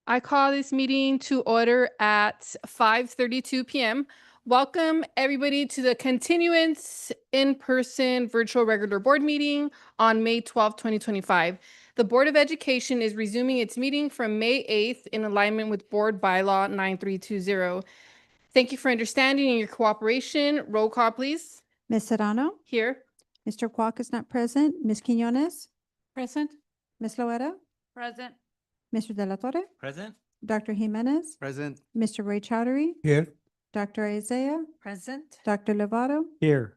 I call this meeting to order at 5:32 p.m. Welcome, everybody, to the Continuance in-person virtual regular board meeting on May 12, 2025. The Board of Education is resuming its meeting from May 8th in alignment with Board Bylaw 9320. Thank you for understanding and your cooperation. Roll call, please. Ms. Serrano? Here. Mr. Kwok is not present. Ms. Quinones? Present. Ms. Loera? Present. Mr. De La Torre? Present. Dr. Jimenez? Present. Mr. Ray Chowdhury? Here. Dr. Isaiah? Present. Dr. Lovato? Here.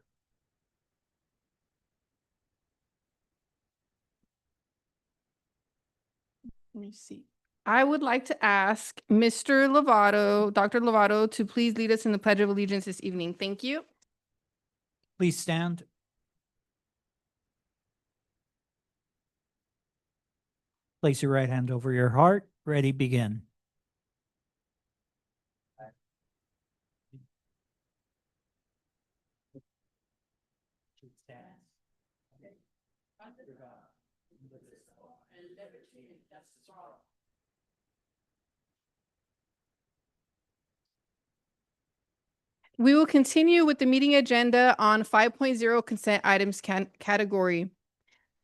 Let me see. I would like to ask Mr. Lovato, Dr. Lovato, to please lead us in the Pledge of Allegiance this evening. Thank you. Please stand. Place your right hand over your heart. Ready, begin. We will continue with the meeting agenda on 5.0 consent items category.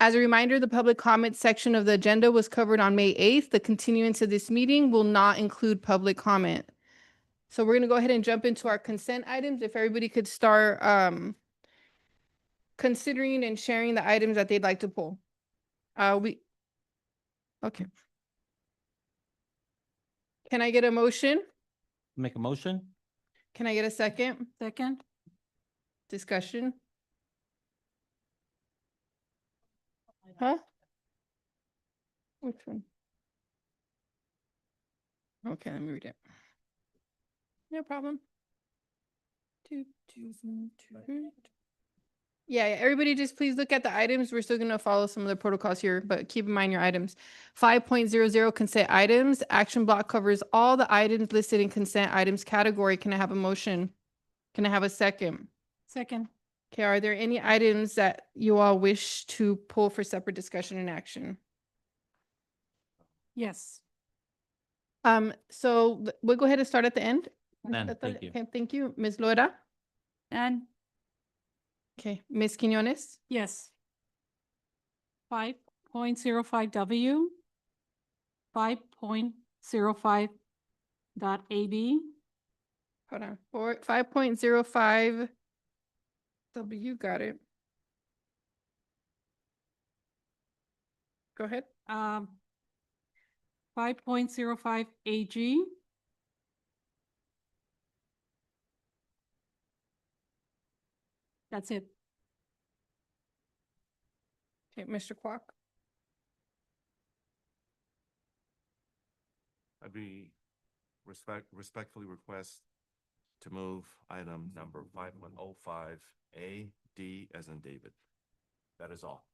As a reminder, the public comment section of the agenda was covered on May 8th. The continuance of this meeting will not include public comment. So we're going to go ahead and jump into our consent items. If everybody could start considering and sharing the items that they'd like to pull. Okay. Can I get a motion? Make a motion. Can I get a second? Second. Discussion? Huh? Which one? Okay, let me read it. No problem. Yeah, everybody just please look at the items. We're still going to follow some of the protocols here, but keep in mind your items. 5.00 consent items. Action block covers all the items listed in consent items category. Can I have a motion? Can I have a second? Second. Okay, are there any items that you all wish to pull for separate discussion and action? Yes. So we'll go ahead and start at the end. None, thank you. Okay, thank you. Ms. Loera? And Okay, Ms. Quinones? yes. 5.05W, 5.05.AB, Hold on. 5.05 W, got it. Go ahead. 5.05 AG, that's it. Okay, Mr. Kwok? I'd respectfully request to move item number 5.05 A, D as in David. That is all.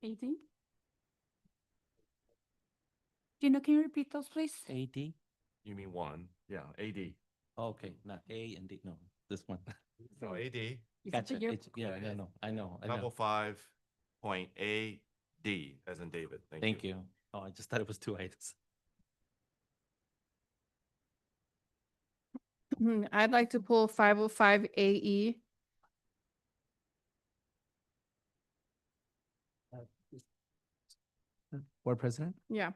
AD? Gino, can you repeat those, please? AD? You mean one? Yeah, AD. Okay, not A and D, no, this one. No, AD. Gotcha. Year? Yeah, I know. 505.AD as in David. Thank you. Oh, I just thought it was two items. I'd like to pull 505 AE. Board President, Yeah.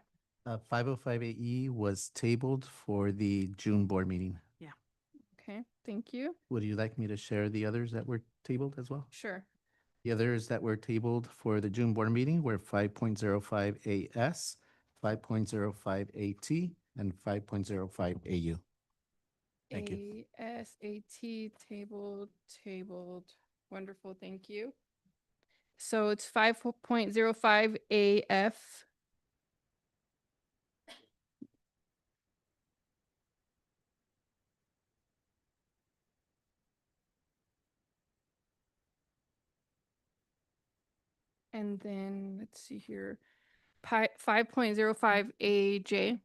505 AE was tabled for the June board meeting. Okay, thank you. Would you like me to share the others that were tabled as well? Sure. The others that were tabled for the June board meeting were 5.05 AS, 5.05 AT, and 5.05 AU. Thank you. ASAT tabled. Wonderful, thank you. So it's 5.05 AF. And then let's see here. 5.05 AJ.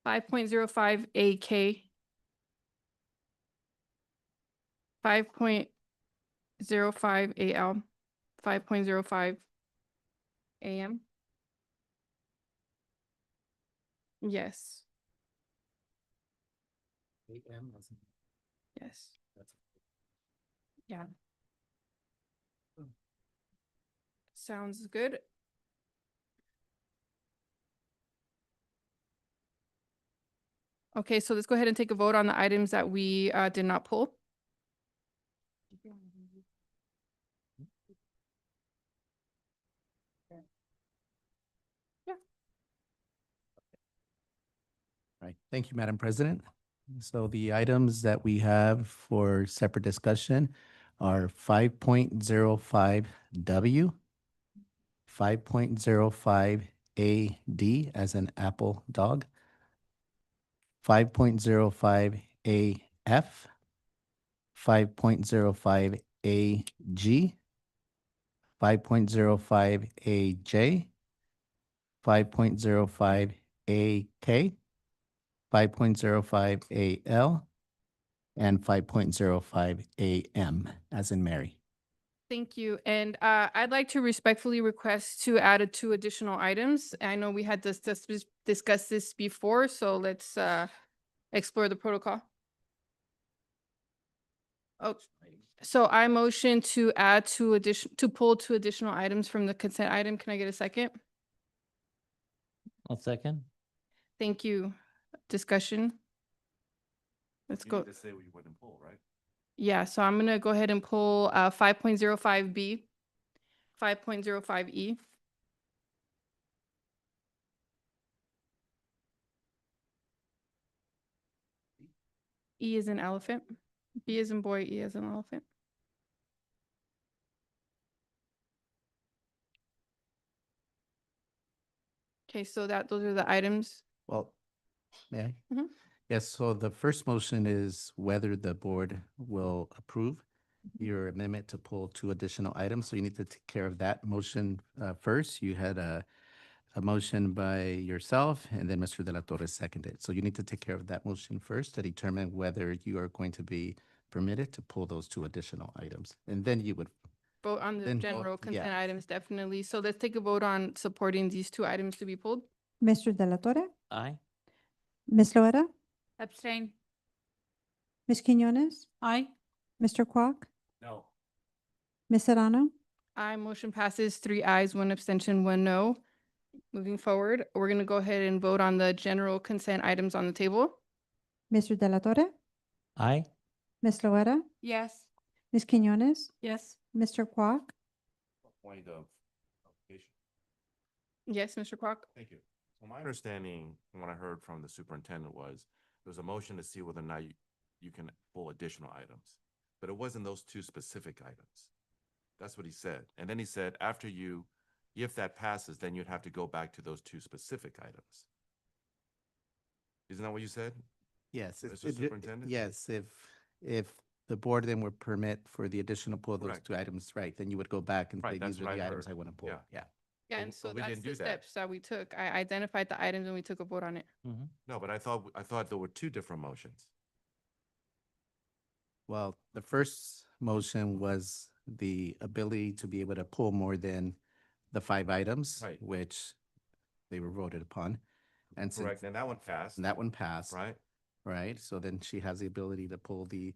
5.05 AK. 5.05 AL. 5.05 AM? Yes, yes. Yeah. Sounds good. Okay, so let's go ahead and take a vote on the items that we did not pull. Right. Thank you, Madam President. So the items that we have for separate discussion are 5.05W, 5.05AD as an apple dog, 5.05AF, 5.05AG, 5.05AJ, 5.05AK, 5.05AL, and 5.05AM, as in Mary. Thank you. And I'd like to respectfully request to add two additional items. I know we had discussed this before, so let's explore the protocol. Oh, so I motion to add to pull two additional items from the consent item. Can I get a second? I'll second. Thank you. Discussion. Let's You go. need to say what you wouldn't pull, right? Yeah, so I'm gonna go ahead and pull 5.05B, 5.05E. E is an elephant. B is in boy, E is an elephant. Okay, so those are the items. Well, may I? Mhm. Yes, so the first motion is whether the board will approve your amendment to pull two additional items. So you need to take care of that motion first. You had a motion by yourself, and then Mr. De La Torre seconded. So you need to take care of that motion first to determine whether you are going to be permitted to pull those two additional items. And then you would, Vote on the Then vote, general consent yeah. items, definitely. So let's take a vote on supporting these two items to be pulled. Mr. De La Torre, Aye. Ms. Loera, Abstain. Ms. Quinones, Aye. Mr. Quack, No. Ms. Serrano, Aye, motion passes, 3 ayes, 1 abstention, 1 no. Moving forward, we're gonna go ahead and vote on the general consent items on the table. Mr. De La Torre, Aye. Ms. Loera, Yes. Ms. Quinones, Yes. Mr. Quack, Point of clarification. Yes, Mr. Quack? Thank you. So my understanding, from what I heard from the superintendent was, there was a motion to see whether or not you can pull additional items. But it wasn't those two specific items. That's what he said. And then he said, if that passes, then you'd have to go back to those two specific items. Isn't that what you said? yes. Mr. Superintendent? Yes, if the board then would permit for the additional pull of those Correct. two items, right, then you would go back and Right, say, that's these are what the I items heard. I want to pull. Yeah. Yeah. Yeah, But and so we that's didn't the do that. steps that we took. I identified the items and we took a vote on it. Mhm. No, but I thought there were two different motions. Well, the first motion was the ability to be able to pull more than the 5 items, Right. which they were voted upon. And since Correct, and that one passed. that one passed, Right? right? So then she has the ability to pull the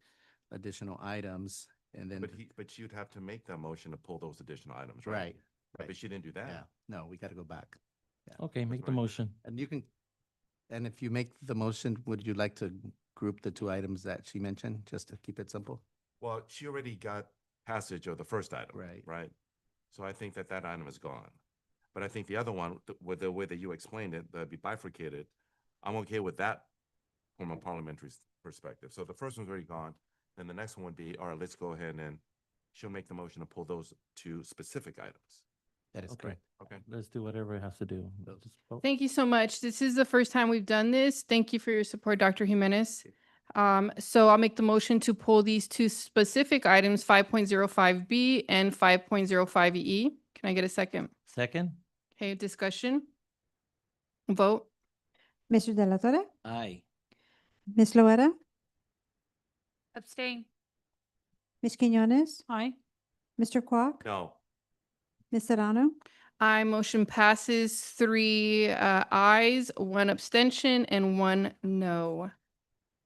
additional items and then, But you'd have to make that motion to pull those additional items, right? right, But right. she didn't do Yeah, that. no, we got to go back. Okay, make the right. motion. And you can, and if you make the motion, would you like to group the 2 items that she mentioned, just to keep it simple? Well, she already got passage of the first item. Right. Right? So I think that item is gone. But I think the other one, with the way that you explained it, that'd be bifurcated, I'm okay with that from a parliamentary perspective. So the first one's already gone. Then the next one would be, all right, let's go ahead and she'll make the motion to pull those two specific items. That is Okay. correct. Okay? Let's do whatever it has to do. Just vote. Thank you so much. This is the first time we've done this. Thank you for your support, Dr. Jimenez. So I'll make the motion to pull these two specific items, 5.05B and 5.05E. Can I get a second? Second? Okay, discussion? Vote? Mr. De La Torre, Aye. Ms. Loera, Abstain. Ms. Quinones, Aye. Mr. Quack, No. Ms. Serrano, Motion passes 3 ayes, 1 abstention, and 1 no.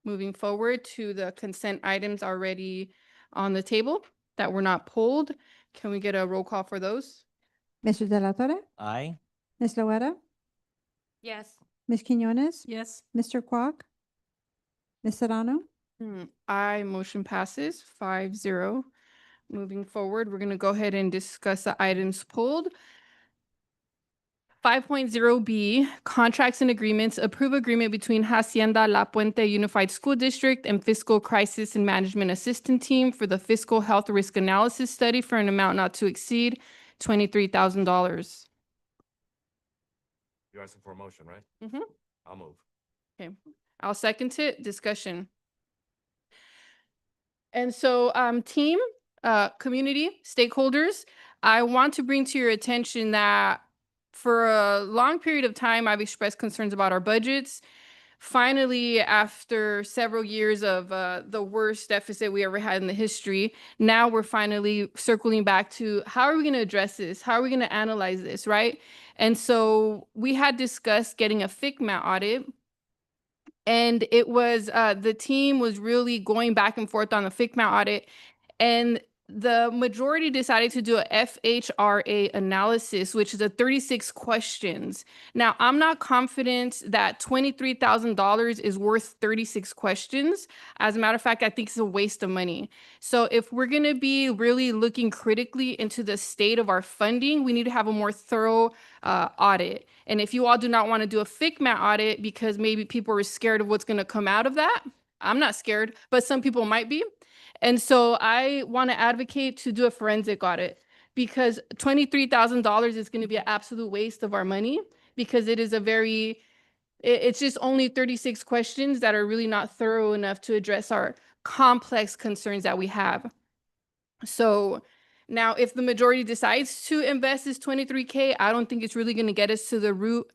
Moving forward to the consent items already on the table that were not pulled. Can we get a roll call for those? Mr. De La Torre, Aye. Ms. Loera, Yes. Ms. Quinones, Yes. Mr. Quack, Ms. Serrano, Aye, motion passes 5-0. Moving forward, we're going to go ahead and discuss the items pulled. 5.0B, contracts and agreements. Approve agreement between Hacienda La Puente Unified School District and Fiscal Crisis and Management Assistant Team for the Fiscal Health Risk Analysis Study for an amount not to exceed $23,000. You're asking for a motion, right? Mhm. I'll move. Okay, I'll second it. Discussion. And so, team, community, stakeholders, I want to bring to your attention that for a long period of time, I've expressed concerns about our budgets. Finally, after several years of the worst deficit we ever had in the history, now we're finally circling back to how are we going to address this? How are we going to analyze this, right? And so we had discussed getting a FICMA audit. And it was the team was really going back and forth on the FICMA audit, and the majority decided to do a FHRA analysis, which is a 36 questions. Now, I'm not confident that $23,000 is worth 36 questions. As a matter of fact, I think it's a waste of money. So if we're going to be really looking critically into the state of our funding, we need to have a more thorough audit. And if you all do not want to do a FICMA audit because maybe people are scared of what's going to come out of that, I'm not scared, but some people might be. And so I want to advocate to do a forensic audit because $23,000 is going to be an absolute waste of our money because it is it's just only 36 questions that are really not thorough enough to address our complex concerns that we have. So now if the majority decides to invest this 23K, I don't think it's really going to get us to the root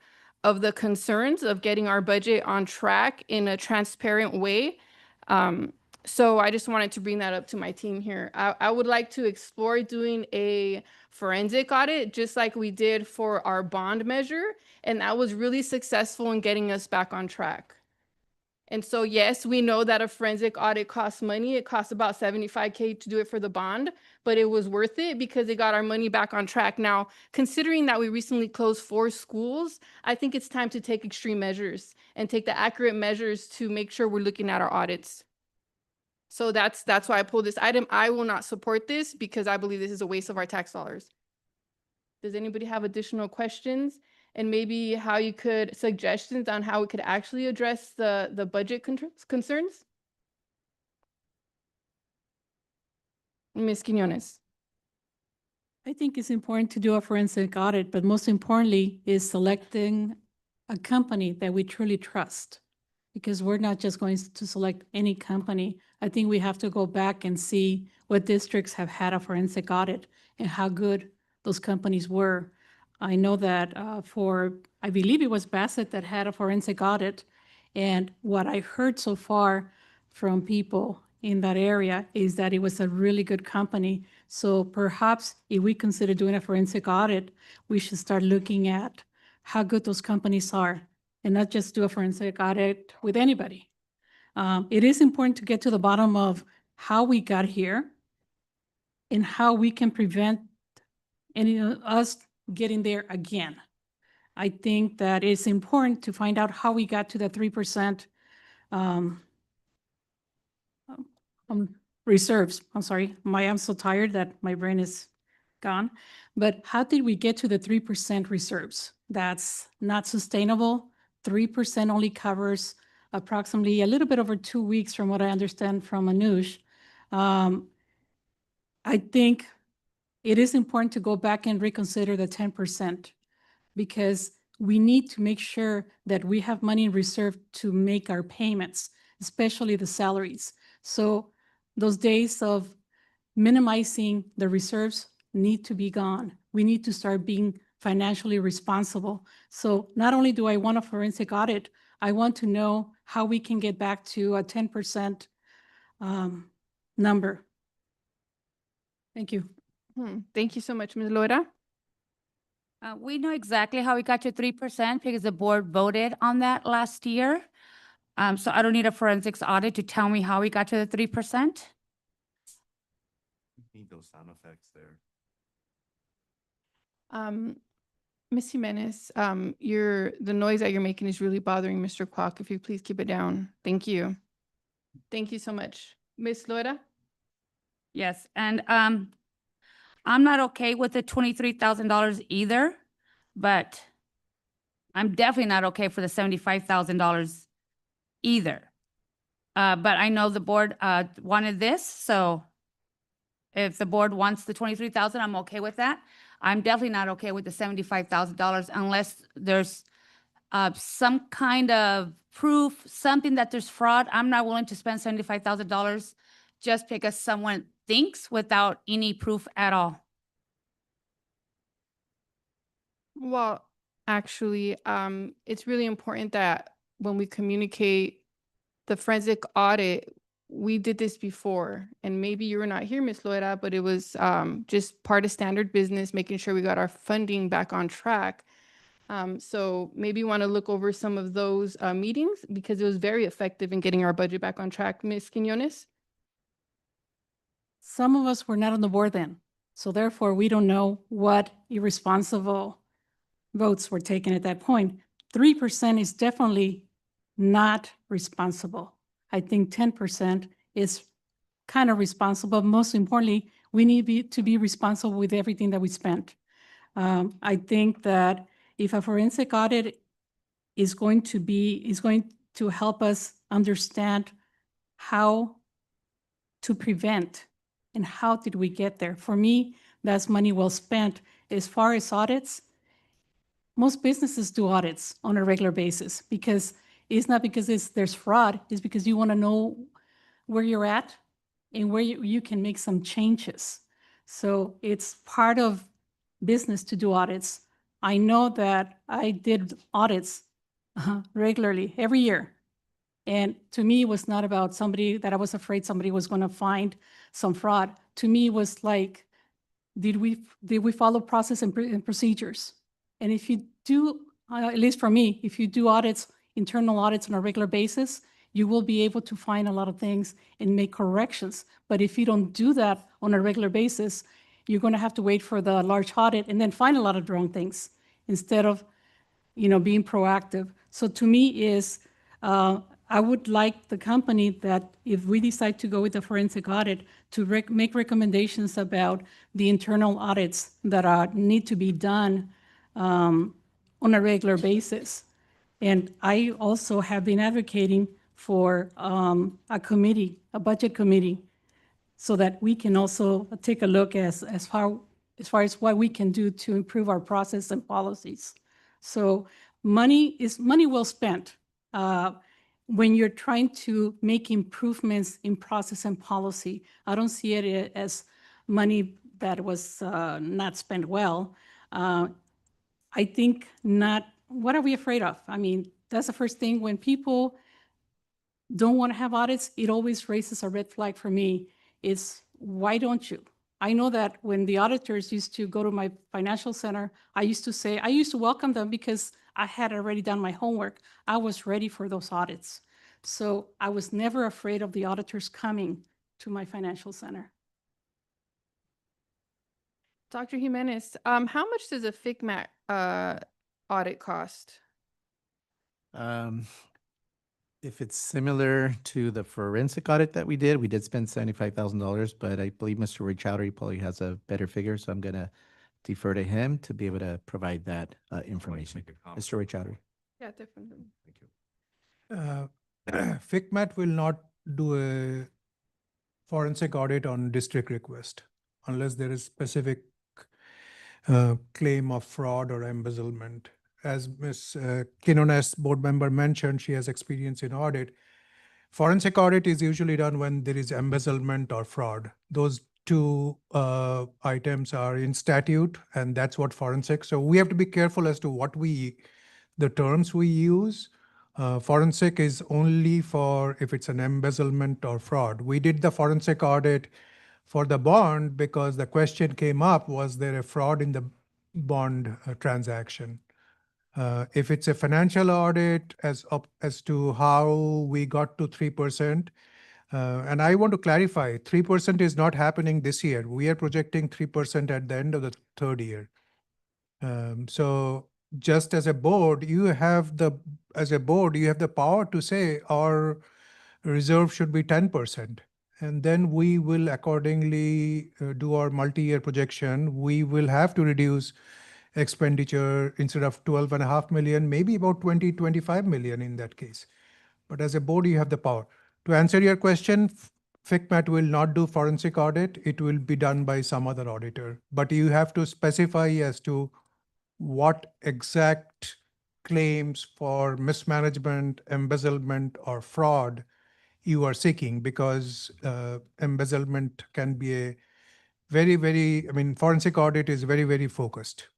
of the concerns of getting our budget on track in a transparent way. So I just wanted to bring that up to my team here. I would like to explore doing a forensic audit, just like we did for our bond measure. And that was really successful in getting us back on track. And so, yes, we know that a forensic audit costs money. It costs about $75K to do it for the bond, but it was worth it because it got our money back on track. Now, considering that we recently closed 4 schools, I think it's time to take extreme measures and take the accurate measures to make sure we're looking at our audits. So that's why I pulled this item. I will not support this because I believe this is a waste of our tax dollars. Does anybody have additional questions? And maybe how you could, suggestions on how we could actually address the budget concerns? Ms. Quinones. I think it's important to do a forensic audit, but most importantly is selecting a company that we truly trust. Because we're not just going to select any company. I think we have to go back and see what districts have had a forensic audit and how good those companies were. I know that I believe it was Bassett that had a forensic audit. And what I heard so far from people in that area is that it was a really good company. So perhaps if we consider doing a forensic audit, we should start looking at how good those companies are and not just do a forensic audit with anybody. It is important to get to the bottom of how we got here and how we can prevent any of us getting there again. I think that it's important to find out how we got to the 3% reserves. I'm sorry, I'm so tired that my brain is gone. But how did we get to the 3% reserves? That's not sustainable. 3% only covers approximately a little bit over 2 weeks from what I understand from Anush. I think it is important to go back and reconsider the 10% because we need to make sure that we have money in reserve to make our payments, especially the salaries. So those days of minimizing the reserves need to be gone. We need to start being financially responsible. So not only do I want a forensic audit, I want to know how we can get back to a 10% number. Thank you. Thank you so much, Ms. Loera. We know exactly how we got to 3% because the board voted on that last year. So I don't need a forensics audit to tell me how we got to the 3%. Need those sound effects there. Ms. Jimenez, the noise that you're making is really bothering Mr. Kwok. If you please keep it down. Thank you. Thank you so much. Ms. Loera? Yes, and I'm not okay with the $23,000 either, but I'm definitely not okay for the $75,000 either. But I know the board wanted this, so if the board wants the 23,000, I'm okay with that. I'm definitely not okay with the $75,000 unless there's some kind of proof, something that there's fraud. I'm not willing to spend $75,000 just because someone thinks without any proof at all. Well, actually, it's really important that when we communicate the forensic audit, we did this before, and maybe you were not here, Ms. Loera, but it was just part of standard business, making sure we got our funding back on track. So maybe you want to look over some of those meetings because it was very effective in getting our budget back on track. Ms. Quinones? Some of us were not on the board then, so therefore we don't know what irresponsible votes were taken at that point. 3% is definitely not responsible. I think 10% is kind of responsible. Most importantly, we need to be responsible with everything that we spent. I think that if a forensic audit is going to help us understand how to prevent and how did we get there. For me, that's money well spent. As far as audits, most businesses do audits on a regular basis because it's not because there's fraud, it's because you want to know where you're at and where you can make some changes. So it's part of business to do audits. I know that I did audits regularly every year. And to me, it was not about somebody that I was afraid somebody was going to find some fraud. To me, it was like, did we follow process and procedures? And if you do, at least for me, if you do audits, internal audits on a regular basis, you will be able to find a lot of things and make corrections. But if you don't do that on a regular basis, you're going to have to wait for the large audit and then find a lot of wrong things instead of, being proactive. So to me is, I would like the company that if we decide to go with a forensic audit to make recommendations about the internal audits that need to be done on a regular basis. And I also have been advocating for a committee, a budget committee, so that we can also take a look as far as what we can do to improve our process and policies. So money well spent. When you're trying to make improvements in process and policy, I don't see it as money that was not spent well. I think not. What are we afraid of? I mean, that's the first thing. When people don't want to have audits, it always raises a red flag for me. It's why don't you? I know that when the auditors used to go to my financial center, I used to welcome them because I had already done my homework. I was ready for those audits. So I was never afraid of the auditors coming to my financial center. Dr. Jimenez, how much does a FICMAT audit cost? If it's similar to the forensic audit that we did spend $75,000, but I believe Mr. Ray Chowdhury probably has a better figure, so I'm going to defer to him to be able to provide that information. Make a comment. Mr. Ray Chowdhury. Yeah, definitely. Thank you. FICMAT will not do a forensic audit on district request unless there is specific claim of fraud or embezzlement. As Ms. Quinones, board member, mentioned, she has experience in audit. Forensic audit is usually done when there is embezzlement or fraud. Those two items are in statute, and that's what forensic. So we have to be careful as to the terms we use. Forensic is only for if it's an embezzlement or fraud. We did the forensic audit for the bond because the question came up, was there a fraud in the bond transaction. If it's a financial audit as to how we got to 3%, and I want to clarify, 3% is not happening this year. We are projecting 3% at the end of the third year. So just as a board, you have the power to say our reserve should be 10%. And then we will accordingly do our multi-year projection. We will have to reduce expenditure instead of 12.5 million, maybe about 20, 25 million in that case. But as a board, you have the power. To answer your question, FICMAT will not do forensic audit. It will be done by some other auditor. But you have to specify as to what exact claims for mismanagement, embezzlement, or fraud you are seeking, because embezzlement can be a forensic audit is very, very focused.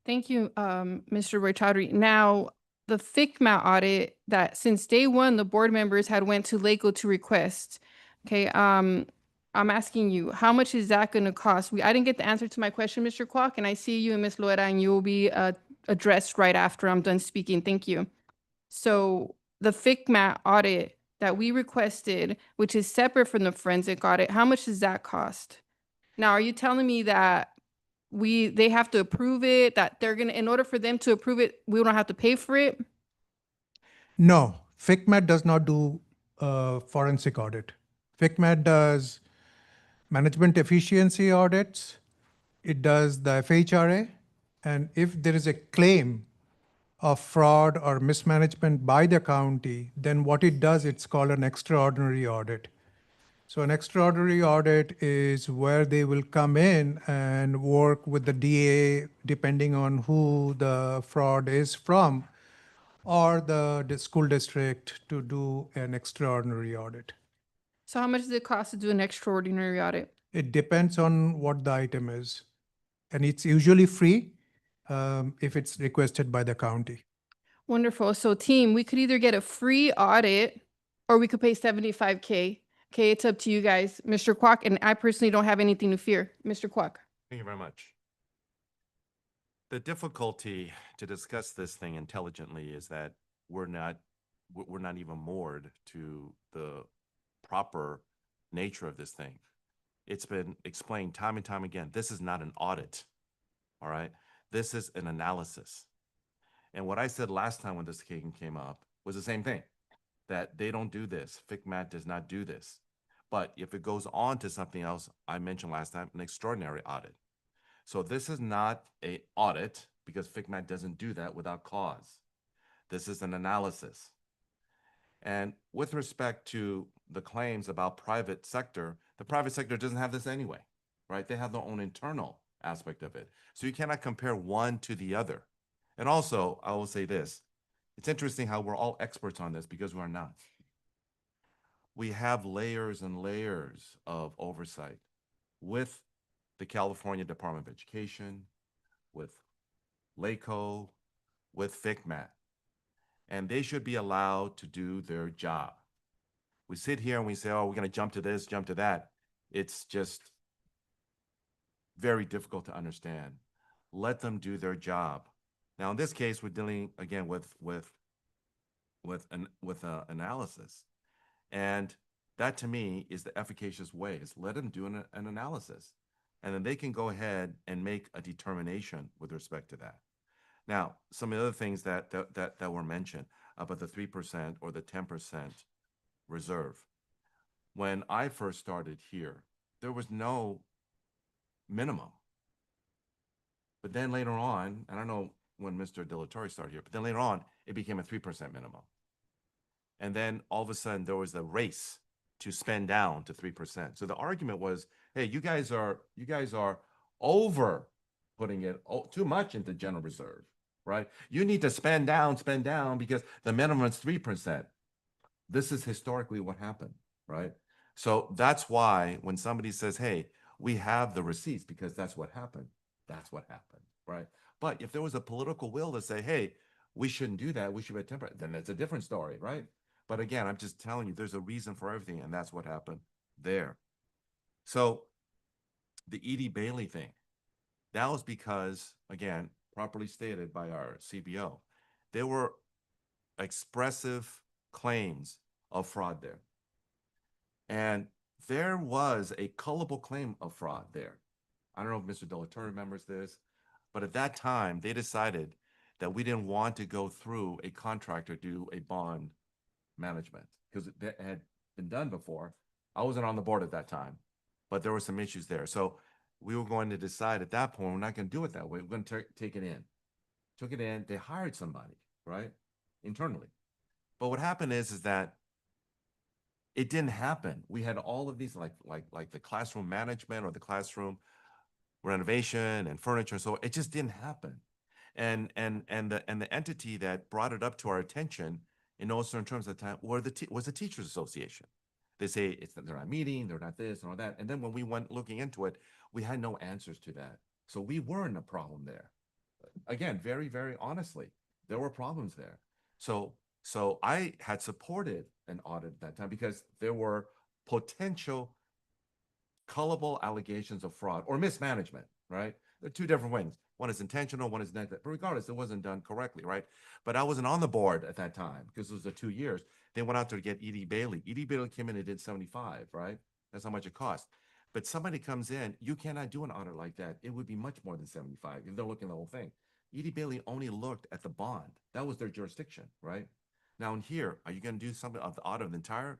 Thank you, Mr. Roy Chowdhury. Now, the FICMA audit that since day one, the board members had went to LACO to request. Okay, I'm asking you, how much is that going to cost? I didn't get the answer to my question, Mr. Kwok, and I see you and Ms. Loera, and you will be addressed right after I'm done speaking. Thank you. So the FICMA audit that we requested, which is separate from the forensic audit, how much does that cost? Now, are you telling me that they have to approve it, that they're gonna, in order for them to approve it, we don't have to pay for it? No, FICMAT does not do forensic audit. FICMAT does management efficiency audits. It does the FHRA. And if there is a claim of fraud or mismanagement by the county, then what it does, it's called an extraordinary audit. So an extraordinary audit is where they will come in and work with the DA, depending on who the fraud is from, or the school district, to do an extraordinary audit. So how much does it cost to do an extraordinary audit? It depends on what the item is. And it's usually free if it's requested by the county. Wonderful. So team, we could either get a free audit or we could pay 75K. Okay, it's up to you guys. Mr. Kwok, and I personally don't have anything to fear. Mr. Kwok. Thank you very much. The difficulty to discuss this thing intelligently is that we're not even moored to the proper nature of this thing. It's been explained time and time again. This is not an audit, all right? This is an analysis. And what I said last time when this came up was the same thing, that they don't do this. FICMAT does not do this. But if it goes on to something else, I mentioned last time, an extraordinary audit. So this is not an audit because FICMAT doesn't do that without cause. This is an analysis. And with respect to the claims about private sector, the private sector doesn't have this anyway, right? They have their own internal aspect of it. So you cannot compare one to the other. And also, I will say this, it's interesting how we're all experts on this because we're not. We have layers and layers of oversight with the California Department of Education, with LACO, with FICMAT, and they should be allowed to do their job. We sit here and we say, oh, we're going to jump to this, jump to that. It's just very difficult to understand. Let them do their job. Now, in this case, we're dealing again with analysis, and that to me is the efficacious way. Is let them do an analysis, and then they can go ahead and make a determination with respect to that. Now, some of the other things that were mentioned about the 3% or the 10% reserve. When I first started here, there was no minimum. But then later on, I don't know when Mr. Dillatore started here, but then later on, it became a 3% minimum. And then all of a sudden, there was a race to spend down to 3%. So the argument was, hey, you guys are over putting it too much into general reserve, right? You need to spend down because the minimum is 3%. This is historically what happened, right? So that's why when somebody says, hey, we have the receipts because that's what happened, right? But if there was a political will to say, hey, we shouldn't do that, we should be 10%, then that's a different story, right? But again, I'm just telling you, there's a reason for everything, and that's what happened there. So the Edie Bailey thing, That was because, again, properly stated by our CBO, there were expressive claims of fraud there. And there was a culpable claim of fraud there. I don't know if Mr. Delatorre remembers this, but at that time, they decided that we didn't want to go through a contractor do a bond management because it had been done before. I wasn't on the board at that time, but there were some issues there. So we were going to decide at that point, we're not going to do it that way. We're going to take it in. Took it in, they hired somebody, right? Internally. But what happened is that it didn't happen. We had all of these like the classroom management or the classroom renovation and furniture. So it just didn't happen. And the entity that brought it up to our attention in no certain terms at the time was the Teachers Association. They say they're not meeting, they're not this and all that. And then when we went looking into it, we had no answers to that. So we were in a problem there. Again, very, very honestly, there were problems there. So I had supported an audit at that time because there were potential culpable allegations of fraud or mismanagement, right? They're two different things. One is intentional, one is not. But regardless, it wasn't done correctly, right? But I wasn't on the board at that time because it was the 2 years. They went out there to get Edie Bailey. Edie Bailey came in and did 75, right? That's how much it cost. But somebody comes in, you cannot do an audit like that. It would be much more than 75 if they're looking at the whole thing. Edie Bailey only looked at the bond. That was their jurisdiction, right? Now in here, are you going to do something of the audit of the entire?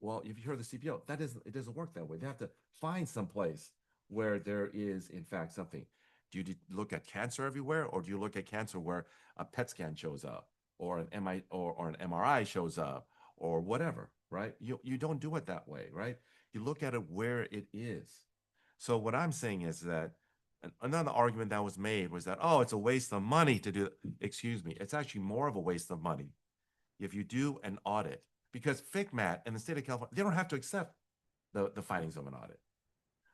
Well, if you hear the CPO, it doesn't work that way. They have to find some place where there is, in fact, something. Do you look at cancer everywhere, or do you look at cancer where a PET scan shows up, or an MRI shows up, or whatever, right? You don't do it that way, right? You look at it where it is. So what I'm saying is that another argument that was made was that, oh, it's a waste of money to do. Excuse me, it's actually more of a waste of money if you do an audit, because FICMAT in the state of California, they don't have to accept the findings of an audit.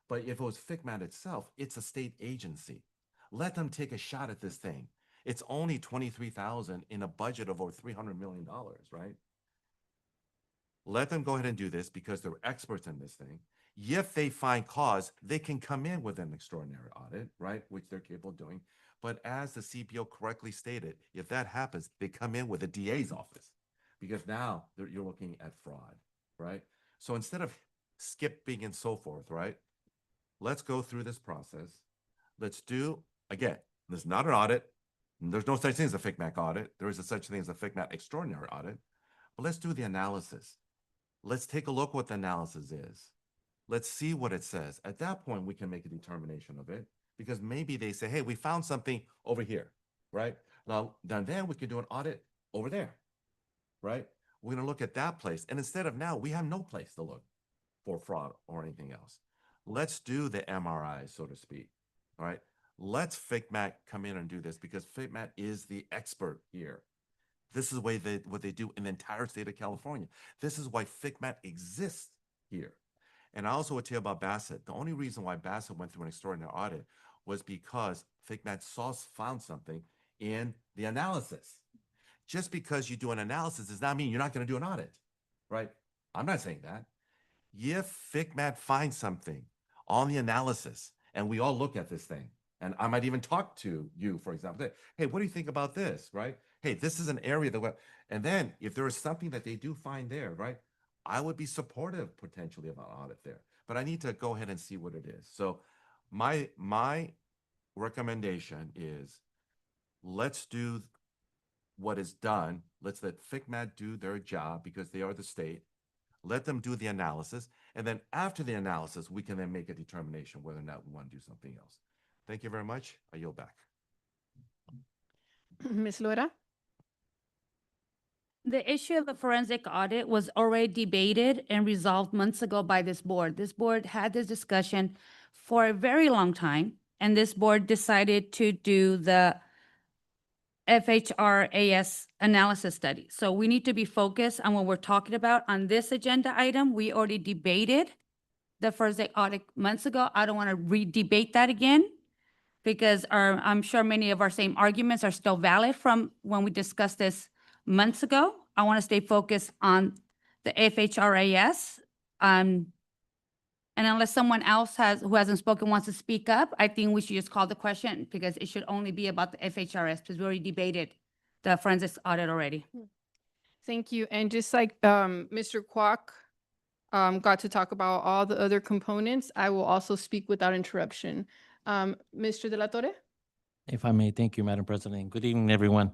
But if it was FICMAT itself, it's a state agency. Let them take a shot at this thing. It's only $23,000 in a budget of over $300 million, right? Let them go ahead and do this because they're experts in this thing. If they find cause, they can come in with an extraordinary audit, right? Which they're capable of doing. But as the CPO correctly stated, if that happens, they come in with a DA's office because now you're looking at fraud, right? So instead of skipping and so forth, right? Let's go through this process. Let's do, again, there's not an audit. There's no such thing as a FICMAT audit. There is a such thing as a FICMAT extraordinary audit. But let's do the analysis. Let's take a look what the analysis is. Let's see what it says. At that point, we can make a determination of it because maybe they say, hey, we found something over here, right? Now, then we can do an audit over there, right? We're going to look at that place. And instead of now, we have no place to look for fraud or anything else. Let's do the MRI, so to speak, all right? Let's FICMAT come in and do this because FICMAT is the expert here. This is what they do in the entire state of California. This is why FICMAT exists here. And I also would tell you about Bassett. The only reason why Bassett went through an extraordinary audit was because FICMAT found something in the analysis. Just because you do an analysis does not mean you're not going to do an audit, right? I'm not saying that. If FICMAT finds something on the analysis and we all look at this thing, and I might even talk to you, for example, hey, what do you think about this, right? Hey, this is an area that, and then if there is something that they do find there, right? I would be supportive potentially of an audit there, but I need to go ahead and see what it is. So my recommendation is let's do what is done. Let's let FICMAT do their job because they are the state. Let them do the analysis. And then after the analysis, we can then make a determination whether or not we want to do something else. Thank you very much. I yield back. Ms. Laura? The issue of the forensic audit was already debated and resolved months ago by this board. This board had this discussion for a very long time, and this board decided to do the FHRAS analysis study. So we need to be focused on what we're talking about on this agenda item. We already debated the forensic audit months ago. I don't want to re-debate that again because I'm sure many of our same arguments are still valid from when we discussed this months ago. I want to stay focused on the FHRAS. And And unless someone else who hasn't spoken wants to speak up, I think we should just call the question because it should only be about the FHRS because we already debated the forensics audit already. Thank you. And just like Mr. Kwok got to talk about all the other components, I will also speak without interruption. Mr. De La Torre? If I may, thank you, Madam President. Good evening, everyone.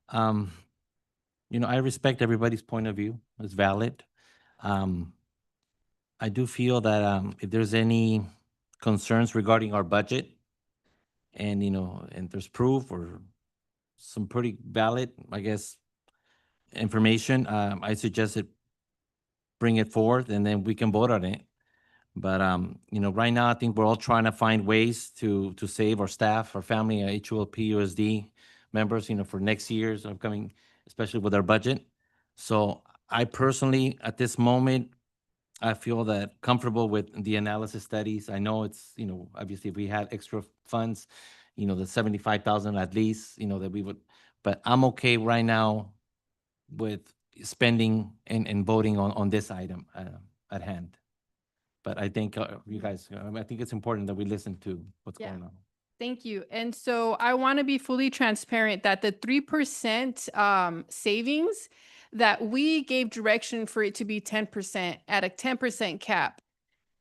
I respect everybody's point of view. It's valid. I do feel that if there's any concerns regarding our budget and, and there's proof or some pretty valid, I guess, information, I suggest bring it forth and then we can vote on it. But, right now, I think we're all trying to find ways to save our staff, our family, HOLP, USD members, for next year's upcoming, especially with our budget. So I personally, at this moment, I feel that comfortable with the analysis studies. I know it's, obviously if we had extra funds, the 75,000 at least, that we would, but I'm okay right now with spending and voting on this item at hand. But I think you guys, I think it's important that we listen to what's Yeah. going on. Thank you. And so I want to be fully transparent that the 3% savings, that we gave direction for it to be 10% at a 10% cap.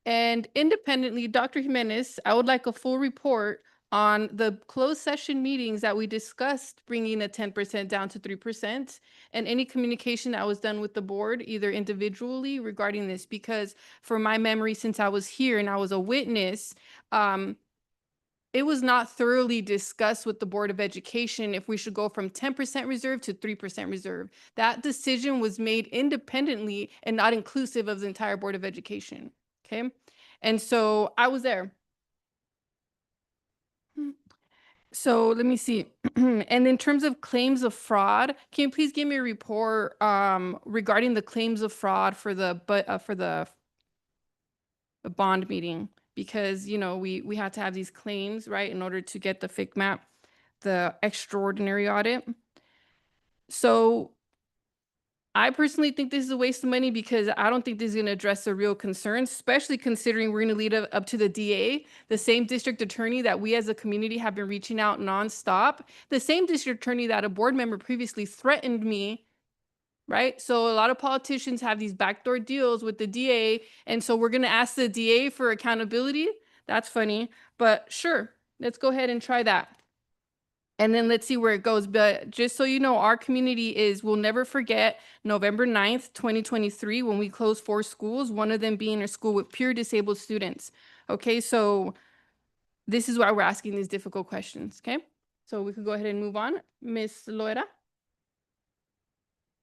And independently, Dr. Jimenez, I would like a full report on the closed session meetings that we discussed bringing a 10% down to 3%, and any communication that was done with the board, either individually regarding this, because from my memory, since I was here and I was a witness, it was not thoroughly discussed with the Board of Education if we should go from 10% reserve to 3% reserve. That decision was made independently and not inclusive of the entire Board of Education, okay? And so I was there. So let me see. And in terms of claims of fraud, can you please give me a report regarding the claims of fraud for the bond meeting? Because, we had to have these claims, right, in order to get the FICMAP, the extraordinary audit. So I personally think this is a waste of money because I don't think this is going to address the real concerns, especially considering we're going to lead up to the DA, the same district attorney that we as a community have been reaching out nonstop, the same district attorney that a board member previously threatened me, right? So a lot of politicians have these backdoor deals with the DA, and so we're going to ask the DA for accountability. That's funny, but sure, let's go ahead and try that. And then let's see where it goes. But just so you know, our community will never forget November 9th, 2023, when we closed 4 schools, one of them being a school with pure disabled students. Okay, so this is why we're asking these difficult questions, okay? So we could go ahead and move on. Ms. Loera?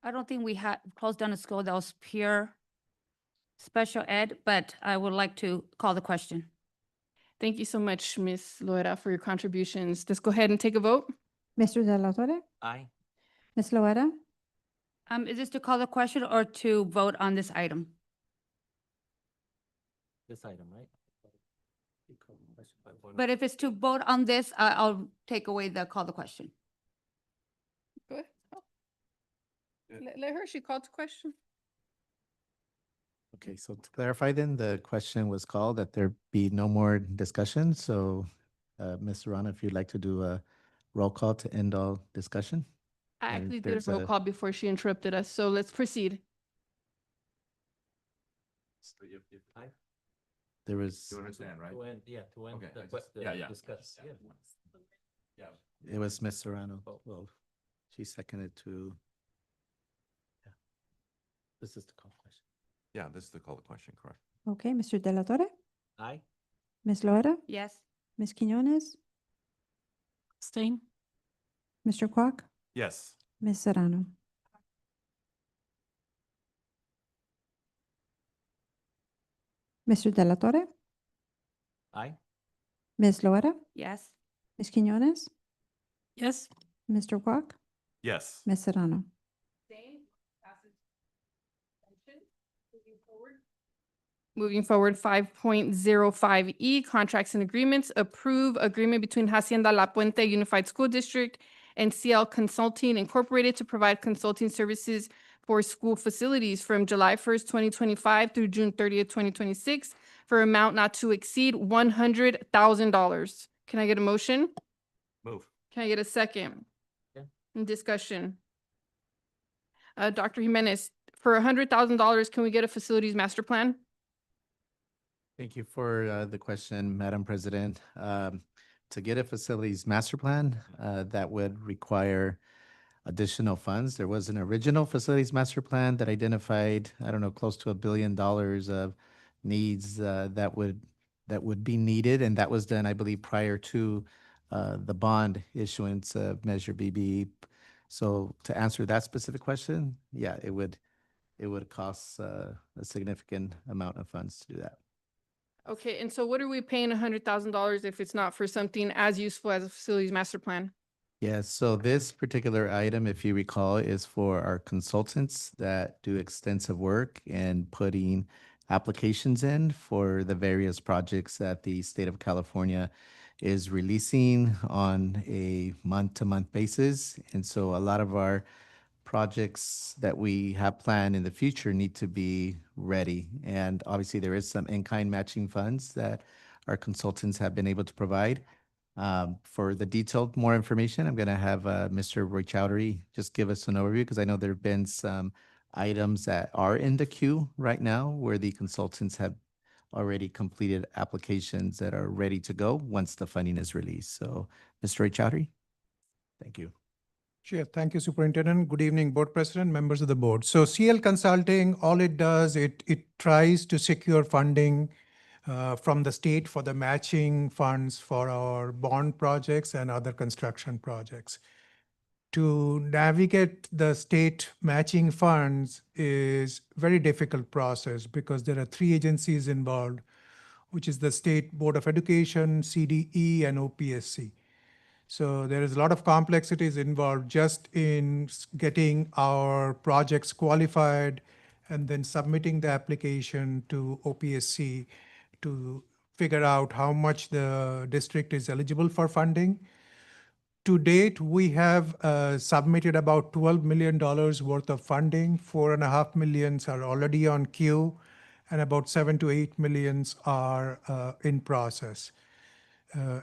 I don't think we had closed down a school that was pure special ed, but I would like to call the question. Thank you so much, Ms. Loera, for your contributions. Let's go ahead and take a vote. Mr. De La Torre? Aye. Ms. Loera? Is this to call the question or to vote on this item? This item, right? But if it's to vote on this, I'll take away the call the question. Go ahead. Oh. Let her, she called the question. Okay, so to clarify then, the question was called that there be no more discussion. So, Ms. Serrano, if you'd like to do a roll call to end all discussion. I And actually did there's a roll call before she interrupted us, so let's proceed. There was, You understand, right? To end, yeah, to end. Okay, the- I just- the yeah. discuss, yeah. Yeah. it was Ms. Serrano. Well, she seconded to. Yeah. This is the call question. Yeah, this is the call the question, correct? Okay, Mr. De La Torre? Aye. Ms. Loera? Yes. Ms. Quinones? Abstain? Mr. Kwok? Yes. Ms. Serrano? Mr. De La Torre? Aye. Ms. Loera? Yes. Ms. Quinones? Yes? Mr. Kwok? Yes. Ms. Serrano? Moving forward, 5.05E, contracts and agreements. Approve agreement between Hacienda La Puente Unified School District and CL Consulting Incorporated to provide consulting services for school facilities from July 1st, 2025 through June 30th, 2026 for amount not to exceed $100,000. Can I get a motion? Move. Can I get a second? Yeah. Discussion. Dr. Jimenez, for $100,000, can we get a facilities master plan? Thank you for the question, Madam President. To get a facilities master plan, that would require additional funds. There was an original facilities master plan that identified, I don't know, close to $1 billion of needs that would be needed, and that was done, I believe, prior to the bond issuance of Measure BB. So to answer that specific question, yeah, it would cost a significant amount of funds to do that. Okay, and so what are we paying $100,000 if it's not for something as useful as a facilities master plan? Yes, so this particular item, if you recall, is for our consultants that do extensive work in putting applications in for the various projects that the state of California is releasing on a month-to-month basis. And so a lot of our projects that we have planned in the future need to be ready. And obviously, there is some in-kind matching funds that our consultants have been able to provide. For the detailed more information, I'm going to have Mr. Roy Chowdhury just give us an overview, because I know there have been some items that are in the queue right now where the consultants have already completed applications that are ready to go once the funding is released. So, Mr. Roy Chowdhury, thank you. Sure. Thank you, Superintendent. Good evening, Board President, members of the board. So CL Consulting, all it does, it tries to secure funding from the state for the matching funds for our bond projects and other construction projects. To navigate the state matching funds is very difficult process because there are 3 agencies involved, which is the State Board of Education, CDE, and OPSC. So there is a lot of complexities involved just in getting our projects qualified and then submitting the application to OPSC to figure out how much the district is eligible for funding. To date, we have submitted about $12 million worth of funding. $4.5 million are already on queue, and about 7 to 8 millions are in process.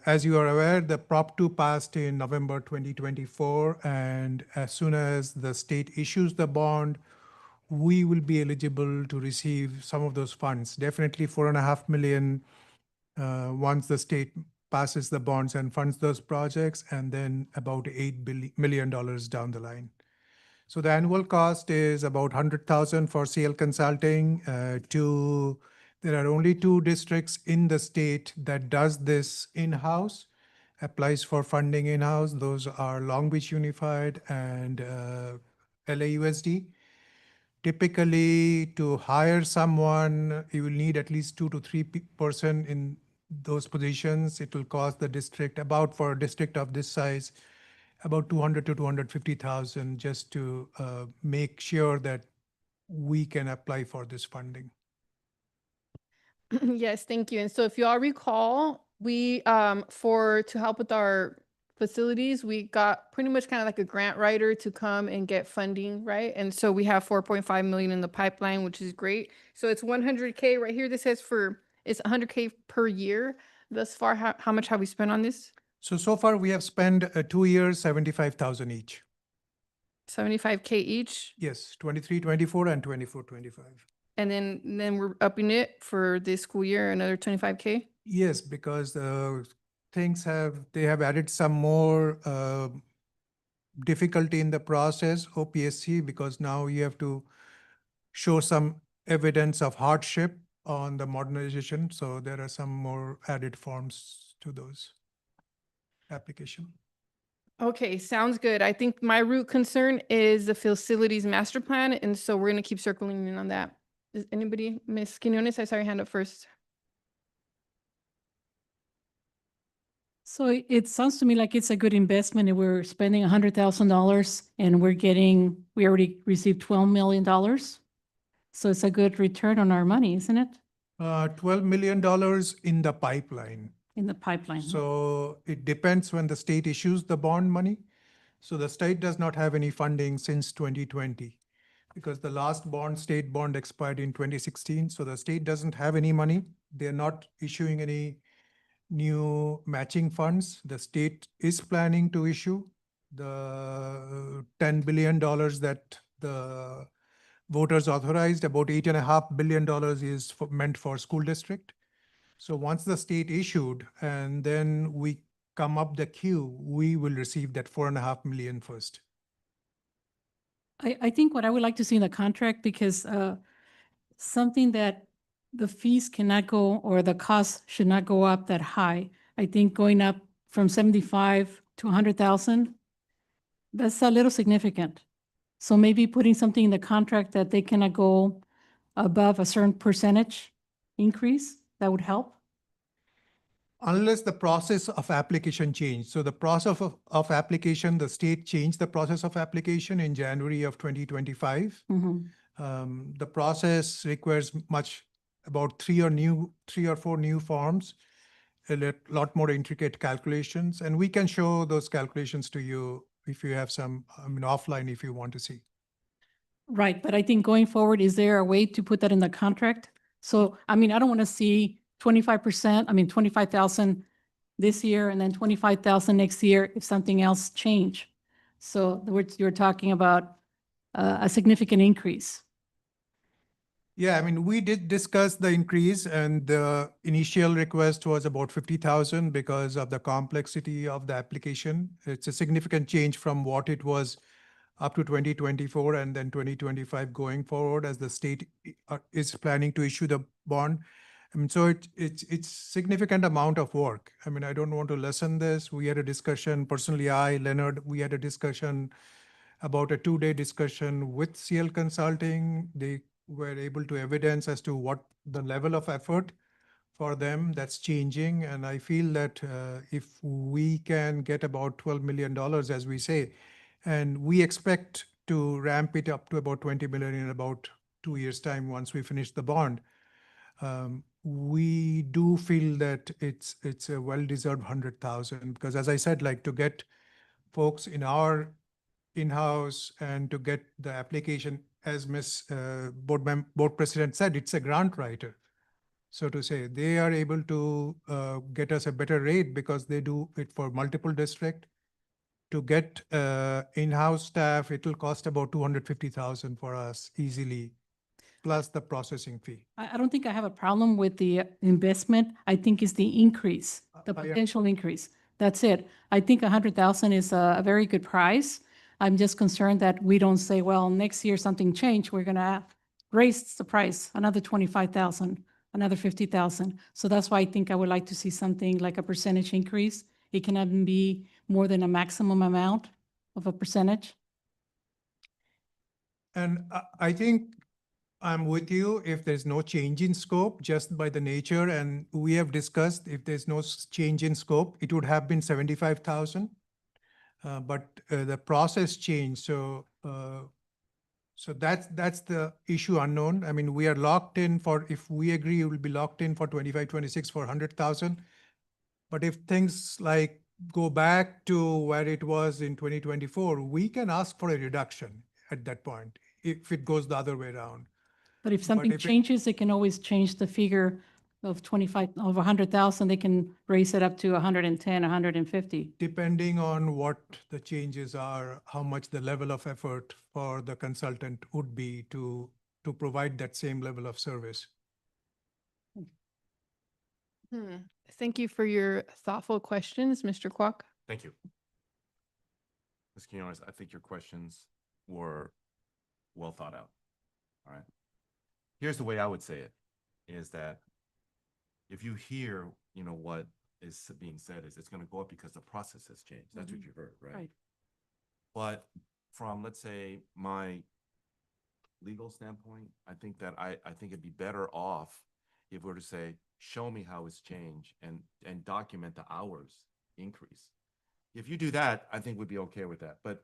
As you are aware, the Prop 2 passed in November 2024, and as soon as the state issues the bond, we will be eligible to receive some of those funds. Definitely $4.5 million once the state passes the bonds and funds those projects, and then about $8 million down the line. So the annual cost is about $100,000 for CL Consulting. There are only 2 districts in the state that does this in-house, applies for funding in-house. Those are Long Beach Unified and LAUSD. Typically, to hire someone, you will need at least 2 to 3% in those positions. It will cost the district about, for a district of this size, about $200,000 to $250,000 just to make sure that we can apply for this funding. Yes, thank you. And so if you all recall, we, to help with our facilities, we got pretty much kind of like a grant writer to come and get funding, right? And so we have 4.5 million in the pipeline, which is great. So it's 100K right here. This says it's 100K per year. Thus far, how much have we spent on this? So far we have spent 2 years, 75,000 each. 75K each? Yes, 23-24 and 24-25. And then we're upping it for this school year, another 25K? Yes, because they have added some more difficulty in the process, OPSC, because now you have to show some evidence of hardship on the modernization. So there are some more added forms to those application. Okay, sounds good. I think my root concern is the facilities master plan, and so we're gonna keep circling in on that. Does anybody, Ms. Quinones, I saw your hand up first. So it sounds to me like it's a good investment, and we're spending $100,000 and we already received $12 million. So it's a good return on our money, isn't it? $12 million in the pipeline. In the pipeline. So it depends when the state issues the bond money. So the state does not have any funding since 2020. because the last bond, state bond expired in 2016. So the state doesn't have any money. They're not issuing any new matching funds. The state is planning to issue the $10 billion that the voters authorized. About $8.5 billion is meant for school district. So once the state issued and then we come up the queue, we will receive that 4.5 million first. I think what I would like to see in the contract, because something that the fees cannot go, or the cost should not go up that high. I think going up from 75 to 100,000, that's a little significant. So maybe putting something in the contract that they cannot go above a certain percentage increase, that would help. Unless the process of application changed. So the process of application, the state changed the process of application in January of 2025. The process requires about three or four new forms, a lot more intricate calculations, and we can show those calculations to you if you have some, offline if you want to see. Right, but I think going forward, is there a way to put that in the contract? So, I don't want to see 25%, 25,000 this year and then 25,000 next year if something else change. So you're talking about a significant increase. Yeah, we did discuss the increase, and the initial request was about 50,000 because of the complexity of the application. It's a significant change from what it was up to 2024 and then 2025 going forward, as the state is planning to issue the bond. So it's significant amount of work. I don't want to lessen this. We had a discussion, personally, Leonard, we had a discussion about a 2-day discussion with CL Consulting. They were able to evidence as to what the level of effort for them that's changing. And I feel that if we can get about $12 million, as we say, and we expect to ramp it up to about 20 million in about 2 years' time once we finish the bond, we do feel that it's a well-deserved 100,000, because as I said, to get folks in our in-house and to get the application, as Ms. Board President said, it's a grant writer. So to say, they are able to get us a better rate because they do it for multiple districts. To get in-house staff, it will cost about 250,000 for us easily, plus the processing fee. I don't think I have a problem with the investment. I think it's the increase, the potential increase. That's it. I think 100,000 is a very good price. I'm just concerned that we don't say, well, next year something changed, we're going to raise the price, another 25,000, another 50,000. So that's why I think I would like to see something like a percentage increase. It cannot be more than a maximum amount of a percentage. And I think I'm with you if there's no change in scope, just by the nature. And we have discussed if there's no change in scope, it would have been 75,000. But the process changed. So that's the issue unknown. We are locked in for, if we agree, it will be locked in for 25, 26 for 100,000. But if things go back to where it was in 2024, we can ask for a reduction at that point if it goes the other way around. But if something changes, they can always change the figure of 100,000. They can raise it up to 110, 150. Depending on what the changes are, how much the level of effort for the consultant would be to provide that same level of service. Thank you for your thoughtful questions, Mr. Kwok. Thank you. Ms. Quinones, I think your questions were well thought out. All right. Here's the way I would say it, is that if you hear, what is being said is it's going to go up because the process has changed. That's what you heard, right? Right. But from, let's say, my legal standpoint, I think it'd be better off if we were to say, show me how it's changed and document the hours increase. If you do that, I think we'd be okay with that. But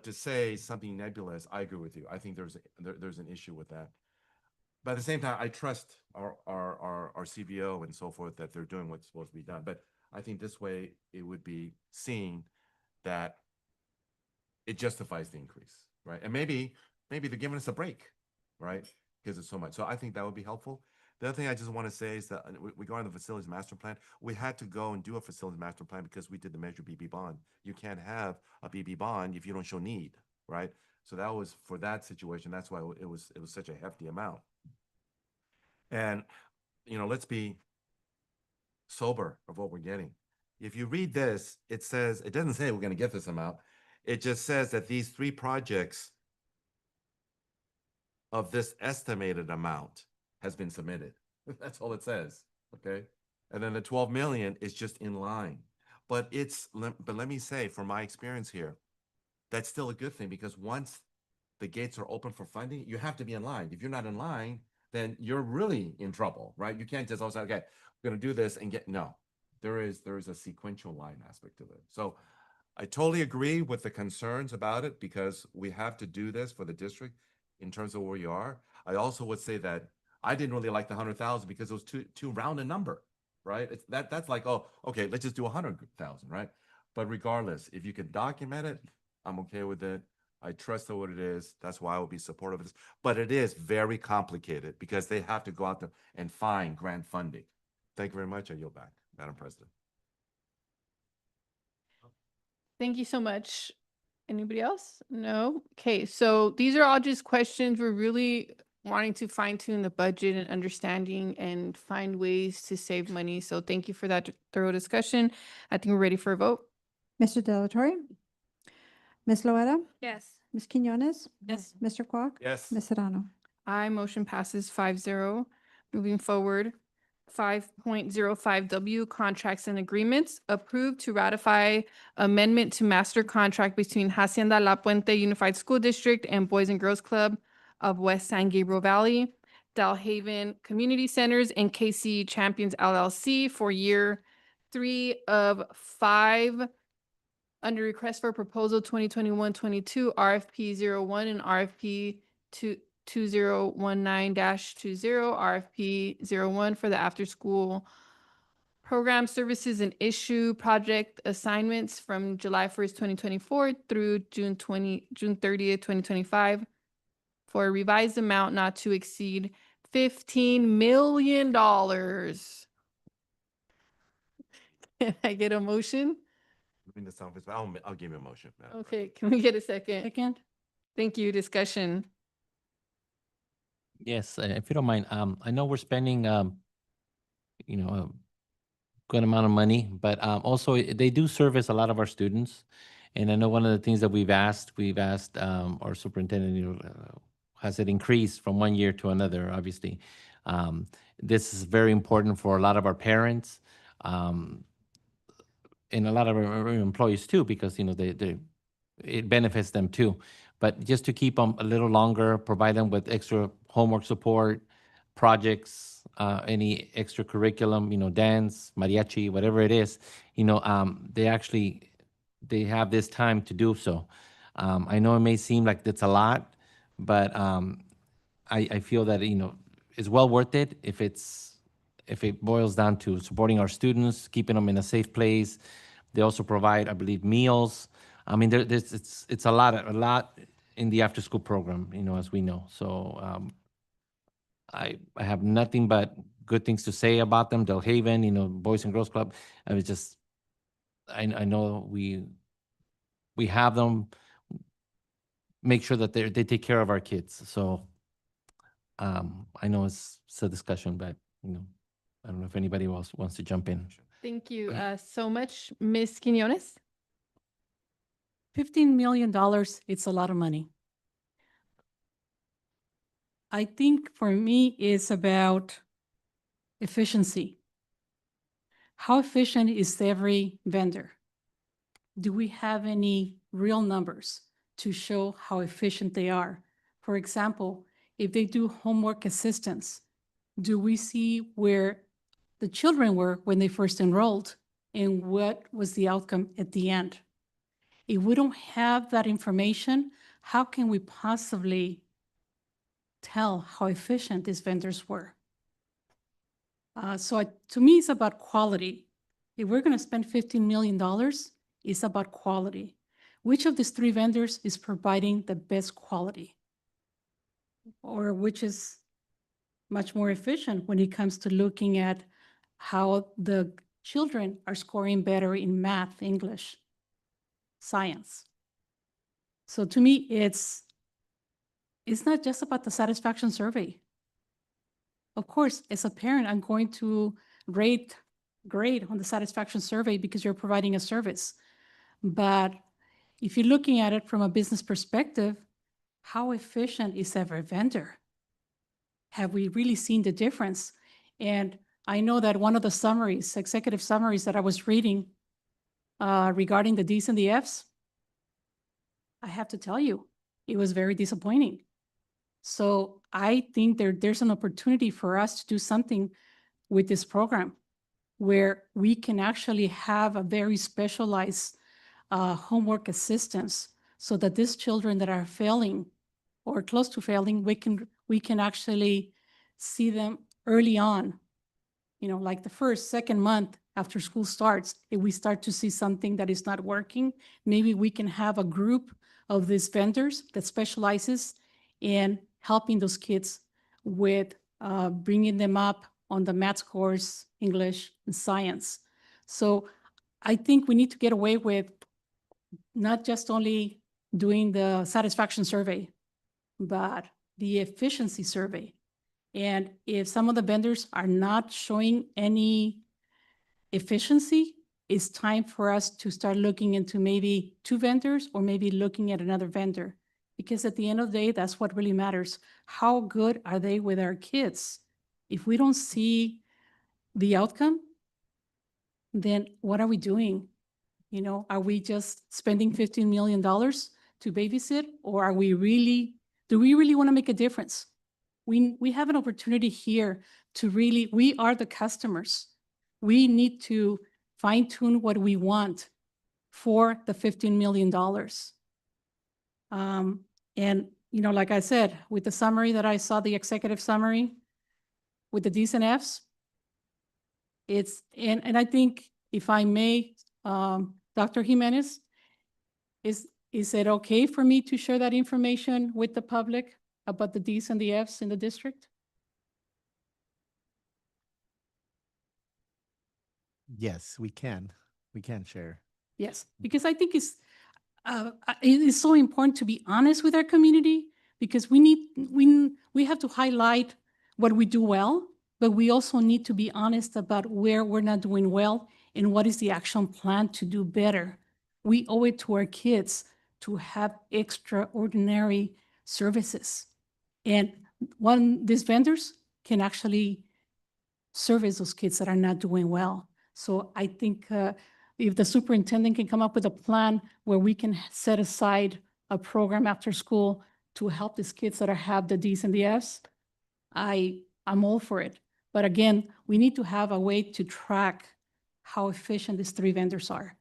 to say something nebulous, I agree with you. I think there's an issue with that. But at the same time, I trust our CBO and so forth that they're doing what's supposed to be done. But I think this way it would be seen that it justifies the increase, right? And maybe maybe they're giving us a break, right? Because it's so much. So I think that would be helpful. The other thing I just want to say is that we go on the facilities master plan. We had to go and do a facilities master plan because we did the Measure BB bond. You can't have a BB bond if you don't show need, right? So that was for that situation. That's why it was such a hefty amount. And, you know, let's be sober of what we're getting. If you read this, it says, it doesn't say we're going to get this amount. It just says that these 3 projects of this estimated amount has been submitted. That's all it says, okay? And then the 12 million is just in line. But let me say, from my experience here, that's still a good thing, because once the gates are open for funding, you have to be in line. If you're not in line, then you're really in trouble, right? You can't just also say, okay, we're gonna do this and get, no. There is a sequential line aspect to it. So I totally agree with the concerns about it, because we have to do this for the district in terms of where you are. I also would say that I didn't really like the 100,000 because it was too round a number, right? That's like, oh, okay, let's just do 100,000, right? But regardless, if you could document it, I'm okay with it. I trust what it is. That's why I will be supportive of this. But it is very complicated because they have to go out there and find grant funding. Thank you very much. I yield back, Madam President. Thank you so much. Anybody else? No? Okay, so these are all just questions. We're really wanting to fine tune the budget and understanding and find ways to save money. So thank you for that thorough discussion. I think we're ready for a vote. Mr. Delatorre? Ms. Loera? Yes. Ms. Quinones? Yes. Mr. Quack? Yes. Ms. Serrano? Aye, motion passes 5-0. Moving forward, 5.05W, contracts and agreements. Approved to ratify amendment to master contract between Hacienda La Puente Unified School District and Boys and Girls Club of West San Gabriel Valley, Delhaven Community Centers, and KC Champions LLC for year 3 of 5 under request for proposal 2021-22 RFP 01 and RFP 2019-20 RFP 01 for the after-school program services and issue project assignments from July 1st, 2024 through June 30th, 2025 for a revised amount not to exceed $15 million. Can I get a motion? I'll give you a motion, Madam Okay, can we get a second? Second? Thank you. Discussion. Yes, if you don't mind, I know we're spending, you know, a good amount of money, but also they do service a lot of our students. And I know one of the things that we've asked our superintendent, you know, has it increased from one year to another, obviously. This is very important for a lot of our parents, and a lot of our employees too, because, you know, it benefits them too. But just to keep them a little longer, provide them with extra homework support, projects, any extra curriculum, you know, dance, mariachi, whatever it is, you know, they have this time to do so. I know it may seem like it's a lot, but I feel that, you know, it's well worth it if it boils down to supporting our students, keeping them in a safe place. They also provide, I believe, meals. I mean, it's a lot in the after school program, you know, as we know. So I have nothing but good things to say about them. Delhaven, you know, Boys and Girls Club. I was just, I know we have them. Make sure that they take care of our kids. So I know it's a discussion, but, you know, I don't know if anybody else wants to jump in. Thank you so much. Ms. Quinones? $15 million, it's a lot of money. I think for me, it's about efficiency. How efficient is every vendor? Do we have any real numbers to show how efficient they are? For example, if they do homework assistance, do we see where the children were when they first enrolled and what was the outcome at the end? If we don't have that information, how can we possibly tell how efficient these vendors were? To me, it's about quality. If we're going to spend $15 million, it's about quality. Which of these 3 vendors is providing the best quality? or which is much more efficient when it comes to looking at how the children are scoring better in math, English, science. So to me, it's not just about the satisfaction survey. Of course, as a parent, I'm going to grade on the satisfaction survey because you're providing a service. But if you're looking at it from a business perspective, how efficient is every vendor? Have we really seen the difference? And I know that one of the summaries, executive summaries that I was reading regarding the Ds and the Fs, I have to tell you, it was very disappointing. So I think there's an opportunity for us to do something with this program where we can actually have a very specialized homework assistance so that these children that are failing or close to failing, we can actually see them early on, like the first, second month after school starts. If we start to see something that is not working, maybe we can have a group of these vendors that specializes in helping those kids with bringing them up on the math scores, English, and science. So I think we need to get away with not just only doing the satisfaction survey, but the efficiency survey. And if some of the vendors are not showing any efficiency, it's time for us to start looking into maybe 2 vendors or maybe looking at another vendor. Because at the end of the day, that's what really matters. How good are they with our kids? If we don't see the outcome, then what are we doing? Are we just spending $15 million to babysit, or do we really want to make a difference? We have an opportunity here to really, we are the customers. We need to fine tune what we want for the $15 million. And, like I said, with the summary that I saw, the executive summary with the Ds and Fs, and I think if I may, Dr. Jimenez, is it okay for me to share that information with the public about the Ds and the Fs in the district? Yes, we can. We can share. Yes, because I think it is so important to be honest with our community, because we have to highlight what we do well, but we also need to be honest about where we're not doing well and what is the action plan to do better. We owe it to our kids to have extraordinary services. And these vendors can actually service those kids that are not doing well. So I think if the superintendent can come up with a plan where we can set aside a program after school to help these kids that have the Ds and the Fs, I'm all for it. But again, we need to have a way to track how efficient these 3 vendors are.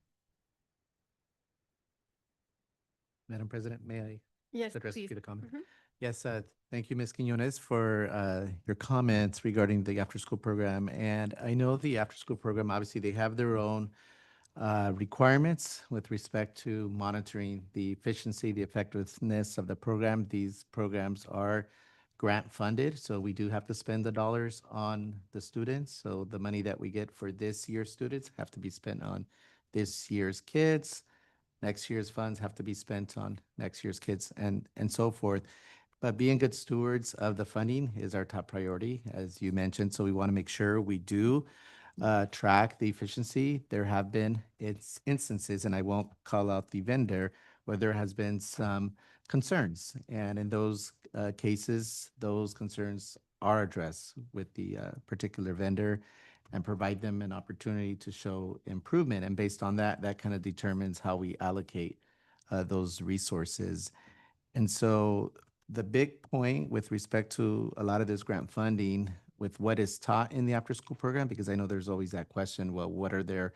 Madam President, may I Yes, address please. you the comment? Mhm. Yes, thank you, Ms. Quinones, for your comments regarding the after-school program. And I know the after-school program, obviously, they have their own requirements with respect to monitoring the efficiency, the effectiveness of the program. These programs are grant funded, so we do have to spend the dollars on the students. So the money that we get for this year's students have to be spent on this year's kids. Next year's funds have to be spent on next year's kids, and so forth. But being good stewards of the funding is our top priority, as you mentioned. So we want to make sure we do track the efficiency. There have been instances, and I won't call out the vendor, where there has been some concerns. And in those cases, those concerns are addressed with the particular vendor and provide them an opportunity to show improvement. And based on that, that kind of determines how we allocate those resources. And so the big point with respect to a lot of this grant funding with what is taught in the after-school program, because I know there's always that question, well, what are their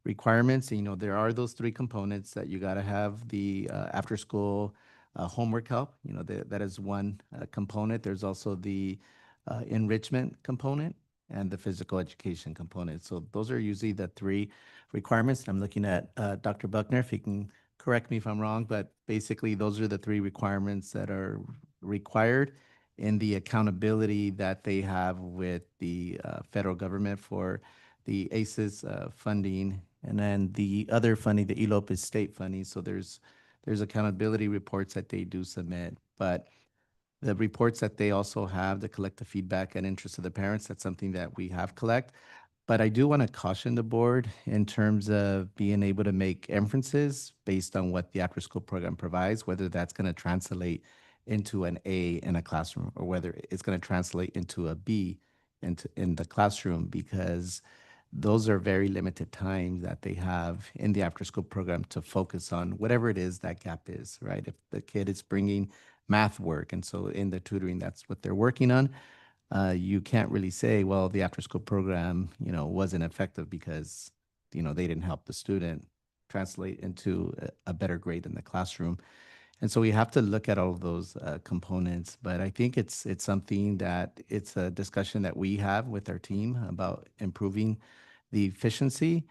requirements? And, there are those 3 components that you got to have: the after-school homework help. That is one component. There's also the enrichment component and the physical education component. So those are usually the 3 requirements. I'm looking at Dr. Buckner, if he can correct me if I'm wrong, but basically those are the 3 requirements that are required in the accountability that they have with the federal government for the ACES funding. And then the other funding, the ELOP, is state funding. So there's accountability reports that they do submit. But the reports that they also have to collect the feedback and interest of the parents, that's something that we have collect. But I do want to caution the board in terms of being able to make inferences based on what the after-school program provides, whether that's going to translate into an A in a classroom or whether it's going to translate into a B in the classroom, because those are very limited times that they have in the after-school program to focus on whatever it is that gap is, right? If the kid is bringing math work, and so in the tutoring, that's what they're working on, you can't really say, well, the after-school program, wasn't effective because, they didn't help the student translate into a better grade in the classroom. And so we have to look at all of those components. But I think it's something that it's a discussion that we have with our team about improving the efficiency.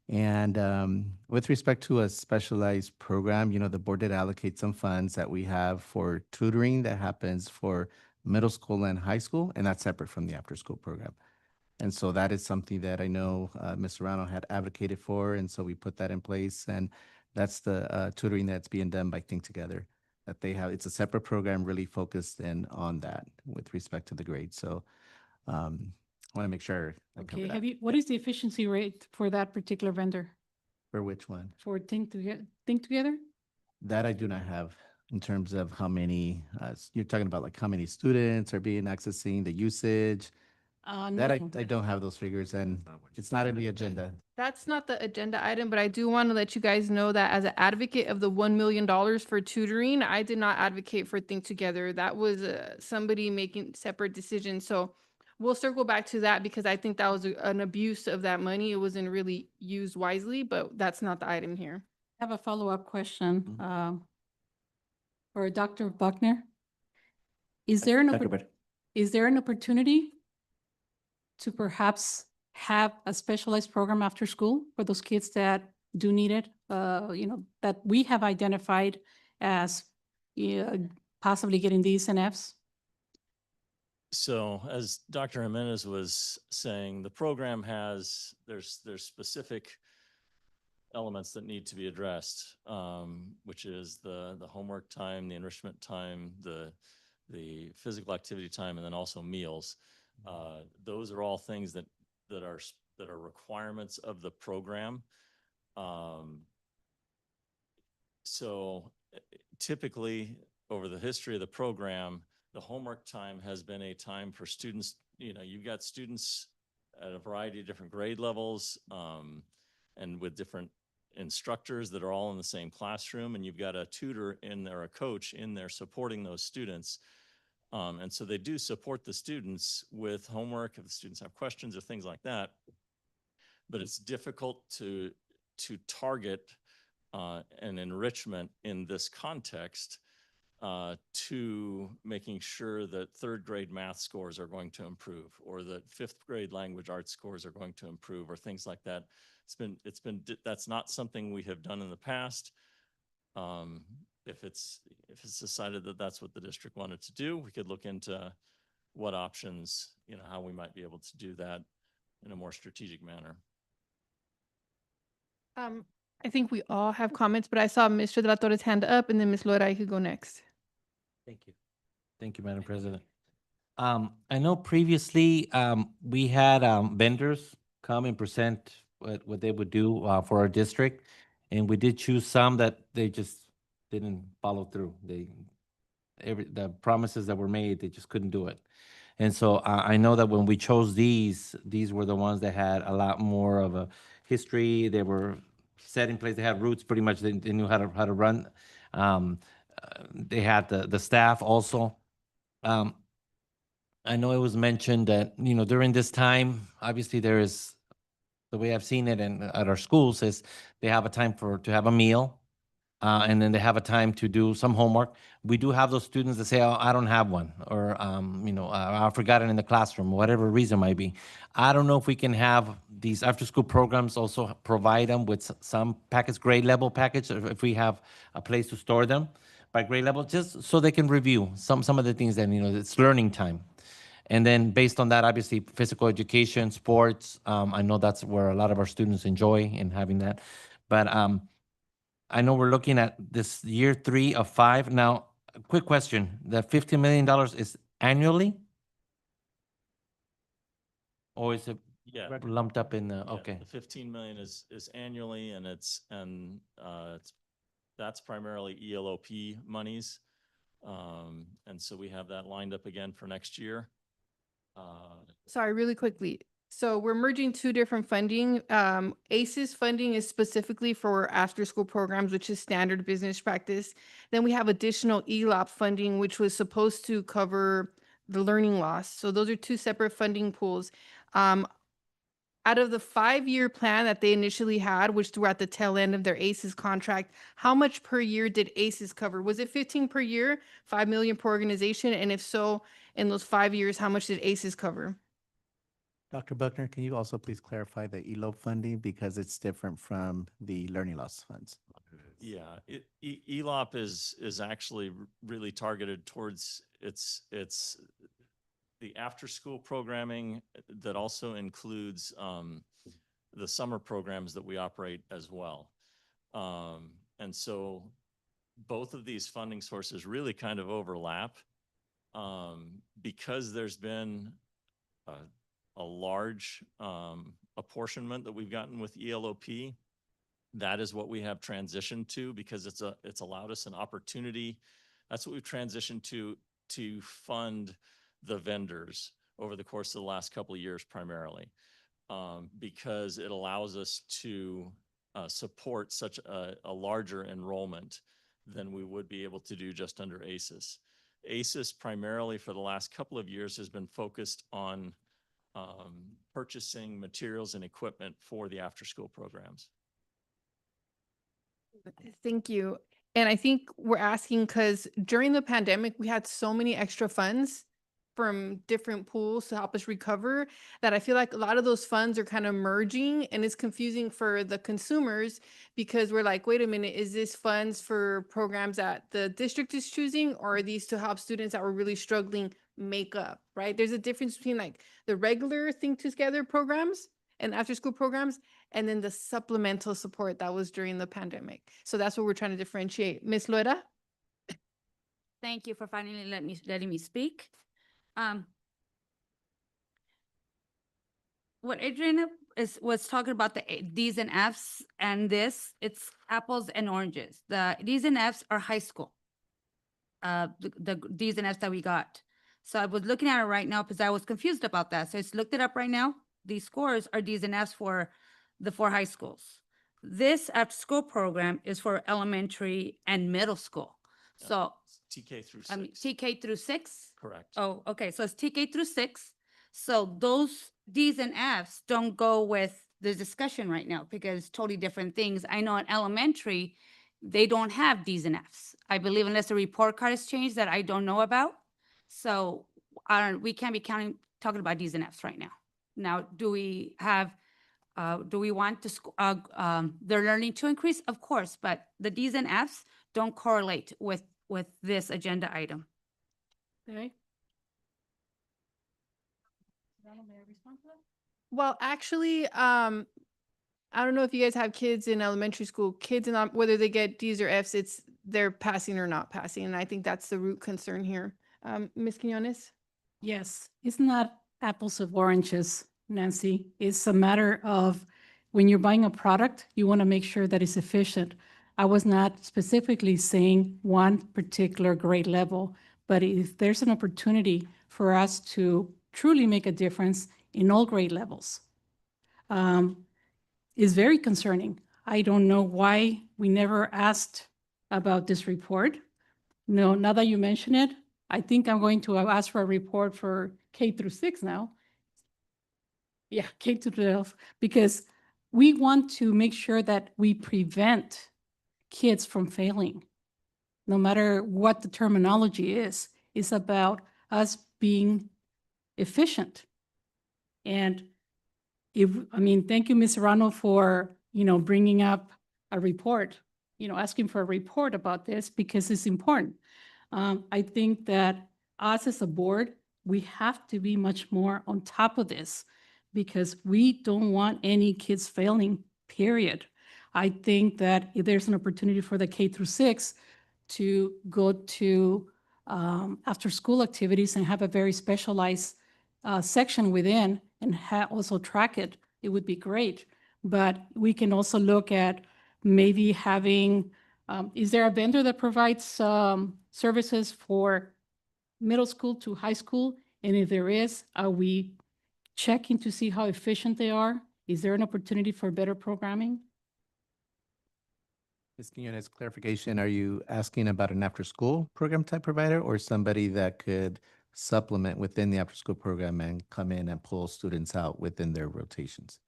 And with respect to a specialized program, the board did allocate some funds that we have for tutoring that happens for middle school and high school, and that's separate from the after-school program. And so that is something that I know Ms. Serrano had advocated for, and so we put that in place. And that's the tutoring that's being done by Think Together, that they have. It's a separate program really focused in on that with respect to the grades. So I want to make sure I cover Okay, that. what is the efficiency rate for that particular vendor? For which one? For Think Together? That I do not have in terms of how many, you're talking about like how many students are being accessing, the usage. That I don't have those figures, and it's not in the agenda. That's not the agenda item, but I do want to let you guys know that as an advocate of the $1 million for tutoring, I did not advocate for Think Together. That was somebody making separate decisions. So we'll circle back to that because I think that was an abuse of that money. It wasn't really used wisely, but that's not the item here. I have a follow-up question for Dr. Buckner. Is there an opportunity to perhaps have a specialized program after school for those kids that do need it, that we have identified as possibly getting Ds and Fs? So as Dr. Jimenez was saying, the program there's specific elements that need to be addressed, which is the homework time, the enrichment time, the physical activity time, and then also meals. Those are all things that are requirements of the program. So typically over the history of the program, the homework time has been a time for students. You've got students at a variety of different grade levels and with different instructors that are all in the same classroom, and you've got a tutor in there, a coach in there supporting those students. And so they do support the students with homework if the students have questions or things like that. But it's difficult to target an enrichment in this context to making sure that third grade math scores are going to improve, or that fifth grade language arts scores are going to improve, or things like that. That's not something we have done in the past. If it's decided that that's what the district wanted to do, we could look into what options, how we might be able to do that in a more strategic manner. I think we all have comments, but I saw Mr. De La Torre's hand up, and then Ms. Loera could go next. Thank you. Thank you, Madam President. I know previously we had vendors come and present what they would do for our district, and we did choose some that they just didn't follow through. The promises that were made, they just couldn't do it. And so I know that when we chose these were the ones that had a lot more of a history. They were set in place. They had roots pretty much. They knew how to run. They had the staff also. I know it was mentioned that, during this time, obviously there is, the way I've seen it at our schools is they have a time to have a meal. And then they have a time to do some homework. We do have those students that say, "Oh, I don't have one," or I forgot it in the classroom, whatever reason might be. I don't know if we can have these after-school programs also provide them with some packets, grade level package, or if we have a place to store them. by grade level, just so they can review some of the things that, it's learning time. And then based on that, obviously, physical education, sports, I know that's where a lot of our students enjoy and having that. But I know we're looking at this year 3 of 5. Now, a quick question, the $15 million is annually? Or is it Yeah. lumped up in the, Yeah, okay. The 15 million is annually, and that's primarily ELOP monies. And so we have that lined up again for next year. Sorry, really quickly. So we're merging two different funding. ACES funding is specifically for after-school programs, which is standard business practice. Then we have additional ELOP funding, which was supposed to cover the learning loss. So those are two separate funding pools. Out of the 5-year plan that they initially had, which were at the tail end of their ACES contract, how much per year did ACES cover? Was it 15 per year, 5 million per organization? And if so, in those 5 years, how much did ACES cover? Dr. Buckner, can you also please clarify the ELOP funding because it's different from the learning loss funds? Yeah, ELOP is actually really targeted towards it's the after-school programming that also includes the summer programs that we operate as well. And so both of these funding sources really kind of overlap because there's been a large apportionment that we've gotten with ELOP. That is what we have transitioned to because it's allowed us an opportunity. That's what we've transitioned to fund the vendors over the course of the last couple of years primarily, because it allows us to support such a larger enrollment than we would be able to do just under ACES. ACES primarily for the last couple of years has been focused on purchasing materials and equipment for the after-school programs. Thank you. And I think we're asking because during the pandemic, we had so many extra funds from different pools to help us recover that I feel like a lot of those funds are kind of merging and it's confusing for the consumers because we're like, wait a minute, is this funds for programs that the district is choosing or are these to help students that were really struggling make up, right? There's a difference between like the regular Think Together programs and after school programs and then the supplemental support that was during the pandemic. So that's what we're trying to differentiate. Ms. Loera? Thank you for finally letting me speak. What Adriana was talking about the D's and F's and this, it's apples and oranges. The D's and F's are high school. The D's and F's that we got. So I was looking at it right now because I was confused about that. So I just looked it up right now. These scores are D's and F's for the 4 high schools. This after school program is for elementary and middle school. So TK through 6. TK through 6? Correct. Oh, okay. So it's TK through 6. So those D's and F's don't go with the discussion right now because it's totally different things. I know in elementary, they don't have D's and F's. I believe unless the report card is changed that I don't know about. So we can't be talking about D's and F's right now. Now, do we want their learning to increase? Of course, but the D's and F's don't correlate with this agenda item. Okay. Well, actually, I don't know if you guys have kids in elementary school, whether they get D's or F's, they're passing or not passing. And I think that's the root concern here. Ms. Quinones? Yes, it's not apples of oranges, Nancy. It's a matter of when you're buying a product, you want to make sure that it's efficient. I was not specifically saying one particular grade level, but if there's an opportunity for us to truly make a difference in all grade levels, is very concerning. I don't know why we never asked about this report. No, now that you mention it, I think I'm going to ask for a report for K through 6 now. Yeah, K through 12, because we want to make sure that we prevent kids from failing. No matter what the terminology is, it's about us being efficient. And thank you, Ms. Serrano, for, bringing up a report. asking for a report about this because it's important. I think that us as a board, we have to be much more on top of this because we don't want any kids failing, period. I think that if there's an opportunity for the K through 6 to go to after-school activities and have a very specialized section within and also track it, it would be great. But we can also look at maybe having, is there a vendor that provides services for middle school to high school? And if there is, are we checking to see how efficient they are? Is there an opportunity for better programming? Ms. Quinones, clarification, are you asking about an after-school program type provider or somebody that could supplement within the after-school program and come in and pull students out within their rotations?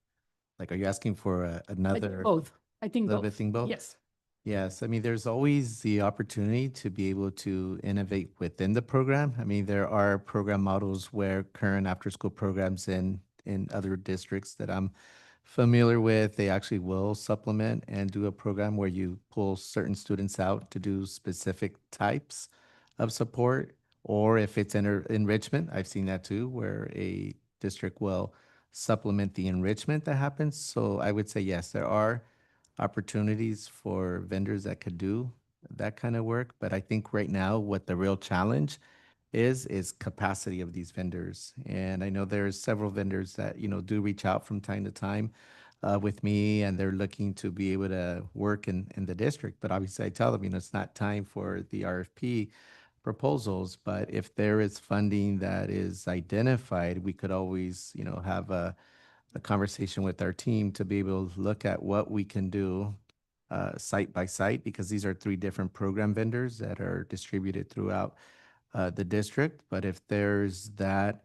Like, are you asking for I think another? both. I think little both. bit thing both? Yes. Yes, I mean, there's always the opportunity to be able to innovate within the program. I mean, there are program models where current after-school programs in other districts that I'm familiar with, they actually will supplement and do a program where you pull certain students out to do specific types of support. Or if it's enrichment, I've seen that too, where a district will supplement the enrichment that happens. So I would say, yes, there are opportunities for vendors that could do that kind of work. But I think right now, what the real challenge is capacity of these vendors. And I know there's several vendors that, do reach out from time to time with me, and they're looking to be able to work in the district. But obviously I tell them, it's not time for the RFP proposals, but if there is funding that is identified, we could always, have a conversation with our team to be able to look at what we can do site by site, because these are 3 different program vendors that are distributed throughout the district. But if there's that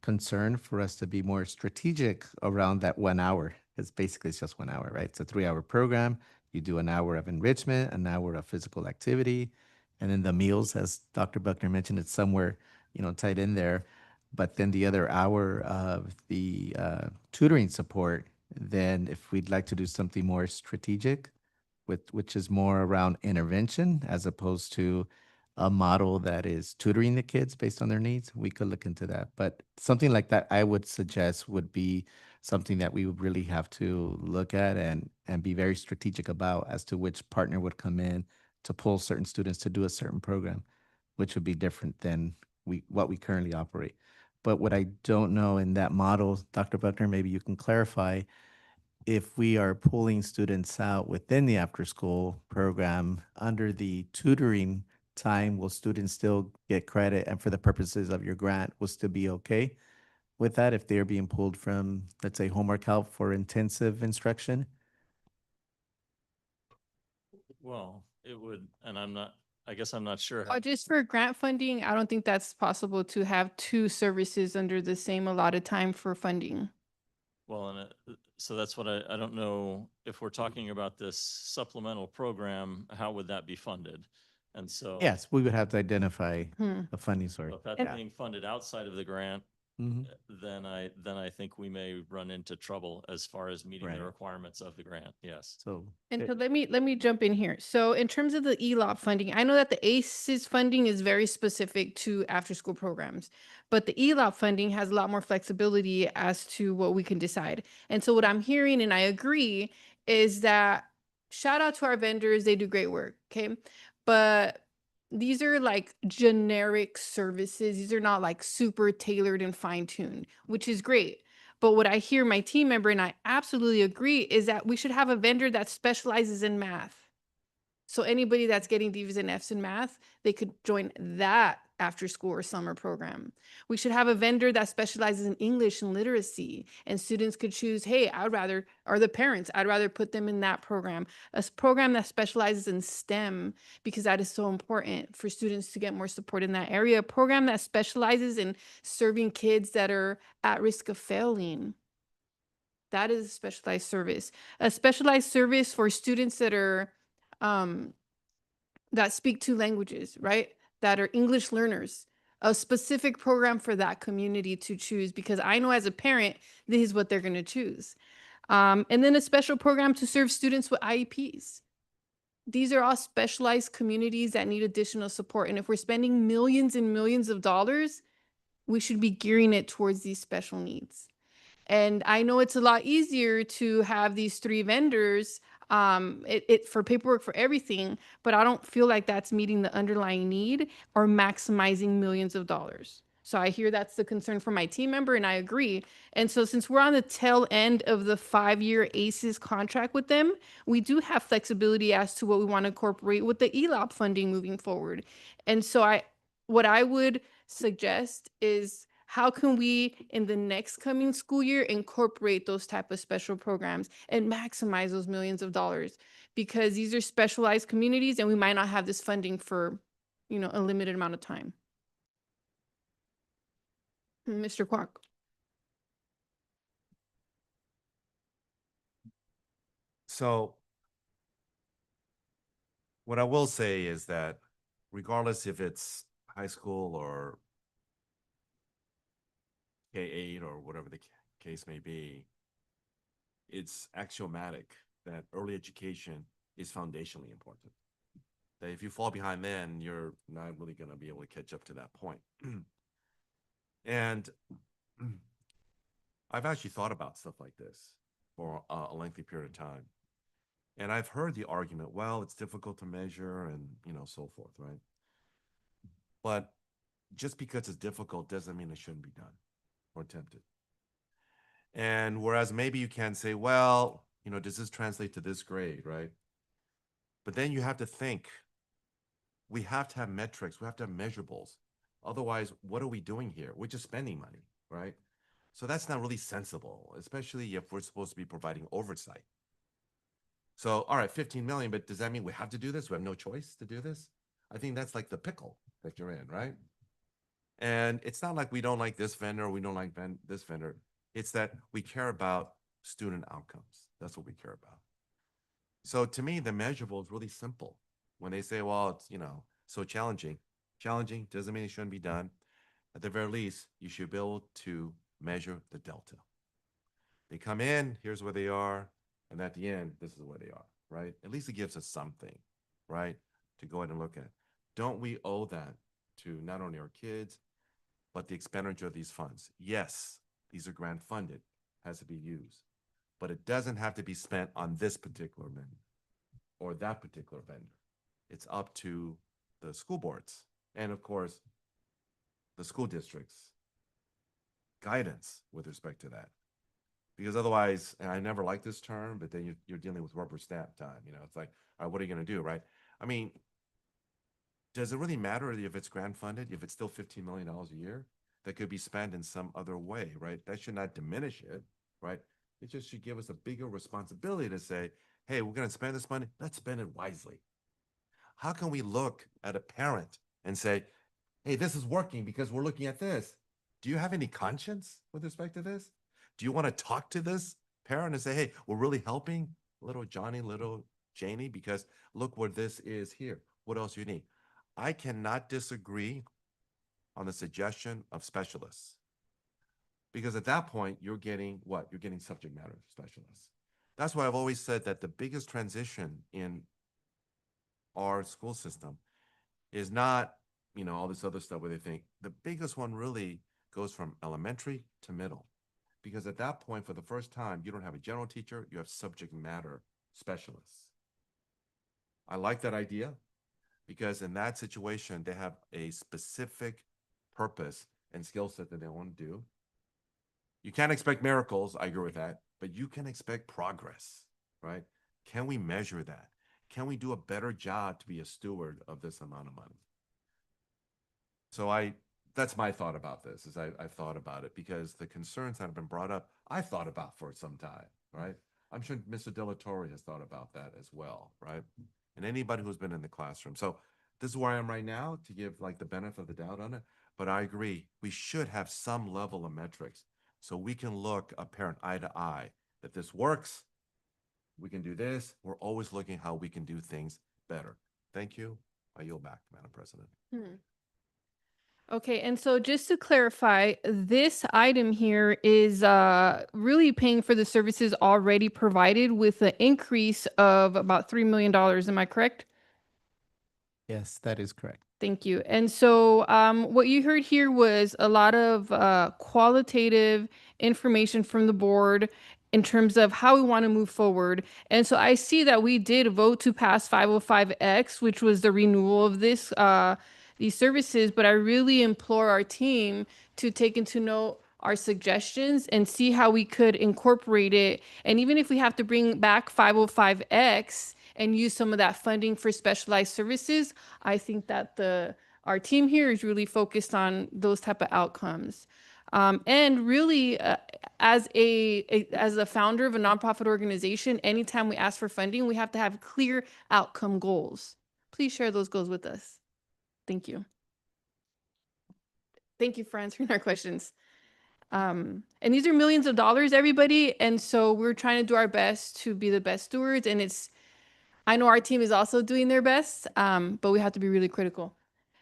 concern for us to be more strategic around that 1 hour, it's basically it's just 1 hour, right? It's a 3-hour program. You do an hour of enrichment, an hour of physical activity, and then the meals, as Dr. Buckner mentioned, it's somewhere, tied in there. But then the other hour of the tutoring support, then if we'd like to do something more strategic, which is more around intervention as opposed to a model that is tutoring the kids based on their needs, we could look into that. But something like that, I would suggest would be something that we would really have to look at and be very strategic about as to which partner would come in to pull certain students to do a certain program, which would be different than what we currently operate. But what I don't know in that model, Dr. Buckner, maybe you can clarify, if we are pulling students out within the after-school program under the tutoring time, will students still get credit? And for the purposes of your grant, will still be okay with that if they're being pulled from, let's say, homework help for intensive instruction? Well, it would, and I guess I'm not sure. Just for grant funding, I don't think that's possible to have 2 services under the same allotted time for funding. Well, and so that's what I don't know, if we're talking about this supplemental program, how would that be funded? And so. Yes, we would have to identify Hmm. a funding source. If that's Yeah. being funded outside of the grant, Mhm. then I think we may run into trouble as far as meeting the Right. requirements of the grant. Yes. So, And it- so let me jump in here. So in terms of the ELOP funding, I know that the ACES funding is very specific to after school programs, but the ELOP funding has a lot more flexibility as to what we can decide. And so what I'm hearing, and I agree, is that shout out to our vendors, they do great work, okay? But these are like generic services. These are not like super tailored and fine-tuned, which is great. But what I hear my team member, and I absolutely agree, is that we should have a vendor that specializes in math. So anybody that's getting D's and F's in math, they could join that after school or summer program. We should have a vendor that specializes in English and literacy, and students could choose, hey, or the parents, I'd rather put them in that program. Program that specializes in STEM, because that is so important for students to get more support in that area. A program that specializes in serving kids that are at risk of failing. That is a specialized service. A specialized service for students that are that speak 2 languages, right? That are English learners. A specific program for that community to choose, because I know as a parent, this is what they're going to choose. And then a special program to serve students with IEPs. these are all specialized communities that need additional support. And if we're spending millions and millions of dollars, we should be gearing it towards these special needs. And I know it's a lot easier to have these 3 vendors for paperwork for everything, but I don't feel like that's meeting the underlying need or maximizing millions of dollars. So I hear that's the concern for my team member, and I agree. And so since we're on the tail end of the 5-year ACES contract with them, we do have flexibility as to what we want to incorporate with the ELOP funding moving forward. And so what I would suggest is, how can we in the next coming school year incorporate those type of special programs and maximize those millions of dollars? Because these are specialized communities and we might not have this funding for, a limited amount of time. Mr. Kwok. So what I will say is that regardless if it's high school or K-8 or whatever the case may be, it's axiomatic that early education is foundationally important. That if you fall behind then, you're not really going to be able to catch up to that point. And I've actually thought about stuff like this for a lengthy period of time. And I've heard the argument, well, it's difficult to measure and, so forth, right? But just because it's difficult doesn't mean it shouldn't be done or attempted. And whereas maybe you can say, well, does this translate to this grade, right? But then you have to think, we have to have metrics, we have to have measurables. Otherwise, what are we doing here? We're just spending money, right? So that's not really sensible, especially if we're supposed to be providing oversight. So, all right, 15 million, but does that mean we have to do this? We have no choice to do this? I think that's like the pickle that you're in, right? And it's not like we don't like this vendor or we don't like this vendor. It's that we care about student outcomes. That's what we care about. So to me, the measurable is really simple. When they say, well, it's, so challenging. Challenging doesn't mean it shouldn't be done. At the very least, you should be able to measure the delta. They come in, here's where they are, and at the end, this is where they are, right? At least it gives us something, right, to go ahead and look at. Don't we owe that to not only our kids, but the expenditure of these funds? Yes, these are grant funded, has to be used, but it doesn't have to be spent on this particular vendor or that particular vendor. It's up to the school boards and, of course, the school districts' guidance with respect to that. Because otherwise, and I never like this term, but then you're dealing with rubber stamp time. It's like, all right, what are you going to do, right? I mean, does it really matter if it's grant funded, if it's still $15 million a year that could be spent in some other way, right? That should not diminish it, right? It just should give us a bigger responsibility to say, hey, we're going to spend this money. Let's spend it wisely. How can we look at a parent and say, hey, this is working because we're looking at this? Do you have any conscience with respect to this? Do you want to talk to this parent and say, hey, we're really helping little Johnny, little Janie, because look what this is here. What else do you need? I cannot disagree on the suggestion of specialists. Because at that point, you're getting what? You're getting subject matter specialists. That's why I've always said that the biggest transition in our school system is not, all this other stuff where they think. The biggest one really goes from elementary to middle. Because at that point, for the first time, you don't have a general teacher, you have subject matter specialists. I like that idea because in that situation, they have a specific purpose and skill set that they want to do. You can't expect miracles, I agree with that, but you can expect progress, right? Can we measure that? Can we do a better job to be a steward of this amount of money? So that's my thought about this, is I've thought about it because the concerns that have been brought up, I've thought about for some time, right? I'm sure Mr. Delatorre has thought about that as well, right? And anybody who's been in the classroom. So this is where I am right now to give like the benefit of the doubt on it. But I agree, we should have some level of metrics so we can look a parent eye to eye that this works. We can do this. We're always looking how we can do things better. Thank you. I yield back, Madam President. Okay, and so just to clarify, this item here is really paying for the services already provided with an increase of about $3 million. Am I correct? Yes, that is correct. Thank you. And so what you heard here was a lot of qualitative information from the board in terms of how we want to move forward. And so I see that we did vote to pass 505X, which was the renewal of these services, but I really implore our team to take into note our suggestions and see how we could incorporate it. And even if we have to bring back 505X and use some of that funding for specialized services, I think that our team here is really focused on those type of outcomes. And really, as a founder of a nonprofit organization, anytime we ask for funding, we have to have clear outcome goals. Please share those goals with us. Thank you. Thank you for answering our questions. And these are millions of dollars, everybody. And so we're trying to do our best to be the best stewards. And I know our team is also doing their best, but we have to be really critical.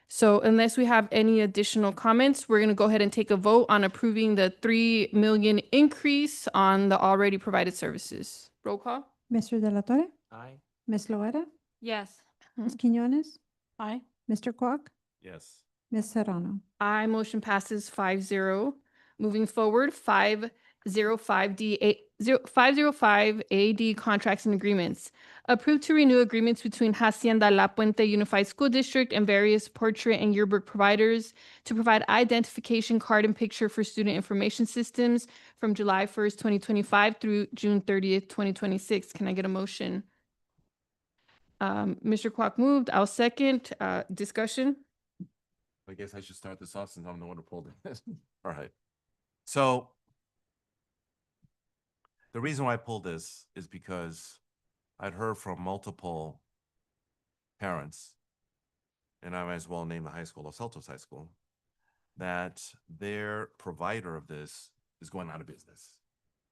So unless we have any additional comments, we're going to go ahead and take a vote on approving the 3 million increase on the already provided services. Roll call. Mr. De La Torre, Aye. Ms. Loera, Yes. Ms. Quinones, Aye. Mr. Quack, Yes. Ms. Serrano. Aye, motion passes 5-0. Moving forward, 505 AD contracts and agreements. Approved to renew agreements between Hacienda La Puente Unified School District and various portrait and yearbook providers to provide identification card and picture for student information systems from July 1st, 2025 through June 30th, 2026. Can I get a motion? Mr. Kwok moved. I'll second. Discussion? I guess I should start this off since I'm the one who pulled it. All right. So the reason why I pulled this is because I'd heard from multiple parents, and I might as well name the high school, Los Altos High School, that their provider of this is going out of business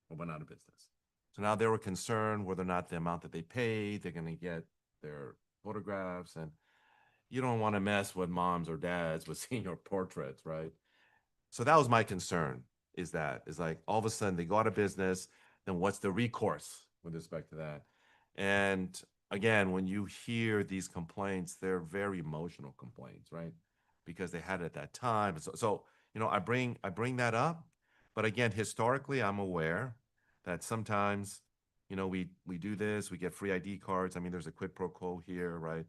or went out of business. So now they were concerned whether or not the amount that they paid, they're going to get their photographs, and you don't want to mess with moms or dads with seeing your portraits, right? So that was my concern, is like all of a sudden they go out of business, then what's the recourse with respect to that? And again, when you hear these complaints, they're very emotional complaints, right? Because they had it at that time. So I bring that up, but again, historically, I'm aware that sometimes, we do this, we get free ID cards. I mean, there's a quid pro quo here, right?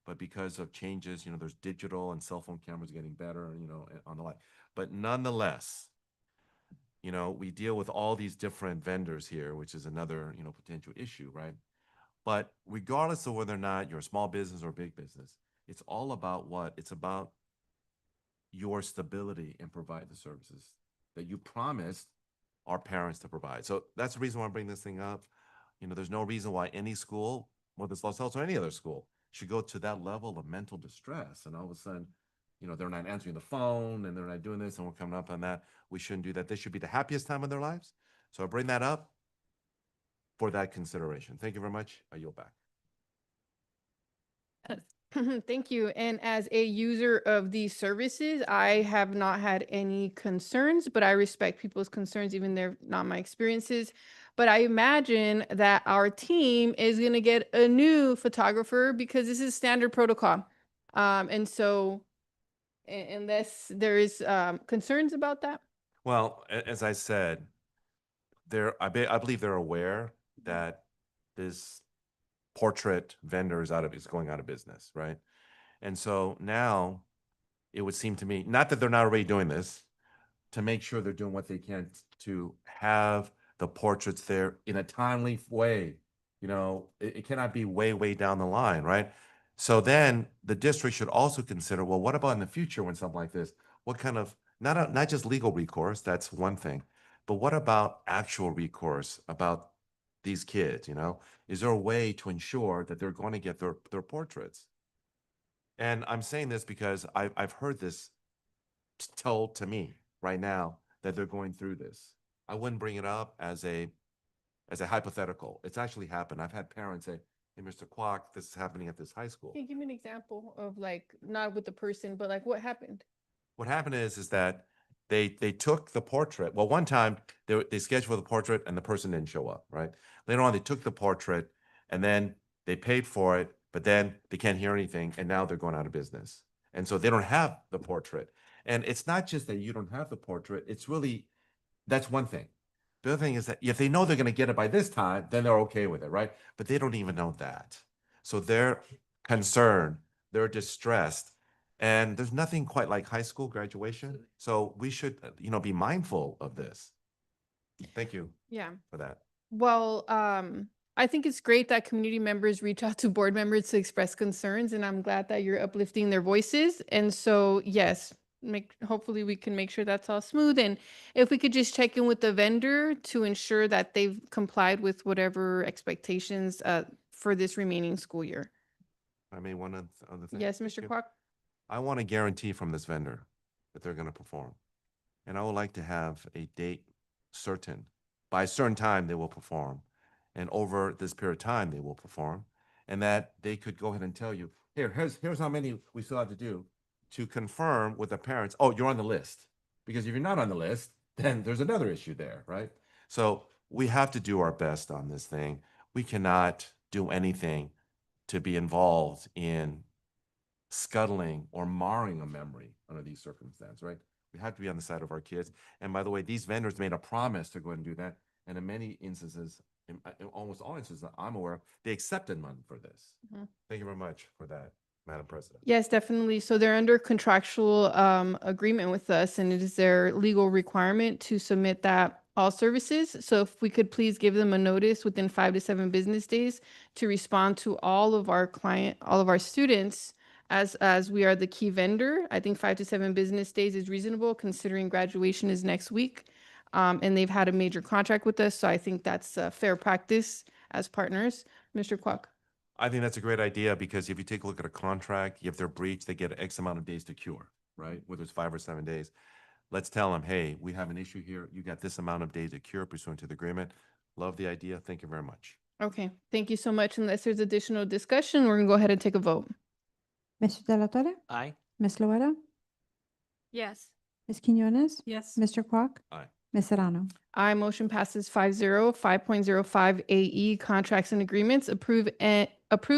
But because of changes, there's digital and cell phone cameras getting better, on the like. But nonetheless, we deal with all these different vendors here, which is another, potential issue, right? But regardless of whether or not you're a small business or a big business, it's all about what? It's about your stability and provide the services that you promised our parents to provide. So that's the reason why I bring this thing up. There's no reason why any school, whether it's Los Altos or any other school, should go to that level of mental distress. And all of a sudden, they're not answering the phone and they're not doing this and we're coming up on that. We shouldn't do that. This should be the happiest time of their lives. So I bring that up for that consideration. Thank you very much. I yield back. Thank you. And as a user of these services, I have not had any concerns, but I respect people's concerns, even they're not my experiences. But I imagine that our team is going to get a new photographer because this is standard protocol. And so unless there is concerns about that. Well, as I said, I believe they're aware that this portrait vendor is going out of business, right? And so now it would seem to me, not that they're not already doing this, to make sure they're doing what they can to have the portraits there in a timely way. It cannot be way down the line, right? So then the district should also consider, well, what about in the future when something like this? What kind of, not just legal recourse, that's one thing, but what about actual recourse about these kids, Is there a way to ensure that they're going to get their portraits? And I'm saying this because I've heard this told to me right now that they're going through this. I wouldn't bring it up as a hypothetical. It's actually happened. I've had parents say, hey, Mr. Kwok, this is happening at this high school. Can you give me an example of not with the person, but what happened? What happened is that they took the portrait. Well, one time they scheduled the portrait and the person didn't show up, right? Later on, they took the portrait and then they paid for it, but then they can't hear anything, and now they're going out of business. And so they don't have the portrait. And it's not just that you don't have the portrait, it's really, that's one thing. The other thing is that if they know they're going to get it by this time, then they're okay with it, right? But they don't even know that. So they're concerned, they're distressed, and there's nothing quite like high school graduation. So we should, be mindful of this. Thank you Yeah. for that. Well, I think it's great that community members reach out to board members to express concerns, and I'm glad that you're uplifting their voices. And so, yes, hopefully we can make sure that's all smooth. And if we could just check in with the vendor to ensure that they've complied with whatever expectations for this remaining school year. I mean, one other thing. Yes, Mr. Kwok? I want a guarantee from this vendor that they're going to perform. And I would like to have a date certain. By a certain time, they will perform. And over this period of time, they will perform. And that they could go ahead and tell you, here's how many we still have to do to confirm with the parents, oh, you're on the list. Because if you're not on the list, then there's another issue there, right? So we have to do our best on this thing. We cannot do anything to be involved in scuttling or marring a memory under these circumstances, right? We have to be on the side of our kids. And by the way, these vendors made a promise to go ahead and do that. And in many instances, in almost all instances that I'm aware of, they accepted money for this. Mhm. Thank you very much for that, Madam President. Yes, definitely. So they're under contractual agreement with us, and it is their legal requirement to submit that all services. So if we could please give them a notice within 5 to 7 business days to respond to all of our students as we are the key vendor. I think 5 to 7 business days is reasonable considering graduation is next week. And they've had a major contract with us, so I think that's fair practice as partners. Mr. Kwok? I think that's a great idea because if you take a look at a contract, if they're breached, they get X amount of days to cure, right? Whether it's 5 or 7 days. Let's tell them, hey, we have an issue here. You got this amount of days to cure pursuant to the agreement. Love the idea. Thank you very much. Okay, thank you so much. Unless there's additional discussion, we're gonna go ahead and take a vote. Mr. De La Torre, Aye. Ms. Loera, Yes. Ms. Quinones, Yes. Mr. Kwok, Aye. Ms. Serrano. Aye, motion passes 5-0. 5.05 AE, contracts and agreements. Approve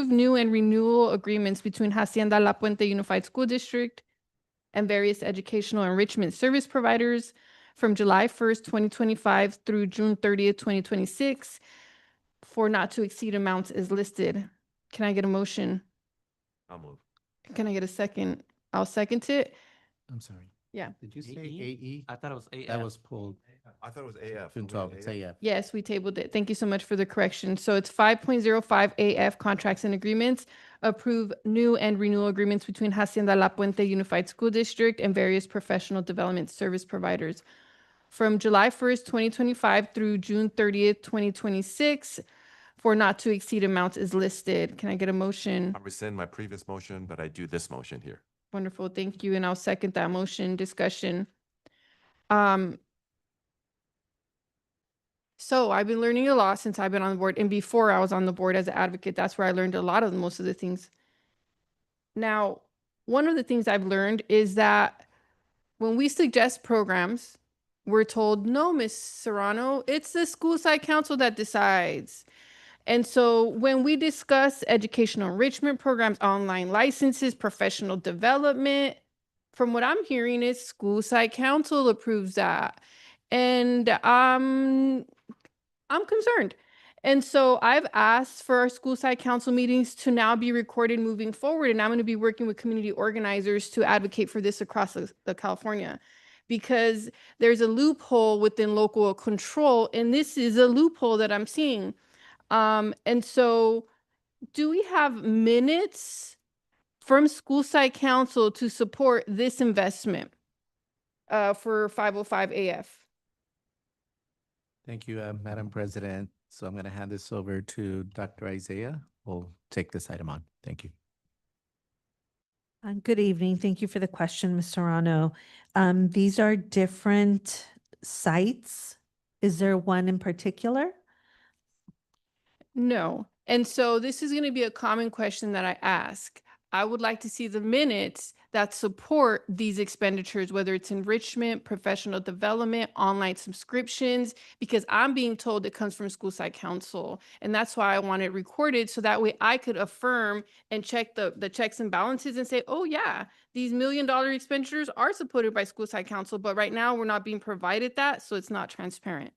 new and renewal agreements between Hacienda La Puente Unified School District and various educational enrichment service providers from July 1st, 2025 through June 30th, 2026 for not to exceed amounts as listed. Can I get a motion? I'll move. Can I get a second? I'll second it. I'm sorry. Yeah. Did you say AE? AE? I thought it was AF. That was pulled. I thought it was AF. June 12th, it's AF. Yes, we tabled it. Thank you so much for the correction. So it's 5.05 AF, contracts and agreements. Approve new and renewal agreements between Hacienda La Puente Unified School District and various professional development service providers from July 1st, 2025 through June 30th, 2026 for not to exceed amounts is listed. Can I get a motion? I rescind my previous motion, but I do this motion here. Wonderful, thank you. And I'll second that motion. Discussion. So I've been learning a lot since I've been on the board, and before I was on the board as an advocate, that's where I learned a lot of most of the things. Now, one of the things I've learned is that when we suggest programs, we're told, no, Miss Serrano, it's the school site council that decides. And so when we discuss educational enrichment programs, online licenses, professional development, from what I'm hearing is school site council approves that. And I'm concerned. And so I've asked for our school site council meetings to now be recorded moving forward. And I'm going to be working with community organizers to advocate for this across the California, because there's a loophole within local control. And this is a loophole that I'm seeing. And so do we have minutes from school site council to support this investment for 505 AF? Thank you, Madam President. So I'm going to hand this over to Dr. Isaiah. We'll take this item on. Thank you. Good evening. Thank you for the question, Ms. Serrano. These are different sites. Is there one in particular? No. And so this is going to be a common question that I ask. I would like to see the minutes that support these expenditures, whether it's enrichment, professional development, online subscriptions, because I'm being told it comes from school site council. And that's why I want it recorded, so that way I could affirm and check the checks and balances and say, oh yeah, these $1 million expenditures are supported by school site council, but right now we're not being provided that, so it's not transparent.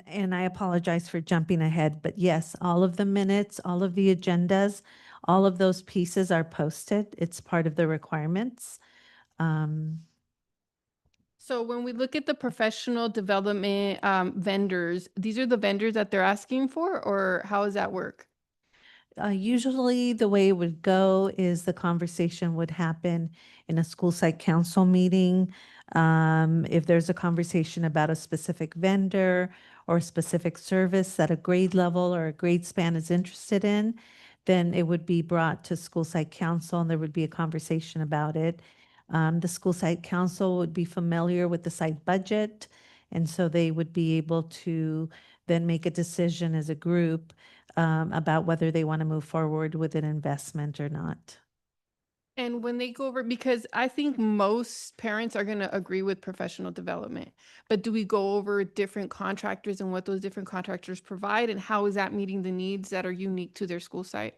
And I apologize for jumping ahead, but yes, all of the minutes, all of the agendas, all of those pieces are posted. It's part of the requirements. So when we look at the professional development vendors, these are the vendors that they're asking for, or how does that work? Usually the way it would go is the conversation would happen in a school site council meeting. If there's a conversation about a specific vendor or a specific service that a grade level or a grade span is interested in, then it would be brought to school site council and there would be a conversation about it. The school site council would be familiar with the site budget, and so they would be able to then make a decision as a group about whether they want to move forward with an investment or not. And when they go over, because I think most parents are going to agree with professional development, but do we go over different contractors and what those different contractors provide, and how is that meeting the needs that are unique to their school site?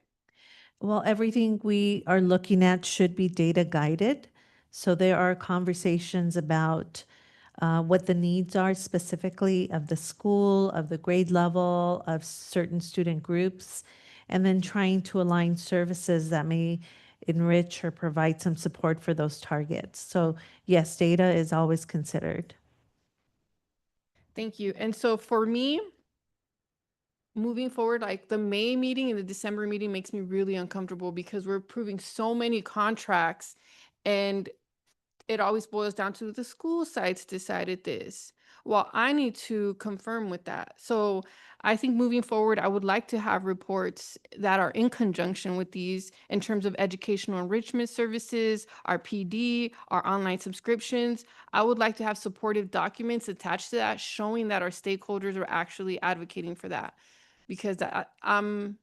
Well, everything we are looking at should be data guided. So there are conversations about what the needs are specifically of the school, of the grade level, of certain student groups, and then trying to align services that may enrich or provide some support for those targets. So yes, data is always considered. Thank you. And so for me, moving forward, like the May meeting and the December meeting makes me really uncomfortable, because we're approving so many contracts, and it always boils down to the school sites decided this. Well, I need to confirm with that. So I think moving forward, I would like to have reports that are in conjunction with these in terms of educational enrichment services, our PD, our online subscriptions. I would like to have supportive documents attached to that showing that our stakeholders are actually advocating for that. Because there's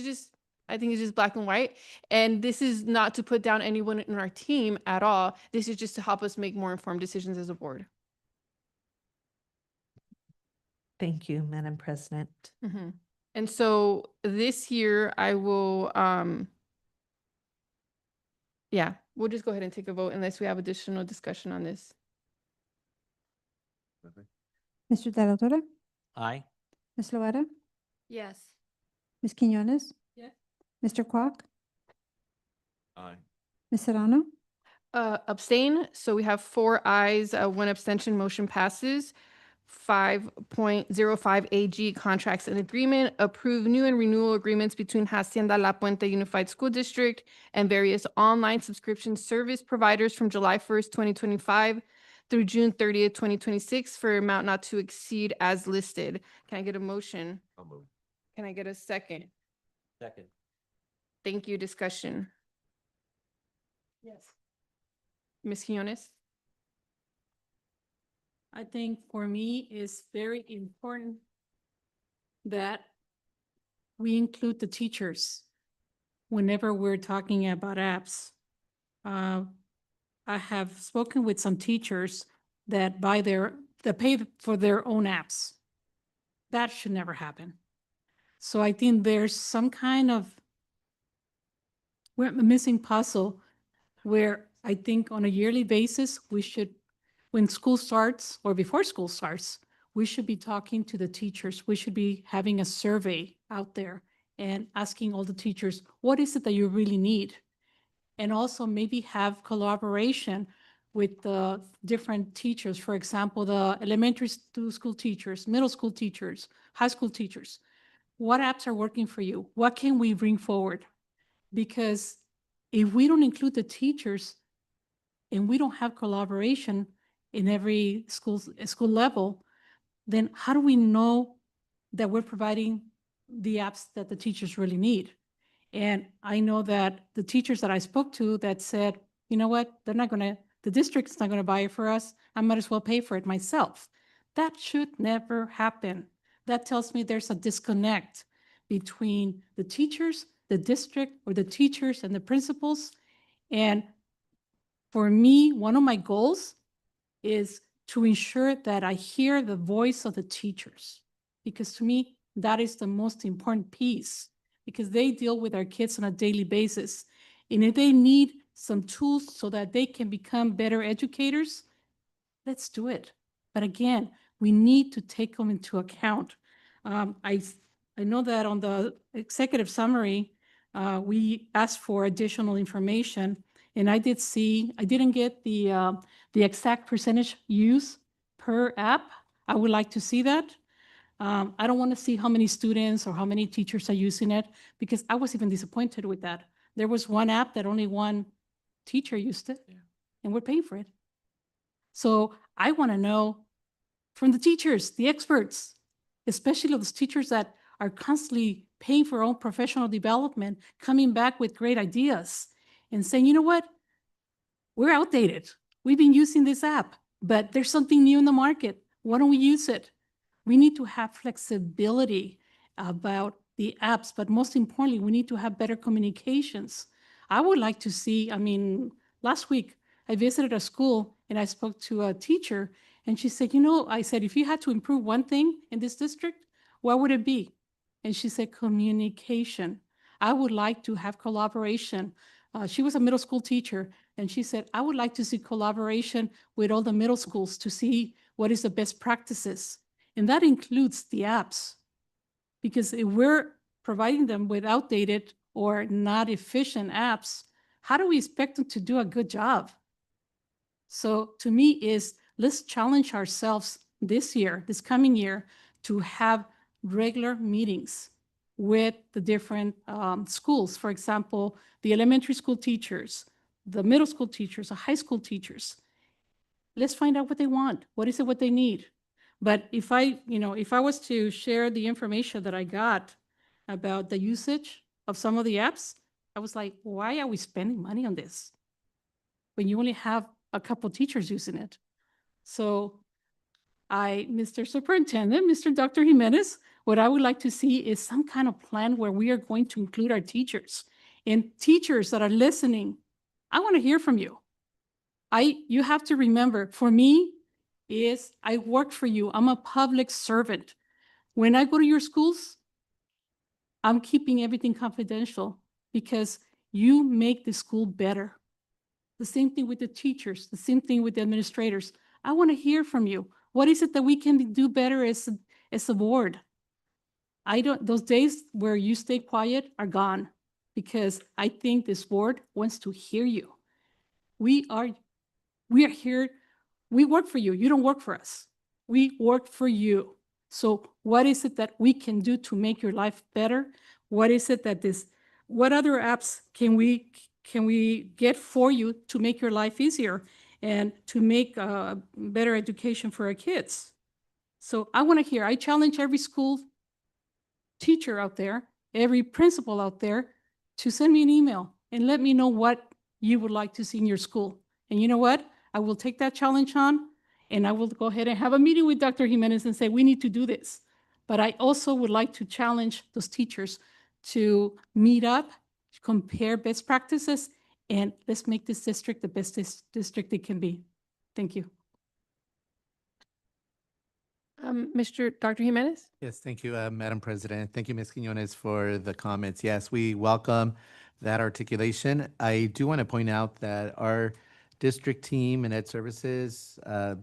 just, I think it's just black and white. And this is not to put down anyone in our team at all. This is just to help us make more informed decisions as a board. Thank you, Madam President. Mhm. And so this year I will, yeah, we'll just go ahead and take a vote unless we have additional discussion on this. Mr. De La Torre, Aye. Ms. Loera, Yes. Ms. Quinones, Yes. Mr. Quack, Aye. Ms. Serrano, Abstain. So we have 4 ayes, 1 abstention, motion passes. 5.05 AG contracts and agreement, approve new and renewal agreements between Hacienda La Puente Unified School District and various online subscription service providers from July 1st, 2025 through June 30th, 2026 for amount not to exceed as listed. Can I get a motion? I'll move. Can I get a second? Second. Thank you. Discussion. Yes. Ms. Quinones? I think for me, it's very important that we include the teachers whenever we're talking about apps. I have spoken with some teachers that pay for their own apps. That should never happen. So I think there's some kind of we're missing puzzle where I think on a yearly basis, we should, when school starts or before school starts, we should be talking to the teachers. We should be having a survey out there and asking all the teachers, what is it that you really need? And also maybe have collaboration with the different teachers. For example, the elementary school teachers, middle school teachers, high school teachers. What apps are working for you? What can we bring forward? Because if we don't include the teachers and we don't have collaboration in every school level, then how do we know that we're providing the apps that the teachers really need? And I know that the teachers that I spoke to that said, you know what, the district's not going to buy it for us. I might as well pay for it myself. That should never happen. That tells me there's a disconnect between the teachers the district or the teachers and the principals. And for me, one of my goals is to ensure that I hear the voice of the teachers. Because to me, that is the most important piece, because they deal with our kids on a daily basis. And if they need some tools so that they can become better educators, let's do it. But again, we need to take them into account. I know that on the executive summary, we asked for additional information, and I didn't get the exact percentage use per app. I would like to see that. I don't want to see how many students or how many teachers are using it, because I was even disappointed with that. There was one app that only one teacher used it, and we're paying for it. So I want to know from the teachers, the experts, especially those teachers that are constantly paying for their own professional development, coming back with great ideas and saying, you know what, we're outdated. We've been using this app, but there's something new in the market. Why don't we use it? We need to have flexibility about the apps, but most importantly, we need to have better communications. I would like to see, last week I visited a school and I spoke to a teacher and she said, I said, if you had to improve one thing in this district, what would it be? And she said, communication. I would like to have collaboration. She was a middle school teacher and she said, I would like to see collaboration with all the middle schools to see what is the best practices. And that includes the apps. Because if we're providing them with outdated or not efficient apps, how do we expect them to do a good job? So to me let's challenge ourselves this year, this coming year, to have regular meetings with the different schools. For example, the elementary school teachers, the middle school teachers, the high school teachers. Let's find out what they want. What is it, what they need? But if I was to share the information that I got about the usage of some of the apps, I was like, why are we spending money on this when you only have a couple teachers using it? So Mr. Superintendent, Mr. Dr. Jimenez, what I would like to see is some kind of plan where we are going to include our teachers. And teachers that are listening, I want to hear from you. You have to remember, for me, I work for you. I'm a public servant. When I go to your schools, I'm keeping everything confidential because you make the school better. The same thing with the teachers, the same thing with the administrators. I want to hear from you. What is it that we can do better as a board? Those days where you stay quiet are gone because I think this board wants to hear you. We are here. We work for you. You don't work for us. We work for you. So what is it that we can do to make your life better? What is it what other apps can we get for you to make your life easier and to make better education for our kids? So I want to hear, I challenge every school teacher out there, every principal out there to send me an email and let me know what you would like to see in your school. And you know what? I will take that challenge on and I will go ahead and have a meeting with Dr. Jimenez and say, we need to do this. But I also would like to challenge those teachers to meet up, compare best practices, and let's make this district the best district it can be. Thank you. Dr. Jimenez? Yes, thank you, Madam President. Thank you, Ms. Quinones, for the comments. Yes, we welcome that articulation. I do want to point out that our district team and Ed Services,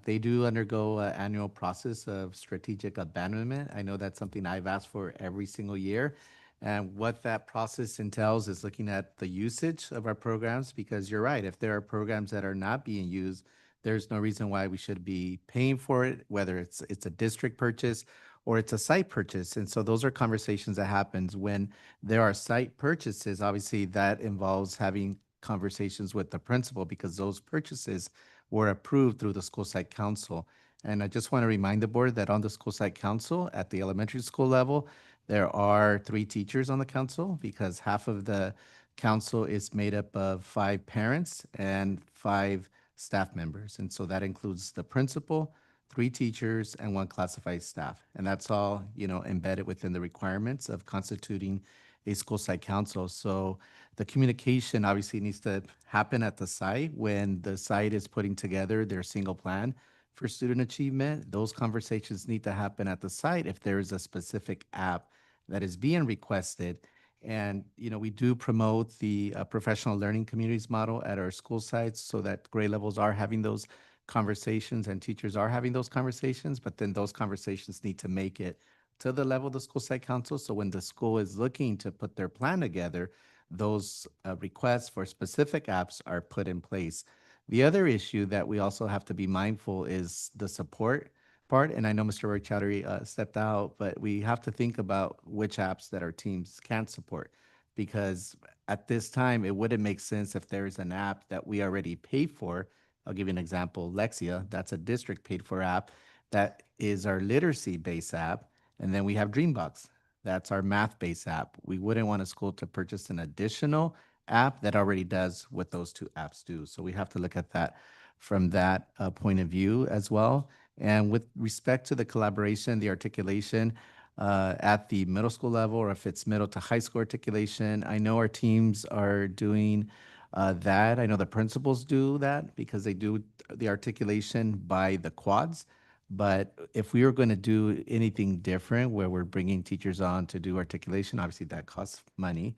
they do undergo an annual process of strategic abandonment. I know that's something I've asked for every single year. And what that process entails is looking at the usage of our programs, because you're right, if there are programs that are not being used, there's no reason why we should be paying for it, whether it's a district purchase or it's a site purchase. And so those are conversations that happens when there are site purchases. Obviously, that involves having conversations with the principal because those purchases were approved through the school site council. And I just want to remind the board that on the school site council at the elementary school level, there are 3 teachers on the council because half of the council is made up of 5 parents and 5 staff members. And so that includes the principal, 3 teachers, and 1 classified staff. And that's all, embedded within the requirements of constituting a school site council. So the communication obviously needs to happen at the site when the site is putting together their single plan for student achievement. Those conversations need to happen at the site if there is a specific app that is being requested. And, we do promote the professional learning communities model at our school sites so that grade levels are having those conversations and teachers are having those conversations, but then those conversations need to make it to the level of the school site council. So when the school is looking to put their plan together, those requests for specific apps are put in place. The other issue that we also have to be mindful is the support part. And I know Mr. Roy Chowdhury stepped out, but we have to think about which apps that our teams can support. Because at this time, it wouldn't make sense if there is an app that we already pay for. I'll give you an example, Lexia, that's a district paid for app. That is our literacy-based app. And then we have Dreambox, that's our math-based app. We wouldn't want a school to purchase an additional app that already does what those two apps do. So we have to look at that from that point of view as well. And with respect to the collaboration, the articulation at the middle school level, or if it's middle to high school articulation, I know our teams are doing that. I know the principals do that because they do the articulation by the quads. But if we were going to do anything different where we're bringing teachers on to do articulation, obviously that costs money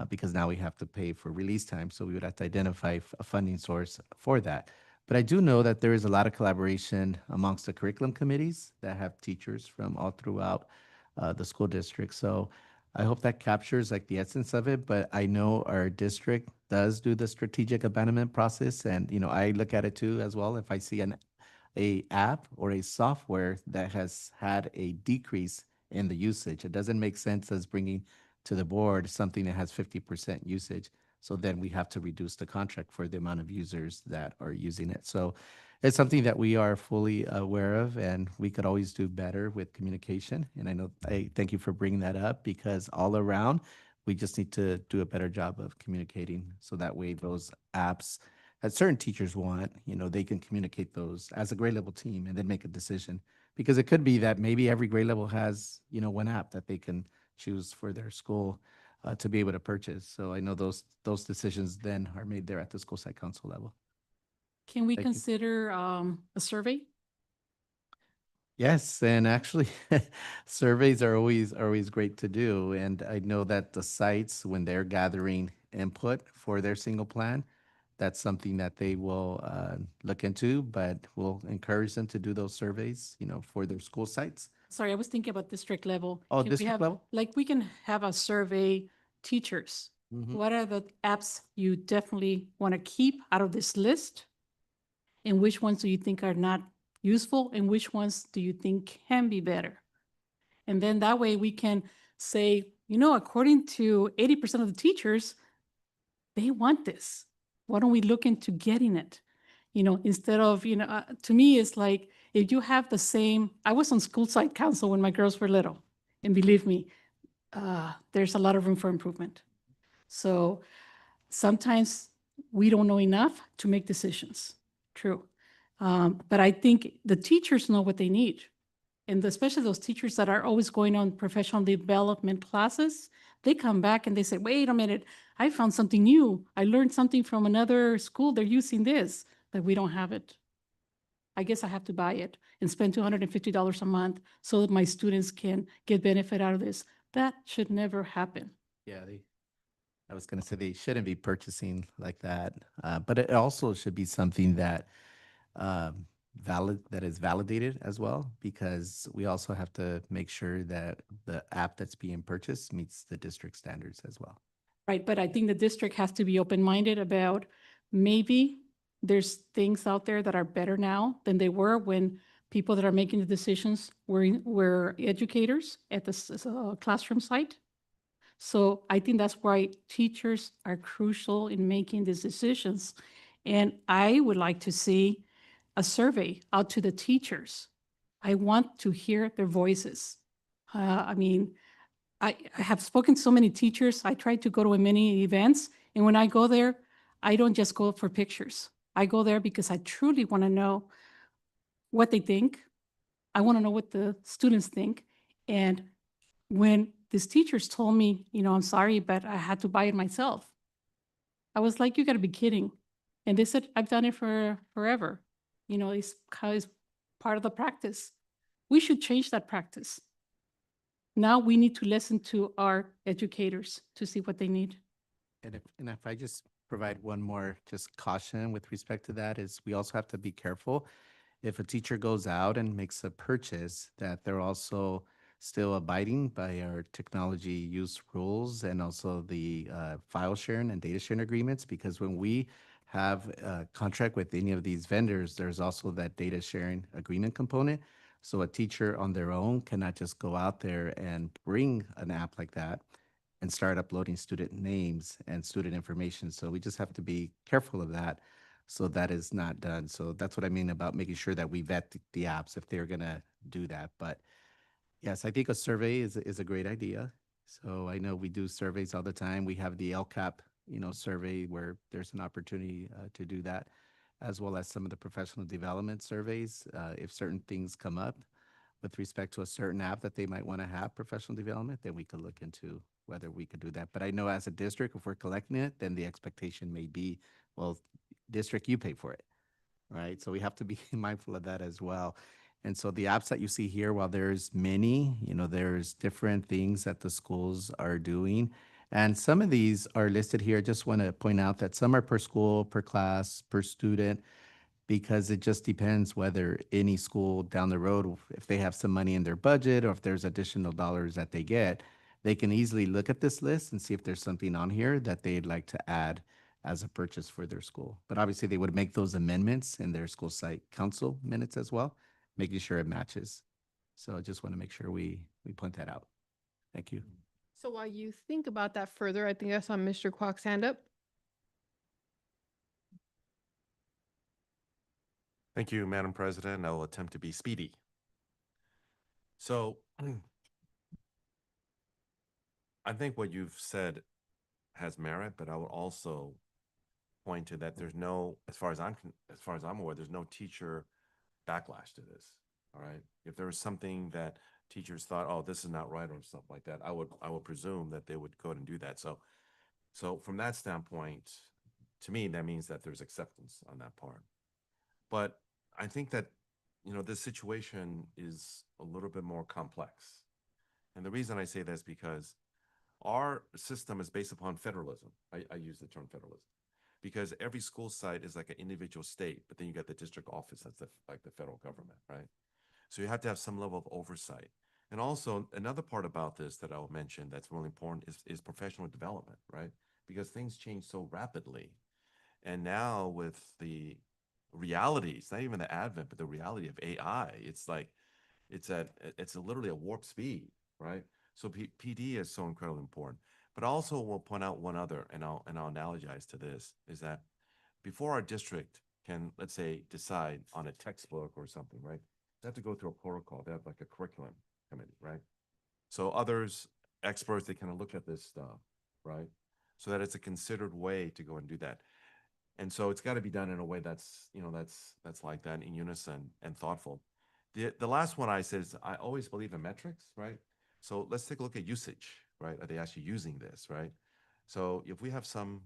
because now we have to pay for release time. So we would have to identify a funding source for that. But I do know that there is a lot of collaboration amongst the curriculum committees that have teachers from all throughout the school district. So I hope that captures like the essence of it. But I know our district does do the strategic abandonment process. And, I look at it too as well. If I see a app or a software that has had a decrease in the usage, it doesn't make sense as bringing to the board something that has 50% usage. So then we have to reduce the contract for the amount of users that are using it. So it's something that we are fully aware of, and we could always do better with communication. And I thank you for bringing that up, because all around, we just need to do a better job of communicating. So that way those apps that certain teachers want, they can communicate those as a grade level team and then make a decision. Because it could be that maybe every grade level has, one app that they can choose for their school to be able to purchase. So I know those decisions then are made there at the school site council level. Can we Thank you. consider a survey? Yes, and actually, surveys are always great to do. And I know that the sites, when they're gathering input for their single plan, that's something that they will look into, but we'll encourage them to do those surveys, for their school sites. Sorry, I was thinking about district level. Oh, Can we district have- level? Like, we can have a survey teachers. Mhm. What are the apps you definitely want to keep out of this list? And which ones do you think are not useful? And which ones do you think can be better? And then that way we can say, according to 80% of the teachers, they want this. Why don't we look into getting it? Instead of, to me, it's like, if you have the same, I was on school site council when my girls were little. And believe me, there's a lot of room for improvement. So sometimes we don't know enough to make decisions. True. But I think the teachers know what they need. And especially those teachers that are always going on professional development classes, they come back and they say, wait a minute, I found something new. I learned something from another school. They're using this, but we don't have it. I guess I have to buy it and spend $250 a month so that my students can get benefit out of this. That should never happen. Yeah, I was going to say they shouldn't be purchasing like that, but it also should be something that that is validated as well, because we also have to make sure that the app that's being purchased meets the district standards as well. Right, but I think the district has to be open-minded about maybe there's things out there that are better now than they were when people that are making the decisions were educators at the classroom site. So I think that's why teachers are crucial in making these decisions. And I would like to see a survey out to the teachers. I want to hear their voices. I have spoken to so many teachers. I try to go to many events. And when I go there, I don't just go for pictures. I go there because I truly want to know what they think. I want to know what the students think. And when these teachers told me, I'm sorry, but I had to buy it myself. I was like, you gotta be kidding. And they said, I've done it for forever. It's part of the practice. We should change that practice. Now we need to listen to our educators to see what they need. And if I just provide one more just caution with respect to that is we also have to be careful. If a teacher goes out and makes a purchase, that they're also still abiding by our technology use rules and also the file sharing and data sharing agreements, because when we have a contract with any of these vendors, there's also that data sharing agreement component. So a teacher on their own cannot just go out there and bring an app like that and start uploading student names and student information. So we just have to be careful of that. So that is not done. So that's what I mean about making sure that we vet the apps if they're gonna do that. But yes, I think a survey is a great idea. So I know we do surveys all the time. We have the LCAP, survey where there's an opportunity to do that, as well as some of the professional development surveys. If certain things come up with respect to a certain app that they might want to have professional development, then we could look into whether we could do that. But I know as a district, if we're collecting it, then the expectation may be, well, district, you pay for it, right? So we have to be mindful of that as well. And so the apps that you see here, while there's many, there's different things that the schools are doing. And some of these are listed here. I just want to point out that some are per school, per class, per student, because it just depends whether any school down the road, if they have some money in their budget or if there's additional dollars that they get, they can easily look at this list and see if there's something on here that they'd like to add as a purchase for their school. But obviously they would make those amendments in their school site council minutes as well, making sure it matches. So I just want to make sure we point that out. Thank you. So while you think about that further, I think I saw Mr. Kwok's hand up. Thank you, Madam President. I will attempt to be speedy. So I think what you've said has merit, but I would also point to that there's no, as far as I'm aware, there's no teacher backlash to this. All right. If there was something that teachers thought, oh, this is not right or stuff like that, I would presume that they would go ahead and do that. So from that standpoint, to me, that means that there's acceptance on that part. But I think that, this situation is a little bit more complex. And the reason I say this is because our system is based upon federalism. I use the term federalism because every school site is like an individual state, but then you got the district office that's like the federal government, right? So you have to have some level of oversight. And also another part about this that I'll mention that's really important is professional development, right? Because things change so rapidly. And now with the realities, not even the advent, but the reality of AI, it's like, it's literally a warp speed, right? So PD is so incredibly important. But also we'll point out one other, and I'll analogize to this, is that before our district can, let's say, decide on a textbook or something, right? They have to go through a protocol. They have like a curriculum committee, right? So others, experts, they kind of look at this stuff, right? So that it's a considered way to go and do that. And so it's got to be done in a way that's, that's like that, in unison and thoughtful. The last one I said is I always believe in metrics, right? So let's take a look at usage, right? Are they actually using this, right? So if we have some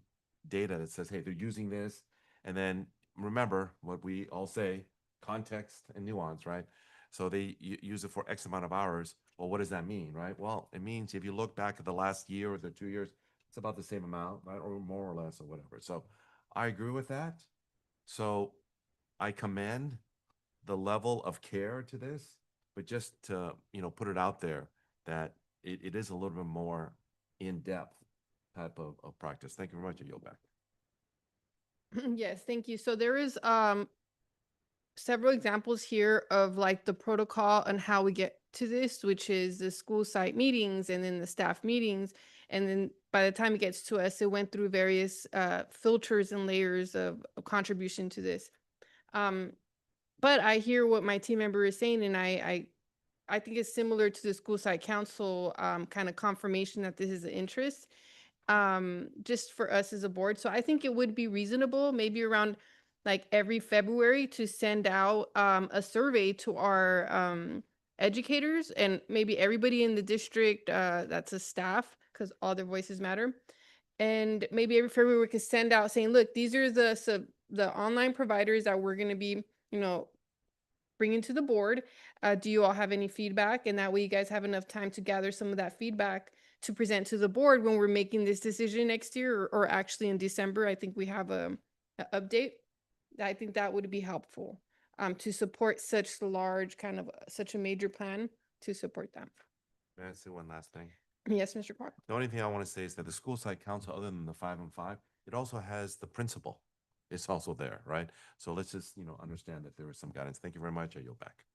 data that says, hey, they're using this, and then remember what we all say, context and nuance, right? So they use it for X amount of hours. Well, what does that mean, right? Well, it means if you look back at the last year or the 2 years, it's about the same amount, right? Or more or less or whatever. So I agree with that. So I commend the level of care to this, but just to, put it out there that it is a little bit more in-depth type of practice. Thank you very much. I yield back. Yes, thank you. So there is several examples here of like the protocol and how we get to this, which is the school site meetings and then the staff meetings. And then by the time it gets to us, it went through various filters and layers of contribution to this. But I hear what my team member is saying, and I think it's similar to the school site council kind of confirmation that this is an interest just for us as a board. So I think it would be reasonable, maybe around like every February, to send out a survey to our educators and maybe everybody in the district that's a staff, because all their voices matter. And maybe every February we could send out saying, look, these are the online providers that we're going to be, bringing to the board. Do you all have any feedback? And that way you guys have enough time to gather some of that feedback to present to the board when we're making this decision next year, or actually in December. I think we have a update. I think that would be helpful to support such large such a major plan, to support them. May I say one last thing? Yes, Mr. Clark. The only thing I want to say is that the school site council, other than the 5 and 5, it also has the principal. It's also there, right? So let's just, understand that there is some guidance. Thank you very much. I yield back.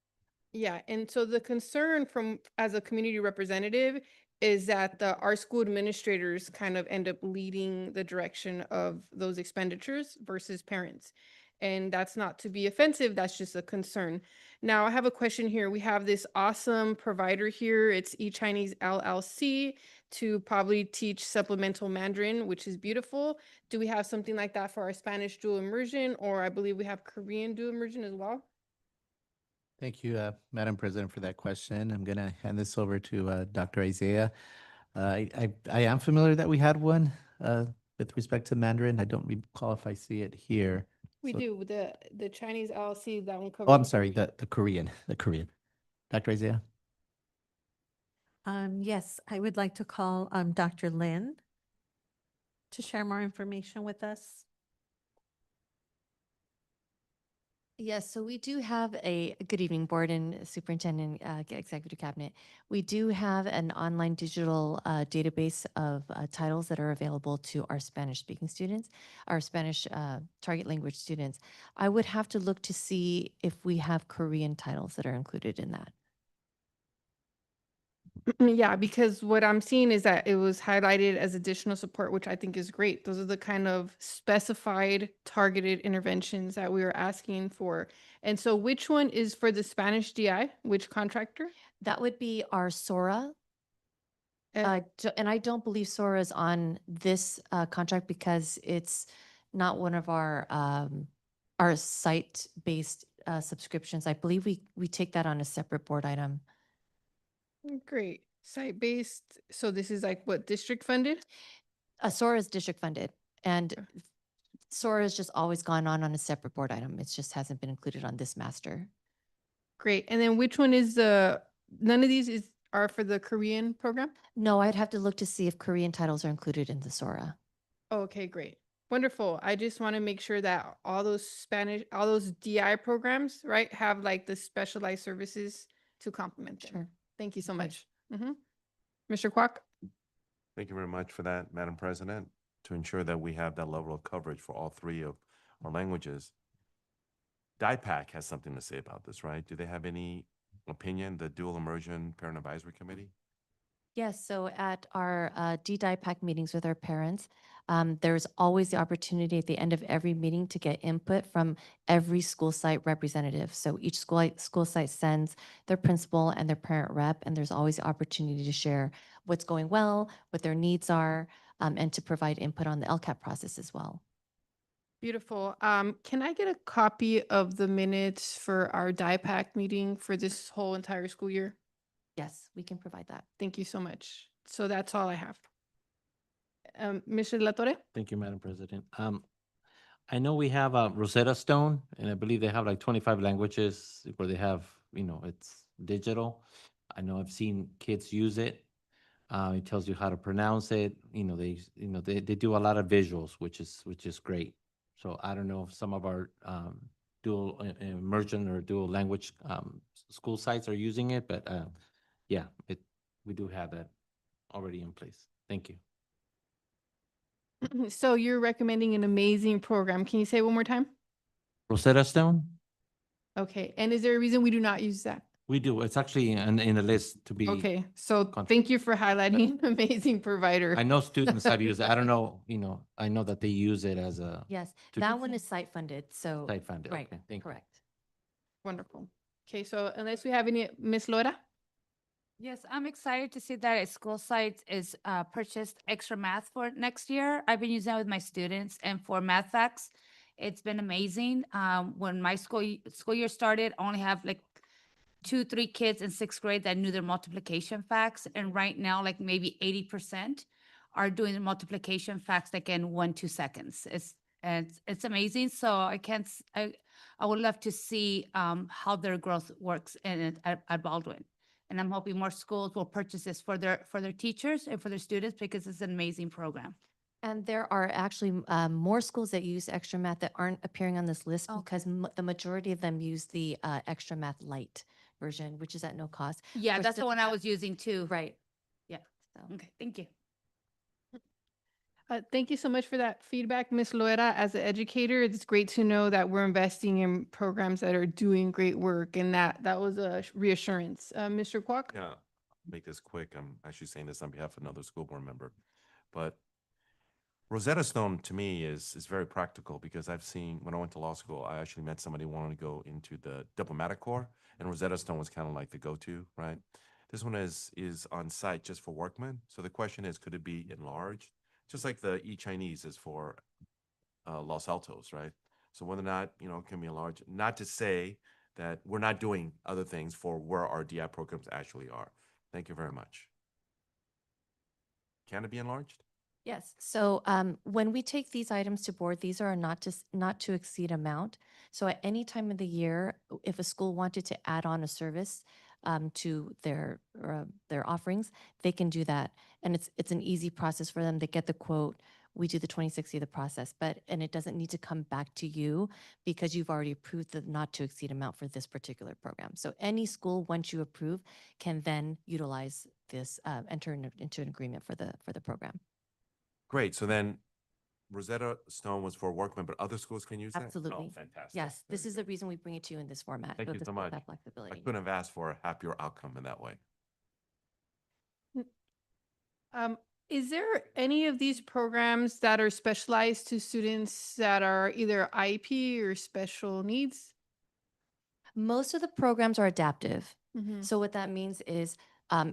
Yeah, and so the concern as a community representative is that our school administrators kind of end up leading the direction of those expenditures versus parents. And that's not to be offensive, that's just a concern. Now, I have a question here. We have this awesome provider here. It's eChinese LLC to probably teach supplemental Mandarin, which is beautiful. Do we have something like that for our Spanish dual immersion? Or I believe we have Korean dual immersion as well? Thank you, Madam President, for that question. I'm going to hand this over to Dr. Isaiah. I am familiar that we had one with respect to Mandarin. I don't recall if I see it here. We So- do, the Chinese LLC, that one covers. Oh, I'm sorry, the Korean. Dr. Isaiah? Yes, I would like to call Dr. Lin to share more information with us. Yes, so we do have good evening, board and superintendent, executive cabinet. We do have an online digital database of titles that are available to our Spanish speaking students, our Spanish target language students. I would have to look to see if we have Korean titles that are included in that. Yeah, because what I'm seeing is that it was highlighted as additional support, which I think is great. Those are the kind of specified targeted interventions that we are asking for. And so which one is for the Spanish DI? Which contractor? That would be our SORA. Uh, And I don't believe SORA is on this contract because it's not one of our site-based subscriptions. I believe we take that on a separate board item. Great. Site-based. So this is like what, district funded? SORA is district funded, and Okay. SORA has just always gone on a separate board item. It just hasn't been included on this master. Great. And then which one is none of these are for the Korean program? No, I'd have to look to see if Korean titles are included in the SORA. Okay, great. Wonderful. I just want to make sure that all those DI programs, right, have like the specialized services to complement them. Sure. Thank you so much. Mr. Kwok? Thank you very much for that, Madam President, to ensure that we have that level of coverage for all 3 of our languages. DIPAC has something to say about this, right? Do they have any opinion, the Dual Immersion Parent Advisory Committee? Yes, so at our DDIPAC meetings with our parents, there's always the opportunity at the end of every meeting to get input from every school site representative. So each school site sends their principal and their parent rep, and there's always the opportunity to share what's going well, what their needs are, and to provide input on the LCAP process as well. Beautiful. Can I get a copy of the minutes for our DIPAC meeting for this whole entire school year? Yes, we can provide that. Thank you so much. So that's all I have. Mr. Latore? Thank you, Madam President. I know we have a Rosetta Stone, and I believe they have like 25 languages where they have, it's digital. I know I've seen kids use it. It tells you how to pronounce it. They do a lot of visuals, which is great. So I don't know if some of our dual immersion or dual language school sites are using it, but yeah, we do have that already in place. Thank you. So you're recommending an amazing program. Can you say it one more time? Rosetta Stone? Okay. And is there a reason we do not use that? We do. It's actually in the list to be. Okay. So Con- thank you for highlighting amazing provider. I know students have used it. I don't know, I know that they use it as a Yes, To- that one is site funded, so. site funded. Right, Okay, thank you. correct. Wonderful. Okay. So unless we have any, Miss Laura? Yes, I'm excited to see that a school site is purchased extra math for next year. I've been using that with my students, and for math facts, it's been amazing. When my school year started, I only have like 3 kids in 6th grade that knew their multiplication facts. And right now, like maybe 80% are doing the multiplication facts like in 1-2 seconds. It's amazing. So I would love to see how their growth works at Baldwin. And I'm hoping more schools will purchase this for their teachers and for their students because it's an amazing program. And there are actually more schools that use extra math that aren't appearing on this list because the majority of them use the extra math light version, which is at no cost. Yeah, We're that's the still- one I was using too. Right. Yeah. So. Okay, thank you. Thank you so much for that feedback, Ms. Loera. As an educator, it's great to know that we're investing in programs that are doing great work, and that was a reassurance. Mr. Kwok? Yeah, make this quick. I'm actually saying this on behalf of another school board member. But Rosetta Stone to me is very practical because I've seen, when I went to law school, I actually met somebody who wanted to go into the diplomatic corps, and Rosetta Stone was kind of like the go-to, right? This one is on site just for workmen. So the question is, could it be enlarged? Just like the e-Chinese is for Los Altos, right? So whether or not, it can be enlarged, not to say that we're not doing other things for where our DI programs actually are. Thank you very much. Can it be enlarged? Yes. So when we take these items to board, these are not to exceed amount. So at any time of the year, if a school wanted to add on a service to their offerings, they can do that. And it's an easy process for them. They get the quote. We do the 2060 of the process, and it doesn't need to come back to you because you've already approved the not to exceed amount for this particular program. So any school, once you approve, can then utilize this, enter into an agreement for the program. Great. So then Rosetta Stone was for workmen, but other schools can use that? Absolutely. Oh, fantastic. Yes, this is the reason we bring it to you in this format. Thank so you the so schools much. have I flexibility. couldn't have asked for a happier outcome in that way. Is there any of these programs that are specialized to students that are either IEP or special needs? Most of the programs are adaptive. Mhm. So what that means is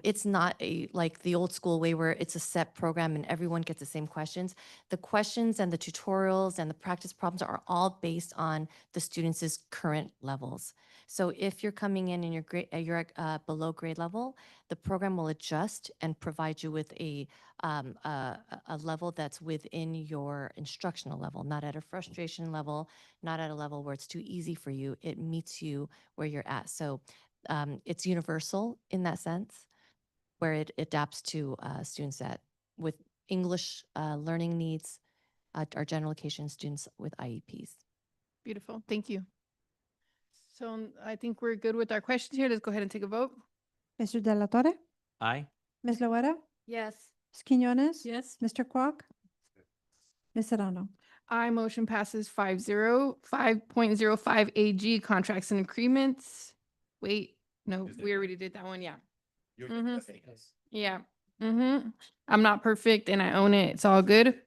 it's not like the old school way where it's a set program and everyone gets the same questions. The questions and the tutorials and the practice problems are all based on the students' current levels. So if you're coming in and you're below grade level, the program will adjust and provide you with a level that's within your instructional level, not at a frustration level, not at a level where it's too easy for you. It meets you where you're at. So it's universal in that sense, where it adapts to students with English learning needs, our general education students with IEPs. Beautiful. Thank you. So I think we're good with our questions here. Let's go ahead and take a vote. Mr. De La Torre? Aye. Ms. Loera? Yes. Ms. Quinones? Yes. Mr. Kwok? Ms. Serrano? Aye, motion passes 5-0. 5.05 AG, contracts and agreements. Wait, no, we already did that one, yeah. Yeah. I'm not perfect and I own it. It's all good.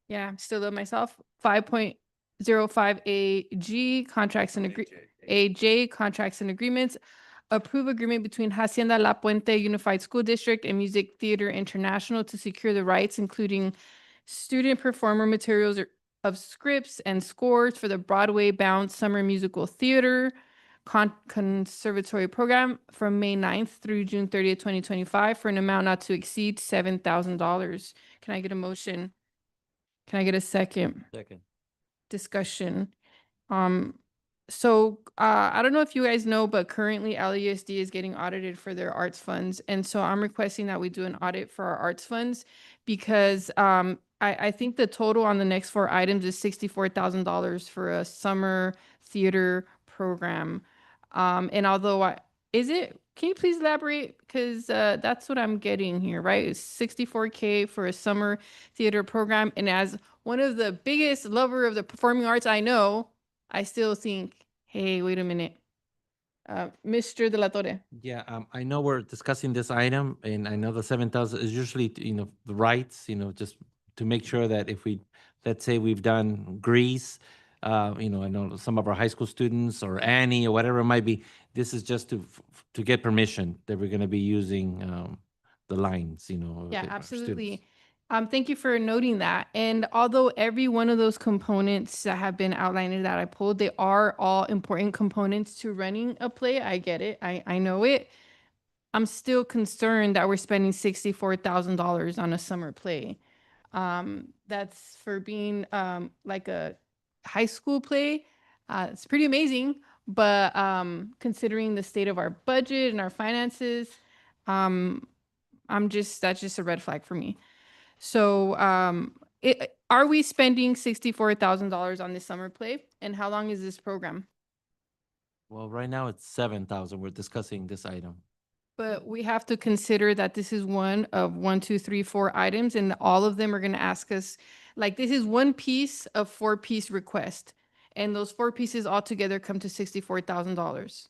Yeah, still love myself. 5.05 AG, contracts and AJ, contracts and agreements. Approve agreement between Hacienda La Puente Unified School District and Music Theater International to secure the rights, including student performer materials of scripts and scores for the Broadway-bound summer musical theater conservatory program from May 9th through June 30th, 2025 for an amount not to exceed $7,000. Can I get a motion? Can I get a second? Second. Discussion. So I don't know if you guys know, but currently LUSD is getting audited for their arts funds. And so I'm requesting that we do an audit for our arts funds because I think the total on the next 4 items is $64,000 for a summer theater program. And although can you please elaborate? Because that's what I'm getting here, right? It's $64K for a summer theater program. And as one of the biggest lover of the performing arts I know, I still think, hey, wait a minute. Mr. De La Torre. Yeah, I know we're discussing this item, and I know the 7,000 is usually, the rights, just to make sure that if let's say we've done Grease, I know some of our high school students or Annie or whatever it might be, this is just to get permission that we're going to be using the lines, Yeah, of our absolutely. students. Thank you for noting that. And although every one of those components that have been outlined that I pulled, they are all important components to running a play. I get it. I know it. I'm still concerned that we're spending $64,000 on a summer play. That's for being like a high school play. It's pretty amazing, but considering the state of our budget and our finances, that's just a red flag for me. So, are we spending $64,000 on this summer play? And how long is this program? Well, right now it's 7,000. We're discussing this item. But we have to consider that this is one of 1, 2, 3, 4 items, and all of them are going to ask us, like, this is one piece of 4-piece request. And those 4 pieces altogether come to $64,000.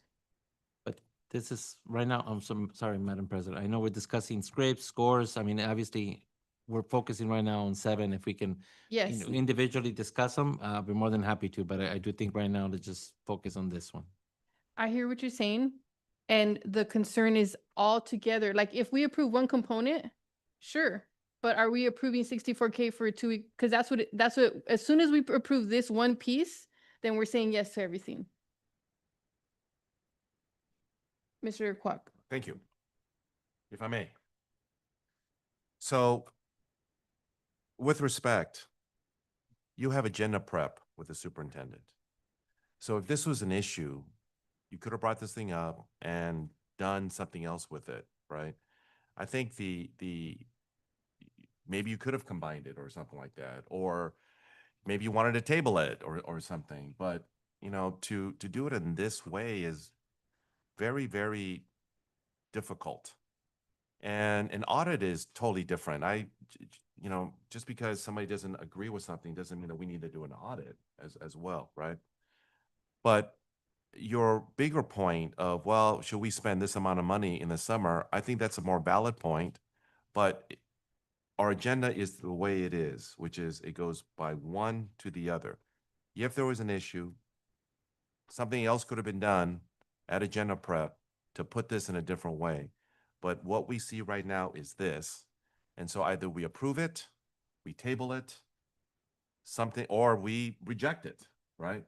But this is right now, sorry, Madam President. I know we're discussing scripts, scores. I mean, obviously, we're focusing right now on 7. If we can Yes. individually discuss them, we're more than happy to. But I do think right now let's just focus on this one. I hear what you're saying. And the concern is all together. Like, if we approve one component, sure. But are we approving $64K for a 2-week? Because that's what, as soon as we approve this one piece, then we're saying yes to everything. Mr. Kwok. Thank you. If I may. So with respect, you have agenda prep with the superintendent. So if this was an issue, you could have brought this thing up and done something else with it, right? I think maybe you could have combined it or something like that, or maybe you wanted to table it or something, but you know, to do it in this way is very, very difficult. And an audit is totally different. You know, just because somebody doesn't agree with something doesn't mean that we need to do an audit as well, right? But your bigger point of, well, should we spend this amount of money in the summer? I think that's a more valid point, but our agenda is the way it is, which is it goes by one to the other. If there was an issue, something else could have been done at agenda prep to put this in a different way. But what we see right now is this. And so either we approve it, we table it, something, or we reject it, right?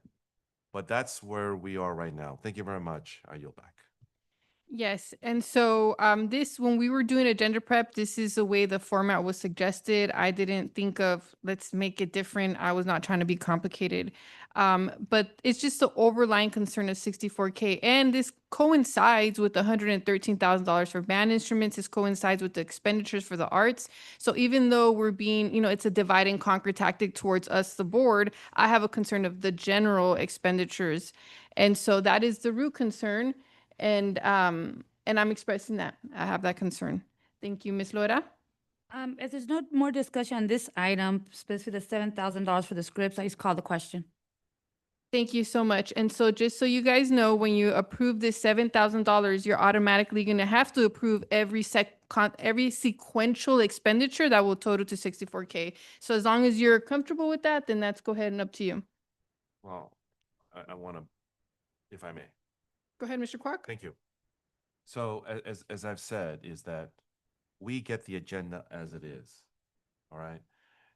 But that's where we are right now. Thank you very much. I yield back. Yes, and so when we were doing agenda prep, this is the way the format was suggested. I didn't think of, let's make it different. I was not trying to be complicated. But it's just the overlying concern of $64K. And this coincides with the $113,000 for band instruments. This coincides with the expenditures for the arts. So even though we're being, it's a divide and conquer tactic towards us, the board, I have a concern of the general expenditures. And so that is the root concern. And I'm expressing that. I have that concern. Thank you, Ms. Laura. If there's no more discussion on this item, specifically the $7,000 for the scripts, I just call the question. Thank you so much. And so just so you guys know, when you approve this $7,000, you're automatically going to have to approve every sequential expenditure that will total to $64K. So as long as you're comfortable with that, then that's go ahead and up to you. Well, I want to, if I may. Go ahead, Mr. Kwok. Thank you. So as I've said, is that we get the agenda as it is. All right.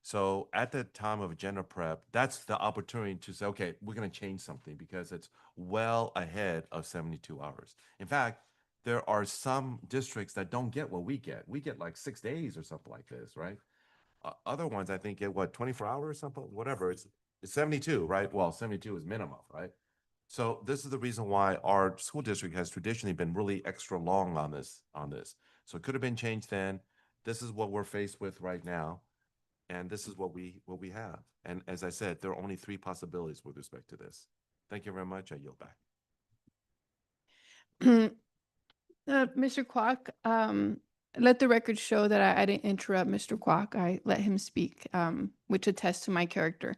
So at the time of agenda prep, that's the opportunity to say, okay, we're going to change something because it's well ahead of 72 hours. In fact, there are some districts that don't get what we get. We get like 6 days or something like this, right? Other ones, I think, get what, 24 hours or something, whatever. It's 72, right? Well, 72 is minimum, right? So this is the reason why our school district has traditionally been really extra long on this. So it could have been changed then. This is what we're faced with right now. And this is what we have. And as I said, there are only 3 possibilities with respect to this. Thank you very much. I yield back. Mr. Kwok, let the record show that I didn't interrupt Mr. Kwok. I let him speak, which attests to my character.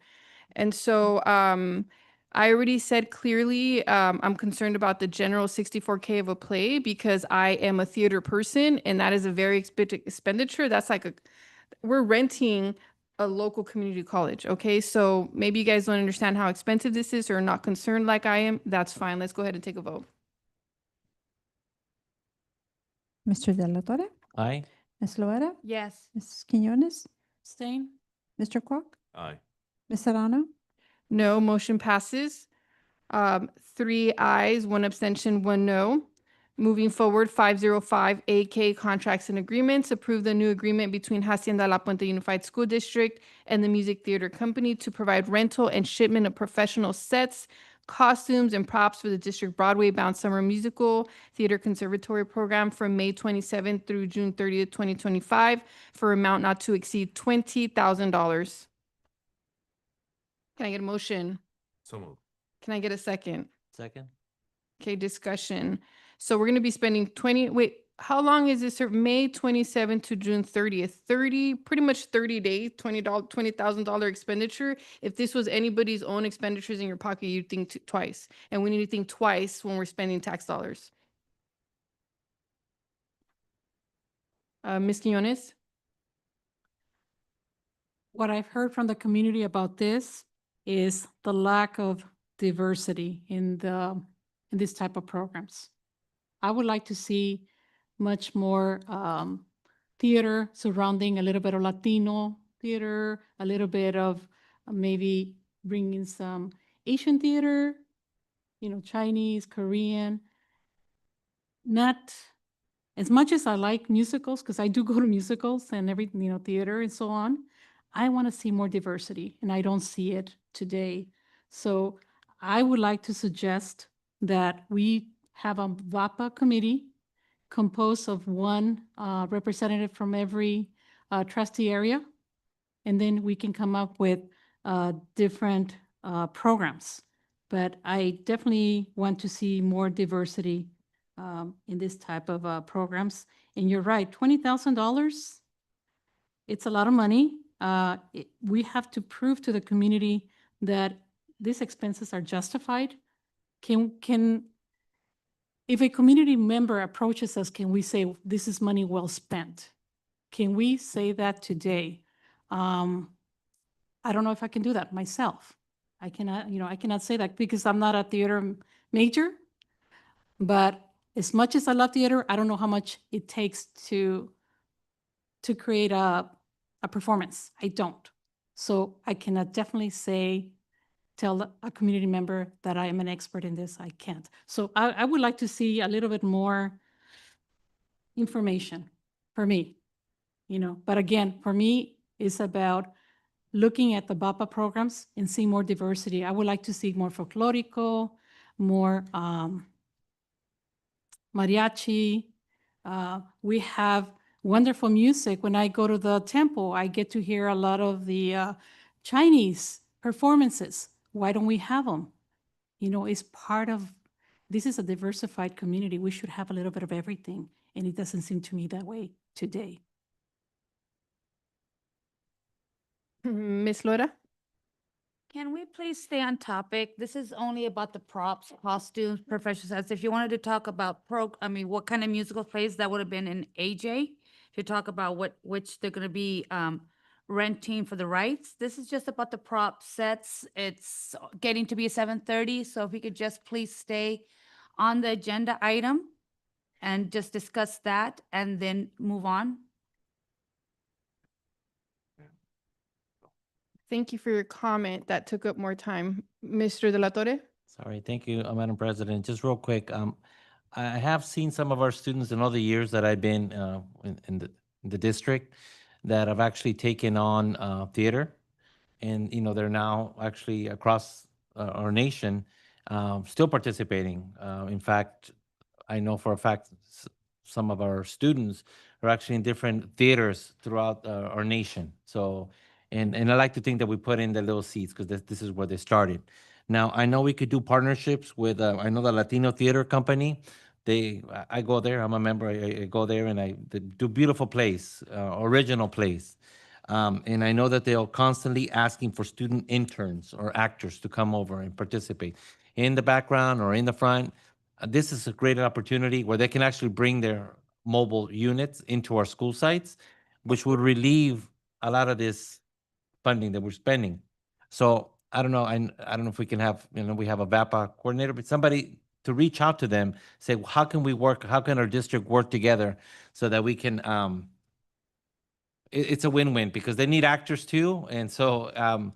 And so I already said clearly I'm concerned about the general $64K of a play because I am a theater person and that is a very expenditure. That's like we're renting a local community college. Okay, so maybe you guys don't understand how expensive this is or are not concerned like I am. That's fine. Let's go ahead and take a vote. Mr. De La Torre, Aye. Ms. Loera, Yes. Ms. Quiñones, Abstain? Mr. Quoc? Aye. Ms. Serrano? No, motion passes. 3 ayes, 1 abstention, 1 no. Moving forward, 505 AK Contracts and Agreements. Approve the new agreement between Hacienda La Puente Unified School District and the Music Theater Company to provide rental and shipment of professional sets, costumes, and props for the district Broadway-bound summer musical theater conservatory program from May 27th through June 30th, 2025, for amount not to exceed $20,000. Can I get a motion? So moved. Can I get a second? Second? Okay, discussion. So we're gonna be spending how long is this, sir? May 27th to June 30th, pretty much 30 days, $20,000 expenditure. If this was anybody's own expenditures in your pocket, you'd think twice. And we need to think twice when we're spending tax dollars. Ms. Quinones? What I've heard from the community about this is the lack of diversity in this type of programs. I would like to see much more theater surrounding a little bit of Latino theater, a little bit of maybe bringing some Asian theater, Chinese, Korean. Not as much as I like musicals, because I do go to musicals and theater and so on. I want to see more diversity, and I don't see it today. So I would like to suggest that we have a VAPA committee composed of 1 representative from every trustee area, and then we can come up with different programs. But I definitely want to see more diversity in this type of programs. And you're right, $20,000, it's a lot of money. We have to prove to the community that these expenses are justified. If a community member approaches us, can we say, this is money well spent? Can we say that today? I don't know if I can do that myself. I cannot say that because I'm not a theater major. But as much as I love theater, I don't know how much it takes to create a performance. I don't. So I cannot definitely tell a community member that I am an expert in this. I can't. So I would like to see a little bit more information for me, But again, for me, it's about looking at the BAPA programs and seeing more diversity. I would like to see more folklorico, more mariachi. We have wonderful music. When I go to the temple, I get to hear a lot of the Chinese performances. Why don't we have them? It's part of, this is a diversified community. We should have a little bit of everything. And it doesn't seem to me that way today. Ms. Laura? Can we please stay on topic? This is only about the props, costumes, professional sets. If you wanted to talk about what kind of musical plays, that would have been in AJ. If you talk about which they're gonna be renting for the rights. This is just about the prop sets. It's getting to be 7:30, so if we could just please stay on the agenda item and just discuss that and then move on. Thank you for your comment. That took up more time. Mr. De La Torre? Sorry, thank you, Madam President. Just real quick, I have seen some of our students in all the years that I've been in the district that have actually taken on theater, and they're now actually across our nation still participating. In fact, I know for a fact some of our students are actually in different theaters throughout our nation. So. And I like to think that we put in the little seats because this is where they started. Now, I know we could do partnerships with, I know the Latino Theater Company. I go there, I'm a member, I go there and they do beautiful plays, original plays. And I know that they're constantly asking for student interns or actors to come over and participate in the background or in the front. This is a great opportunity where they can actually bring their mobile units into our school sites, which would relieve a lot of this funding that we're spending. So I don't know. I don't know if we can have, we have a VAPA coordinator, but somebody to reach out to them, say, how can we work? How can our district work together so that we can it's a win-win because they need actors too. And so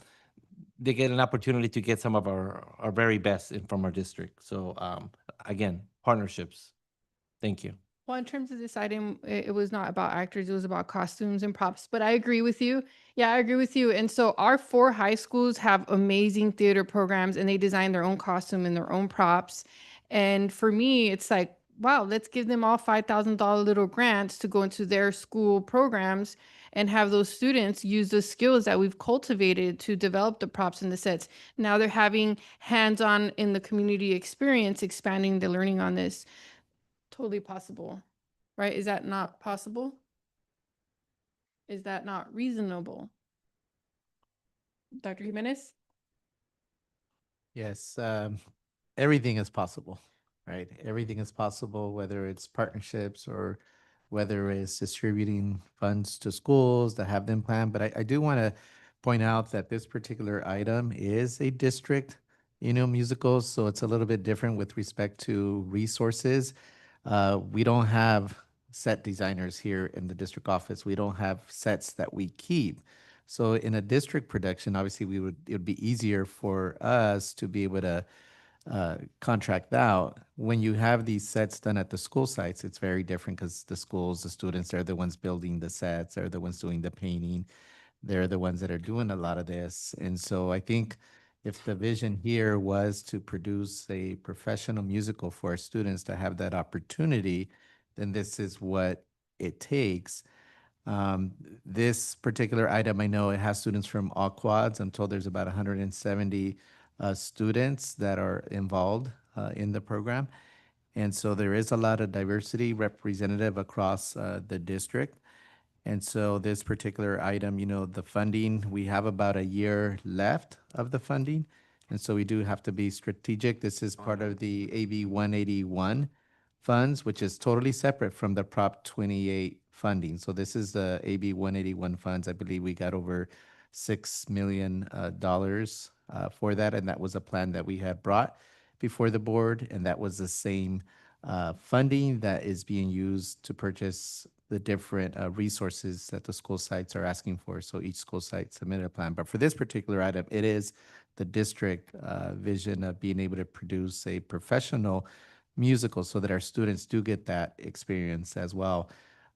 they get an opportunity to get some of our very best from our district. So again, partnerships. Thank you. Well, in terms of this item, it was not about actors, it was about costumes and props, but I agree with you. Yeah, I agree with you. And so our 4 high schools have amazing theater programs and they design their own costume and their own props. And for me, it's like, wow, let's give them all $5,000 little grants to go into their school programs and have those students use the skills that we've cultivated to develop the props and the sets. Now they're having hands-on in the community experience, expanding the learning on this. Totally possible, right? Is that not possible? Is that not reasonable? Dr. Jimenez? Yes, everything is possible, right? Everything is possible, whether it's partnerships or whether it's distributing funds to schools that have them planned. But I do want to point out that this particular item is a district, musical, so it's a little bit different with respect to resources. We don't have set designers here in the district office. We don't have sets that we keep. So in a district production, obviously it would be easier for us to be able to contract out. When you have these sets done at the school sites, it's very different because the schools, the students, they're the ones building the sets, they're the ones doing the painting, they're the ones that are doing a lot of this. And so I think if the vision here was to produce a professional musical for our students to have that opportunity, then this is what it takes. This particular item, I know it has students from all quads. I'm told there's about 170 students that are involved in the program. And so there is a lot of diversity representative across the district. And so this particular item, the funding, we have about a year left of the funding. And so we do have to be strategic. This is part of the AB 181 funds, which is totally separate from the Prop 28 funding. So this is the AB 181 funds. I believe we got over $6 million for that. And that was a plan that we had brought before the board. And that was the same funding that is being used to purchase the different resources that the school sites are asking for. So each school site submitted a plan. But for this particular item, it is the district vision of being able to produce a professional musical so that our students do get that experience as well.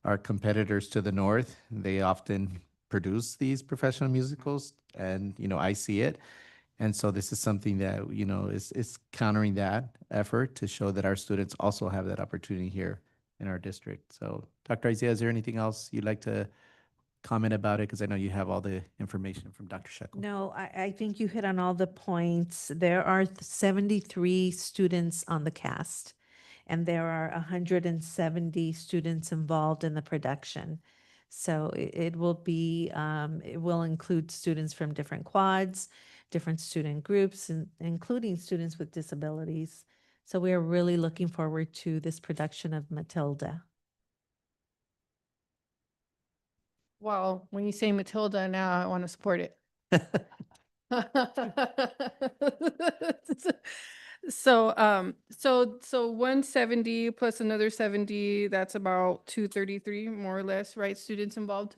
Our competitors to the north, they often produce these professional musicals, and I see it. And so this is something that, is countering that effort to show that our students also have that opportunity here in our district. So Dr. Isaiah, is there anything else you'd like to comment about it? Because I know you have all the information from Dr. Shekel. No, I think you hit on all the points. There are 73 students on the cast, and there are 170 students involved in the production. So it will be, it will include students from different quads, different student groups, including students with disabilities. So we are really looking forward to this production of Matilda. Well, when you say Matilda, now I want to support it. So 170 plus another 70, that's about 233 more or less, right? Students involved.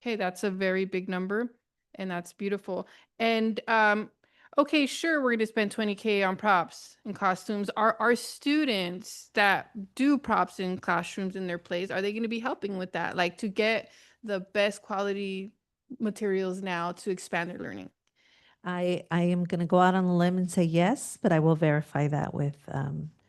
Okay, that's a very big number and that's beautiful. And okay, sure, we're gonna spend 20K on props and costumes. Are our students that do props in classrooms in their plays, are they gonna be helping with that? Like to get the best quality materials now to expand their learning? I am going to go out on a limb and say yes, but I will verify that with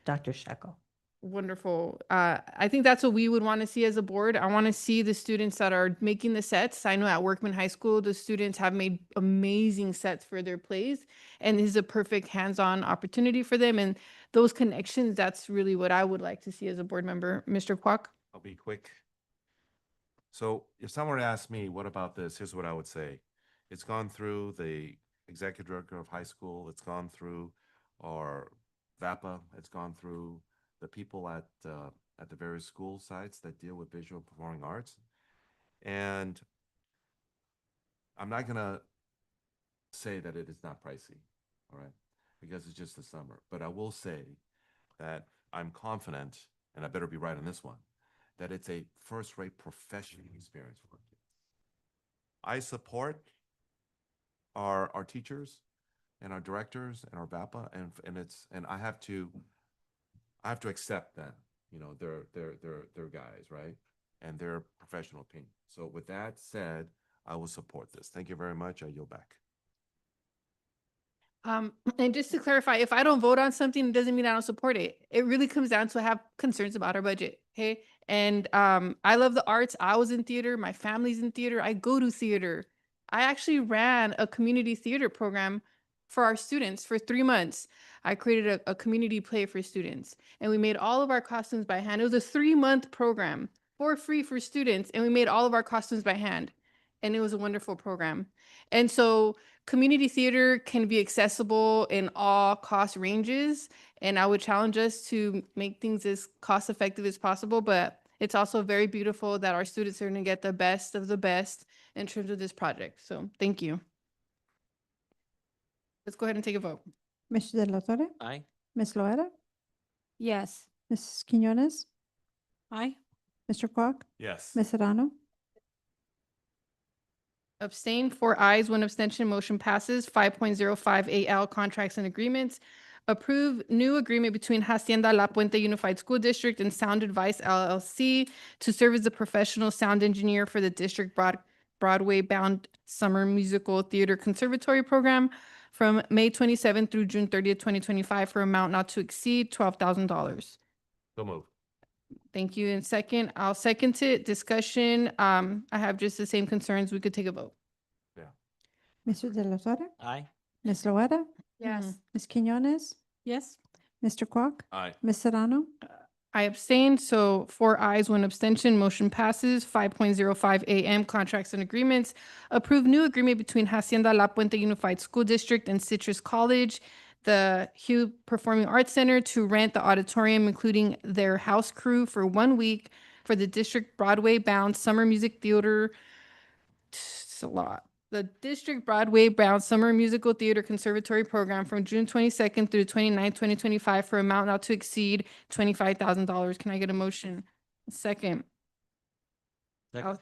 Dr. Shekel. Wonderful. I think that's what we would want to see as a board. I want to see the students that are making the sets. I know at Workman High School, the students have made amazing sets for their plays, and this is a perfect hands-on opportunity for them. And those connections, that's really what I would like to see as a board member. Mr. Kwok? I'll be quick. So if someone asked me, what about this? Here's what I would say. It's gone through the executive director of high school. It's gone through our VAPA. It's gone through the people at the various school sites that deal with visual performing arts. And I'm not going to say that it is not pricey, all right, because it's just the summer. But I will say that I'm confident, and I better be right on this one, that it's a first-rate professional experience for our kids. I support our teachers and our directors and our VAPA, and I have to accept that, you know, they're guys, right? And their professional opinion. So with that said, I will support this. Thank you very much. I yield back. And just to clarify, if I don't vote on something, it doesn't mean I don't support it. It really comes down to I have concerns about our budget. Okay. And I love the arts. I was in theater. My family's in theater. I go to theater. I actually ran a community theater program for our students for 3 months. I created a community play for students, and we made all of our costumes by hand. It was a 3-month program for free for students, and we made all of our costumes by hand. And it was a wonderful program. And so community theater can be accessible in all cost ranges, and I would challenge us to make things as cost effective as possible, but it's also very beautiful that our students are going to get the best of the best in terms of this project. So thank you. Let's go ahead and take a vote. Mr. De La Torre, Aye. Ms. Loera, Yes. Ms. Quinones, Aye. Mr. Quack, Yes. Ms. Serrano, Abstain, 4 ayes, 1 abstention, motion passes. 5.05 AL, contracts and agreements. Approve new agreement between Hacienda La Puente Unified School District and Sound Advice LLC to serve as the professional sound engineer for the district Broadway-bound summer musical theater conservatory program from May 27th through June 30th, 2025 for amount not to exceed $12,000. So move. Thank you. And second, I'll second it. Discussion. I have just the same concerns. We could take a vote. Mr. De La Torre, Aye. Ms. Loera, Yes. Ms. Quinones, Yes. Mr. Quack, Aye. Ms. Serrano, I abstained, so 4 ayes, 1 abstention, motion passes. 5.05 AM, contracts and agreements. Approve new agreement between Hacienda La Puente Unified School District and Citrus College, the Hugh Performing Arts Center, to rent the auditorium, including their house crew, for 1 week for the district Broadway-bound summer music theater. It's a lot. The District Broadway-bound Summer Musical Theater Conservatory Program from June 22nd through 29th, 2025 for amount not to exceed $25,000. Can I get a motion? Second. Second.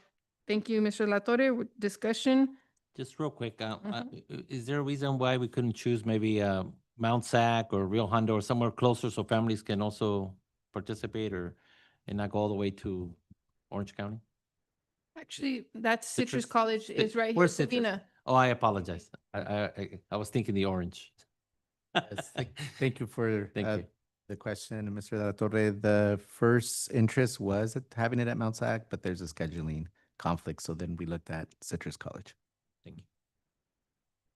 Thank you, Mr. Latorre. Discussion? Just real quick, Mhm. is there a reason why we couldn't choose maybe Mount Sac or Rio Hondo or somewhere closer so families can also participate and not go all the way to Orange County? Actually, that's Citrus Citrus? College is right here, Where's Citrus? Sabina. Oh, I apologize. I was thinking the orange. Yes. Thank you for Thank you. the question, Mr. De La Torre. The first interest was at having it at Mount Sac, but there's a scheduling conflict. So then we looked at Citrus College. Thank you.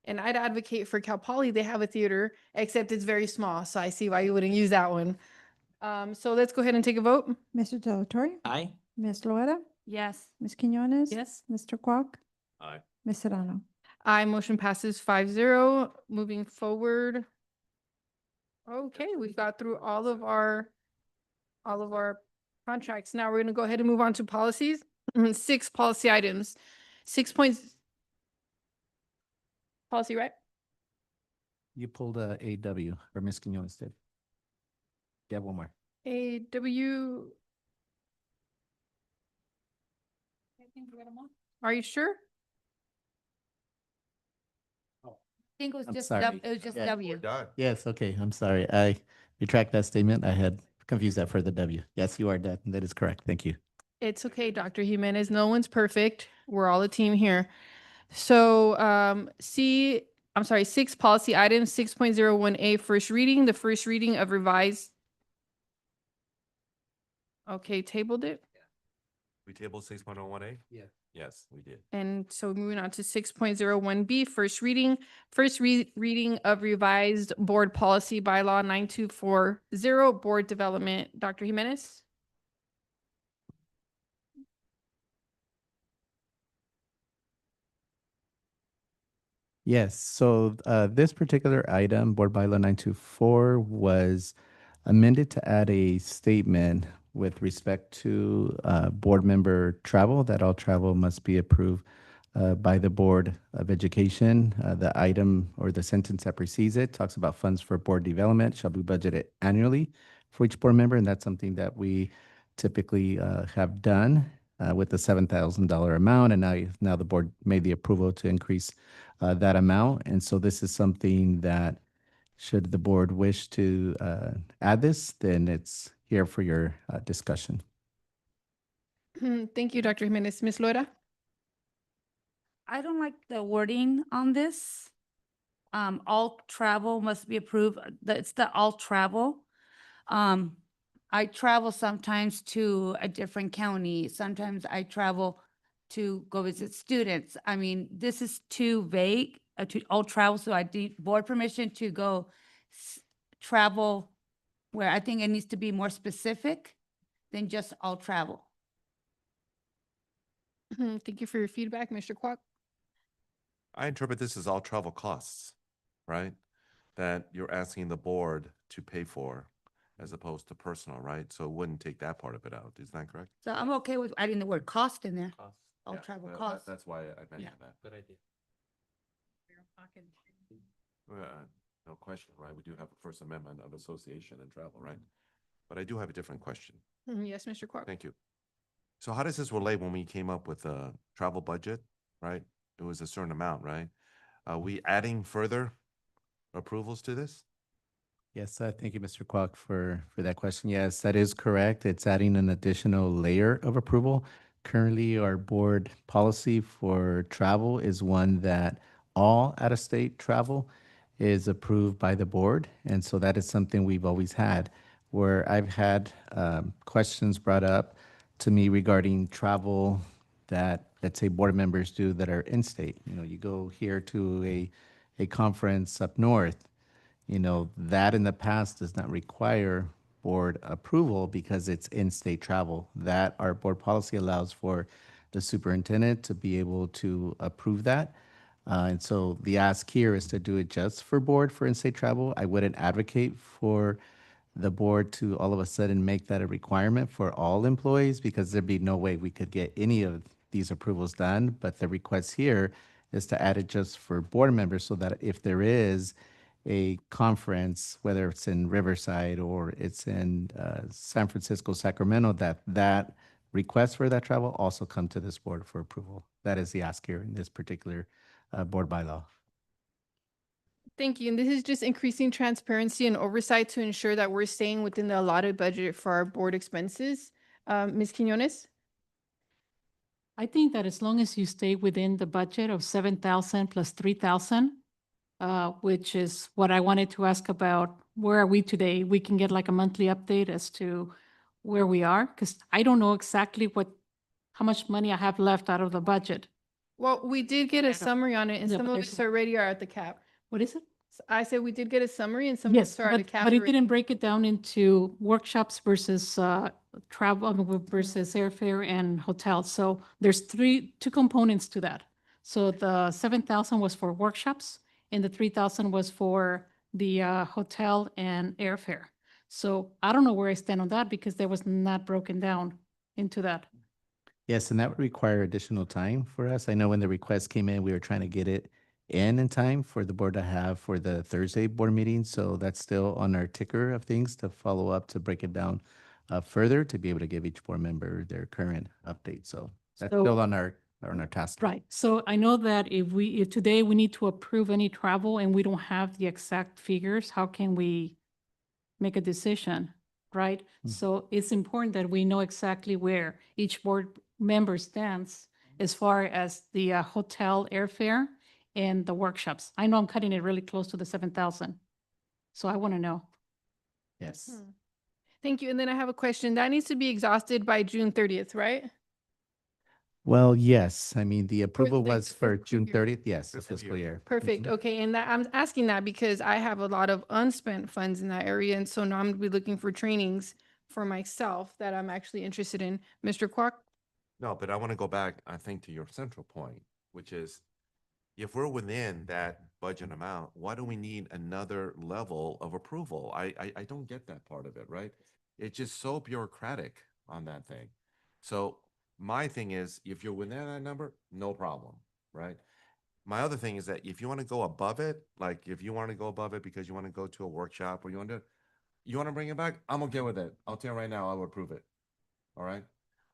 And I'd advocate for Cal Poly. They have a theater, except it's very small. So I see why you wouldn't use that one. So let's go ahead and take a vote. Mr. De La Torre, Aye. Ms. Loera, Yes. Ms. Quinones, Yes. Mr. Quack, Aye. Ms. Serrano. Aye, motion passes 5-0. Moving forward. Okay, we've got through all of our contracts. Now we're gonna go ahead and move on to policies. 6 policy items. 6 points. Policy, right? You pulled a AW, or Ms. Quinones did. You have one more. AW. Are you sure? I think it was I'm just, sorry. it was just Yeah. W. Done. Yes, okay, I'm sorry. I retract that statement. I had confused that for the W. Yes, you are dead. That is correct. Thank you. It's okay, Dr. Jimenez. No one's perfect. We're all a team here. So, I'm sorry, 6 policy items, 6.01A, first reading, the first reading of revised. Okay, tabled it. We tabled 6.01A? Yeah. Yes, we did. And so moving on to 6.01B, first reading, reading of revised board policy bylaw 9240, board development. Dr. Jimenez? Yes, so this particular item, Board Bylaw 924, was amended to add a statement with respect to board member travel, that all travel must be approved by the Board of Education. The item or the sentence that precedes it talks about funds for board development shall be budgeted annually for each board member, and that's something that we typically have done with the $7,000 amount. And now the board made the approval to increase that amount. And so this is something that, should the board wish to add this, then it's here for your discussion. Thank you, Dr. Jimenez. Ms. Laura? I don't like the wording on this. All travel must be approved. It's the all travel. I travel sometimes to a different county. Sometimes I travel to go visit students. I mean, this is too vague, to all travel, so I need board permission to go travel where I think it needs to be more specific than just all travel. Thank you for your feedback, Mr. Kwok. I interpret this as all travel costs, right? That you're asking the board to pay for as opposed to personal, right? So it wouldn't take that part of it out. Is that correct? So I'm okay with adding the word cost in there. All Yeah, travel well, costs. That's why I mentioned Yeah. that. Good idea. No question, right? We do have a First Amendment of association and travel, right? But I do have a different question. Yes, Mr. Kwok. Thank you. So how does this relate when we came up with a travel budget, right? It was a certain amount, right? Are we adding further approvals to this? Yes, thank you, Mr. Kwok, for that question. Yes, that is correct. It's adding an additional layer of approval. Currently, our board policy for travel is one that all out-of-state travel is approved by the board. And so that is something we've always had, where I've had questions brought up to me regarding travel that, let's say, board members do that are in-state. You know, you go here to a conference up north. You know, that in the past does not require board approval because it's in-state travel. That our board policy allows for the superintendent to be able to approve that. And so the ask here is to do it just for board for in-state travel. I wouldn't advocate for the board to all of a sudden make that a requirement for all employees because there'd be no way we could get any of these approvals done. But the request here is to add it just for board members so that if there is a conference, whether it's in Riverside or it's in San Francisco, Sacramento, that request for that travel also come to this board for approval. That is the ask here in this particular board bylaw. Thank you. And this is just increasing transparency and oversight to ensure that we're staying within the allotted budget for our board expenses. Ms. Quinones? I think that as long as you stay within the budget of 7,000 plus 3,000, which is what I wanted to ask about, where are we today? We can get like a monthly update as to where we are, because I don't know exactly how much money I have left out of the budget. Well, we did get a summary on it and Yeah, some but of there's- us already are at the cap. What is it? I said we did get a summary and some of Yes, us are at a cap. but it already. didn't break it down into workshops versus travel versus airfare and hotels. So there's two components to that. So the 7,000 was for workshops and the 3,000 was for the hotel and airfare. So I don't know where I stand on that because that was not broken down into that. Yes, and that would require additional time for us. I know when the request came in, we were trying to get it in time for the board to have for the Thursday board meeting. So that's still on our ticker of things to follow up, to break it down further, to be able to give each board member their current update. So that's So- still on our task. Right. So I know that if today we need to approve any travel and we don't have the exact figures, how can we make a decision, right? So it's important that we know exactly where each board member stands as far as the hotel airfare and the workshops. I know I'm cutting it really close to the 7,000. So I want to know. Yes. Thank you. And then I have a question. That needs to be exhausted by June 30th, right? Well, yes. I mean, the approval the was for fiscal June year. 30th. Yes, the Fiscal fiscal year. year. Perfect. Mhm. Okay. And that I'm asking that because I have a lot of unspent funds in that area. And so now I'm gonna be looking for trainings for myself that I'm actually interested in. Mr. Kwok? No, but I want to go back, I think, to your central point, which is if we're within that budget amount, why do we need another level of approval? I don't get that part of it, right? It's just so bureaucratic on that thing. So my thing is, if you're within that number, no problem, right? My other thing is that if you want to go above it, like if you want to go above it because you want to go to a workshop or you want to bring it back, I'm okay with it. I'll tell you right now, I will approve it. all right?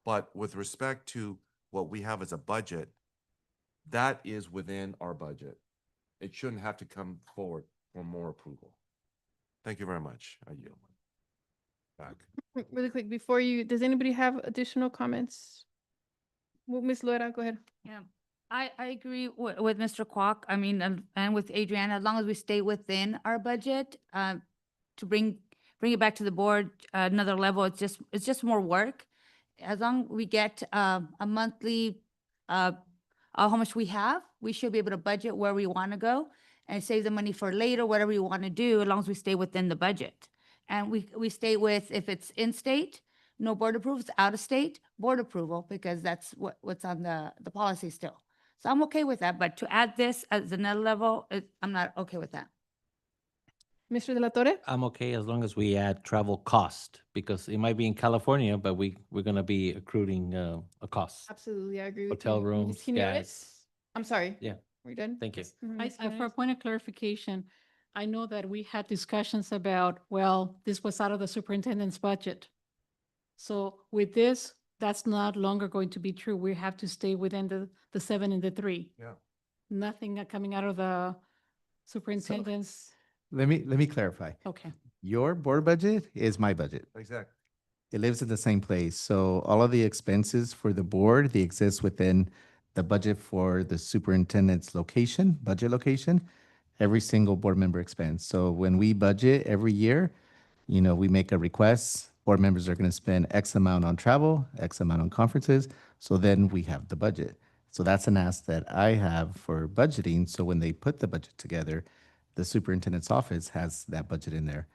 But with respect to what we have as a budget, that is within our budget. It shouldn't have to come forward for more approval. Thank you very much. I yield. Back. Really quick, before you, does anybody have additional comments? Well, Ms. Laura, go ahead. Yeah, I agree with Mr. Kwok. I mean, and with Adriana, as long as we stay within our budget, to bring it back to the board, another level, it's just more work. As long we get, a monthly, how much we have, we should be able to budget where we want to go and save the money for later, whatever we want to do, as long as we stay within the budget. And we stay with, if it's in-state, no board approval, out of state, board approval, because that's what's on the policy still. So I'm okay with that, but to add this as another level, I'm not okay with that. Mr. De La Torre? I'm okay as long as we add travel cost, because it might be in California, but we're gonna be accruing a cost. Absolutely, I agree with Hotel you. rooms, Ms. Quiñones? gas. I'm sorry. Yeah. We're done? Thank you. Mhm, I, Ms. for a Quiñones? point of clarification, I know that we had discussions about, well, this was out of the superintendent's budget. So with this, that's not longer going to be true. We have to stay within the 7 and the 3. Yeah. Nothing coming out of the superintendent's, Let me clarify. okay. Your board budget is my budget. Exactly. It lives in the same place. So all of the expenses for the board, they exist within the budget for the superintendent's location, budget location, every single board member expense. So when we budget every year, we make a request, board members are going to spend X amount on travel, X amount on conferences. So then we have the budget. So that's an ask that I have for budgeting. So when they put the budget together, the superintendent's office has that budget in there.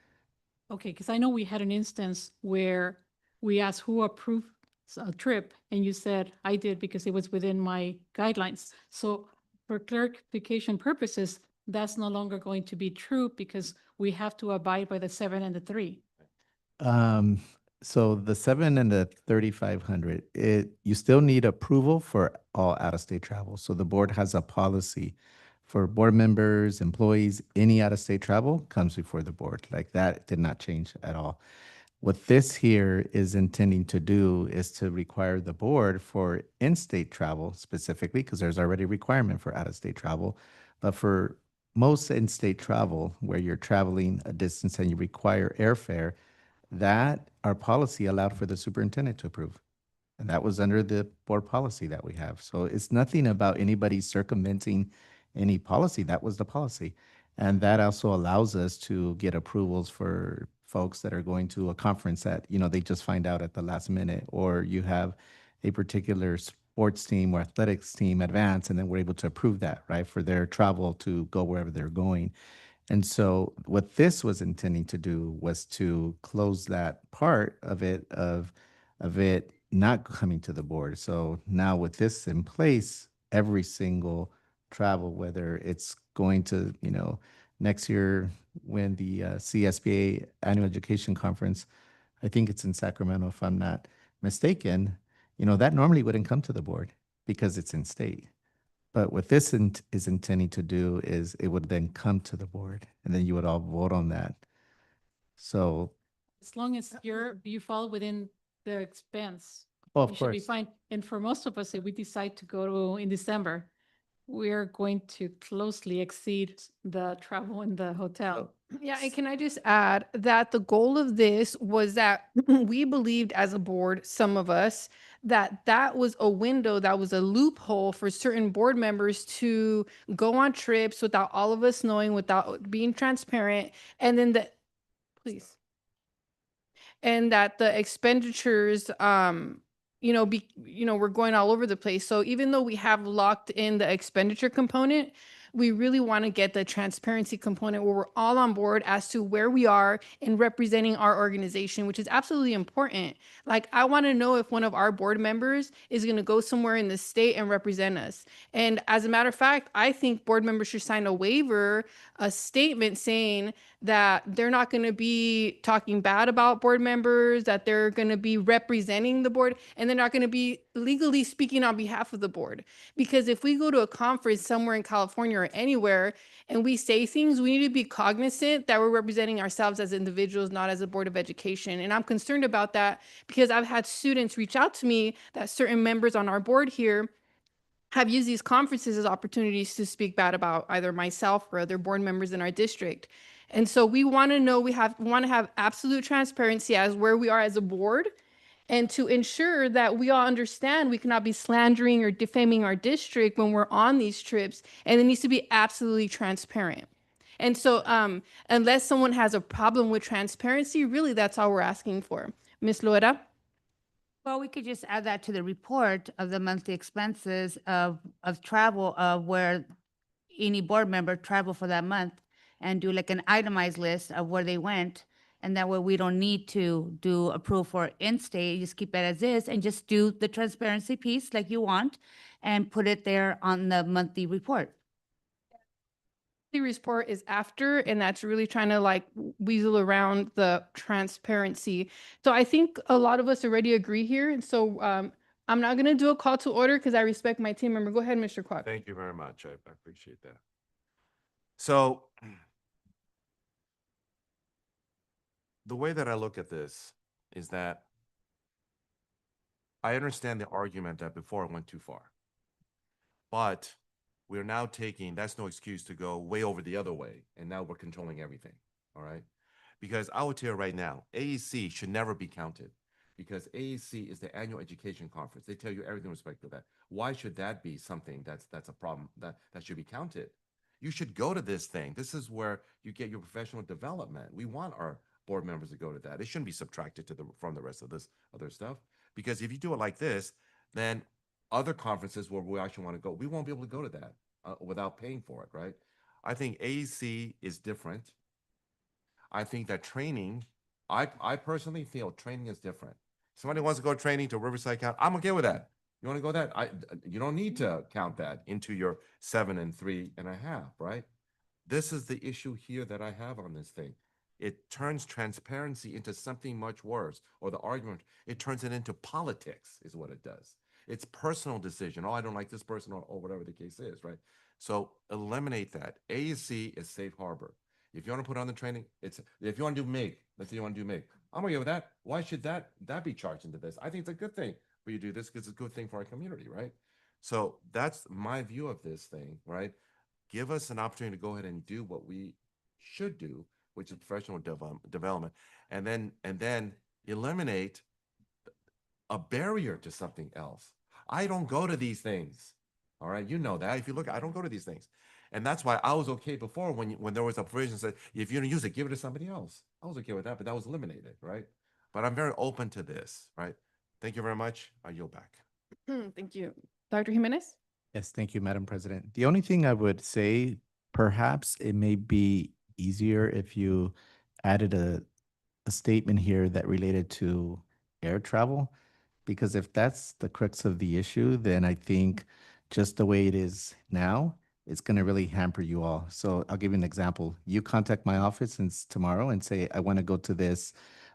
Okay, because I know we had an instance where we asked who approved a trip, and you said, I did because it was within my guidelines. So for clarification purposes, that's no longer going to be true because we have to abide by the 7 and the 3. So the 7 and the 3,500, you still need approval for all out-of-state travel. So the board has a policy for board members, employees, any out-of-state travel comes before the board. Like that did not change at all. What this here is intending to do is to require the board for in-state travel specifically, because there's already a requirement for out-of-state travel. But for most in-state travel, where you're traveling a distance and you require airfare, that our policy allowed for the superintendent to approve. And that was under the board policy that we have. So it's nothing about anybody circumventing any policy. That was the policy. And that also allows us to get approvals for folks that are going to a conference that, they just find out at the last minute, or you have a particular sports team or athletics team advance, and then we're able to approve that, right, for their travel to go wherever they're going. And so what this was intending to do was to close that part of it, of it not coming to the board. So now with this in place, every single travel, whether it's going to, next year when the CSBA Annual Education Conference, I think it's in Sacramento, if I'm not mistaken, that normally wouldn't come to the board because it's in state. But what this is intending to do is it would then come to the board, and then you would all vote on that. So, As long as you fall within the expense, oh, of you should be course. fine. And for most of us, if we decide to go in December, we're going to closely exceed the travel in the hotel. Yeah, and can I just add that the goal of this was that we believed as a board, some of us, that was a window, that was a loophole for certain board members to go on trips without all of us knowing, without being transparent, and then and that the expenditures, we're going all over the place. So even though we have locked in the expenditure component, we really want to get the transparency component where we're all on board as to where we are in representing our organization, which is absolutely important. Like, I want to know if one of our board members is going to go somewhere in the state and represent us. And as a matter of fact, I think board members should sign a waiver, a statement saying that they're not going to be talking bad about board members, that they're going to be representing the board, and they're not going to be legally speaking on behalf of the board. Because if we go to a conference somewhere in California or anywhere and we say things, we need to be cognizant that we're representing ourselves as individuals, not as a board of education. And I'm concerned about that because I've had students reach out to me that certain members on our board here have used these conferences as opportunities to speak bad about either myself or other board members in our district. And so we want to know, want to have absolute transparency as where we are as a board, and to ensure that we all understand we cannot be slandering or defaming our district when we're on these trips, and it needs to be absolutely transparent. And so unless someone has a problem with transparency, really that's all we're asking for. Ms. Loera? Well, we could just add that to the report of the monthly expenses of travel, of where any board member traveled for that month, and do like an itemized list of where they went. And that way we don't need to do approve for in-state, just keep it as is and just do the transparency piece like you want and put it there on the monthly report. The report is after, and that's really trying to like weasel around the transparency. So I think a lot of us already agree here. And so I'm not going to do a call to order because I respect my team member. Go ahead, Mr. Quack. Thank you very much. I appreciate that. So the way that I look at this is that I understand the argument that before it went too far, but we're now taking, that's no excuse to go way over the other way. And now we're controlling everything. All right. Because I will tell you right now, AEC should never be counted because AEC is the annual education conference. They tell you everything with respect to that. Why should that be something that's a problem that should be counted? You should go to this thing. This is where you get your professional development. We want our board members to go to that. It shouldn't be subtracted from the rest of this other stuff. Because if you do it like this, then other conferences where we actually want to go, we won't be able to go to that without paying for it, right? I think AEC is different. I think that training, I personally feel training is different. Somebody wants to go training to Riverside County, I'm okay with that. You want to go that? You don't need to count that into your 7 and 3.5, right? This is the issue here that I have on this thing. It turns transparency into something much worse, or the argument, it turns it into politics is what it does. It's personal decision. Oh, I don't like this person or whatever the case is, right? So eliminate that. AEC is safe harbor. If you want to put on the training, if you want to do MIG, let's say you want to do MIG. I'm okay with that. Why should that be charged into this? I think it's a good thing for you to do this because it's a good thing for our community, right? So that's my view of this thing, right? Give us an opportunity to go ahead and do what we should do, which is professional development, and then eliminate a barrier to something else. I don't go to these things. All right, you know that. If you look, I don't go to these things. And that's why I was okay before when there was a provision that said, if you don't use it, give it to somebody else. I was okay with that, but that was eliminated, right? But I'm very open to this, right? Thank you very much. I yield back. Thank you. Dr. Jimenez? Yes, thank you, Madam President. The only thing I would say, perhaps it may be easier if you added a statement here that related to air travel, because if that's the crux of the issue, then I think just the way it is now, it's going to really hamper you all. So I'll give you an example. You contact my office since tomorrow and say, I want to go to this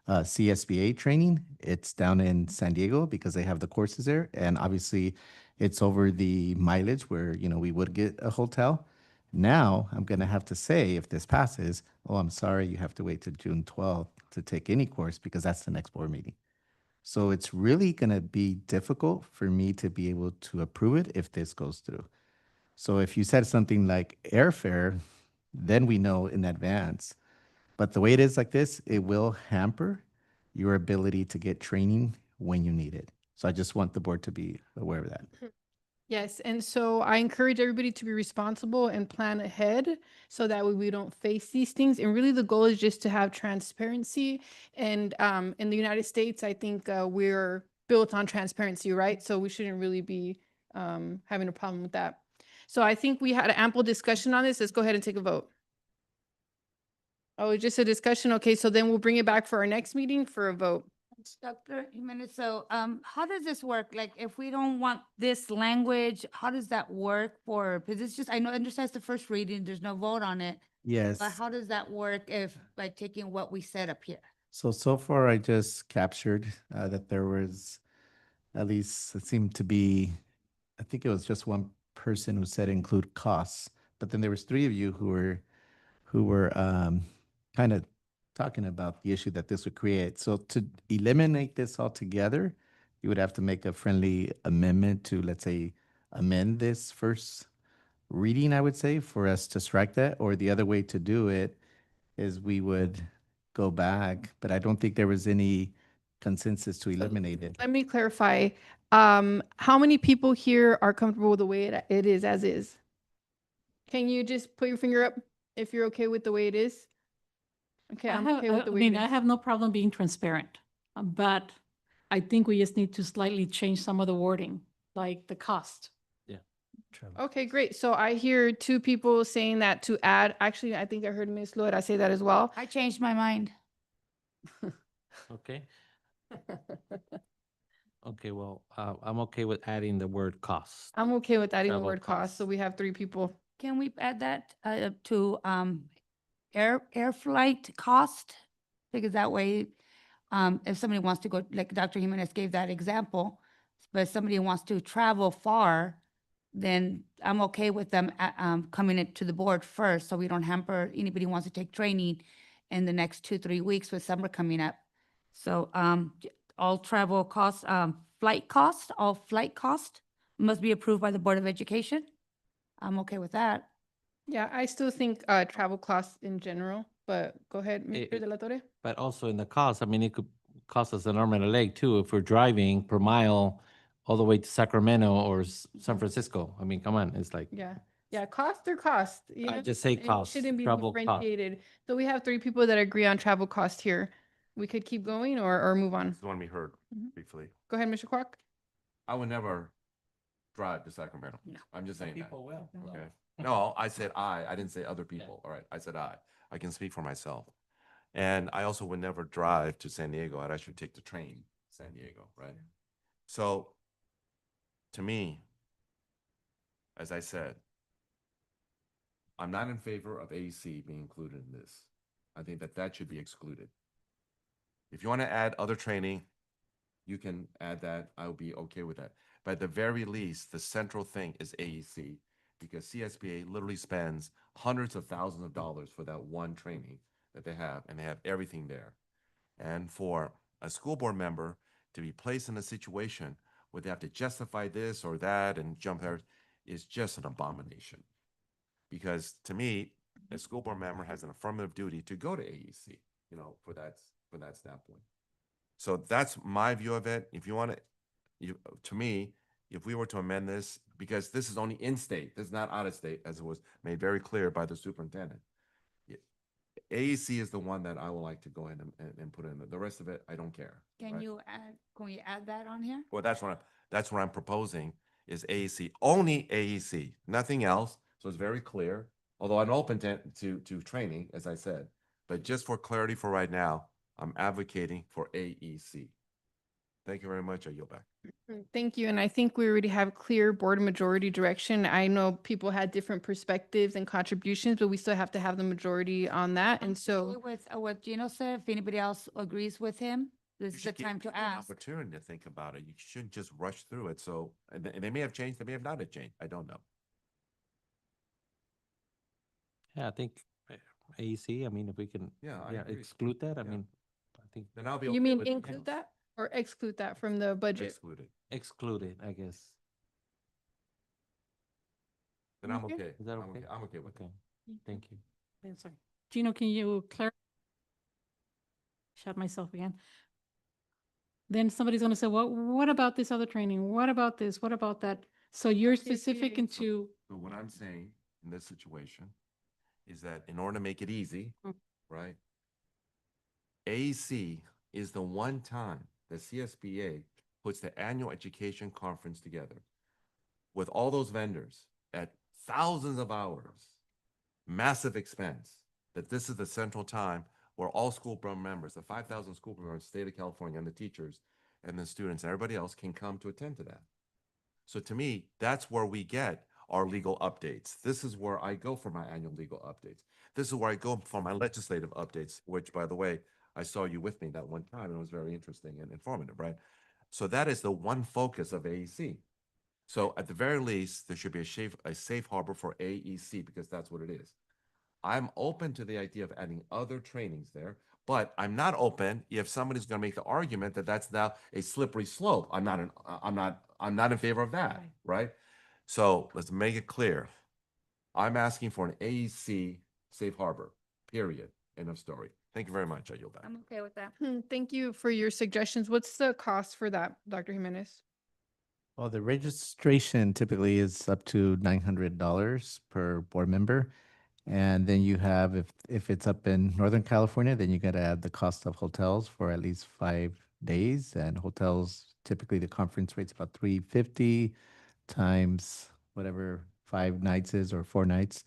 CSBA training. It's down in San Diego because they have the courses there. And obviously it's over the mileage where, we would get a hotel. Now I'm going to have to say, if this passes, oh, I'm sorry, you have to wait till June 12th to take any course because that's the next board meeting. So it's really going to be difficult for me to be able to approve it if this goes through. So if you said something like airfare, then we know in advance. But the way it is like this, it will hamper your ability to get training when you need it. So I just want the board to be aware of that. Yes, and so I encourage everybody to be responsible and plan ahead so that way we don't face these things. And really the goal is just to have transparency. And in the United States, I think we're built on transparency, right? So we shouldn't really be having a problem with that. So I think we had an ample discussion on this. Let's go ahead and take a vote. Oh, it's just a discussion. Okay, so then we'll bring it back for our next meeting for a vote. Dr. Jimenez, so how does this work? Like, if we don't want this language, how does that work because it's just, I understand it's the first reading, there's no vote on it. Yes. But how does that work by taking what we said up here? So far I just captured that there was at least it seemed to be, I think it was just one person who said include costs, but then there was three of you who were kind of talking about the issue that this would create. So to eliminate this altogether, you would have to make a friendly amendment to, let's say, amend this first reading, I would say, for us to strike that. Or the other way to do it is we would go back, but I don't think there was any consensus to eliminate it. Let me clarify. How many people here are comfortable with the way it is as is? Can you just put your finger up if you're okay with the way it is? Okay, I'm okay with the way it I is. have no problem being transparent, but I think we just need to slightly change some of the wording, like the cost. Okay, great. So I hear two people saying that to add, actually, I think I heard Ms. Lloyd say that as well. I changed my mind. Okay, okay, well, I'm okay with adding the word cost. I'm okay with adding the Travel word cost, so costs. we have three people. Can we add that to air flight cost? Because that way, if somebody wants to go, like Dr. Jimenez gave that example, but if somebody wants to travel far, then I'm okay with them coming to the board first, so we don't hamper anybody who wants to take training in the next 2-3 weeks with summer coming up. So all travel costs, all flight cost must be approved by the Board of Education. I'm okay with that. Yeah, I still think travel costs in general, but go ahead, Mr. Eh, De La Torre. But also in the cost, I mean, it could cost us an arm and a leg too, if we're driving per mile all the way to Sacramento or San Francisco. I mean, come on, it's like, Yeah, yeah, cost or cost, you I know? just say It cost, shouldn't be travel cost. differentiated. So we have three people that agree on travel cost here. We could keep going or move on. Just want to be heard Mhm. briefly. Go ahead, Mr. Kwok. I would never drive to Sacramento. No. I'm just saying that. People will. Okay. No, I said I didn't say other people. All right. I said I. I can speak for myself. And I also would never drive to San Diego. I'd actually take the train to San Diego, right? So to me, as I said, I'm not in favor of AEC being included in this. I think that should be excluded. If you want to add other training, you can add that. I would be okay with that. But at the very least, the central thing is AEC, because CSBA literally spends hundreds of thousands of dollars for that one training that they have, and they have everything there. And for a school board member to be placed in a situation where they have to justify this or that and jump there is just an abomination. Because to me, a school board member has an affirmative duty to go to AEC, you know, for that standpoint. So that's my view of it. If you want to, to me, if we were to amend this, because this is only in-state, this is not out-of-state, as it was made very clear by the superintendent. AEC is the one that I would like to go ahead and put in. The rest of it, I don't care. Can we add that on here? Well, that's what I'm proposing is AEC, only AEC, nothing else. So it's very clear, although I'm open to training, as I said, but just for clarity for right now, I'm advocating for AEC. Thank you very much. I yield back. Thank you. And I think we already have clear board majority direction. I know people had different perspectives and contributions, but we still have to have the majority on that. And so, With what Gino said, if anybody else agrees with him, this You is the should give time to people an ask. Opportunity to think about it. You shouldn't just rush through it. So, and they may have changed, they may have not have changed. I don't know. Yeah, I think AEC, I mean, if we can, Yeah, I agree. exclude that, I Yeah. mean, I think Then I'll be. you okay mean with include that or exclude that from the budget? Excluded. exclude it, I guess. Then I'm Okay. okay. Is that I'm okay? I'm okay with it. Okay, thank you. I'm sorry. Gino, can you clarify? Shut myself again. Then somebody's gonna say, well, what about this other training? What about this? What about that? So you're specific into, So what I'm saying in this situation is that in order to make it easy, right? AEC is the one time that CSBA puts the annual education conference together with all those vendors at thousands of hours, massive expense, that this is the central time where all school board members, the 5,000 school board members, state of California, and the teachers and the students and everybody else can come to attend to that. So to me, that's where we get our legal updates. This is where I go for my annual legal updates. This is where I go for my legislative updates, which, by the way, I saw you with me that one time and it was very interesting and informative, right? So that is the one focus of AEC. So at the very least, there should be a safe harbor for AEC because that's what it is. I'm open to the idea of adding other trainings there, but I'm not open if somebody's going to make the argument that that's now a slippery slope. I'm not in favor of that, right? So let's make it clear. I'm asking for an AEC safe harbor, period. End of story. Thank you very much. I yield back. I'm okay with that. Thank you for your suggestions. What's the cost for that, Dr. Jimenez? Well, the registration typically is up to $900 per board member. And then you have, if it's up in Northern California, then you got to add the cost of hotels for at least 5 days. And hotels, typically the conference rate's about $350 times whatever 5 nights is or 4 nights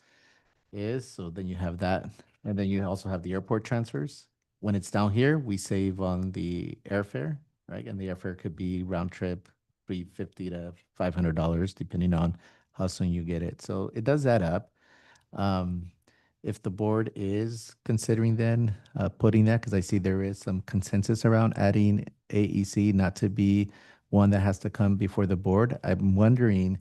is. So then you have that. And then you also have the airport transfers. When it's down here, we save on the airfare, right? And the airfare could be round trip, $350 to $500, depending on how soon you get it. So it does add up. If the board is considering then putting that, because I see there is some consensus around adding AEC not to be one that has to come before the board, I'm wondering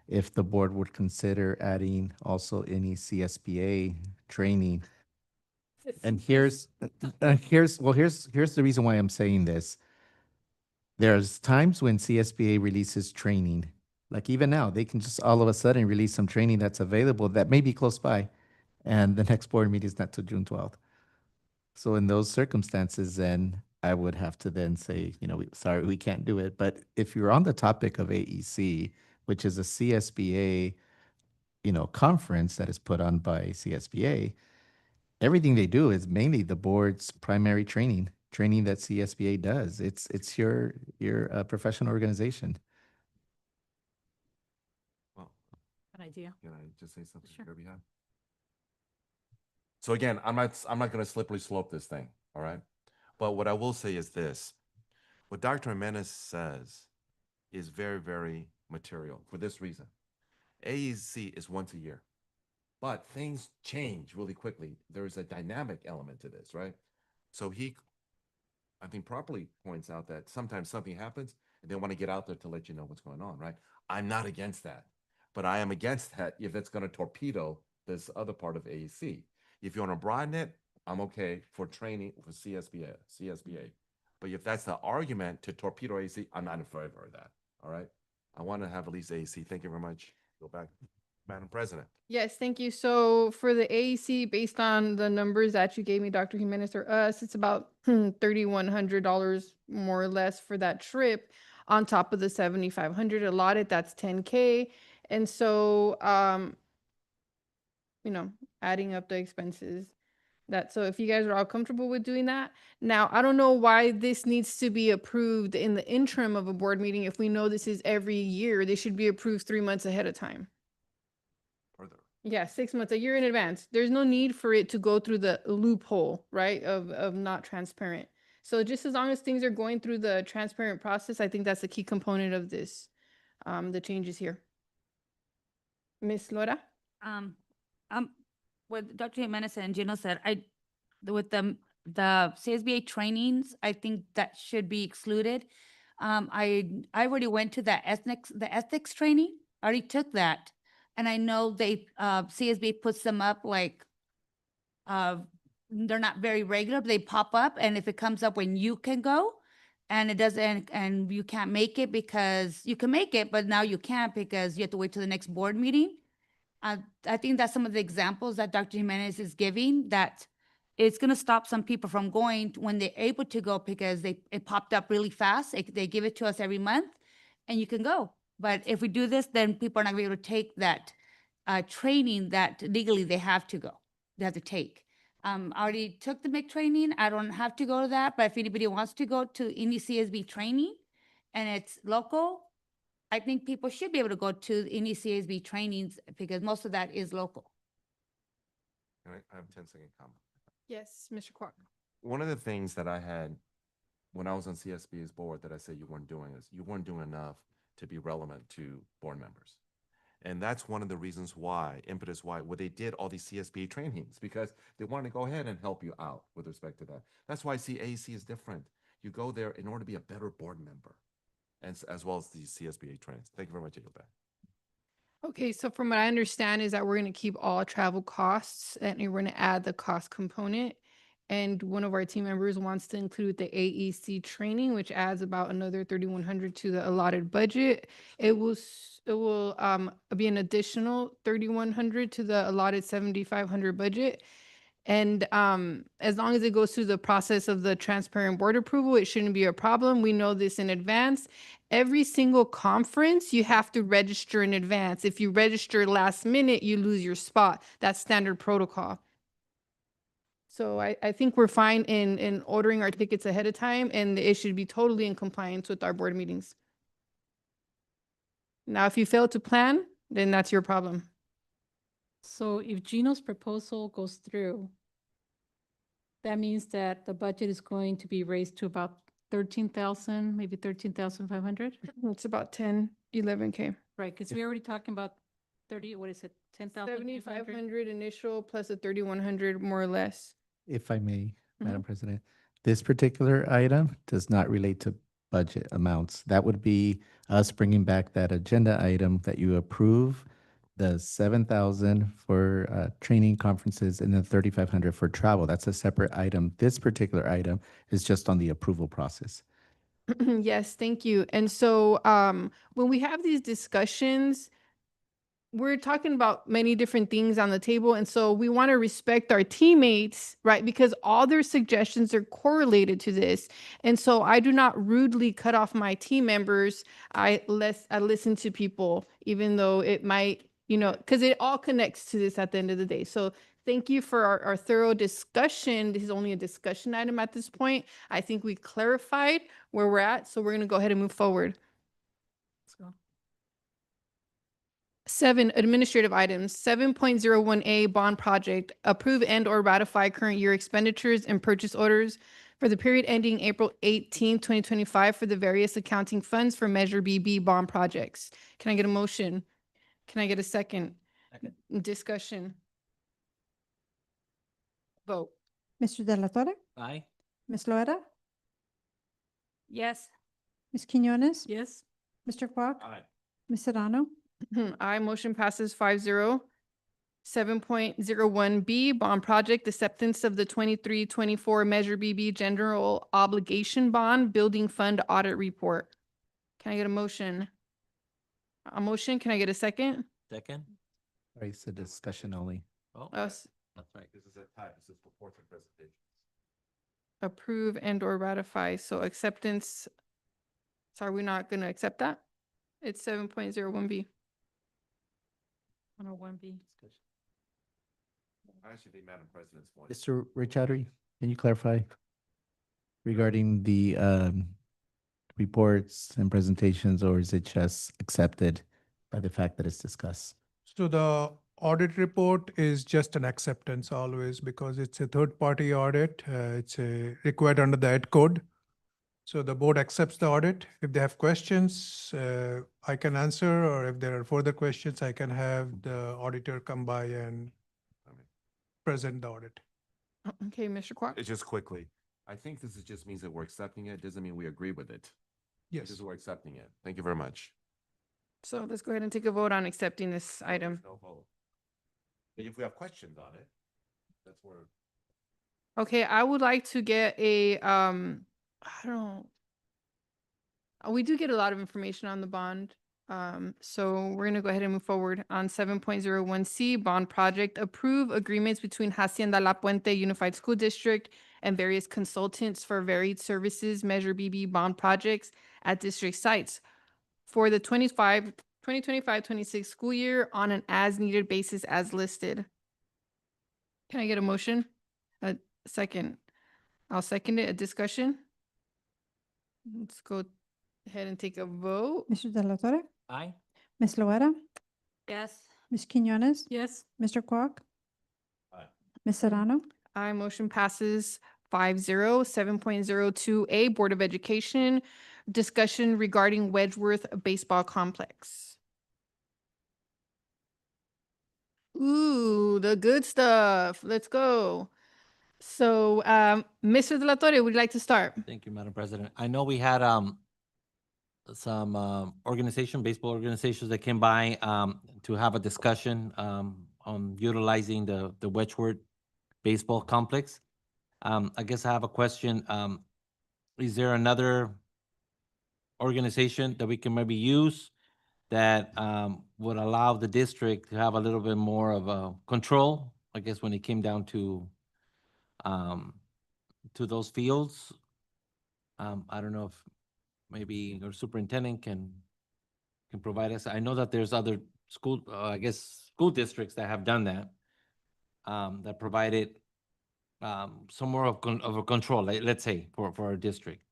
if the board would consider adding also any CSBA training. And here's the reason why I'm saying this. There's times when CSBA releases training, like even now, they can just all of a sudden release some training that's available that may be close by, and the next board meeting is not till June 12th. So in those circumstances, then I would have to then say, sorry, we can't do it. But if you're on the topic of AEC, which is a CSBA, conference that is put on by CSBA, everything they do is mainly the board's primary training that CSBA does. It's your professional organization. Well, Good idea. can I just say something Sure. on your behalf? So again, I'm not going to slippery slope this thing, all right? But what I will say is this. What Dr. Jimenez says is very, very material for this reason. AEC is once a year, but things change really quickly. There's a dynamic element to this, right? So I think properly points out that sometimes something happens and they want to get out there to let you know what's going on, right? I'm not against that, but I am against that if it's going to torpedo this other part of AEC. If you want to broaden it, I'm okay for training for CSBA. But if that's the argument to torpedo AEC, I'm not in favor of that. All right. I want to have at least AEC. Thank you very much. Go back, Madam President. Yes, thank you. So for the AEC, based on the numbers that you gave me, Dr. Jimenez, or us, it's about $3,100 more or less for that trip on top of the $7,500 allotted. That's $10K. And so, adding up the expenses. So if you guys are all comfortable with doing that. Now, I don't know why this needs to be approved in the interim of a board meeting. If we know this is every year, they should be approved 3 months ahead of time. Further. Yeah, 6 months, a year in advance. There's no need for it to go through the loophole, right, of not transparent. So just as long as things are going through the transparent process, I think that's a key component of this, the changes here. Miss Laura? What Dr. Jimenez and Gino said, with the CSBA trainings, I think that should be excluded. I already went to the ethics training. I already took that. And I know CSBA puts them up like, they're not very regular, but they pop up. And if it comes up when you can go and it doesn't, and you can't make it because you can make it, but now you can't because you have to wait till the next board meeting. I think that's some of the examples that Dr. Jimenez is giving, that it's going to stop some people from going when they're able to go because it popped up really fast. They give it to us every month and you can go. But if we do this, then people are not going to be able to take that training that legally they have to go. They have to take. I already took the MIC training. I don't have to go to that. But if anybody wants to go to any CSB training and it's local, I think people should be able to go to any CSB trainings because most of that is local. I have a 10-second comment. Yes, Mr. Kwok. One of the things that I had when I was on CSB's board that I said you weren't doing is you weren't doing enough to be relevant to board members. And that's one of the reasons why, impetus why, they did all these CSBA trainings, because they wanted to go ahead and help you out with respect to that. That's why I see AEC is different. You go there in order to be a better board member. as well as the CSBA trainings. Thank you very much, Yield back. Okay, so from what I understand is that we're gonna keep all travel costs and we're gonna add the cost component. And one of our team members wants to include the AEC training, which adds about another 3,100 to the allotted budget. It will be an additional 3,100 to the allotted 7,500 budget. And as long as it goes through the process of the transparent board approval, it shouldn't be a problem. We know this in advance. Every single conference, you have to register in advance. If you register last minute, you lose your spot. That's standard protocol. So I think we're fine in ordering our tickets ahead of time, and it should be totally in compliance with our board meetings. Now, if you fail to plan, then that's your problem. So if Gino's proposal goes through, that means that the budget is going to be raised to about 13,000, maybe 13,500? It's about 10, 11K. Right, because we're already talking about 30, what is it, 10,000? 7,500 initial plus a 3,100 more or less. If I may, Madam President, this particular item does not relate to budget amounts. That would be us bringing back that agenda item that you approve, the 7,000 for training conferences and then 3,500 for travel. That's a separate item. This particular item is just on the approval process. Yes, thank you. And so when we have these discussions, we're talking about many different things on the table. And so we want to respect our teammates, right? Because all their suggestions are correlated to this. And so I do not rudely cut off my team members. I listen to people, even though it might, because it all connects to this at the end of the day. So thank you for our thorough discussion. This is only a discussion item at this point. I think we clarified where we're at. So we're going to go ahead and move forward. Let's go. 7, administrative items. 7.01A bond project, approve and or ratify current year expenditures and purchase orders for the period ending April 18, 2025 for the various accounting funds for Measure BB bond projects. Can I get a motion? Can I get a second? Discussion. Vote. Mr. De La Torre, Aye. Ms. Loera, Yes. Ms. Quinones, Yes? Mr. Quack, Aye. Ms. Serrano, Aye, motion passes 5-0. 7.01B, bond project, acceptance of the 23-24 Measure BB general obligation bond building fund audit report. Can I get a motion? A motion, can I get a second? Second? Sorry, it's a discussion only. Oh, Us, that's right. This is a type, this is for fourth and presentation. approve and or ratify, so acceptance. So are we not gonna accept that? It's 7.01B. 101B. I actually think Madam President's one. Mr. Ricciardi, can you clarify regarding the reports and presentations, or is it just accepted by the fact that it's discussed? So the audit report is just an acceptance always because it's a third-party audit. It's required under the Ed code. So the board accepts the audit. If they have questions, I can answer, or if there are further questions, I can have the auditor come by and present the audit. Okay, Mr. Quack. It's just quickly. I think this just means that we're accepting it. Doesn't mean we agree with it. Yes. Just we're accepting it. Thank you very much. So let's go ahead and take a vote on accepting this item. No vote. But if we have questions on it, that's where. Okay, I would like to get a, I don't know. We do get a lot of information on the bond. So we're gonna go ahead and move forward on 7.01C bond project, approve agreements between Hacienda La Puente Unified School District and various consultants for varied services, Measure BB bond projects at district sites for the 2025-26 school year on an as-needed basis as listed. Can I get a motion? A second. I'll second it. A discussion? Let's go ahead and take a vote. Mr. De La Torre, Aye. Ms. Loera, Yes. Ms. Quinones, Yes? Mr. Quack, Aye. Ms. Serrano, Aye, motion passes 5-0. 7.02A, Board of Education, discussion regarding Wedgeworth Baseball Complex. Ooh, the good stuff. Let's go. So, Mr. De La Torre, would you like to start? Thank you, Madam President. I know we had some baseball organizations that came by to have a discussion on utilizing the Wedgeworth baseball complex. I guess I have a question. Is there another organization that we can maybe use that would allow the district to have a little bit more of a control, I guess, when it came down um, to those fields? I don't know if maybe our superintendent can provide us. I know that there's other school, I guess, school districts that have done that, that provided some more of a control, let's say, for our district.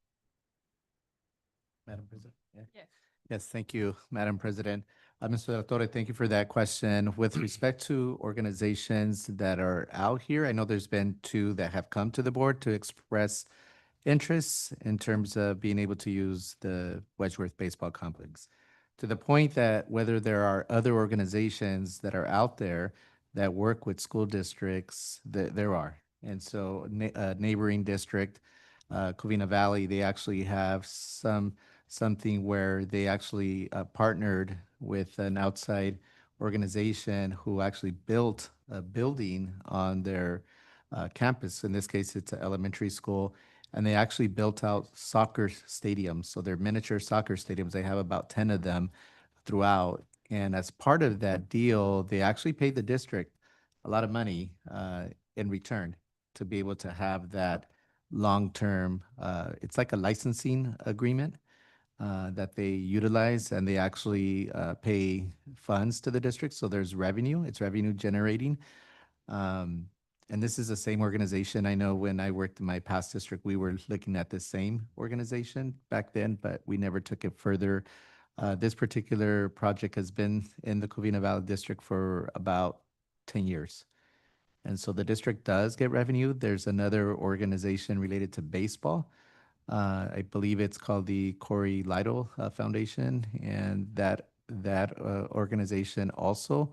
Madam President? Yeah. Yes. Yes, thank you, Madam President. Mr. De La Torre, thank you for that question. With respect to organizations that are out here, I know there's been two that have come to the board to express interests in terms of being able to use the Wedgeworth Baseball Complex. To the point that whether there are other organizations that are out there that work with school districts, there are. And so neighboring district, Covina Valley, they actually have something where they actually partnered with an outside organization who actually built a building on their campus. In this case, it's an elementary school, and they actually built out soccer stadiums. So they're miniature soccer stadiums. They have about 10 of them throughout. And as part of that deal, they actually paid the district a lot of money in return to be able to have that long-term, it's like a licensing agreement that they utilize, and they actually pay funds to the district. So there's revenue, it's revenue generating. And this is the same organization. I know when I worked in my past district, we were looking at the same organization back then, but we never took it further. This particular project has been in the Covina Valley District for about 10 years. And so the district does get revenue. There's another organization related to baseball. I believe it's called the Corey Lytle Foundation, and that organization also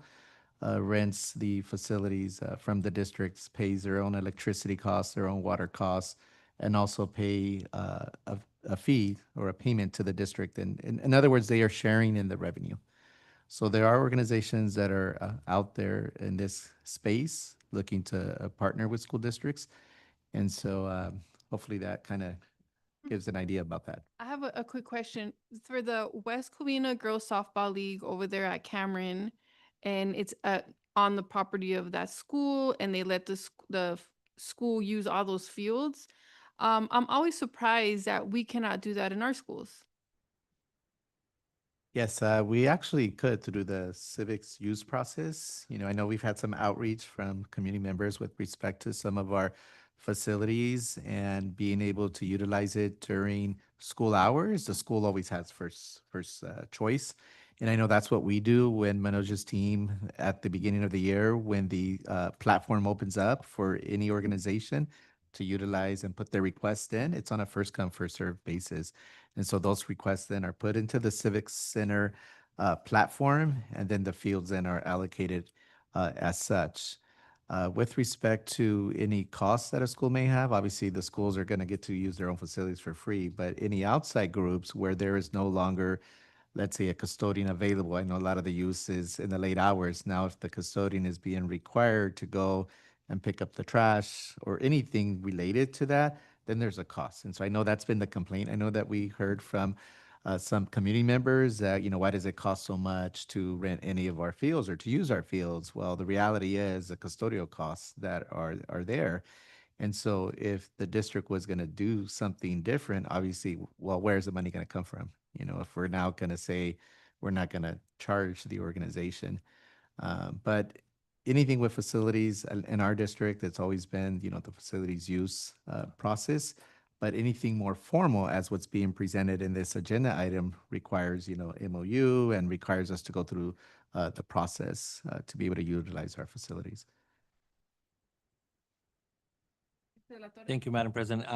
rents the facilities from the districts, pays their own electricity costs, their own water costs, and also pay a fee or a payment to the district. And in other words, they are sharing in the revenue. So there are organizations that are out there in this space looking to partner with school districts. And so hopefully that kind of gives an idea about that. I have a quick question for the West Covina Girls Softball League over there at Cameron, and it's on the property of that school, and they let the school use all those fields. I'm always surprised that we cannot do that in our schools. Yes, we actually could through the civics use process. You know, I know we've had some outreach from community members with respect to some of our facilities and being able to utilize it during school hours. The school always has first choice. And I know that's what we do when Manoj's team at the beginning of the year, when the platform opens up for any organization to utilize and put their request in, it's on a first come, first served basis. And so those requests then are put into the Civic Center platform, and then the fields then are allocated as such. With respect to any costs that a school may have, obviously the schools are going to get to use their own facilities for free, but any outside groups where there is no longer, let's say, a custodian available, I know a lot of the use is in the late hours. Now, if the custodian is being required to go and pick up the trash or anything related to that, then there's a cost. And so I know that's been the complaint. I know that we heard from some community members that, you know, why does it cost so much to rent any of our fields or to use our fields? Well, the reality is the custodial costs that are there. And so if the district was going to do something different, obviously, well, where's the money going to come from? You know, if we're now going to say we're not going to charge the organization. But anything with facilities in our district, it's always been, you know, the facilities use process. But anything more formal, as what's being presented in this agenda item, requires, you know, MOU and requires us to go through the process to be able to utilize our facilities. Thank you, Madam President.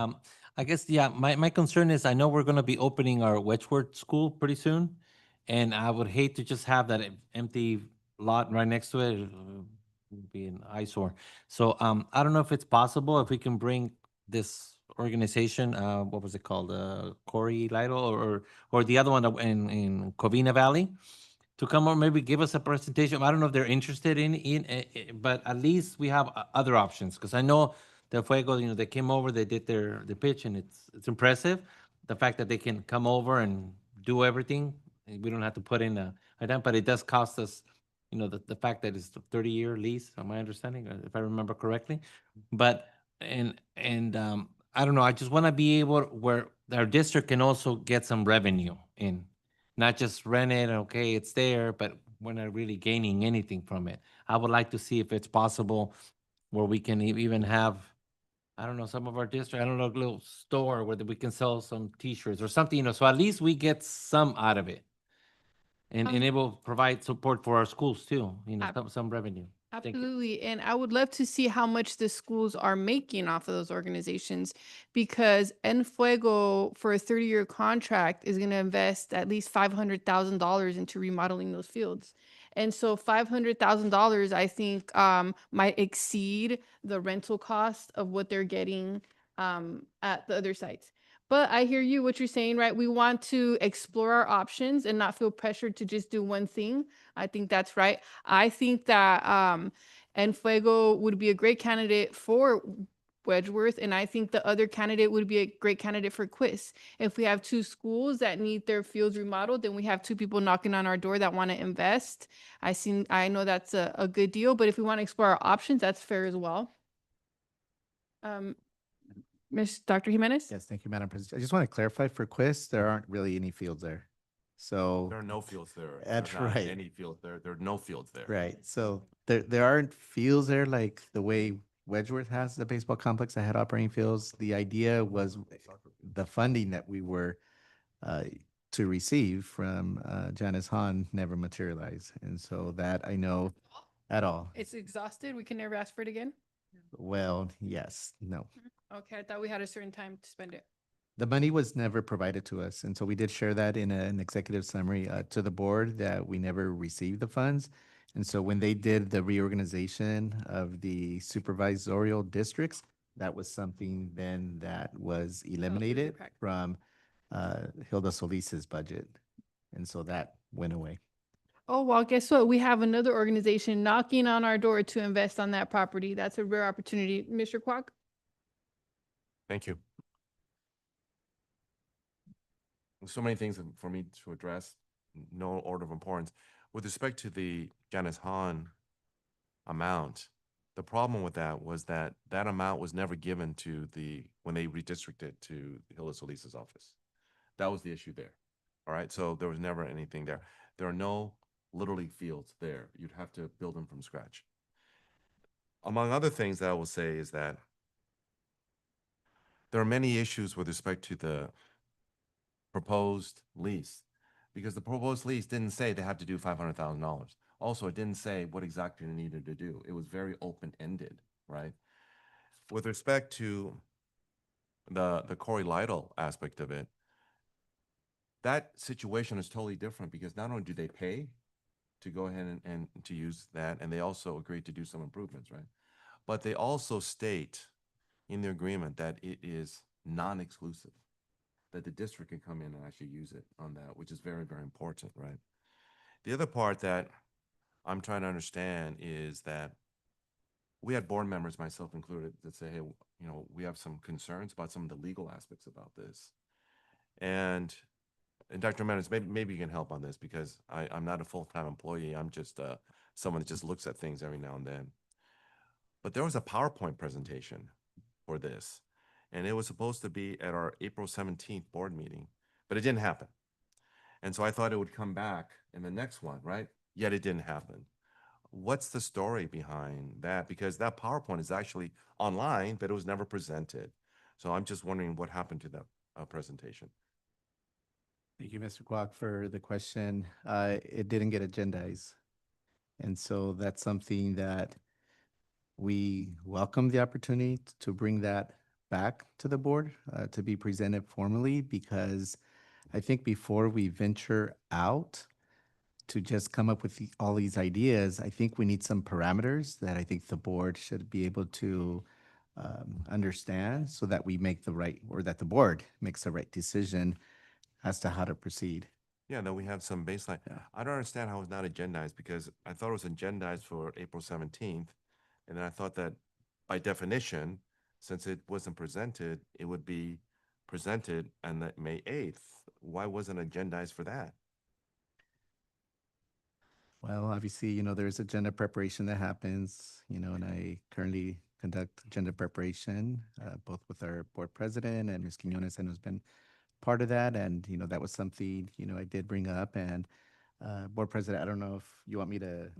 I guess, yeah, my concern is I know we're going to be opening our Wedgeworth School pretty soon, and I would hate to just have that empty lot right next to it. It would be an eyesore. So I don't know if it's possible if we can bring this organization, what was it called? Corey Lytle or the other one in Covina Valley to come or maybe give us a presentation. I don't know if they're interested but at least we have other options. Because I know the Fuego, they came over, they did their pitch, and it's impressive. The fact that they can come over and do everything, and we don't have to put in a item, but it does cost us, the fact that it's a 30-year lease, my understanding, if I remember correctly. But I don't know, I just want to be able where our district can also get some revenue in. Not just rent it, okay, it's there, but we're not really gaining anything from it. I would like to see if it's possible where we can even have, I don't know, some of our district, I don't know, a little store where we can sell some T-shirts or something, so at least we get some out of it. And it will provide support for our schools too, some revenue. Thank you. Absolutely. And I would love to see how much the schools are making off of those organizations, because En Fuego, for a 30-year contract, is going to invest at least $500,000 into remodeling those fields. And so $500,000, I think, might exceed the rental cost of what they're getting at the other sites. But I hear you, what you're saying, right? We want to explore our options and not feel pressured to just do one thing. I think that's right. I think that En Fuego would be a great candidate for Wedgeworth, and I think the other candidate would be a great candidate for Quiz. If we have two schools that need their fields remodeled, then we have two people knocking on our door that want to invest. I know that's a good deal, but if we want to explore our options, that's fair as well. Dr. Jimenez? Yes, thank you, Madam President. I just want to clarify for Quist, there aren't really any fields there. So, There are no fields there. That's There's not right. Any fields there. There are no fields there. right, so there aren't fields there like the way Wedgeworth has the baseball complex that had operating fields. The idea was the funding that we were to receive from Janice Hahn never materialized. And so that I know at all. It's exhausted. We can never ask for it again. Well, yes, no. Okay, I thought we had a certain time to spend it. The money was never provided to us. And so we did share that in an executive summary to the board that we never received the funds. And so when they did the reorganization of the supervisorial districts, that was something then that was eliminated correct. from Hilda Solis's budget. And so that went away. Oh, well, guess what? We have another organization knocking on our door to invest on that property. That's a rare opportunity. Mr. Kwok? Thank you. So many things for me to address, no order of importance. With respect to the Janice Hahn amount, the problem with that was that that amount was never given to when they redistricted to Hilda Solis's office. That was the issue there. All right, so there was never anything there. There are no Little League fields there. You'd have to build them from scratch. Among other things that I will say is that there are many issues with respect to the proposed lease, because the proposed lease didn't say they have to do $500,000. Also, it didn't say what exactly they needed to do. It was very open-ended, right? With respect to the Corey Lytle aspect of it, that situation is totally different, because not only do they pay to go ahead and to use that, and they also agreed to do some improvements, right? But they also state in the agreement that it is non-exclusive, that the district can come in and actually use it on that, which is very, very important, right? The other part that I'm trying to understand is that we had board members, myself included, that say, hey, we have some concerns about some of the legal aspects about this. And Dr. Menace, maybe you can help on this, because I'm not a full-time employee. I'm just someone that just looks at things every now and then. But there was a PowerPoint presentation for this, and it was supposed to be at our April 17th board meeting, but it didn't happen. And so I thought it would come back in the next one, right? Yet it didn't happen. What's the story behind that? Because that PowerPoint is actually online, but it was never presented. So I'm just wondering what happened to that presentation. Thank you, Mr. Kwok, for the question. It didn't get agendized. And so that's something that we welcome the opportunity to bring that back to the board to be presented formally, because I think before we venture out to just come up with all these ideas, I think we need some parameters that I think the board should be able to understand so that we make the right, or that the board makes the right decision as to how to proceed. Yeah, then we have some baseline. Yeah. I don't understand how it's not agendized because I thought it was agendized for April 17th. And then I thought that by definition, since it wasn't presented, it would be presented on the May 8th. Why wasn't agendized for that? Well, obviously, there's agenda preparation that happens, and I currently conduct agenda preparation, both with our board president and Ms. Quinones, and who's been part of that. And, that was something, I did bring up. And board president, I don't know if you want me to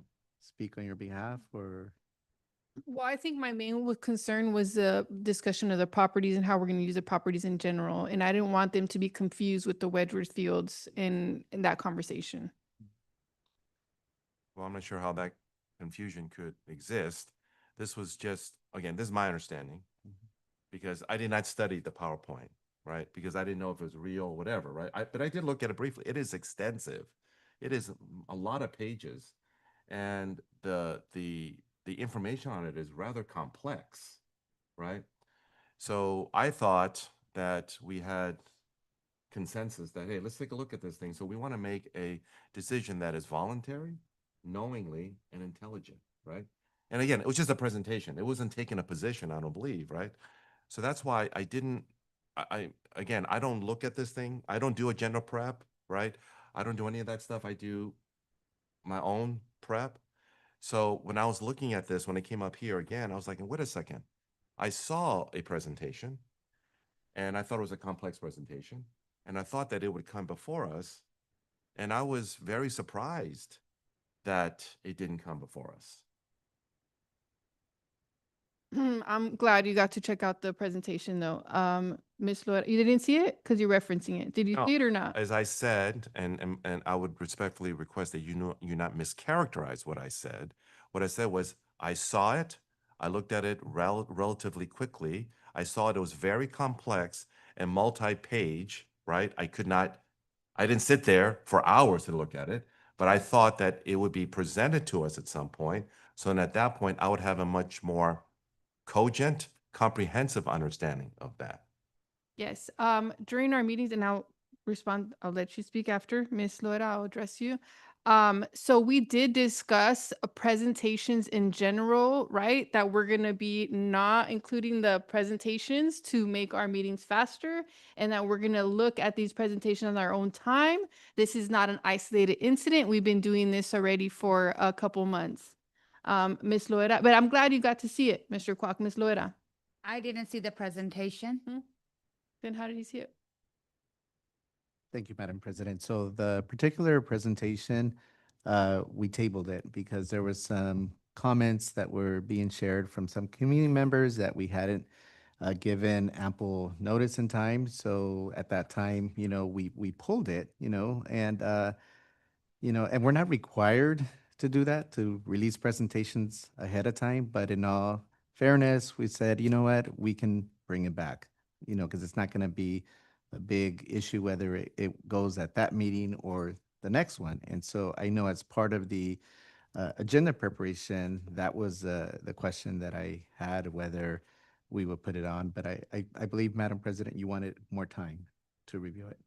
speak on your behalf or. Well, I think my main concern was the discussion of the properties and how we're going to use the properties in general. And I didn't want them to be confused with the Wedgeworth fields in that conversation. Well, I'm not sure how that confusion could exist. This was just, again, this is my understanding, because I did not study the PowerPoint, right? Because I didn't know if it was real or whatever, right? But I did look at it briefly. It is extensive. It is a lot of pages. And the information on it is rather complex, right? So I thought that we had consensus that, hey, let's take a look at this thing. So we want to make a decision that is voluntary, knowingly, and intelligent, right? And again, it was just a presentation. It wasn't taking a position, I don't believe, right? So that's why I didn't, again, I don't look at this thing. I don't do agenda prep, right? I don't do any of that stuff. I do my own prep. So when I was looking at this, when it came up here again, I was like, wait a second. I saw a presentation and I thought it was a complex presentation. And I thought that it would come before us. And I was very surprised that it didn't come before us. I'm glad you got to check out the presentation though. Ms. Laura, you didn't see it because you're referencing it. Did you No, see it or not? As I said, and I would respectfully request that you not mischaracterize what I said. What I said was, I saw it. I looked at it relatively quickly. I saw it was very complex and multi-page, right? I didn't sit there for hours to look at it, but I thought that it would be presented to us at some point. So then at that point, I would have a much more cogent, comprehensive understanding of that. Yes. During our meetings, and I'll let you speak after. Ms. Laura, I'll address you. So we did discuss presentations in general, right? That we're going to be not including the presentations to make our meetings faster, and that we're going to look at these presentations on our own time. This is not an isolated incident. We've been doing this already for a couple months. Ms. Laura, but I'm glad you got to see it, Mr. Kwok. Ms. Laura, I didn't see the presentation. then how did you see it? Thank you, Madam President. So the particular presentation, we tabled it because there was some comments that were being shared from some community members that we hadn't given ample notice and time. So at that time, we pulled it, and and we're not required to do that, to release presentations ahead of time. But in all fairness, we said, you know what, we can bring it back, because it's not going to be a big issue whether it goes at that meeting or the next one. And so I know as part of the agenda preparation, that was the question that I had, whether we would put it on. But I believe, Madam President, you wanted more time to review it.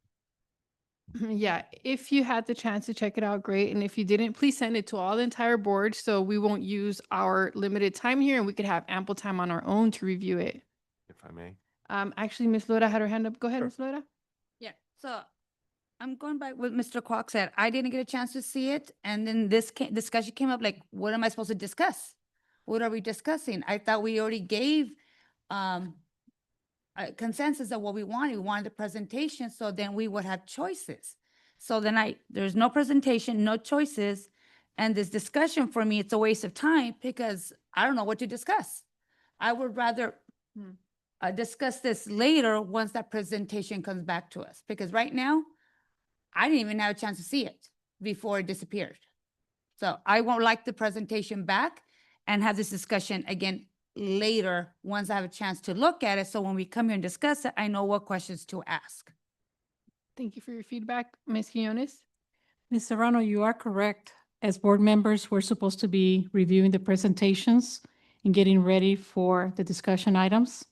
Yeah, if you had the chance to check it out, great. And if you didn't, please send it to all the entire board so we won't use our limited time here and we could have ample time on our own to review it. If I may. Actually, Ms. Laura had her hand up. Go ahead, Sure. Ms. Laura. Yeah, so I'm going by what Mr. Kwok said. I didn't get a chance to see it. And then this discussion came up, like, what am I supposed to discuss? What are we discussing? I thought we already gave a consensus of what we wanted. We wanted the presentation, so then we would have choices. So then there's no presentation, no choices. And this discussion for me, it's a waste of time because I don't know what to discuss. I would rather discuss this later once that presentation comes back to us. Because right now, I didn't even have a chance to see it before it disappeared. So I won't like the presentation back and have this discussion again later once I have a chance to look at it. So when we come here and discuss it, I know what questions to ask. Thank you for your feedback, Ms. Quinones. Ms. Serrano, you are correct. As board members, we're supposed to be reviewing the presentations in getting ready for the discussion items.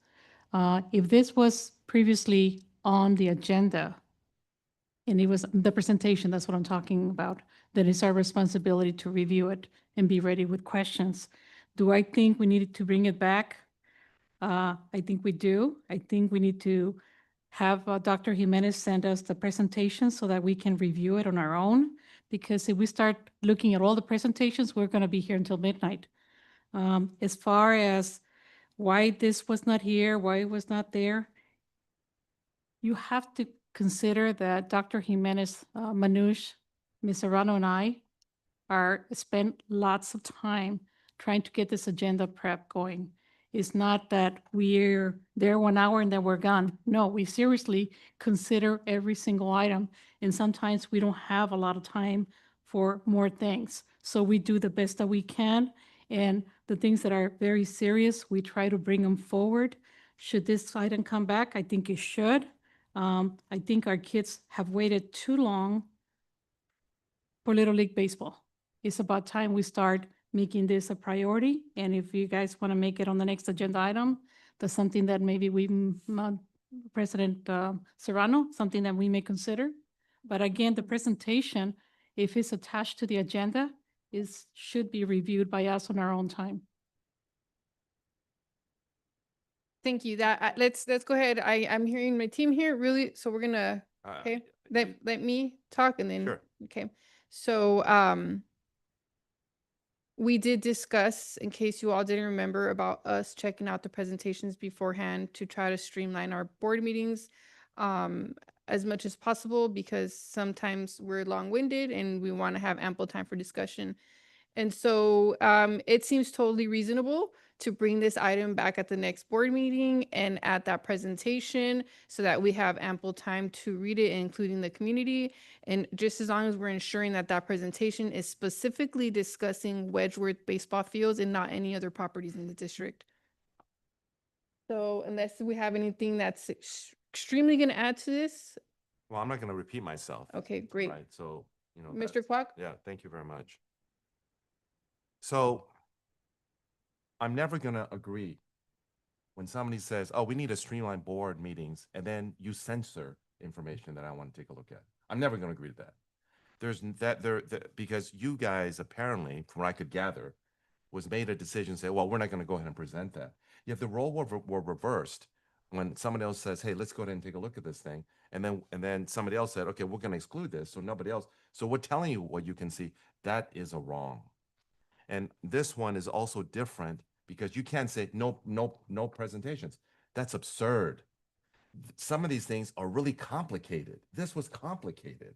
If this was previously on the agenda, and it was the presentation, that's what I'm talking about, then it's our responsibility to review it and be ready with questions. Do I think we needed to bring it back? I think we do. I think we need to have Dr. Jimenez send us the presentation so that we can review it on our own. Because if we start looking at all the presentations, we're going to be here until midnight. As far as why this was not here, why it was not there, you have to consider that Dr. Jimenez, Manoush, Ms. Serrano, and I spent lots of time trying to get this agenda prep going. It's not that we're there 1 hour and then we're gone. No, we seriously consider every single item. And sometimes we don't have a lot of time for more things. So we do the best that we can. And the things that are very serious, we try to bring them forward. Should this item come back? I think it should. I think our kids have waited too long for Little League Baseball. It's about time we start making this a priority. And if you guys want to make it on the next agenda item, that's something that maybe President Serrano, something that we may consider. But again, the presentation, if it's attached to the agenda, should be reviewed by us on our own time. Thank you. Let's go ahead. I'm hearing my team here really, so we're gonna, okay, let me talk and then, Sure. okay. So, we did discuss, in case you all didn't remember, about us checking out the presentations beforehand to try to streamline our board meetings as much as possible, because sometimes we're long-winded and we want to have ample time for discussion. And so it seems totally reasonable to bring this item back at the next board meeting and at that presentation so that we have ample time to read it, including the community. And just as long as we're ensuring that that presentation is specifically discussing Wedgeworth baseball fields and not any other properties in the district. So unless we have anything that's extremely going to add to this. Well, I'm not going to repeat myself. Okay, great. Right, so, Mr. Kwok? yeah, thank you very much. So I'm never going to agree when somebody says, oh, we need to streamline board meetings, and then you censor information that I want to take a look at. I'm never going to agree to that. Because you guys apparently, from what I could gather, was made a decision to say, well, we're not going to go ahead and present that. Yet the role were reversed when somebody else says, hey, let's go ahead and take a look at this thing. And then somebody else said, okay, we're going to exclude this. So nobody else. So we're telling you what you can see. That is a wrong. And this one is also different because you can't say no presentations. That's absurd. Some of these things are really complicated. This was complicated,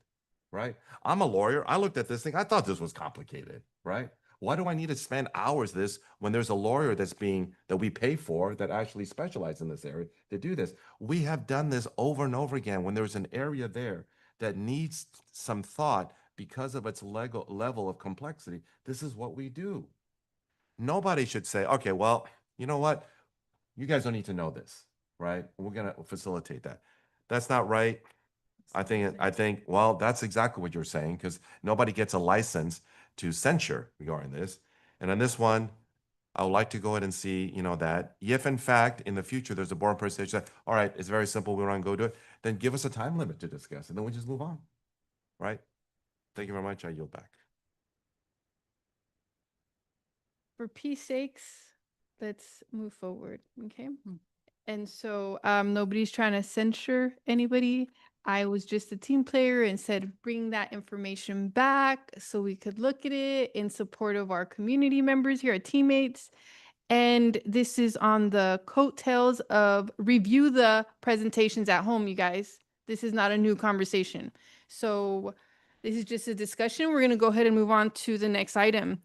right? I'm a lawyer. I looked at this thing. I thought this was complicated, right? Why do I need to spend hours this when there's a lawyer that we pay for that actually specializes in this area to do this? We have done this over and over again when there's an area there that needs some thought because of its level of complexity. This is what we do. Nobody should say, okay, well, you know what? You guys don't need to know this, right? We're going to facilitate that. That's not right. I think, well, that's exactly what you're saying, because nobody gets a license to censure regarding this. And on this one, I would like to go ahead and see, that if in fact in the future there's a board presentation that, all right, it's very simple, we want to go do it, then give us a time limit to discuss, and then we just move on, right? Thank you very much. I yield back. For peace sakes, let's move forward, okay? And so nobody's trying to censure anybody. I was just a team player and said, bring that information back so we could look at it in support of our community members here, our teammates. And this is on the coattails of review the presentations at home, you guys. This is not a new conversation. So this is just a discussion. We're going to go ahead and move on to the next item.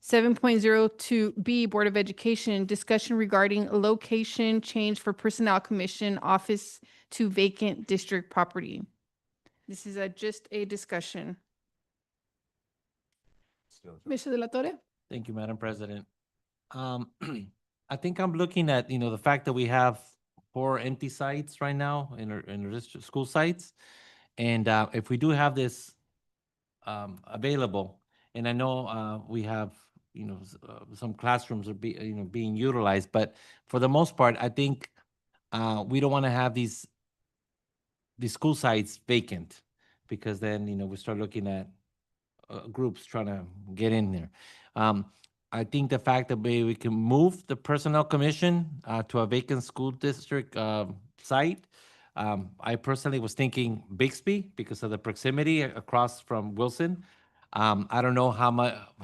7.02B, Board of Education, discussion regarding location change for Personnel Commission office to vacant district property. This is just a discussion. Mr. De La Torre? Thank you, Madam President. I think I'm looking at, the fact that we have 4 empty sites right now in our district school sites. And if we do have this available, and I know we have some classrooms are being utilized, but for the most part, I think we don't want to have these school sites vacant, because then, we start looking at groups trying to get in there. I think the fact that we can move the personnel commission to a vacant school district site. I personally was thinking Bixby because of the proximity across from Wilson. I don't know how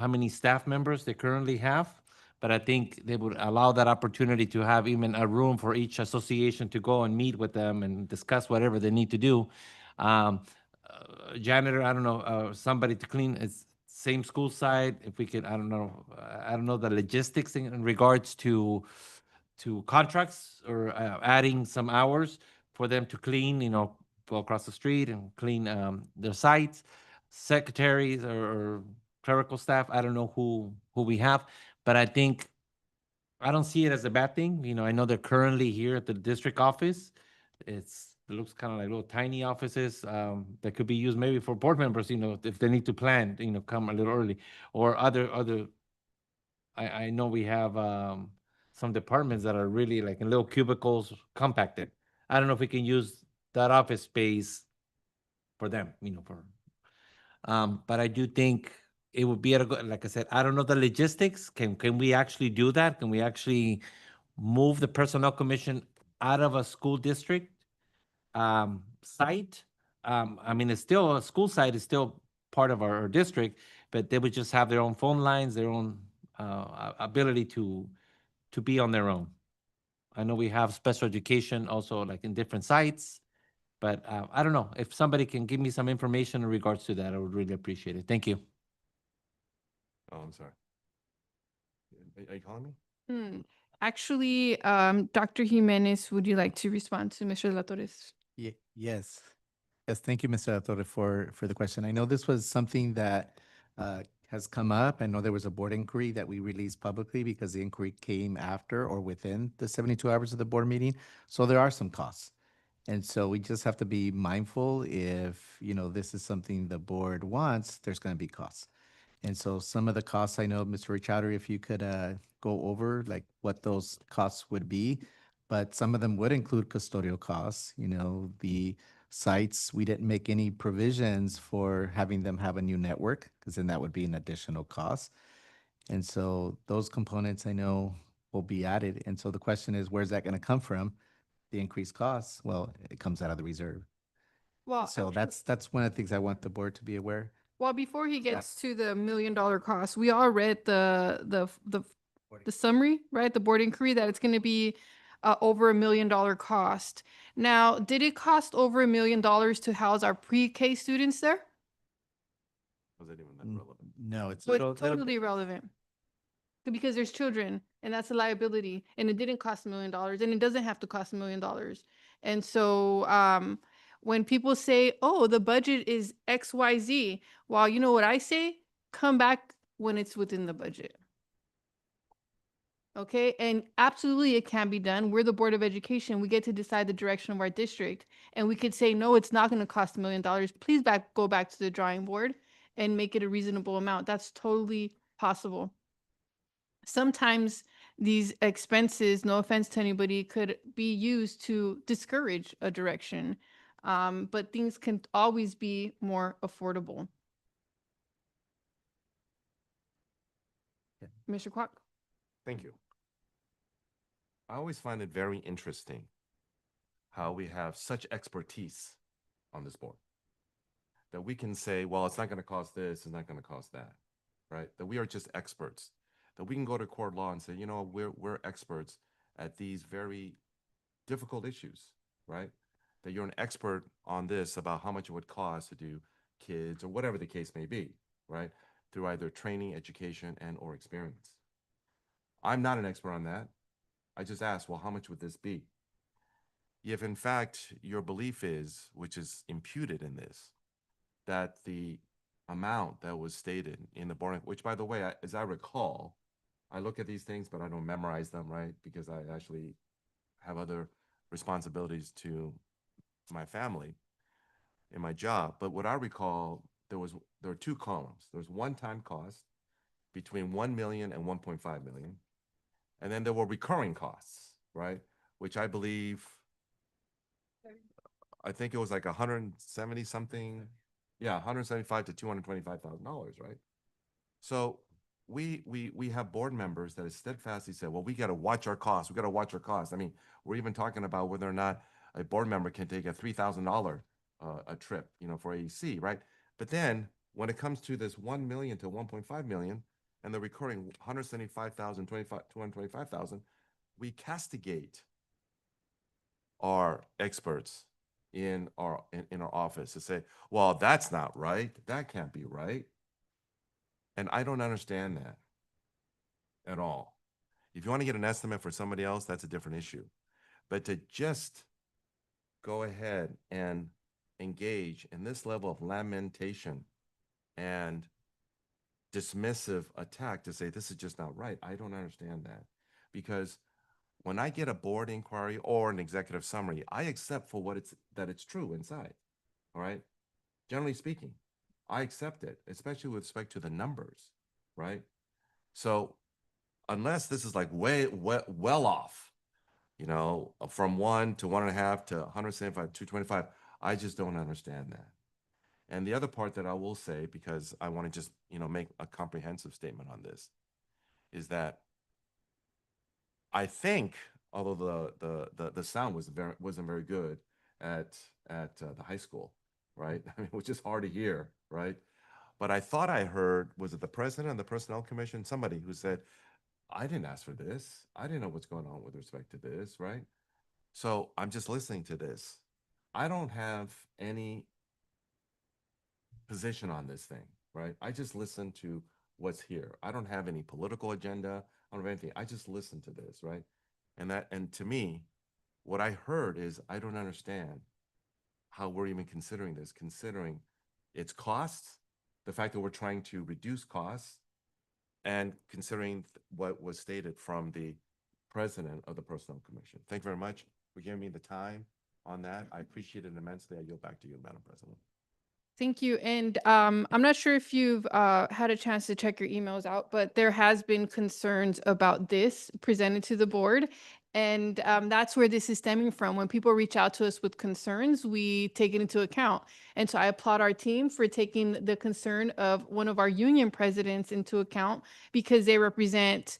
many staff members they currently have, but I think they would allow that opportunity to have even a room for each association to go and meet with them and discuss whatever they need to do. Janitor, I don't know, somebody to clean, it's same school site, if we could, I don't know the logistics in regards to contracts or adding some hours for them to clean, go across the street and clean their sites, secretaries or clerical staff, I don't know who we have, but I don't see it as a bad thing. I know they're currently here at the district office. It looks kind of like little tiny offices that could be used maybe for board members, if they need to plan, come a little early, or other. I know we have some departments that are really like in little cubicles, compacted. I don't know if we can use that office space for them, but I do think it would be like I said, I don't know the logistics. Can we actually do that? Can we actually move the personnel commission out of a school district site? I mean, it's still a school site, is still part of our district, but they would just have their own phone lines, their own ability to be on their own. I know we have special education also like in different sites, but I don't know. If somebody can give me some information in regards to that, I would really appreciate it. Thank you. Oh, I'm sorry. Are you calling me? Actually, Dr. Jimenez, would you like to respond to Mr. La Torres? Yes. Yes, thank you, Mr. Torre, for the question. I know this was something that has come up. I know there was a board inquiry that we released publicly because the inquiry came after or within the 72 hours of the board meeting. So there are some costs. And so we just have to be mindful if, this is something the board wants, there's going to be costs. And so some of the costs, I know, Mr. Richardo, if you could go over like what those costs would be, but some of them would include custodial costs. The sites, we didn't make any provisions for having them have a new network, because then that would be an additional cost. And so those components I know will be added. And so the question is, where's that going to come from? The increased costs? Well, it comes out of the reserve. Well, So that's one of the things I want the board to be aware. Well, before he gets to the $1 million cost, we all read the summary, right? The board inquiry that it's going to be over $1 million cost. Now, did it cost over $1 million to house our pre-K students there? Was it even that relevant? No, it's So it's totally irrelevant because there's children and that's a liability, and it didn't cost $1 million, and it doesn't have to cost $1 million. And so when people say, oh, the budget is XYZ, well, you know what I say? Come back when it's within the budget. Okay, and absolutely it can be done. We're the Board of Education. We get to decide the direction of our district, and we could say, no, it's not going to cost $1 million. Please go back to the drawing board and make it a reasonable amount. That's totally possible. Sometimes these expenses, no offense to anybody, could be used to discourage a direction, but things can always be more affordable. Yeah. Mr. Kwok? Thank you. I always find it very interesting how we have such expertise on this board that we can say, well, it's not going to cost this, it's not going to cost that, right? That we are just experts, that we can go to court law and say, we're experts at these very difficult issues, right? That you're an expert on this about how much it would cost to do kids or whatever the case may be, right? Through either training, education, and or experience. I'm not an expert on that. I just asked, well, how much would this be? If in fact your belief is, which is imputed in this, that the amount that was stated in the board, which by the way, as I recall, I look at these things, but I don't memorize them, right? Because I actually have other responsibilities to my family in my job. But what I recall, there were two columns. There was one-time cost between 1 million and 1.5 million. And then there were recurring costs, right? Which I believe, I think it was like 170 something. Yeah, 175 to $225,000, right? So we have board members that have steadfastly said, well, we got to watch our costs. We got to watch our costs. I mean, we're even talking about whether or not a board member can take a $3,000 a trip, for AEC, right? But then when it comes to this 1 million to 1.5 million and the recurring 175,000, 225,000, we castigate our experts in our office to say, well, that's not right. That can't be right. And I don't understand that at all. If you want to get an estimate for somebody else, that's a different issue. But to just go ahead and engage in this level of lamentation and dismissive attack to say this is just not right, I don't understand that. Because when I get a board inquiry or an executive summary, I accept for what that it's true inside. All right. Generally speaking, I accept it, especially with respect to the numbers, right? So unless this is like well off, from 1 to 1.5 to 175, 225, I just don't understand that. And the other part that I will say, because I want to just, make a comprehensive statement on this, is that I think, although the sound wasn't very good at the high school, right? I mean, which is hard to hear, right? But I thought I heard, was it the president of the personnel commission? Somebody who said, I didn't ask for this. I didn't know what's going on with respect to this, right? So I'm just listening to this. I don't have any position on this thing, right? I just listen to what's here. I don't have any political agenda. I don't have anything. I just listen to this, right? And to me, what I heard is I don't understand how we're even considering this, considering its costs, the fact that we're trying to reduce costs, and considering what was stated from the president of the Personnel Commission. Thank you very much for giving me the time on that. I appreciate it immensely. I yield back to you, Madam President. Thank you. And I'm not sure if you've had a chance to check your emails out, but there has been concerns about this presented to the board. And that's where this is stemming from. When people reach out to us with concerns, we take it into account. And so I applaud our team for taking the concern of one of our union presidents into account, because they represent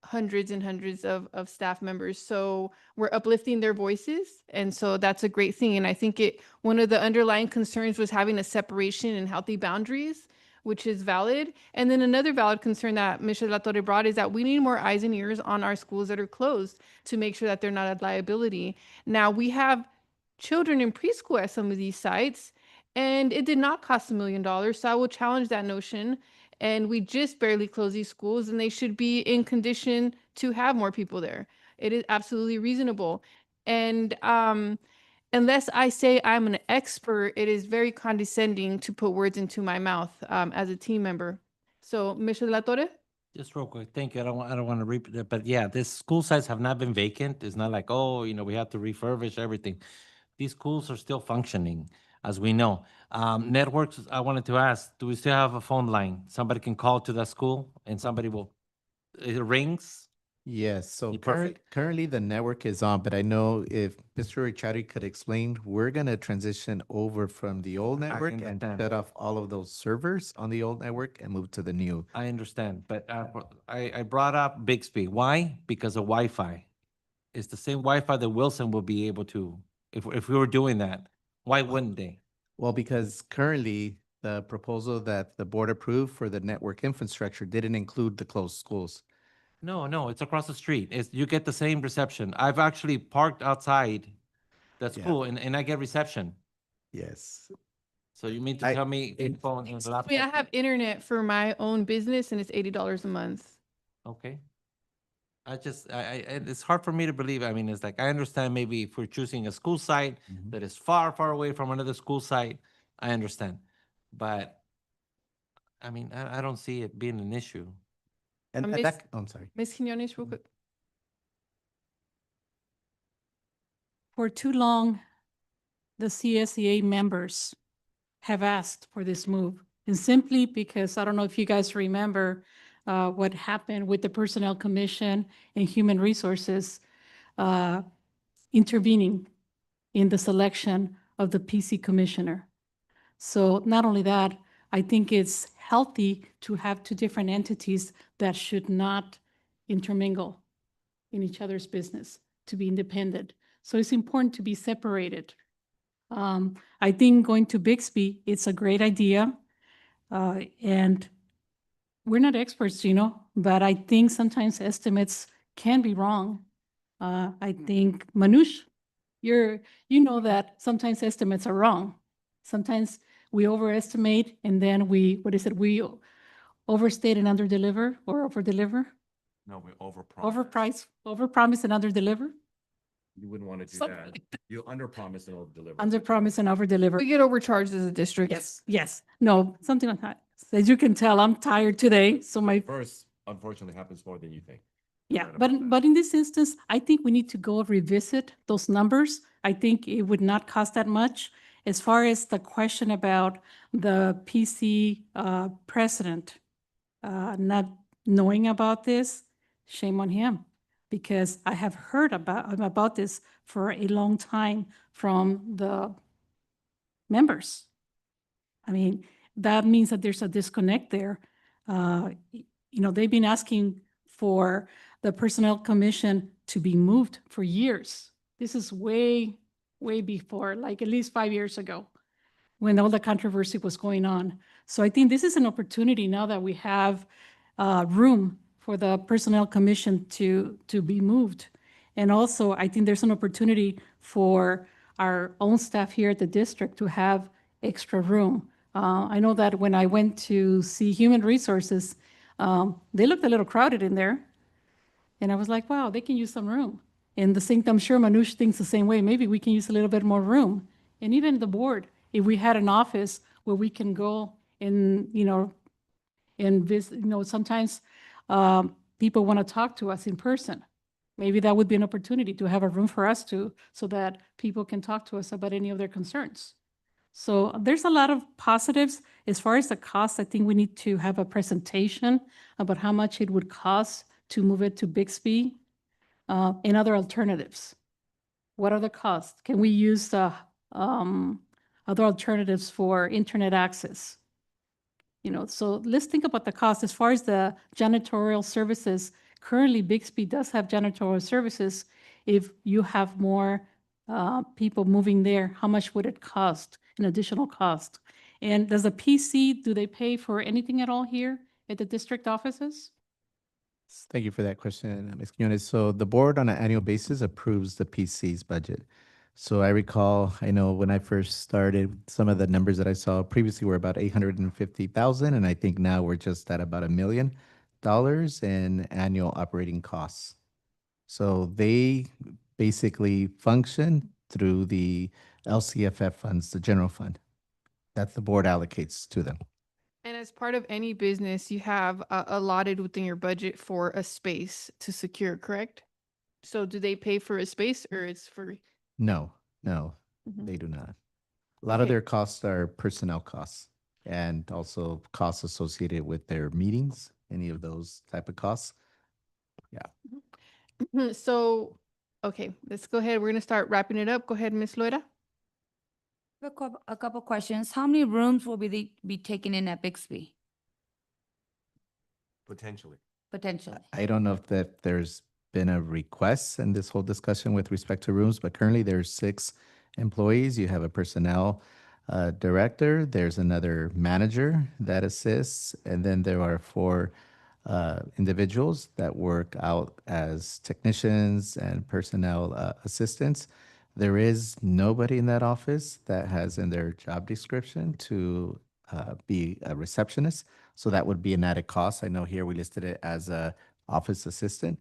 hundreds and hundreds of staff members. So we're uplifting their voices. And so that's a great thing. And I think one of the underlying concerns was having a separation and healthy boundaries, which is valid. And then another valid concern that Ms. La Torre brought is that we need more eyes and ears on our schools that are closed to make sure that they're not a liability. Now, we have children in preschool at some of these sites, and it did not cost $1 million. So I will challenge that notion. And we just barely closed these schools, and they should be in condition to have more people there. It is absolutely reasonable. And unless I say I'm an expert, it is very condescending to put words into my mouth as a team member. So, Mr. La Torre? Just real quick, thank you. I don't want to repeat it, but yeah, these school sites have not been vacant. It's not like, oh, we have to refurbish everything. These schools are still functioning, as we know. Networks, I wanted to ask, do we still have a phone line? Somebody can call to that school and it rings? Yes, so Yeah, perfect. currently the network is on, but I know if Mr. Richari could explain, we're gonna transition over from the old network and understand. shut off all of those servers on the old network and move to the new. I understand, but I brought up Bixby. Why? Because of Wi-Fi. It's the same Wi-Fi that Wilson will be able to, if we were doing that. Why wouldn't they? Well, because currently the proposal that the board approved for the network infrastructure didn't include the closed schools. No, it's across the street. You get the same reception. I've actually parked outside the Yeah. school and I get reception. Yes. So you mean to tell me phone and I mean, I laptop? have internet for my own business, and it's $80 a month. Okay. It's hard for me to believe. I mean, it's like, I understand maybe if we're choosing a school site Mhm. that is far, far away from another school site, I understand. But I mean, I don't see it being an issue. And Miss- that, I'm sorry. Ms. Quinones, real quick. For too long, the CSEA members have asked for this move. And simply because, I don't know if you guys remember what happened with the Personnel Commission and Human Resources intervening in the selection of the PC commissioner. So not only that, I think it's healthy to have two different entities that should not intermingle in each other's business, to be independent. So it's important to be separated. I think going to Bixby, it's a great idea. And we're not experts, but I think sometimes estimates can be wrong. I think Manoush, you know that sometimes estimates are wrong. Sometimes we overestimate and then we overstate and underdeliver or overdeliver, No, we overpromise. overpromise and underdeliver, You wouldn't want to do Something that. like that. You underpromise and overdeliver. underpromise and overdeliver. We get overcharged as a district. Yes, no, something like that. As you can tell, I'm tired today, so my First, unfortunately, happens more than you think. Yeah, Right but, about that. but in this instance, I think we need to go revisit those numbers. I think it would not cost that much. As far as the question about the PC president not knowing about this, shame on him. Because I have heard about this for a long time from the members. I mean, that means that there's a disconnect there. They've been asking for the Personnel Commission to be moved for years. This is way, way before, like at least 5 years ago, when all the controversy was going on. So I think this is an opportunity now that we have room for the Personnel Commission to be moved. And also, I think there's an opportunity for our own staff here at the district to have extra room. I know that when I went to see Human Resources, they looked a little crowded in there. And I was like, wow, they can use some room. And the same, I'm sure Manoush thinks the same way. Maybe we can use a little bit more room. And even the board, if we had an office where we can go and, and visit, sometimes people want to talk to us in person. Maybe that would be an opportunity to have a room for us so that people can talk to us about any of their concerns. So there's a lot of positives. As far as the cost, I think we need to have a presentation about how much it would cost to move it to Bixby and other alternatives. What are the costs? Can we use other alternatives for internet access? So let's think about the cost. As far as the janitorial services, currently Bixby does have janitorial services. If you have more people moving there, how much would it cost, an additional cost? And does the PC, do they pay for anything at all here at the district offices? Thank you for that question, Ms. Quinones. So the board on an annual basis approves the PC's budget. So I know when I first started, some of the numbers that I saw previously were about 850,000, and I think now we're just at about $1 million in annual operating costs. So they basically function through the LCFF funds, the general fund, that the board allocates to them. And as part of any business, you have allotted within your budget for a space to secure, correct? So do they pay for a space or it's free? No, Mhm. they do not. A lot of Okay. their costs are personnel costs and also costs associated with their meetings, any of those type of costs. So, okay, let's go ahead. We're gonna start wrapping it up. Go ahead, Ms. Loera. A couple questions. How many rooms will be taken in at Bixby, Potentially. potentially? I don't know if there's been a request in this whole discussion with respect to rooms, but currently there's 6 employees. You have a personnel director, there's another manager that assists, and then there are 4 individuals that work out as technicians and personnel assistants. There is nobody in that office that has in their job description to be a receptionist. So that would be an added cost. I know here we listed it as a office assistant.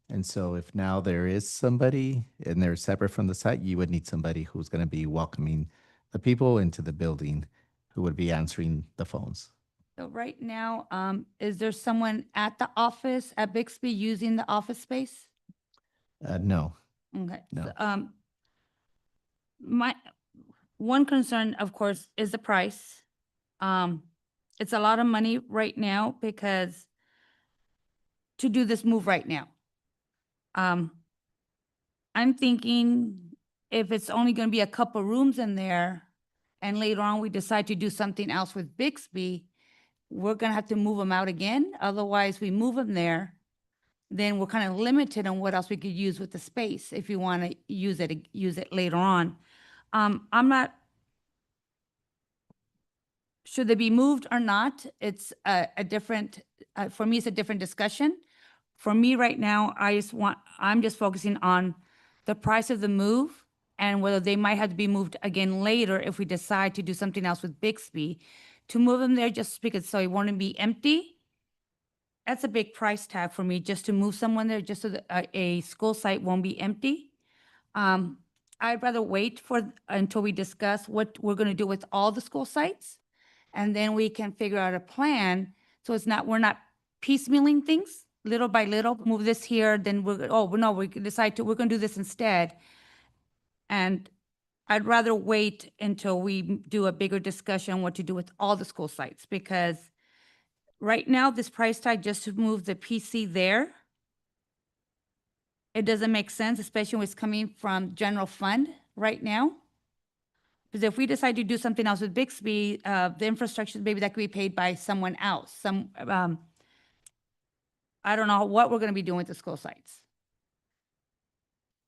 And so if now there is somebody and they're separate from the site, you would need somebody who's going to be welcoming the people into the building who would be answering the phones. So right now, is there someone at the office at Bixby using the office space? No. Okay. No. So, my one concern, of course, is the price. it's a lot of money right now because to do this move right now. I'm thinking if it's only gonna be a couple rooms in there and later on we decide to do something else with Bixby, we're gonna have to move them out again. Otherwise, we move them there, then we're kind of limited on what else we could use with the space if you want to use it later on. I'm not, should they be moved or not? It's a different, for me, it's a different discussion. For me right now, I'm just focusing on the price of the move and whether they might have to be moved again later if we decide to do something else with Bixby. To move them there just because so it won't be empty, that's a big price tag for me, just to move someone there, just so that a school site won't be empty. I'd rather wait until we discuss what we're gonna do with all the school sites. And then we can figure out a plan, so we're not piecemealing things, little by little, move this here, then we can decide we're gonna do this instead. And I'd rather wait until we do a bigger discussion on what to do with all the school sites, because right now, this price tag just to move the PC there, it doesn't make sense, especially when it's coming from general fund right now. Because if we decide to do something else with Bixby, the infrastructure, maybe that could be paid by someone else. I don't know what we're gonna be doing with the school sites.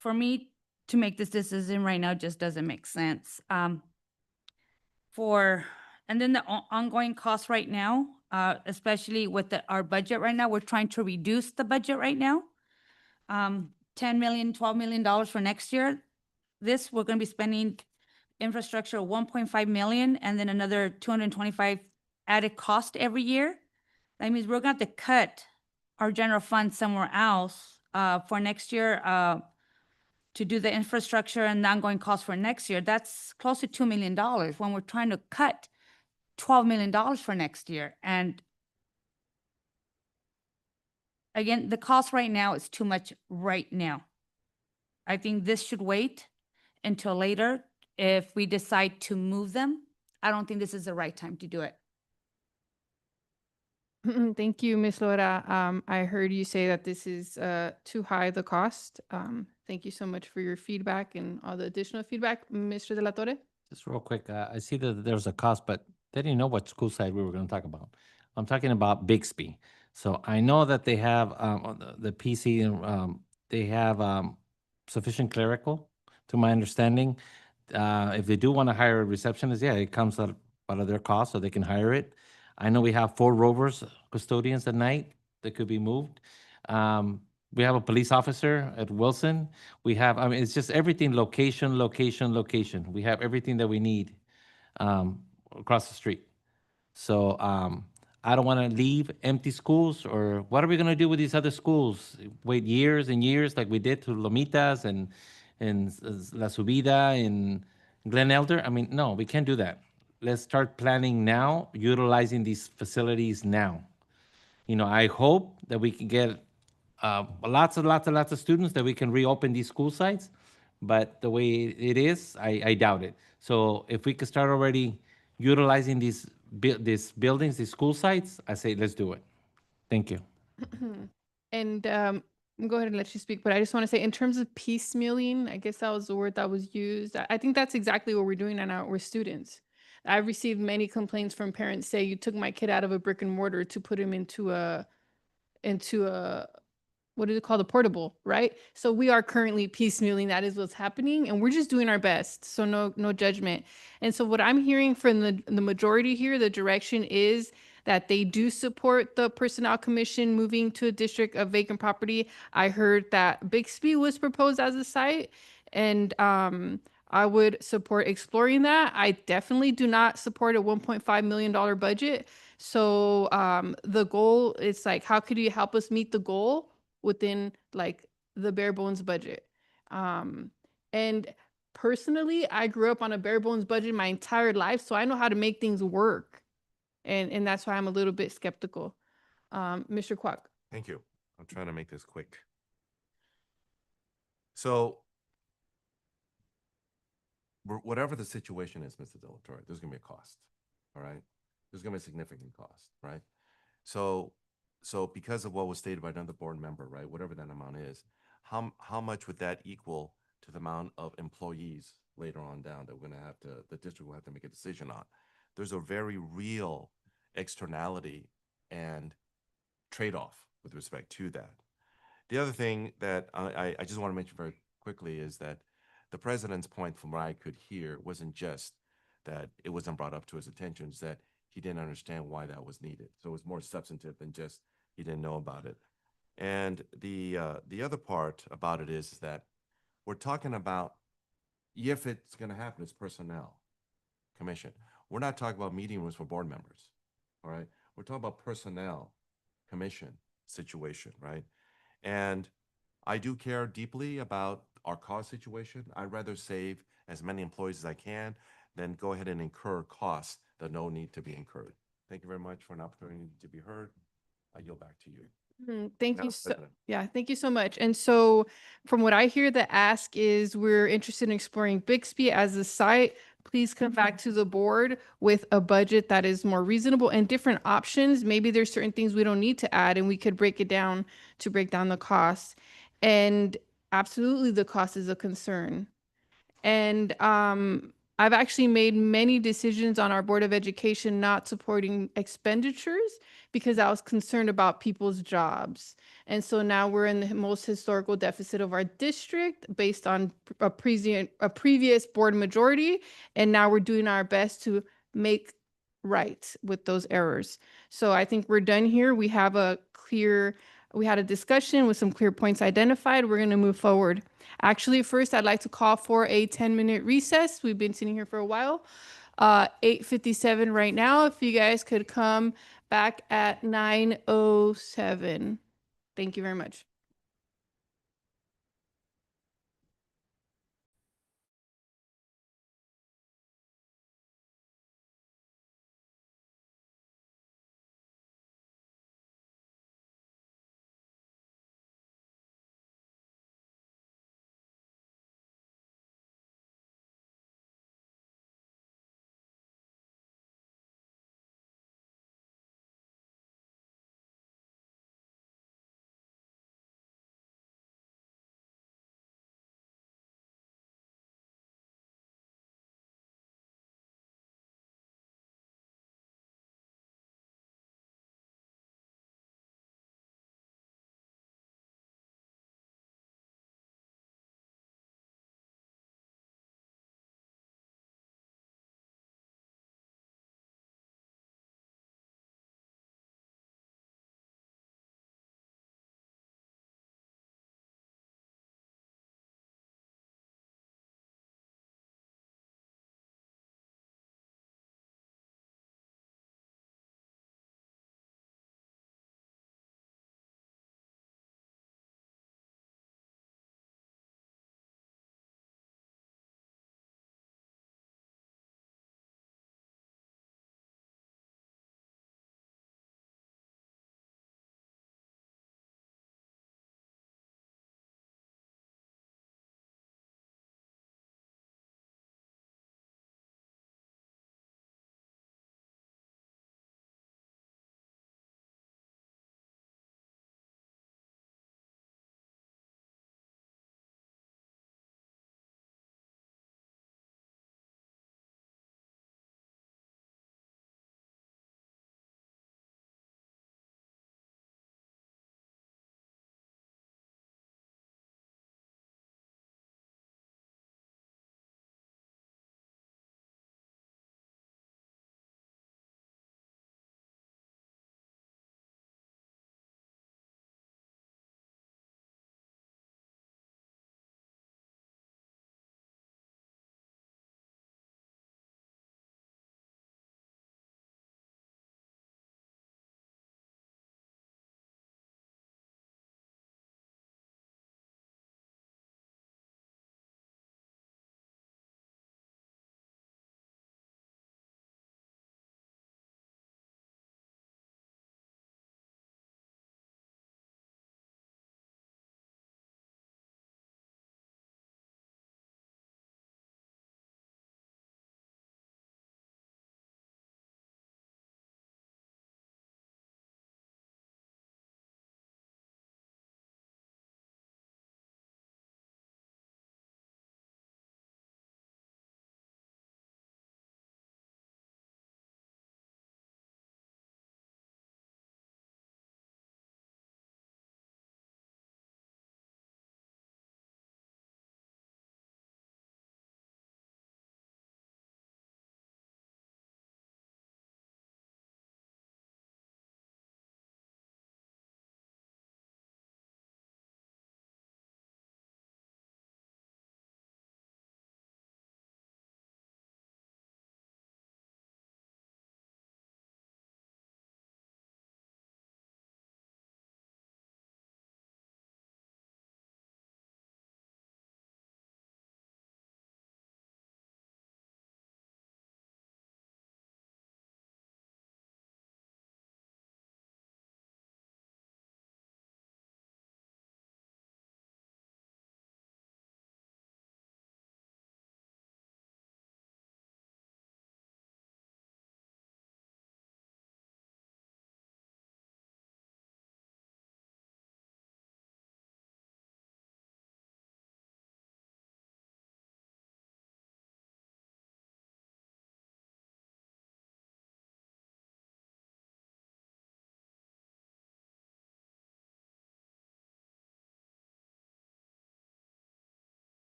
For me, to make this decision right now just doesn't make sense. And then the ongoing costs right now, especially with our budget right now, we're trying to reduce the budget right now. $10 million, $12 million for next year. We're gonna be spending infrastructure 1.5 million and then another 225 added cost every year. That means we're gonna have to cut our general fund somewhere else for next year to do the infrastructure and the ongoing cost for next year. That's close to $2 million when we're trying to cut $12 million for next year. And again, the cost right now is too much right now. I think this should wait until later. If we decide to move them, I don't think this is the right time to do it. Thank you, Ms. Laura. I heard you say that this is too high, the cost. Thank you so much for your feedback and all the additional feedback. Mr. De La Torre? Just real quick, I see that there's a cost, but they didn't know what school site we were going to talk about. I'm talking about Bixby. So I know that they have the PC, they have sufficient clerical, to my understanding. If they do want to hire a receptionist, yeah, it comes out of their cost, so they can hire it. I know we have 4 rovers custodians at night that could be moved. We have a police officer at Wilson. We have, I mean, it's just everything, location, location, location. We have everything that we need across the street. So I don't want to leave empty schools, or what are we going to do with these other schools? Wait years and years like we did to Lomitas and La Subida and Glen Elder? I mean, no, we can't do that. Let's start planning now, utilizing these facilities now. You know, I hope that we can get lots of students, that we can reopen these school sites, but the way it is, I doubt it. So if we could start already utilizing these buildings, these school sites, I say let's do it. Thank you. And go ahead and let you speak, but I just want to say, in terms of piecemealing, I guess that was the word that was used. I think that's exactly what we're doing right now. We're students. I've received many complaints from parents say, you took my kid out of a brick and mortar to put him into a what is it called? A portable, right? So we are currently piecemealing. That is what's happening, and we're just doing our best. So no judgment. And so what I'm hearing from the majority here, the direction is that they do support the personnel commission moving to a district of vacant property. I heard that Bixby was proposed as a site, and I would support exploring that. I definitely do not support a $1.5 million budget. So the goal is like, how could you help us meet the goal within like the bare bones budget? And personally, I grew up on a bare bones budget my entire life, so I know how to make things work. And that's why I'm a little bit skeptical. Mr. Kwok. Thank you. I'm trying to make this quick. So whatever the situation is, Mr. De La Torre, there's gonna be a cost, all right? There's gonna be a significant cost, right? So, so because of what was stated by another board member, right, whatever that amount is, how much would that equal to the amount of employees later on down that we're gonna have to, the district will have to make a decision on? There's a very real externality and trade-off with respect to that. The other thing that I just want to mention very quickly is that the president's point, from what I could hear, wasn't just that it wasn't brought up to his attention, it's that he didn't understand why that was needed. So it was more substantive than just he didn't know about it. And the other part about it is that we're talking about, if it's going to happen, it's personnel commission. We're not talking about meeting rooms for board members. All right. We're talking about personnel commission situation, right? And I do care deeply about our cost situation. I'd rather save as many employees as I can than go ahead and incur costs that no need to be incurred. Thank you very much for an opportunity to be heard. I yield back to you. Thank Madam you so, President. yeah, thank you so much. And so from what I hear, the ask is we're interested in exploring Bixby as a site. Please come back to the board with a budget that is more reasonable and different options. Maybe there's certain things we don't need to add and we could break it down to break down the cost. And absolutely the cost is a concern. And I've actually made many decisions on our Board of Education not supporting expenditures because I was concerned about people's jobs. And so now we're in the most historical deficit of our district based on a previous board majority. And now we're doing our best to make right with those errors. So I think we're done here. We had a discussion with some clear points identified. We're going to move forward. Actually, first, I'd like to call for a 10-minute recess. We've been sitting here for a while. 8:57 right now. If you guys could come back at 9:07. Thank you very much.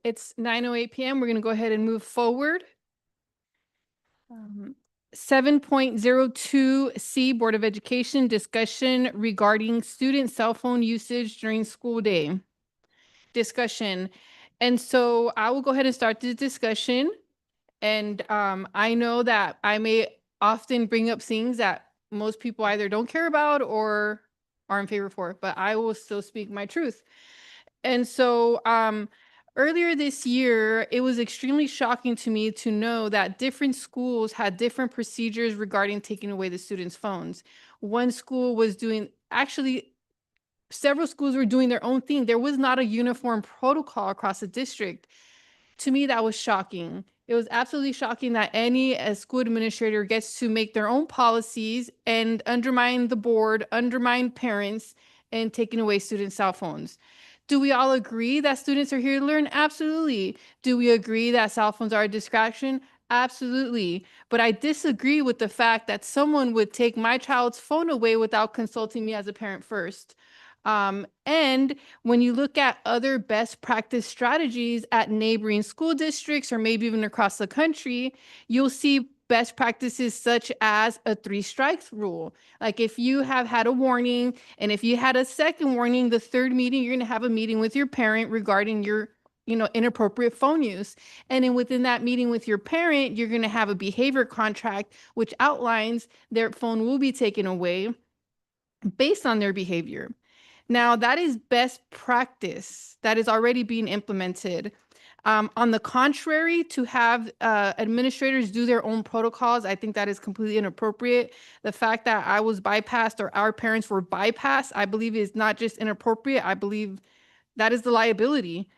It's 9:08 PM. We're going to go ahead and move forward. 7.02C Board of Education discussion regarding student cell phone usage during school day. Discussion. And so I will go ahead and start the discussion. And I know that I may often bring up things that most people either don't care about or are in favor for, but I will still speak my truth. And so earlier this year, it was extremely shocking to me to know that different schools had different procedures regarding taking away the students' phones. One school was doing, actually, several schools were doing their own thing. There was not a uniform protocol across the district. To me, that was shocking. It was absolutely shocking that any school administrator gets to make their own policies and undermine the board, undermine parents, and taking away students' cell phones. Do we all agree that students are here to learn? Absolutely. Do we agree that cell phones are a distraction? Absolutely. But I disagree with the fact that someone would take my child's phone away without consulting me as a parent first. And when you look at other best practice strategies at neighboring school districts or maybe even across the country, you'll see best practices such as a 3 strikes rule. Like if you have had a warning and if you had a second warning, the third meeting, you're going to have a meeting with your parent regarding your inappropriate phone use. And then within that meeting with your parent, you're going to have a behavior contract, which outlines their phone will be taken away based on their behavior. Now, that is best practice that is already being implemented. On the contrary, to have administrators do their own protocols, I think that is completely inappropriate. The fact that I was bypassed or our parents were bypassed, I believe is not just inappropriate. I believe that is the liability.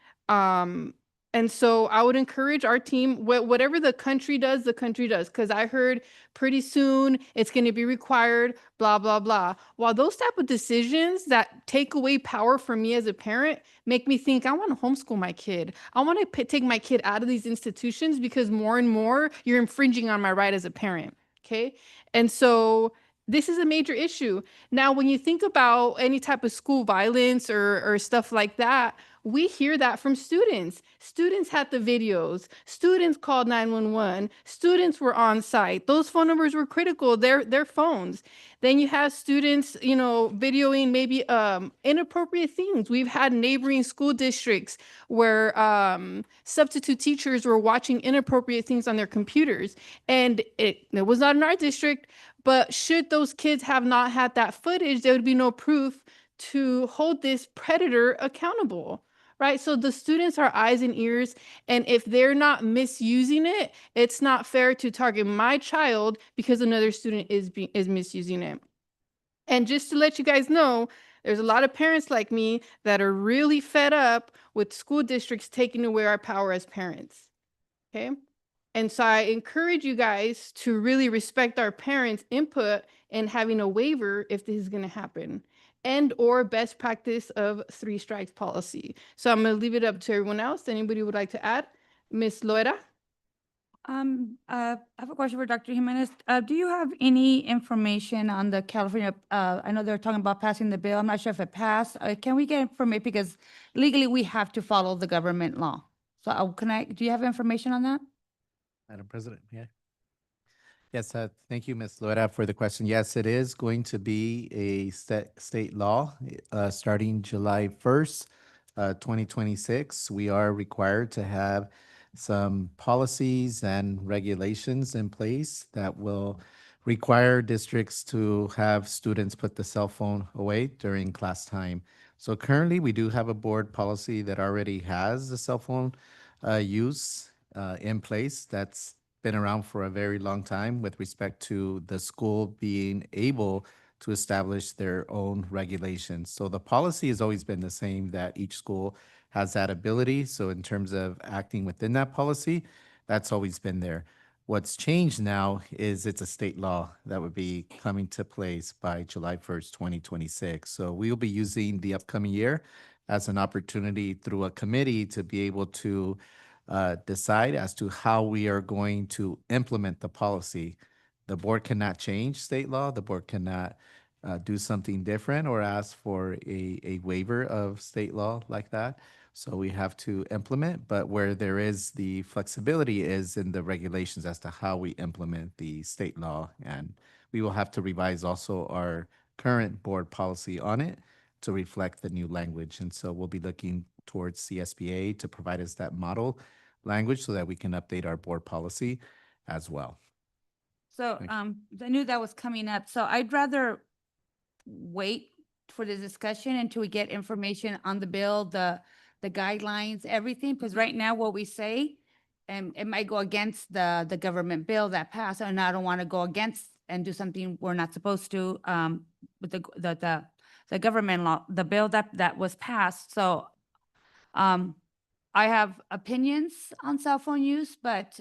And so I would encourage our team, whatever the country does, because I heard pretty soon it's going to be required, blah, blah, blah. While those type of decisions that take away power from me as a parent make me think I want to homeschool my kid. I want to take my kid out of these institutions because more and more you're infringing on my right as a parent. Okay. And so this is a major issue. Now, when you think about any type of school violence or stuff like that, we hear that from students. Students had the videos. Students called 911. Students were on site. Those phone numbers were critical, their phones. Then you have students, videoing maybe inappropriate things. We've had neighboring school districts where substitute teachers were watching inappropriate things on their computers. And it was not in our district, but should those kids have not had that footage, there would be no proof to hold this predator accountable. Right. So the students are eyes and ears. And if they're not misusing it, it's not fair to target my child because another student is misusing it. And just to let you guys know, there's a lot of parents like me that are really fed up with school districts taking away our power as parents. Okay. And so I encourage you guys to really respect our parents' input and having a waiver if this is going to happen, and or best practice of 3 strikes policy. So I'm going to leave it up to everyone else. Anybody would like to add? Ms. Loera? I have a question for Dr. Jimenez. Do you have any information on the California, I know they're talking about passing the bill. I'm not sure if it passed. Can we get information? Because legally we have to follow the government law. So do you have information on that? Madam President, yeah. Yes, thank you, Ms. Loera, for the question. Yes, it is going to be a state law starting July 1st, 2026. We are required to have some policies and regulations in place that will require districts to have students put the cell phone away during class time. So currently, we do have a board policy that already has the cell phone use in place. That's been around for a very long time with respect to the school being able to establish their own regulations. So the policy has always been the same, that each school has that ability. So in terms of acting within that policy, that's always been there. What's changed now is it's a state law that would be coming to place by July 1st, 2026. So we'll be using the upcoming year as an opportunity through a committee to be able to decide as to how we are going to implement the policy. The board cannot change state law. The board cannot do something different or ask for a waiver of state law like that. So we have to implement, but where there is the flexibility is in the regulations as to how we implement the state law. And we will have to revise also our current board policy on it to reflect the new language. And so we'll be looking towards CSBA to provide us that model language so that we can update our board policy as well. So, Thank you. I knew that was coming up, so I'd rather wait for the discussion until we get information on the bill, the guidelines, everything, because right now what we say, it might go against the government bill that passed, and I don't want to go against and do something we're not supposed to, with the government law, the bill that was passed. So, I have opinions on cell phone use, but,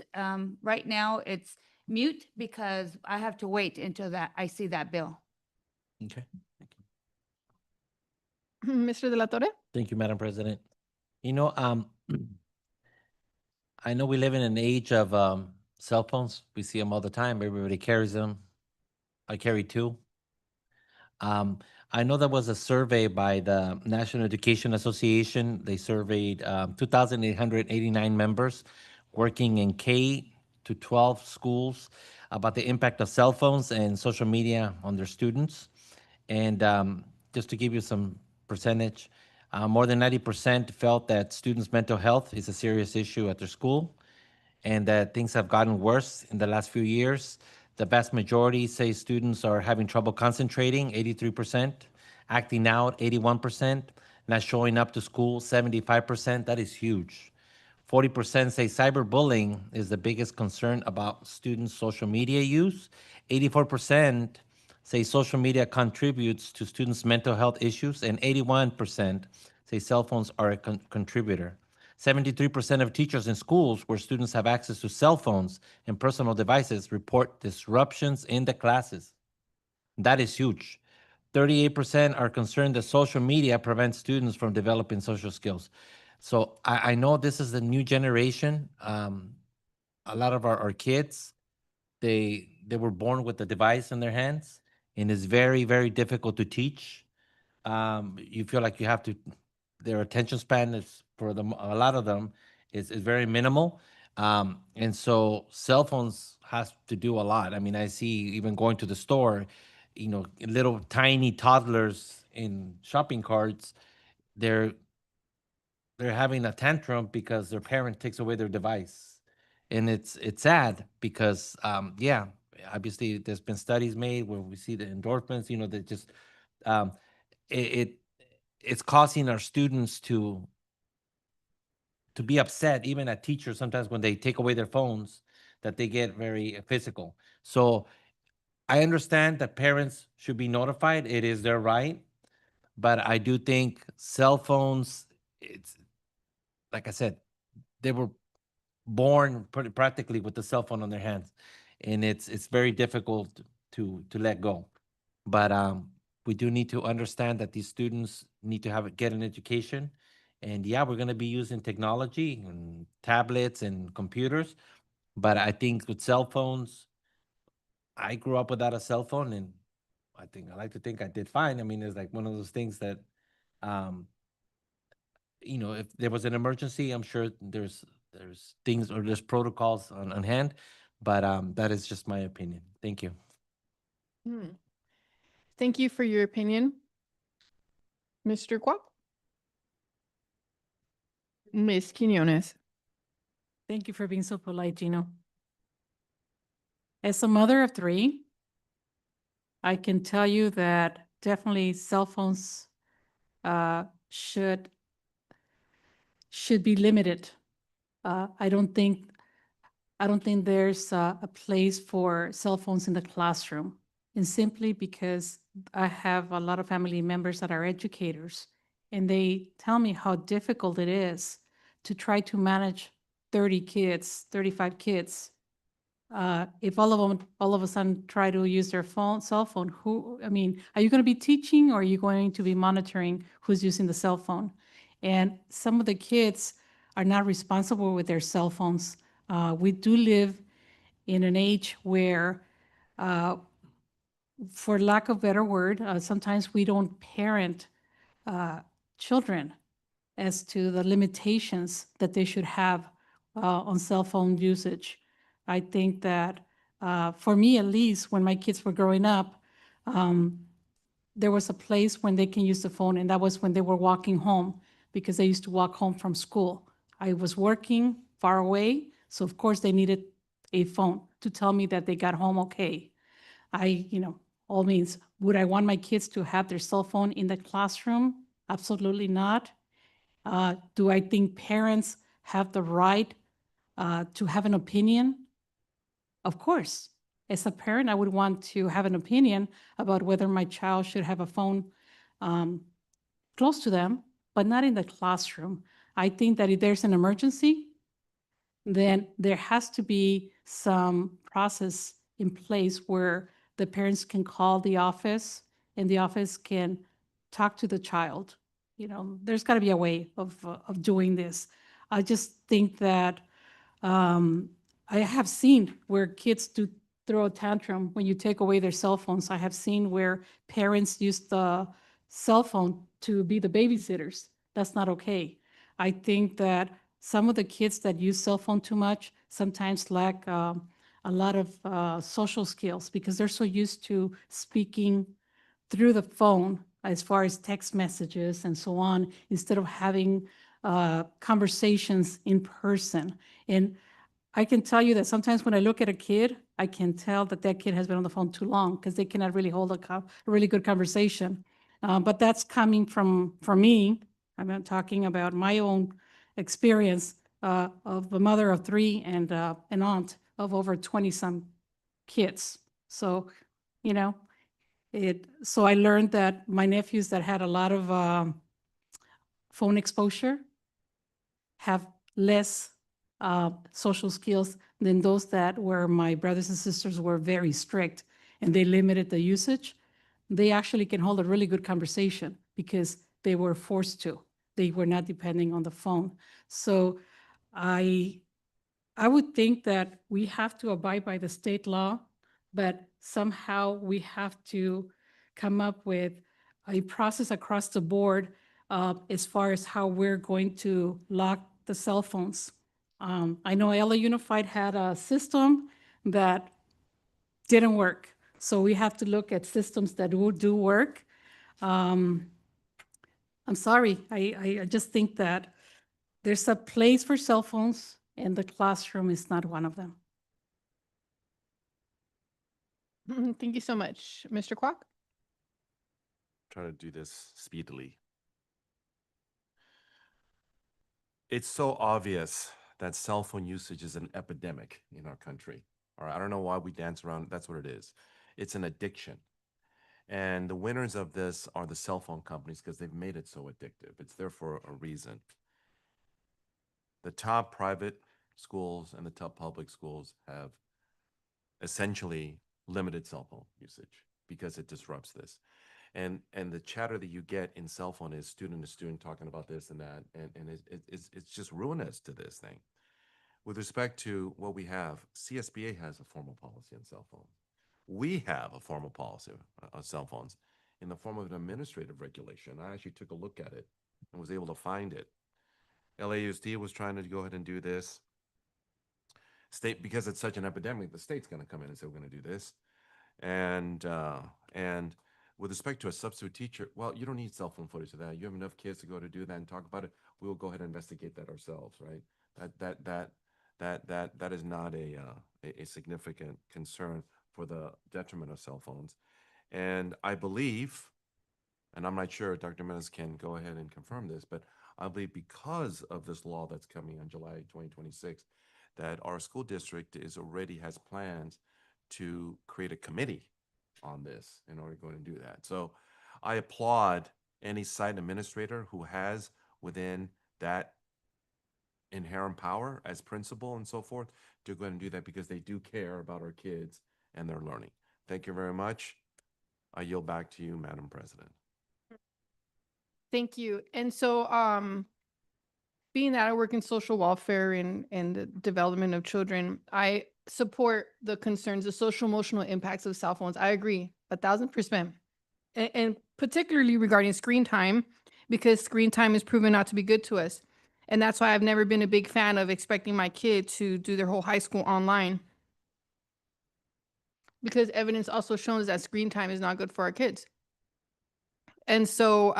right now it's mute because I have to wait until I see that bill. Okay. Thank you. Mr. De La Torre? Thank you, Madam President. You know, I know we live in an age of cell phones. We see them all the time. Everybody carries them. I carry two. I know there was a survey by the National Education Association. They surveyed 2,889 members working in K to 12 schools about the impact of cell phones and social media on their students. And just to give you some percentage, more than 90% felt that students' mental health is a serious issue at their school and that things have gotten worse in the last few years. The vast majority say students are having trouble concentrating, 83%, acting out, 81%, not showing up to school, 75%. That is huge. 40% say cyberbullying is the biggest concern about students' social media use. 84% say social media contributes to students' mental health issues, and 81% say cell phones are a contributor. 73% of teachers in schools where students have access to cell phones and personal devices report disruptions in the classes. That is huge. 38% are concerned that social media prevents students from developing social skills. So I know this is the new generation. A lot of our kids, they were born with the device in their hands, and it's very, very difficult to teach. You feel like you have to, their attention span is, for them, a lot of them, is very minimal. And so cell phones has to do a lot. I mean, I see even going to the store, you know, little tiny toddlers in shopping carts, they're having a tantrum because their parent takes away their device. And it's sad because, yeah, obviously there's been studies made where we see the endorphins, you know, that just, um, it's causing our students to be upset, even at teachers sometimes when they take away their phones, that they get very physical. So I understand that parents should be notified. It is their right. But I do think cell phones, it's like I said, they were born practically with the cell phone on their hands, and it's very difficult to let go. But we do need to understand that these students need to get an education, and yeah, we're going to be using technology and tablets and computers. But I think with cell phones, I grew up without a cell phone, and I like to think I did fine. I mean, it's like one of those things that, you know, if there was an emergency, I'm sure there's things or there's protocols on hand. But that is just my opinion. Thank you. Thank you for your opinion, Mr. Kwok. Ms. Quinones. Thank you for being so polite, Gino. As a mother of three, I can tell you that definitely cell phones should be limited. I don't think there's a place for cell phones in the classroom. And simply because I have a lot of family members that are educators, and they tell me how difficult it is to try to manage 30 kids, 35 kids. If all of a sudden try to use their cell phone, are you going to be teaching, or are you going to be monitoring who's using the cell phone? And some of the kids are not responsible with their cell phones. We do live in an age where for lack of better word, sometimes we don't parent children as to the limitations that they should have on cell phone usage. I think that for me, at least, when my kids were growing up, there was a place when they can use the phone, and that was when they were walking home, because they used to walk home from school. I was working far away, so of course they needed a phone to tell me that they got home okay. All means, would I want my kids to have their cell phone in the classroom? Absolutely not. Do I think parents have the right to have an opinion? Of course. As a parent, I would want to have an opinion about whether my child should have a phone close to them, but not in the classroom. I think that if there's an emergency, then there has to be some process in place where the parents can call the office and the office can talk to the child. There's got to be a way of doing this. I just think that I have seen where kids do throw a tantrum when you take away their cell phones. I have seen where parents use the cell phone to be the babysitters. That's not okay. I think that some of the kids that use cell phone too much sometimes lack a lot of social skills because they're so used to speaking through the phone as far as text messages and so on, instead of having conversations in person. And I can tell you that sometimes when I look at a kid, I can tell that that kid has been on the phone too long because they cannot really hold a really good conversation. But that's coming from me. I'm talking about my own experience of a mother of 3 and an aunt of over 20-some kids. So, so I learned that my nephews that had a lot of phone exposure have less social skills than those that where my brothers and sisters were very strict and they limited the usage. They actually can hold a really good conversation because they were forced to. They were not depending on the phone. So I would think that we have to abide by the state law, but somehow we have to come up with a process across the board as far as how we're going to lock the cell phones. I know LA Unified had a system that didn't work. So we have to look at systems that do work. I'm sorry, I just think that there's a place for cell phones and the classroom is not one of them. Thank you so much. Mr. Kwok? Try to do this speedily. It's so obvious that cell phone usage is an epidemic in our country. All right, I don't know why we dance around. That's what it is. It's an addiction. And the winners of this are the cell phone companies because they've made it so addictive. It's there for a reason. The top private schools and the top public schools have essentially limited cell phone usage because it disrupts this. And the chatter that you get in cell phone is student to student talking about this and that, and it's just ruinous to this thing. With respect to what we have, CSBA has a formal policy on cell phones. We have a formal policy on cell phones in the form of an administrative regulation. I actually took a look at it and was able to find it. LAUSD was trying to go ahead and do this. State, because it's such an epidemic, the state's going to come in and say, we're going to do this. And with respect to a substitute teacher, well, you don't need cell phone footage of that. You have enough kids to go to do that and talk about it. We will go ahead and investigate that ourselves, right? That is not a significant concern for the detriment of cell phones. And I believe, and I'm not sure, Dr. Menes can go ahead and confirm this, but I believe because of this law that's coming on July 2026, that our school district already has plans to create a committee on this in order to go and do that. So I applaud any site administrator who has within that inherent power as principal and so forth to go ahead and do that because they do care about our kids and their learning. Thank you very much. I yield back to you, Madam President. Thank you. And so, being that I work in social welfare and the development of children, I support the concerns, the social emotional impacts of cell phones. I agree 1,000%. And particularly regarding screen time, because screen time is proven not to be good to us. And that's why I've never been a big fan of expecting my kid to do their whole high school online. Because evidence also shows that screen time is not good for our kids. And so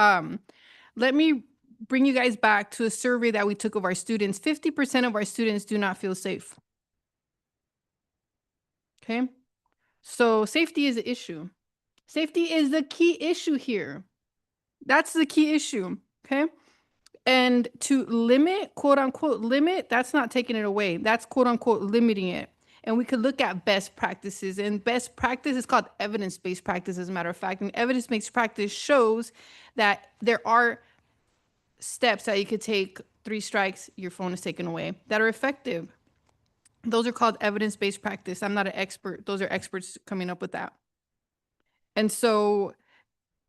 let me bring you guys back to a survey that we took of our students. 50% of our students do not feel safe. Okay, so safety is an issue. Safety is the key issue here. That's the key issue, okay? And to limit, quote unquote, limit, that's not taking it away. That's quote unquote limiting it. And we could look at best practices, and best practice is called evidence-based practice, as a matter of fact. And evidence-based practice shows that there are steps that you could take, 3 strikes, your phone is taken away, that are effective. Those are called evidence-based practice. I'm not an expert. Those are experts coming up with that. And so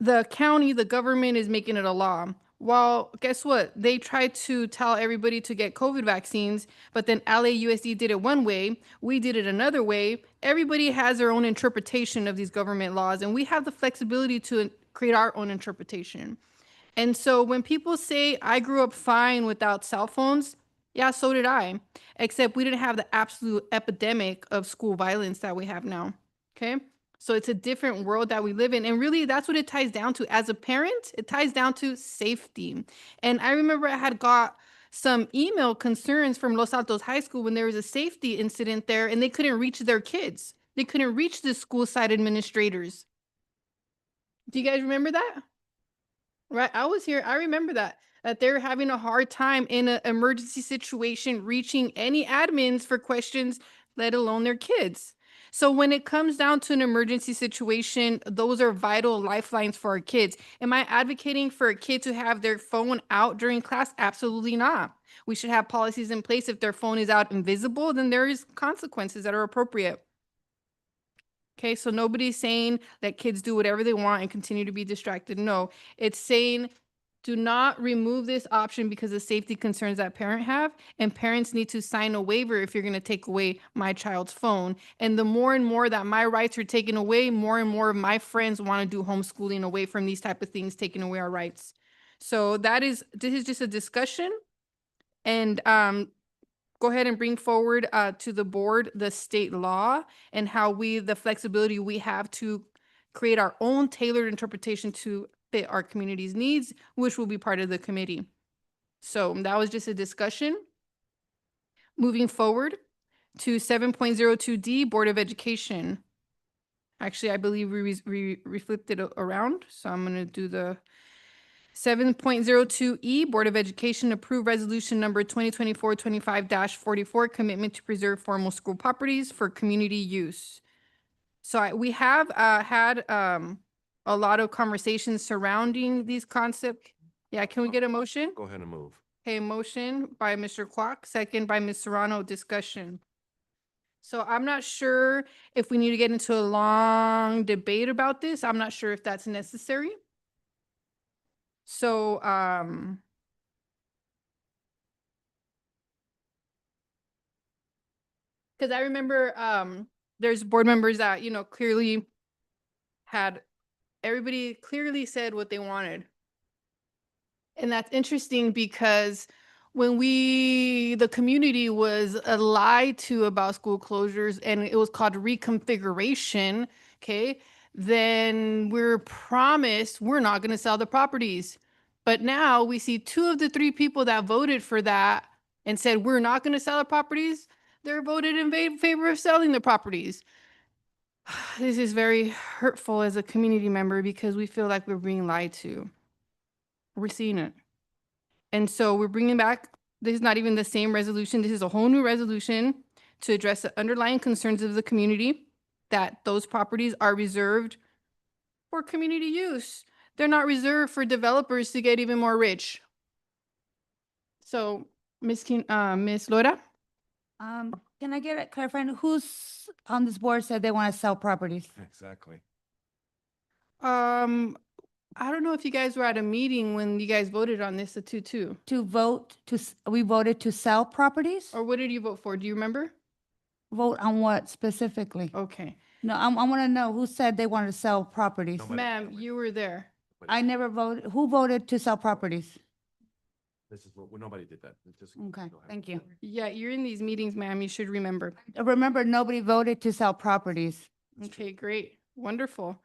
the county, the government is making it a law. Well, guess what? They tried to tell everybody to get COVID vaccines, but then LAUSD did it one way. We did it another way. Everybody has their own interpretation of these government laws, and we have the flexibility to create our own interpretation. And so when people say, I grew up fine without cell phones, yeah, so did I, except we didn't have the absolute epidemic of school violence that we have now, okay? So it's a different world that we live in. And really, that's what it ties down to. As a parent, it ties down to safety. And I remember I had got some email concerns from Los Altos High School when there was a safety incident there and they couldn't reach their kids. They couldn't reach the school site administrators. Do you guys remember that? Right, I was here. I remember that they're having a hard time in an emergency situation reaching any admins for questions, let alone their kids. So when it comes down to an emergency situation, those are vital lifelines for our kids. Am I advocating for a kid to have their phone out during class? Absolutely not. We should have policies in place. If their phone is out invisible, then there is consequences that are appropriate. Okay, so nobody's saying that kids do whatever they want and continue to be distracted. No, it's saying do not remove this option because of safety concerns that parents have, and parents need to sign a waiver if you're going to take away my child's phone. And the more and more that my rights are taken away, more and more of my friends want to do homeschooling away from these type of things, taking away our rights. So this is just a discussion, and go ahead and bring forward to the board the state law and how the flexibility we have to create our own tailored interpretation to fit our community's needs, which will be part of the committee. So that was just a discussion. Moving forward to 7.02D, Board of Education. Actually, I believe we flipped it around. So I'm going to do the 7.02E, Board of Education, approve resolution number 2024-25-44, commitment to preserve formal school properties for community use. So we have had a lot of conversations surrounding these concepts. Yeah, can we get a motion? Go ahead and move. Okay, motion by Mr. Kwok, second by Ms. Serrano, discussion. So I'm not sure if we need to get into a long debate about this. I'm not sure if that's necessary. So, because I remember there's board members that, clearly everybody clearly said what they wanted. And that's interesting because when the community was lied to about school closures and it was called reconfiguration, okay, then we're promised we're not going to sell the properties. But now we see 2 of the 3 people that voted for that and said we're not going to sell the properties, they're voted in favor of selling the properties. This is very hurtful as a community member because we feel like we're being lied to. We're seeing it. And so we're bringing back, this is not even the same resolution. This is a whole new resolution to address the underlying concerns of the community, that those properties are reserved for community use. They're not reserved for developers to get even more rich. So, Ms. Laura? Can I get it clarified? Who's on this board said they want to sell properties? Exactly. I don't know if you guys were at a meeting when you guys voted on this, a 2-2. We voted to sell properties? Or what did you vote for? Do you remember? Vote on what specifically? Okay. No, I want to know who said they wanted to sell properties. Nobody- Ma'am, you were there. I never voted. Who voted to sell properties? This is what, nobody did that. Just Okay, go ahead. thank you. Yeah, you're in these meetings, ma'am. You should remember. Remember, nobody voted to sell properties. Okay, great. Wonderful.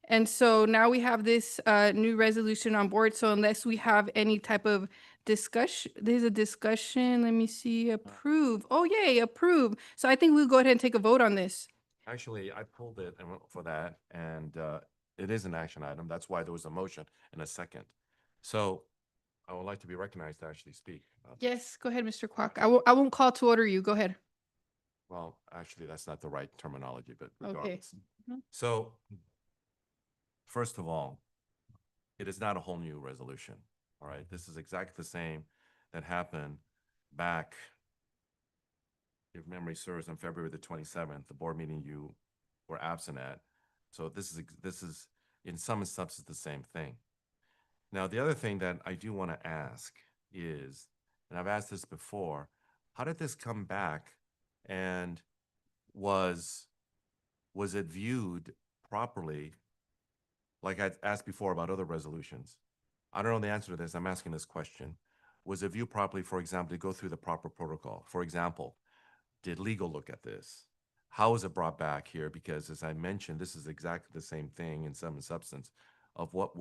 And so now we have this new resolution on board. So unless we have any type of discussion, there's a discussion. Let me see. Approve. Oh, yay, approve. So I think we'll go ahead and take a vote on this. Actually, I pulled it and went for that, and it is an action item. That's why there was a motion and a second. So I would like to be recognized to actually speak. Yes, go ahead, Mr. Kwok. I won't call to order you. Go ahead. Well, actually, that's not the right terminology, but Okay. regardless. Mhm. So, first of all, it is not a whole new resolution, all right? This is exactly the same that happened back, if memory serves, on February the 27th, the board meeting you were absent at. So this is in some substance the same thing. Now, the other thing that I do want to ask is, and I've asked this before, how did this come back, and was it viewed properly? Like I asked before about other resolutions. I don't know the answer to this. I'm asking this question. Was it viewed properly, for example, to go through the proper protocol? For example, did legal look at this? How was it brought back here? Because as I mentioned, this is exactly the same thing in some substance of what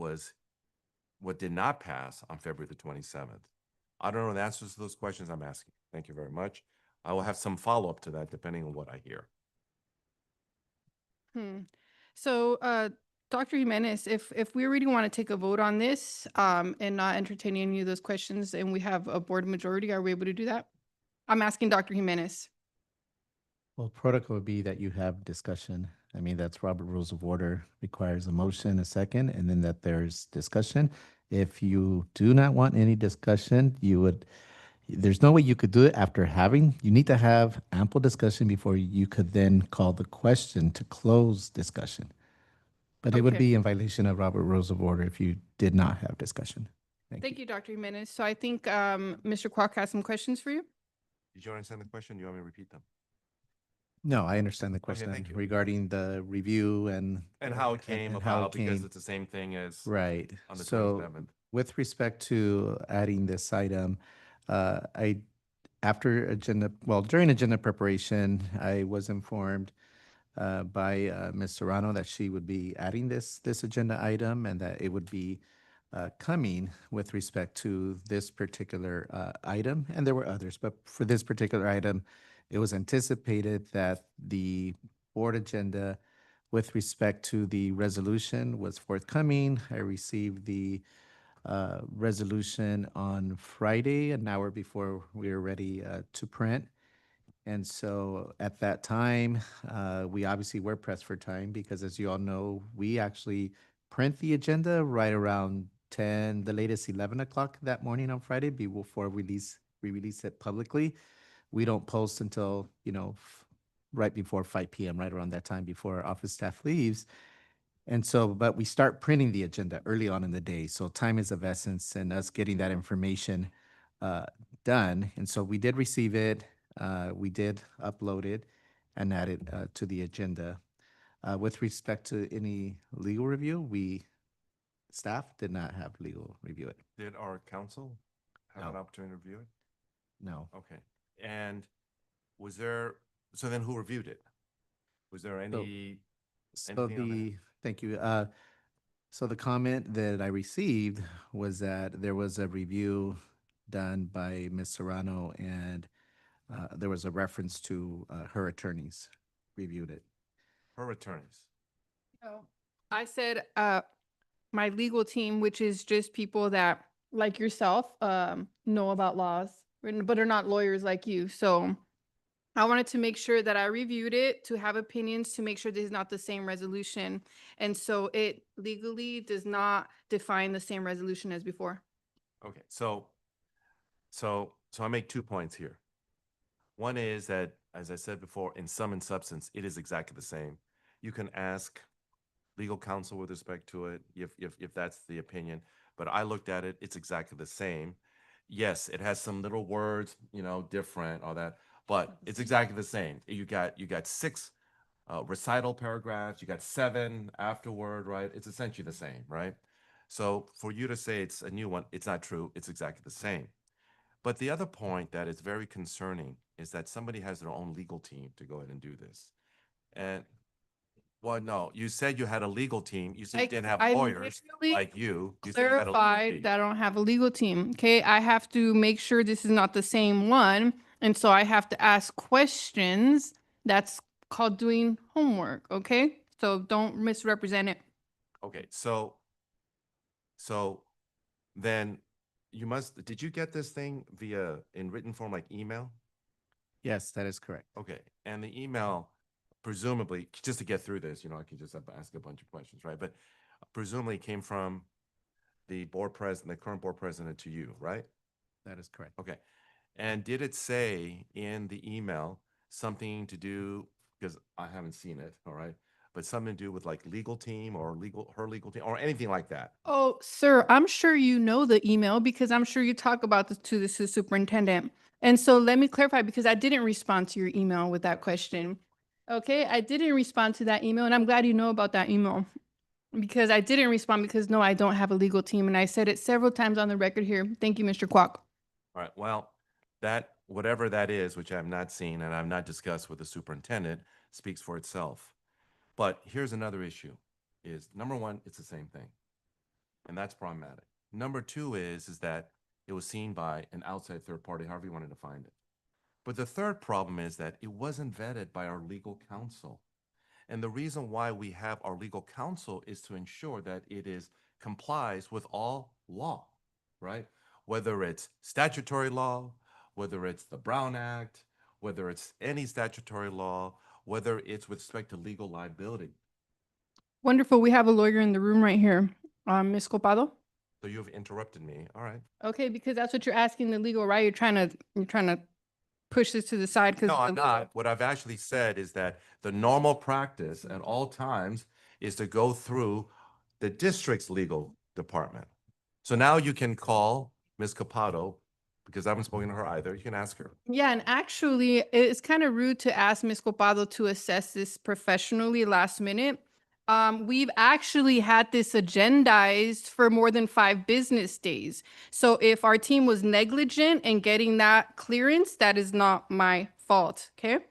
did not pass on February the 27th. I don't know the answers to those questions I'm asking. Thank you very much. I will have some follow-up to that depending on what I hear. So, Dr. Jimenez, if we really want to take a vote on this and not entertain any of those questions and we have a board majority, are we able to do that? I'm asking Dr. Jimenez. Well, protocol would be that you have discussion. I mean, that's Robert Rules of Order, requires a motion, a second, and then that there's discussion. If you do not want any discussion, there's no way you could do it after you need to have ample discussion before you could then call the question to close discussion. But it would Okay. be in violation of Robert Rules of Order if you did not have discussion. Thank you, Dr. Jimenez. So I think Mr. Kwok has some questions for you. Did you understand the question? Do you want me to repeat them? No, I understand the question thank you. regarding the review and How it came and how about, it because came. it's the same thing as Right. on the So 27th. with respect to adding this item, during agenda preparation, I was informed by Ms. Serrano that she would be adding this agenda item and that it would be coming with respect to this particular item. And there were others, but for this particular item, it was anticipated that the board agenda with respect to the resolution was forthcoming. I received the resolution on Friday, an hour before we were ready to print. And so at that time, we obviously were pressed for time because, as you all know, we actually print the agenda right around 10, the latest 11 o'clock that morning on Friday before we release it publicly. We don't post until, right before 5 p.m., right around that time before our office staff leaves. And so, but we start printing the agenda early on in the day. So time is of essence and us getting that information done. And so we did receive it. We did upload it and add it to the agenda. With respect to any legal review, staff did not have legal review it. Did our council have an No. opportunity to review it? No. Okay. And so then who reviewed it? Was there any? Anything on that? Thank you. So the comment that I received was that there was a review done by Ms. Serrano and there was a reference to her attorneys reviewed it. Her attorneys. No. I said my legal team, which is just people that, like yourself, know about laws, but are not lawyers like you. So I wanted to make sure that I reviewed it to have opinions to make sure this is not the same resolution. And so it legally does not define the same resolution as before. Okay, so I make 2 points here. One is that, as I said before, in sum and substance, it is exactly the same. You can ask legal counsel with respect to it if that's the opinion, but I looked at it, it's exactly the same. Yes, it has some little words, different, all that, but it's exactly the same. You got 6 recital paragraphs, you got 7 afterward, right? It's essentially the same, right? So for you to say it's a new one, it's not true. It's exactly the same. But the other point that is very concerning is that somebody has their own legal team to go ahead and do this. And, well, no, you said you had a legal team. You said you didn't have I lawyers literally like you. You said you had a legal clarified team. that I don't have a legal team. Okay, I have to make sure this is not the same one, and so I have to ask questions. That's called doing homework. Okay, so don't misrepresent it. Okay, so then did you get this thing in written form, like email? Yes, that is correct. Okay, and the email presumably, just to get through this, I can just ask a bunch of questions, right? But presumably came from the current board president to you, right? That is correct. Okay. And did it say in the email something to do, because I haven't seen it, all right, but something to do with like legal team or her legal team or anything like that? Oh, sir, I'm sure you know the email because I'm sure you talk about this to the superintendent. And so let me clarify because I didn't respond to your email with that question. Okay, I didn't respond to that email, and I'm glad you know about that email because I didn't respond because no, I don't have a legal team, and I said it several times on the record here. Thank you, Mr. Kwok. All right, well, whatever that is, which I have not seen and I've not discussed with the superintendent, speaks for itself. But here's another issue is, number one, it's the same thing. And that's problematic. Number two is that it was seen by an outside third party, however you want to define it. But the third problem is that it wasn't vetted by our legal counsel. And the reason why we have our legal counsel is to ensure that it complies with all law, right? Whether it's statutory law, whether it's the Brown Act, whether it's any statutory law, whether it's with respect to legal liability. Wonderful. We have a lawyer in the room right here. Ms. Copado? So you've interrupted me. All right. Okay, because that's what you're asking the legal, right? You're trying to push this to the side because No, I'm not. What I've actually said is that the normal practice at all times is to go through the district's legal department. So now you can call Ms. Capado, because I haven't spoken to her either. You can ask her. Yeah, and actually, it's kind of rude to ask Ms. Copado to assess this professionally last minute. We've actually had this agendized for more than 5 business days. So if our team was negligent in getting that clearance, that is not my fault, okay?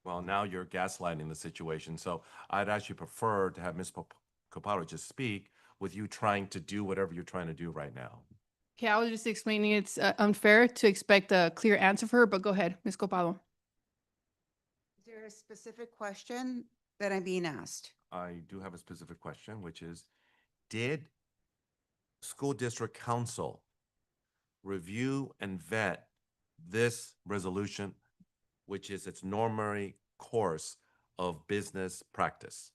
Well, now you're gaslighting the situation. So I'd actually prefer to have Ms. Capado just speak with you trying to do whatever you're trying to do right now. Okay, I was just explaining it's unfair to expect a clear answer for her, but go ahead, Ms. Copado. Is there a specific question that I'm being asked? I do have a specific question, which is, did school district council review and vet this resolution, which is its normary course of business practice?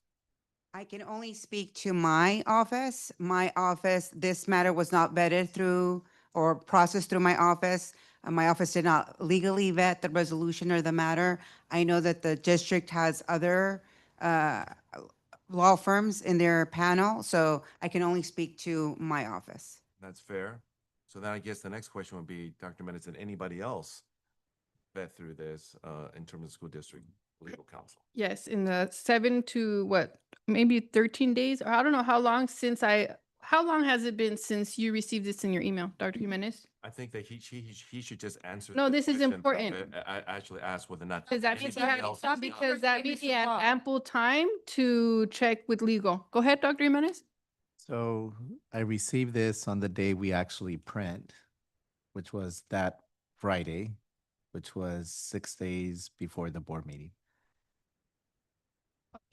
I can only speak to my office. My office, this matter was not vetted through or processed through my office. My office did not legally vet the resolution or the matter. I know that the district has other law firms in their panel, so I can only speak to my office. That's fair. So then I guess the next question would be, Dr. Menace, did anybody else vet through this in terms of school district legal counsel? Yes, in the 7 to maybe 13 days, or I don't know how long how long has it been since you received this in your email, Dr. Jimenez? I think that he should just answer. No, the this is question. important. I actually asked whether or not. Because that means he anybody had, else- because that means he had ample time to check with legal. Go ahead, Dr. Jimenez. So I received this on the day we actually print, which was that Friday, which was 6 days before the board meeting.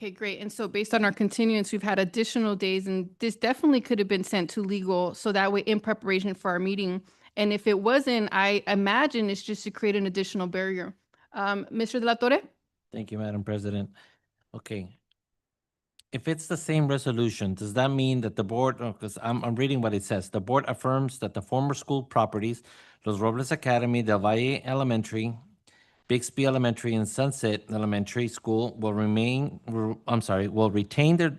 Okay, great. And so based on our continuance, we've had additional days, and this definitely could have been sent to legal, so that way in preparation for our meeting. And if it wasn't, I imagine it's just to create an additional barrier. Mr. De La Torre? Thank you, Madam President. Okay. If it's the same resolution, does that mean that the board, because I'm reading what it says, the board affirms that the former school properties, Los Robles Academy, Del Valle Elementary, Bixby Elementary, and Sunset Elementary School will retain their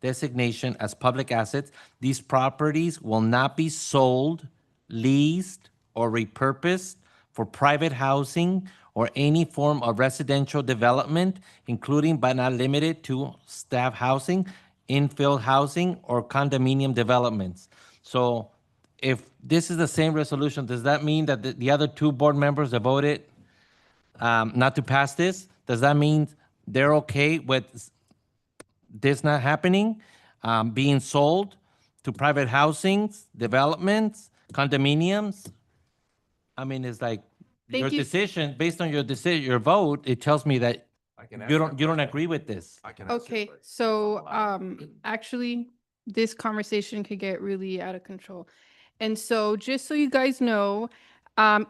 designation as public assets. These properties will not be sold, leased, or repurposed for private housing or any form of residential development, including but not limited to staff housing, infill housing, or condominium developments. So if this is the same resolution, does that mean that the other two board members that voted not to pass this, does that mean they're okay with this not happening, being sold to private housings, developments, condominiums? I mean, it's like your Thank you. decision, based on your decision, your vote, it tells me that I can you answer don't, that you don't question. agree with this. I can answer your Okay, question. so actually, this conversation could get really out of control. And so just so you guys know,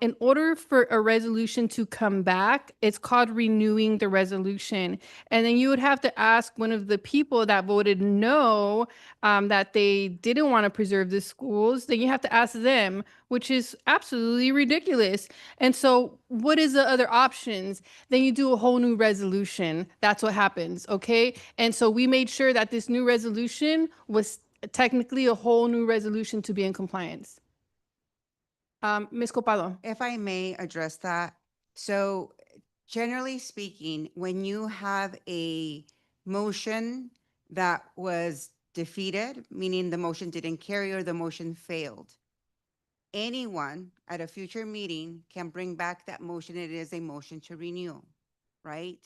in order for a resolution to come back, it's called renewing the resolution. And then you would have to ask one of the people that voted no, that they didn't want to preserve the schools, then you have to ask them, which is absolutely ridiculous. And so what is the other options? Then you do a whole new resolution. That's what happens, okay? And so we made sure that this new resolution was technically a whole new resolution to be in compliance. Ms. Copado. If I may address that. So generally speaking, when you have a motion that was defeated, meaning the motion didn't carry or the motion failed, anyone at a future meeting can bring back that motion. It is a motion to renew, right?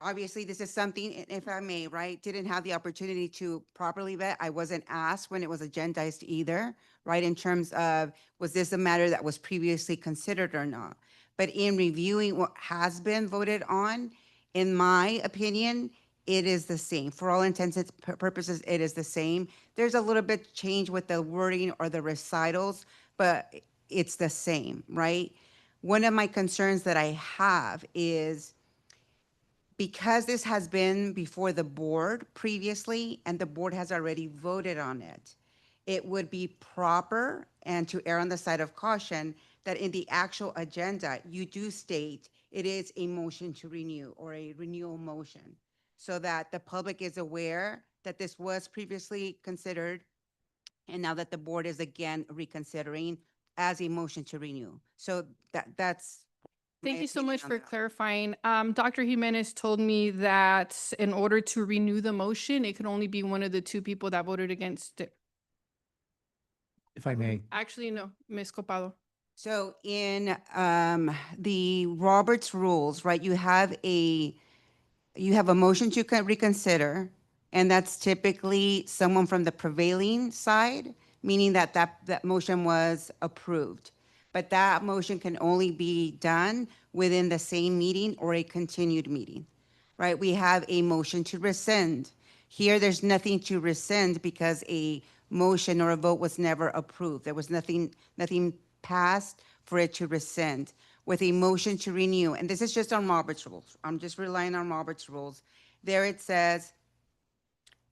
Obviously, this is something, if I may, right, didn't have the opportunity to properly vet. I wasn't asked when it was agendized either, right, in terms of, was this a matter that was previously considered or not? But in reviewing what has been voted on, in my opinion, it is the same. For all intents and purposes, it is the same. There's a little bit change with the wording or the recitals, but it's the same, right? One of my concerns that I have is, because this has been before the board previously and the board has already voted on it, it would be proper and to err on the side of caution that in the actual agenda, you do state it is a motion to renew or a renewal motion, so that the public is aware that this was previously considered and now that the board is again reconsidering as a motion to renew. So that's Thank my you so opinion much on for that. clarifying. Dr. Jimenez told me that in order to renew the motion, it could only be one of the two people that voted against it. If I may, Actually, no, Ms. Copado. So in the Roberts rules, right, you have a motion to reconsider, and that's typically someone from the prevailing side, meaning that that motion was approved. But that motion can only be done within the same meeting or a continued meeting, right? We have a motion to rescind. Here, there's nothing to rescind because a motion or a vote was never approved. There was nothing passed for it to rescind. With a motion to renew, and this is just on Robert's rules, I'm just relying on Robert's rules. There it says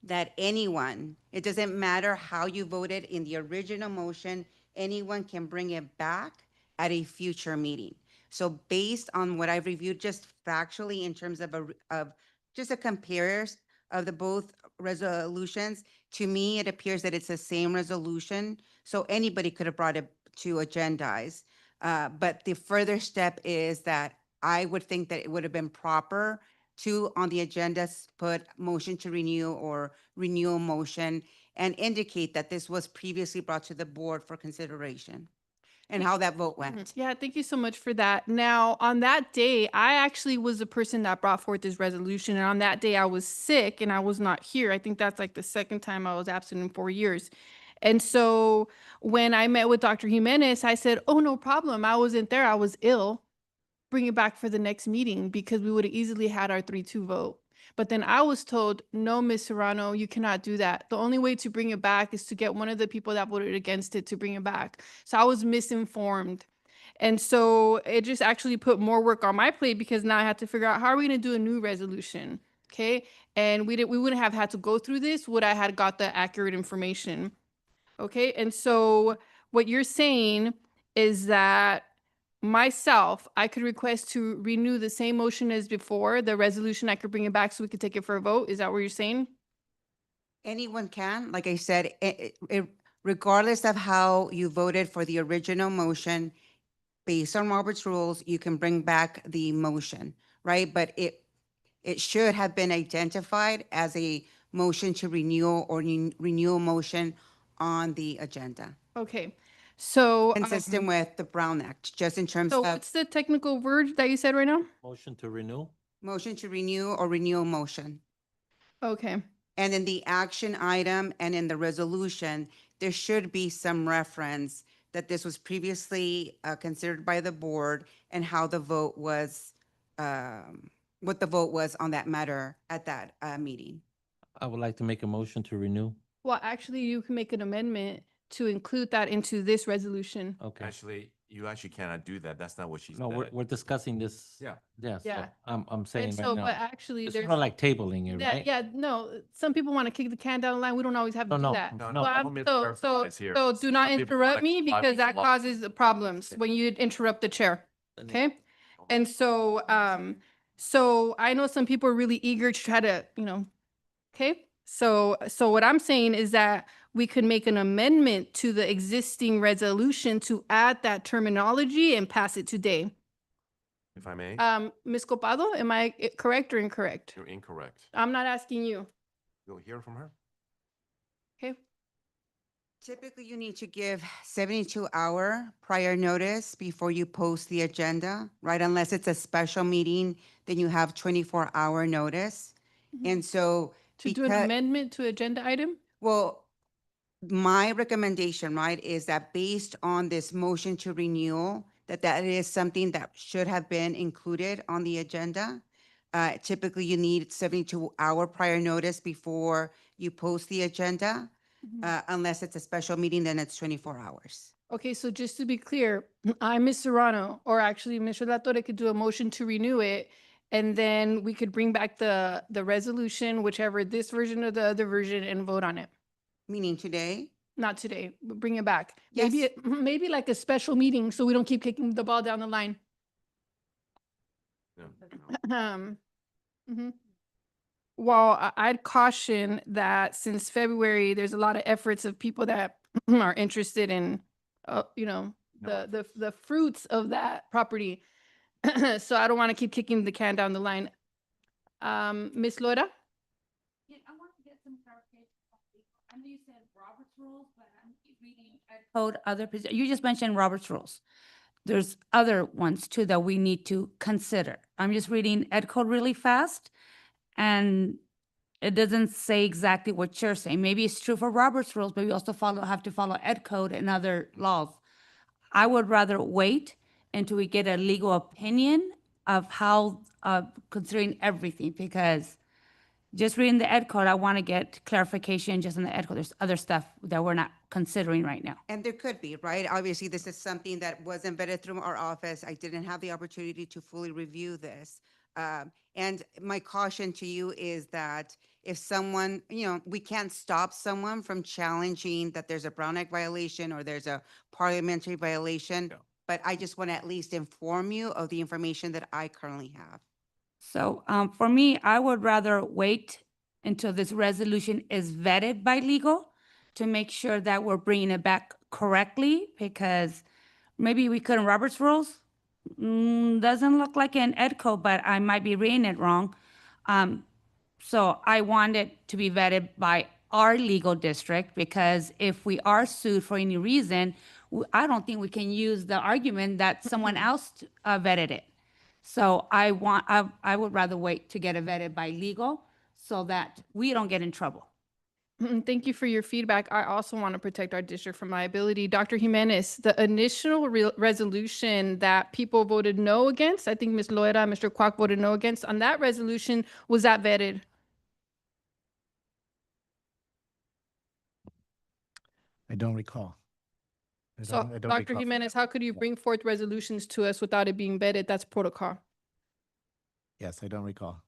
that anyone, it doesn't matter how you voted in the original motion, anyone can bring it back at a future meeting. So based on what I've reviewed just factually in terms of just a comparison of the both resolutions, to me, it appears that it's the same resolution. So anybody could have brought it to agendize. But the further step is that I would think that it would have been proper to, on the agenda, put motion to renew or renewal motion and indicate that this was previously brought to the board for consideration and how that vote went. Yeah, thank you so much for that. Now, on that day, I actually was the person that brought forth this resolution. And on that day, I was sick and I was not here. I think that's like the second time I was absent in 4 years. And so when I met with Dr. Jimenez, I said, oh, no problem. I wasn't there. I was ill. Bring it back for the next meeting because we would have easily had our 3-2 vote. But then I was told, no, Ms. Serrano, you cannot do that. The only way to bring it back is to get one of the people that voted against it to bring it back. So I was misinformed. And so it just actually put more work on my plate because now I had to figure out how are we going to do a new resolution, okay? And we wouldn't have had to go through this would I had got the accurate information, okay? And so what you're saying is that myself, I could request to renew the same motion as before, the resolution, I could bring it back so we could take it for a vote. Is that what you're saying? Anyone can, like I said, regardless of how you voted for the original motion, based on Robert's rules, you can bring back the motion, right? But it should have been identified as a motion to renew or renewal motion on the agenda, Okay, so. consistent with the Brown Act, just in terms So of what's the technical word that you said right now? Motion to renew? motion to renew or renewal motion. Okay, And in the action item and in the resolution, there should be some reference that this was previously considered by the board and how the vote was, what the vote was on that matter at that meeting. I would like to make a motion to renew. well, actually, you can make an amendment to include that into this resolution. Okay. Actually, you actually cannot do that. That's not what she No, we're, said. we're discussing this. Yeah. Yeah, so Yeah. I'm saying And right so, now. but actually, It's there's. not like tabling it, Yeah, right? yeah, no, some people want to kick the can down the line. We don't always have to No, do no, that. No, no. Well, let me so, clarify this here. so do not Some people interrupt like me to because lobby that a lot. causes problems when you interrupt the chair. Okay? And so, so I know some people are really eager to try to, okay? So what I'm saying is that we could make an amendment to the existing resolution to add that terminology and pass it today. If I may, Ms. Copado, am I correct or incorrect? you're incorrect. I'm not asking you, You'll hear from her. okay? Typically, you need to give 72-hour prior notice before you post the agenda, right? Unless it's a special meeting, then you have 24-hour notice. And so To do an because- amendment to agenda item? Well, my recommendation, right, is that based on this motion to renewal, that is something that should have been included on the agenda. Typically, you need 72-hour prior notice before you post the agenda. Unless it's a special meeting, then it's 24 hours. Okay, so just to be clear, I, Ms. Serrano, or actually Mr. Latore could do a motion to renew it, and then we could bring back the resolution, whichever, this version or the other version, and vote on it. Meaning today? Not today, but bring it back. Maybe, Yes. maybe like a special meeting, so we don't keep kicking the ball down the line. No, no. Mhm. Well, I'd caution that since February, there's a lot of efforts of people that are interested in, No. the fruits of that property. So I don't want to keep kicking the can down the line. Ms. Laura? Yeah, I want to get some clarification. I know you said Robert's rules, but I'm reading code other, you just mentioned Robert's rules. There's other ones too that we need to consider. I'm just reading Ed code really fast, and it doesn't say exactly what you're saying. Maybe it's true for Robert's rules, but we also have to follow Ed code and other laws. I would rather wait until we get a legal opinion of how, considering everything, because just reading the Ed code, I want to get clarification just on the Ed code. There's other stuff that we're not considering right now. And there could be, right? Obviously, this is something that wasn't vetted through our office. I didn't have the opportunity to fully review this. And my caution to you is that if someone, we can't stop someone from challenging that there's a Brown Act violation or there's a parliamentary violation. Yeah. But I just want to at least inform you of the information that I currently have. So for me, I would rather wait until this resolution is vetted by legal to make sure that we're bringing it back correctly, because maybe we couldn't Robert's rules. Doesn't look like an Ed code, but I might be reading it wrong. So I want it to be vetted by our legal district, because if we are sued for any reason, I don't think we can use the argument that someone else vetted it. So I would rather wait to get it vetted by legal so that we don't get in trouble. Thank you for your feedback. I also want to protect our district from liability. Dr. Jimenez, the initial resolution that people voted no against, I think Ms. Loera and Mr. Kwok voted no against, on that resolution, was that vetted? I don't recall. So, Dr. Jimenez, how could you bring forth resolutions to us without it being vetted? That's protocol. Yes, I don't recall.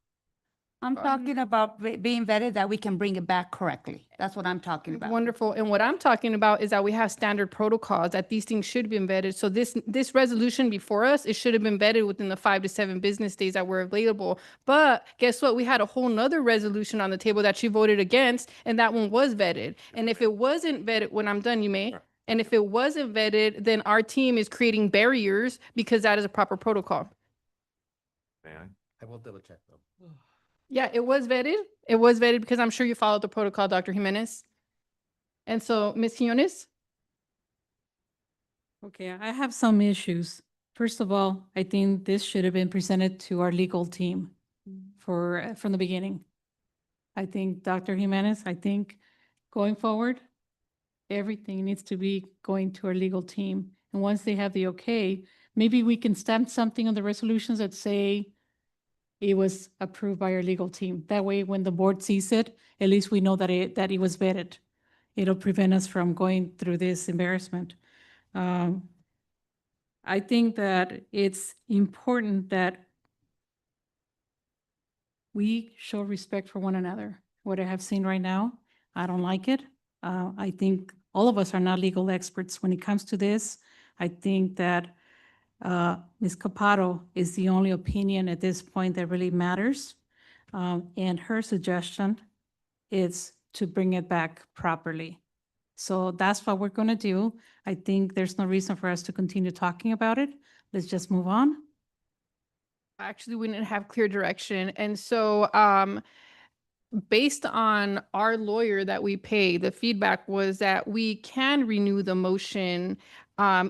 I'm talking about being vetted that we can bring it back correctly. That's what I'm talking about. Wonderful. And what I'm talking about is that we have standard protocols, that these things should be vetted. So this resolution before us, it should have been vetted within the 5 to 7 business days that were available. But guess what? We had a whole nother resolution on the table that she voted against, and that one was vetted. And if it wasn't vetted, when I'm done, you may. Sure. And if it wasn't vetted, then our team is creating barriers because that is a proper protocol. May I? I will double check though. Yeah, it was vetted. It was vetted because I'm sure you followed the protocol, Dr. Jimenez. And so, Ms. Quinones? Okay, I have some issues. First of all, I think this should have been presented to our legal team from the beginning. I think, Dr. Jimenez, I think going forward, everything needs to be going to our legal team. And once they have the okay, maybe we can stamp something on the resolutions that say it was approved by our legal team. That way, when the board sees it, at least we know that it was vetted. It'll prevent us from going through this embarrassment. I think that it's important that we show respect for one another. What I have seen right now, I don't like it. I think all of us are not legal experts when it comes to this. I think that Ms. Caparo is the only opinion at this point that really matters. And her suggestion is to bring it back properly. So that's what we're going to do. I think there's no reason for us to continue talking about it. Let's just move on. Actually, we didn't have clear direction. And so, based on our lawyer that we pay, the feedback was that we can renew the motion,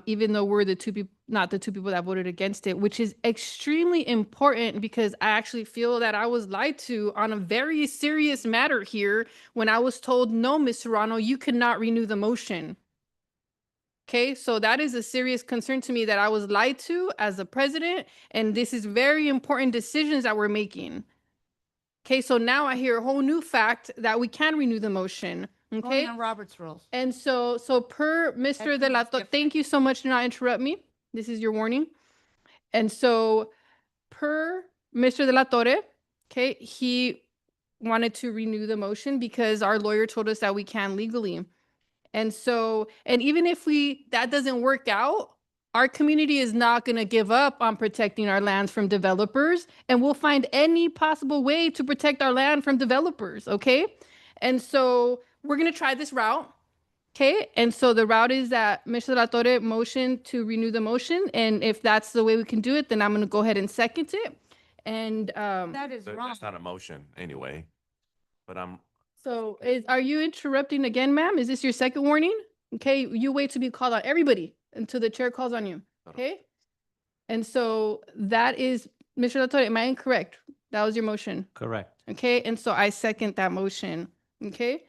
even though we're the two people, not the two people that voted against it, which is extremely important because I actually feel that I was lied to on a very serious matter here when I was told, no, Ms. Serrano, you cannot renew the motion. Okay, so that is a serious concern to me that I was lied to as the president, and this is very important decisions that we're making. Okay, so now I hear a whole new fact that we can renew the motion. Going Okay, on Robert's rules. and so per Mr. De La Torre, thank you so much. Do not interrupt me. This is your warning. And so per Mr. De La Torre, okay, he wanted to renew the motion because our lawyer told us that we can legally. And so, and even if that doesn't work out, our community is not going to give up on protecting our lands from developers, and we'll find any possible way to protect our land from developers, okay? And so we're going to try this route, okay? And so the route is that Mr. La Torre motion to renew the motion, and if that's the way we can do it, then I'm going to go ahead and second it. And That is wrong. That's not a motion anyway, but so are you interrupting again, ma'am? Is this your second warning? Okay, you wait to be called on, everybody, until the chair calls on you, okay? And so that is, Mr. La Torre, am I incorrect? That was your motion, Correct. okay? And so I second that motion, okay?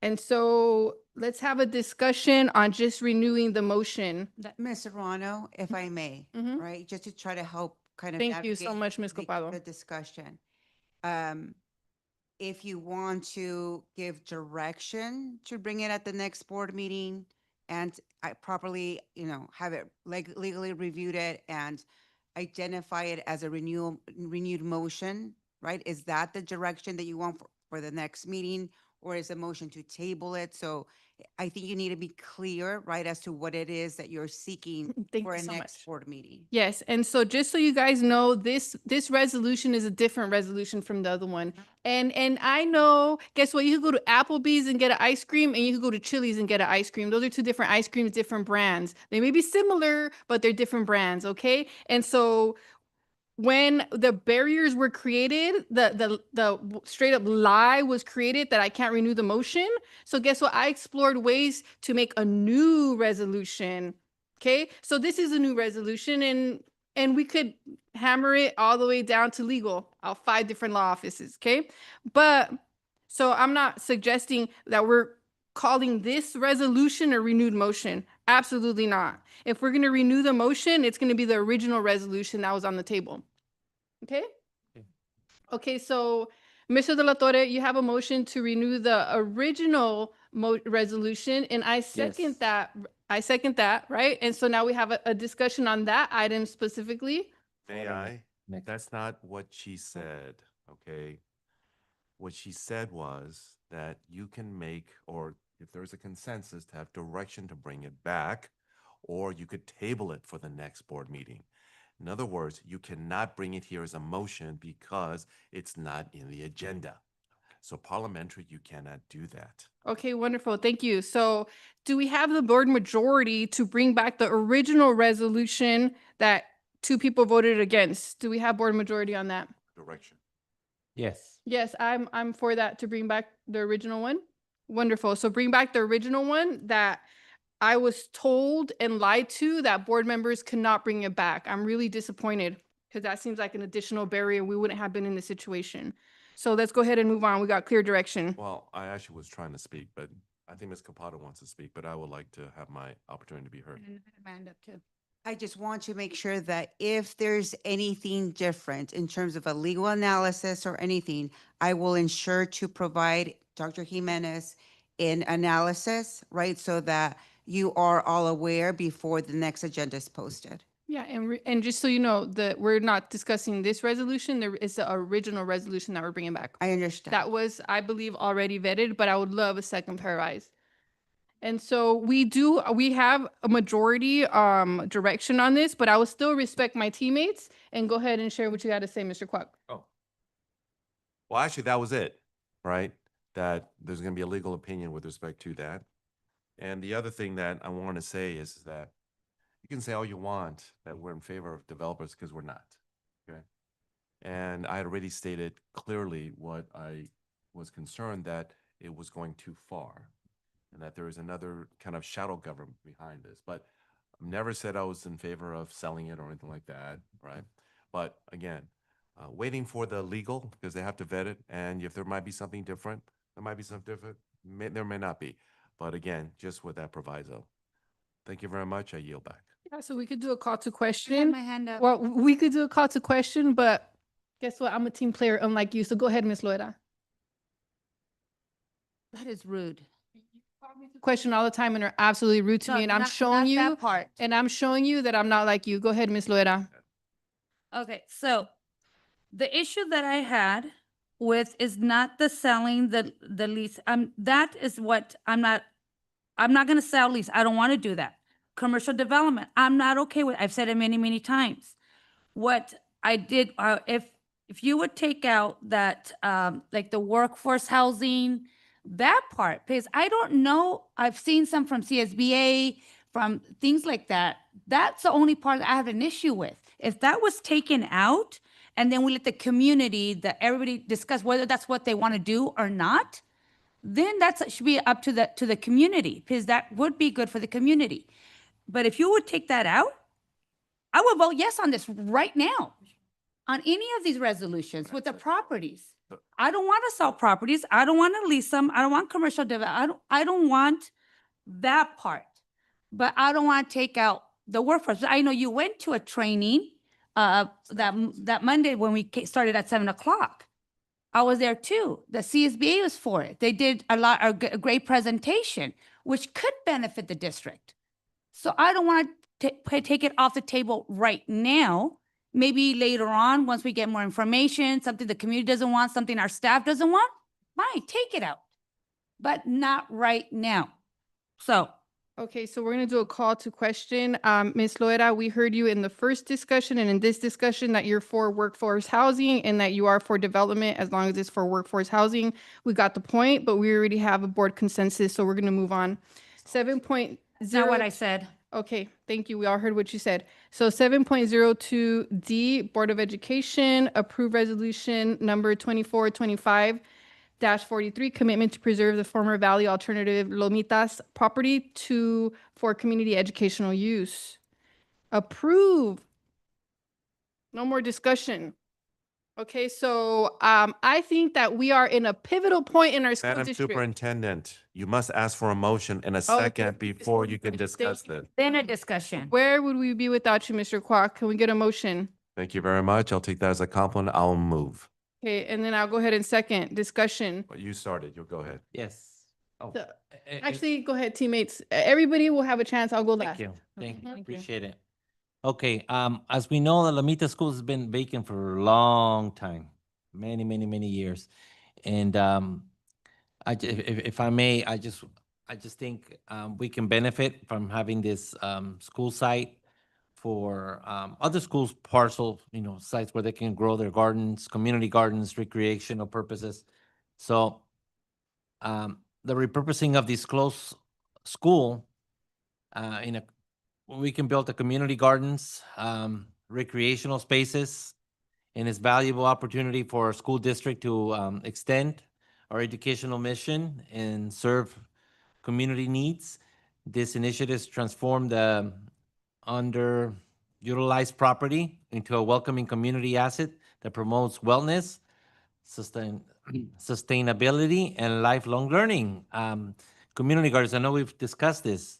And so let's have a discussion on just renewing the motion. Ms. Serrano, if I may, Mhm. right, just to try to help kind of Thank you so navigate much, Ms. the Copado. discussion. If you want to give direction to bring it at the next board meeting and I properly, have it legally reviewed it and identify it as a renewed motion, right? Is that the direction that you want for the next meeting? Or is a motion to table it? So I think you need to be clear, right, as to what it is that you're seeking Thank for you a so next much. board meeting. Yes, and so just so you guys know, this resolution is a different resolution from the other one. And I know, guess what? You could go to Applebee's and get an ice cream, and you could go to Chili's and get an ice cream. Those are two different ice creams, different brands. They may be similar, but they're different brands, okay? And so when the barriers were created, the straight up lie was created that I can't renew the motion. So guess what? I explored ways to make a new resolution. Okay, so this is a new resolution, and we could hammer it all the way down to legal, 5 different law offices. Okay, but so I'm not suggesting that we're calling this resolution a renewed motion. Absolutely not. If we're going to renew the motion, it's going to be the original resolution that was on the table. Okay? Okay, so Mr. De La Torre, you have a motion to renew the original resolution, and I second Yes. that. I second that, right? And so now we have a discussion on that item specifically. may I? Next. That's not what she said, okay? What she said was that you can make, or if there's a consensus, to have direction to bring it back, or you could table it for the next board meeting. In other words, you cannot bring it here as a motion because it's not in the agenda. So parliamentary, you cannot do that. Okay, wonderful. Thank you. So do we have the board majority to bring back the original resolution that two people voted against? Do we have board majority on that? Direction. Yes. Yes, I'm for that to bring back the original one. Wonderful. So bring back the original one that I was told and lied to that board members cannot bring it back. I'm really disappointed because that seems like an additional barrier. We wouldn't have been in this situation. So let's go ahead and move on. We got clear direction. Well, I actually was trying to speak, but I think Ms. Capata wants to speak, but I would like to have my opportunity to be heard. I just want to make sure that if there's anything different in terms of a legal analysis or anything, I will ensure to provide Dr. Jimenez an analysis, right? So that you are all aware before the next agenda is posted. Yeah, and just so you know, that we're not discussing this resolution. There is the original resolution that we're bringing back. I understand. That was, I believe, already vetted, but I would love a second pair of eyes. And so we have a majority direction on this, but I will still respect my teammates and go ahead and share what you got to say, Mr. Kwok. Oh. Well, actually, that was it, right? That there's going to be a legal opinion with respect to that. And the other thing that I want to say is that you can say all you want that we're in favor of developers because we're not, okay? And I had already stated clearly what I was concerned that it was going too far and that there is another kind of shadow government behind this. But I've never said I was in favor of selling it or anything like that, right? But again, waiting for the legal because they have to vet it. And if there might be something different, there might be something different. There may not be. But again, just with that proviso. Thank you very much. I yield back. Yeah, so we could do a call to I had question. my hand up. Well, we could do a call to question, but guess what? I'm a team player unlike you. So go ahead, Ms. Loera. That is rude. Question all the time and are absolutely rude to No, me. And I'm not- showing not you, that part. and I'm showing you that I'm not like you. Go ahead, Ms. Loera. Okay, so the issue that I had with is not the selling the lease. That is what I'm not gonna sell lease. I don't want to do that. Commercial development, I'm not okay with. I've said it many, many times. What I did, if you would take out that, like the workforce housing, that part, because I don't know, I've seen some from CSBA, from things like that. That's the only part that I have an issue with. If that was taken out, and then we let the community, that everybody discuss whether that's what they want to do or not, then that should be up to the community, because that would be good for the community. But if you would take that out, I would vote yes on this right now, on any of these resolutions with the properties. I don't want to sell properties. I don't want to lease them. I don't want commercial development. I don't want that part. But I don't want to take out the workforce. I know you went to a training that Monday when we started at 7 o'clock. I was there too. The CSBA was for it. They did a great presentation, which could benefit the district. So I don't want to take it off the table right now. Maybe later on, once we get more information, something the community doesn't want, something our staff doesn't want, fine, take it out. But not right now. So Okay, so we're gonna do a call to question. Ms. Loera, we heard you in the first discussion and in this discussion that you're for workforce housing and that you are for development as long as it's for workforce housing. We got the point, but we already have a board consensus, so we're gonna move on. 7.0. that's not what I said. Okay, thank you. We all heard what you said. So 7.02D, Board of Education, approve resolution number 2425-43, commitment to preserve the former Valley Alternative Lomitas property for community educational use. Approve. No more discussion. Okay, so I think that we are in a pivotal point in our school Madam district. Superintendent, you must ask for a motion in a Oh, second before you can discuss this. Then a discussion. Where would we be without you, Mr. Kwok? Can we get a motion? Thank you very much. I'll take that as a compliment. I'll move. Okay, and then I'll go ahead and second discussion. But you started. You'll go ahead. Yes. Oh, So, eh, eh, Actually, go ahead, teammates. Everybody will have a chance. I'll go Thank last. you. Thank you. Thank you. Appreciate it. Okay, as we know, the Lamita School has been vacant for a long time, many years. And if I may, I just think we can benefit from having this school site for other schools parcel, sites where they can grow their gardens, community gardens, recreational purposes. So the repurposing of this closed school we can build the community gardens, recreational spaces, and it's valuable opportunity for our school district to extend our educational mission and serve community needs. This initiative transformed the underutilized property into a welcoming community asset that promotes wellness, sustainability, and lifelong learning. Community gardens, I know we've discussed this.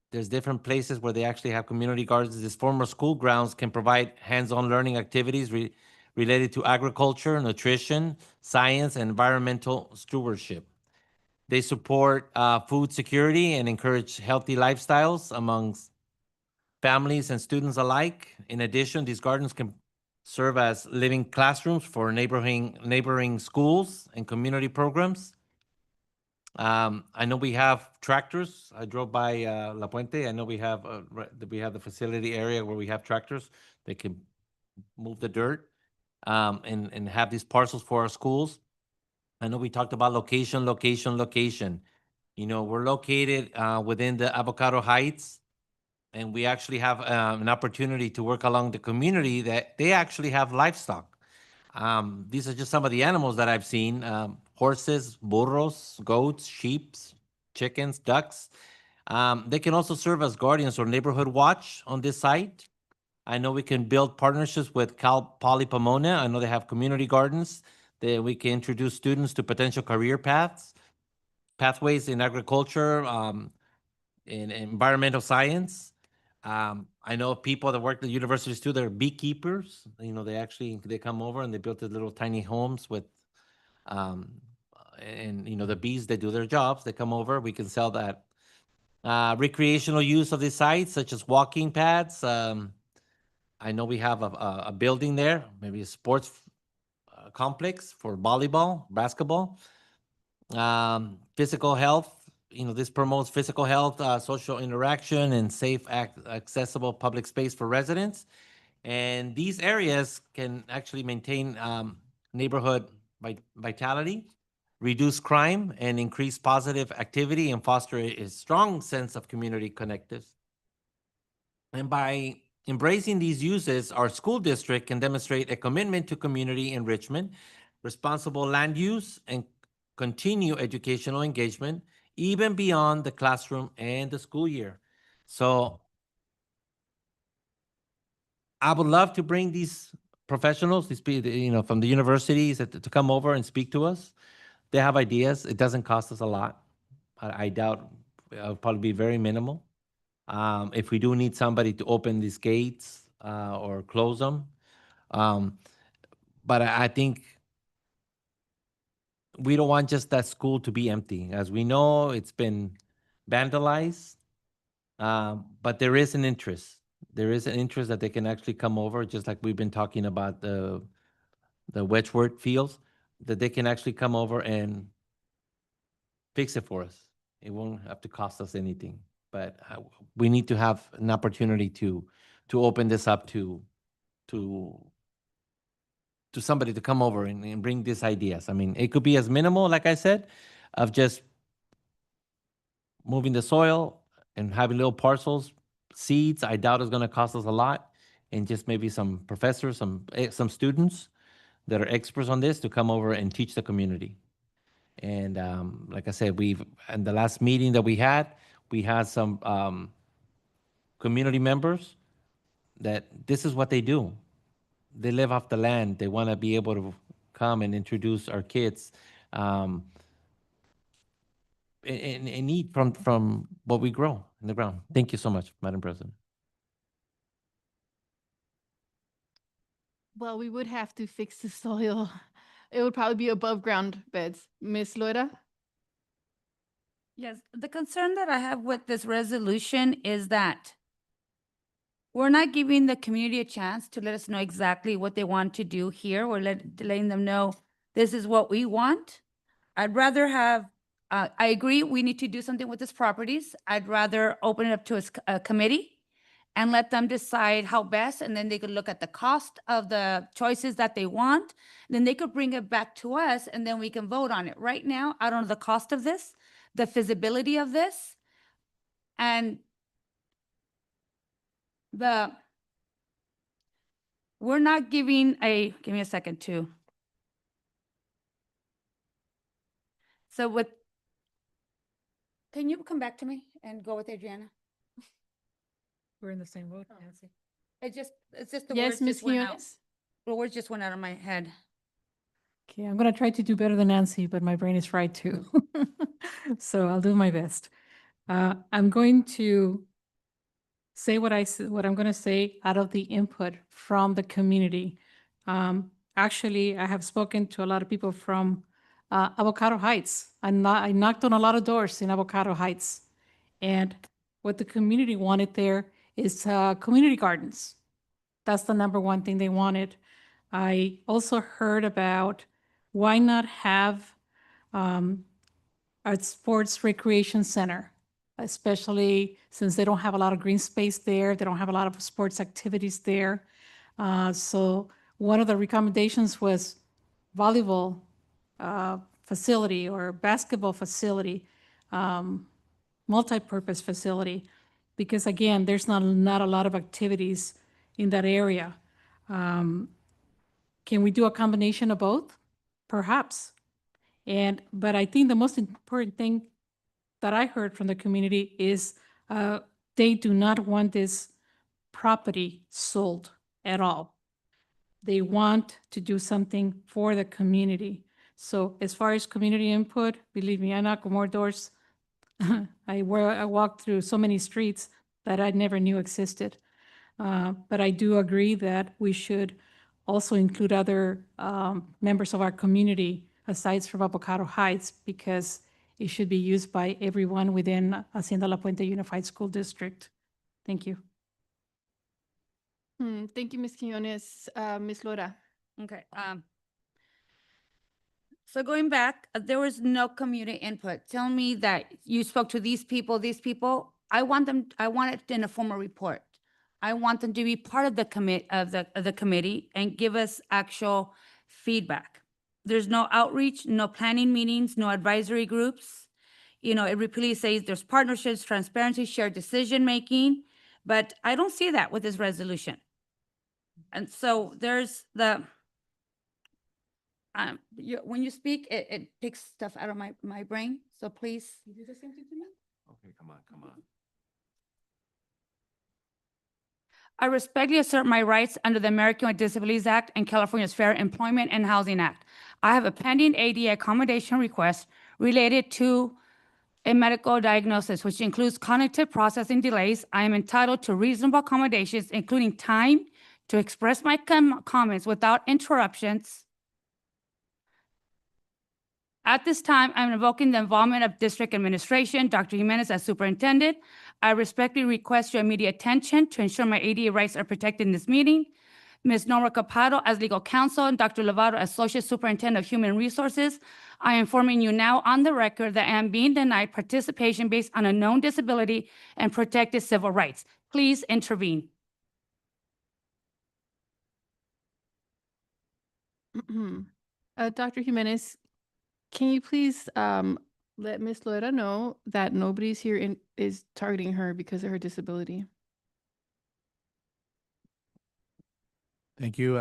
There's different places where they actually have community gardens. These former school grounds can provide hands-on learning activities related to agriculture, nutrition, science, and environmental stewardship. They support food security and encourage healthy lifestyles amongst families and students alike. In addition, these gardens can serve as living classrooms for neighboring schools and community programs. I know we have tractors. I drove by La Puente. I know we have the facility area where we have tractors. They can move the dirt and have these parcels for our schools. I know we talked about location. We're located within the Avocado Heights, and we actually have an opportunity to work along the community that they actually have livestock. These are just some of the animals that I've seen. Horses, burros, goats, sheep, chickens, ducks. They can also serve as guardians or neighborhood watch on this site. I know we can build partnerships with Cal Poly Pomona. I know they have community gardens that we can introduce students to potential career pathways in agriculture, in environmental science. I know people that work at the universities too, they're beekeepers. They come over and they build these little tiny homes with, the bees, they do their jobs. They come over, we can sell that. Recreational use of these sites, such as walking pads. I know we have a building there, maybe a sports complex for volleyball, basketball. Physical health, this promotes physical health, social interaction, and safe, accessible public space for residents. And these areas can actually maintain neighborhood vitality, reduce crime, and increase positive activity and foster a strong sense of community connectives. And by embracing these uses, our school district can demonstrate a commitment to community enrichment, responsible land use, and continue educational engagement, even beyond the classroom and the school year. So I would love to bring these professionals, these people, from the universities to come over and speak to us. They have ideas. It doesn't cost us a lot. I doubt it'll probably be very minimal. If we do need somebody to open these gates or close them. But I think we don't want just that school to be empty. As we know, it's been vandalized, but there is an interest. There is an interest that they can actually come over, just like we've been talking about the Wedgeworth fields, that they can actually come over and fix it for us. It won't have to cost us anything, but we need to have an opportunity to open this up to somebody to come over and bring these ideas. I mean, it could be as minimal, like I said, of just moving the soil and having little parcels, seeds. I doubt it's going to cost us a lot, and just maybe some professors, some students that are experts on this to come over and teach the community. And like I said, in the last meeting that we had some community members that this is what they do. They live off the land. They want to be able to come and introduce our kids and eat from what we grow in the ground. Thank you so much, Madam President. Well, we would have to fix the soil. It would probably be above ground beds. Miss Laura? Yes, the concern that I have with this resolution is that we're not giving the community a chance to let us know exactly what they want to do here. We're letting them know this is what we want. I'd rather have, I agree, we need to do something with these properties. I'd rather open it up to a committee and let them decide how best, and then they could look at the cost of the choices that they want. Then they could bring it back to us, and then we can vote on it. Right now, I don't know the cost of this, the feasibility of this, and we're not giving give me a second too. So can you come back to me and go with Adriana? We're in the same boat, Nancy. It's just the Yes, words Ms. just went out. Quinones? The words just went out of my head. Okay, I'm gonna try to do better than Nancy, but my brain is fried too. So I'll do my best. I'm going to say what I'm gonna say out of the input from the community. Actually, I have spoken to a lot of people from Avocado Heights. I knocked on a lot of doors in Avocado Heights. And what the community wanted there is community gardens. That's the number one thing they wanted. I also heard about why not have a sports recreation center, especially since they don't have a lot of green space there. They don't have a lot of sports activities there. So one of the recommendations was volleyball facility or basketball facility, multi-purpose facility, because again, there's not a lot of activities in that area. Can we do a combination of both? Perhaps. But I think the most important thing that I heard from the community is they do not want this property sold at all. They want to do something for the community. So as far as community input, believe me, I knock on more doors. I walked through so many streets that I never knew existed. But I do agree that we should also include other members of our community aside from Avocado Heights, because it should be used by everyone within Hacienda La Puente Unified School District. Thank you. Thank you, Ms. Quinones. Ms. Laura? Okay. So going back, there was no community input. Tell me that you spoke to these people. I want it in a formal report. I want them to be part of the committee and give us actual feedback. There's no outreach, no planning meetings, no advisory groups. It repeatedly says there's partnerships, transparency, shared decision-making, but I don't see that with this resolution. And so there's when you speak, it picks stuff out of my brain. So please, you do the same thing to me. Okay, come on. I respectfully assert my rights under the American with Disabilities Act and California's Fair Employment and Housing Act. I have a pending ADA accommodation request related to a medical diagnosis, which includes cognitive processing delays. I am entitled to reasonable accommodations, including time to express my comments without interruptions. At this time, I'm invoking the involvement of district administration, Dr. Jimenez as superintendent. I respectfully request your immediate attention to ensure my ADA rights are protected in this meeting. Ms. Nora Capado as legal counsel and Dr. Lovato as associate superintendent of human resources. I am informing you now on the record that I am being denied participation based on a known disability and protected civil rights. Please intervene. Dr. Jimenez, can you please let Ms. Loretta know that nobody's here is targeting her because of her disability? Thank you,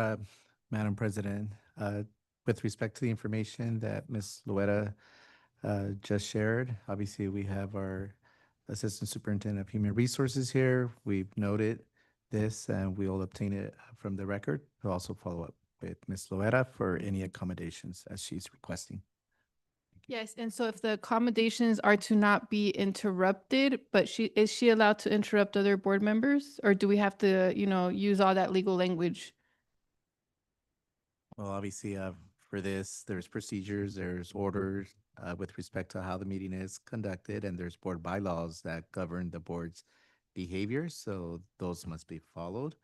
Madam President. With respect to the information that Ms. Loera just shared, obviously we have our Assistant Superintendent of Human Resources here. We've noted this and we'll obtain it from the record. We'll also follow up with Ms. Loera for any accommodations as she's requesting. Yes, and so if the accommodations are to not be interrupted, but is she allowed to interrupt other board members? Or do we have to, use all that legal language? Well, obviously, for this, there's procedures, there's orders with respect to how the meeting is conducted, and there's board bylaws that govern the board's behavior. So those must be followed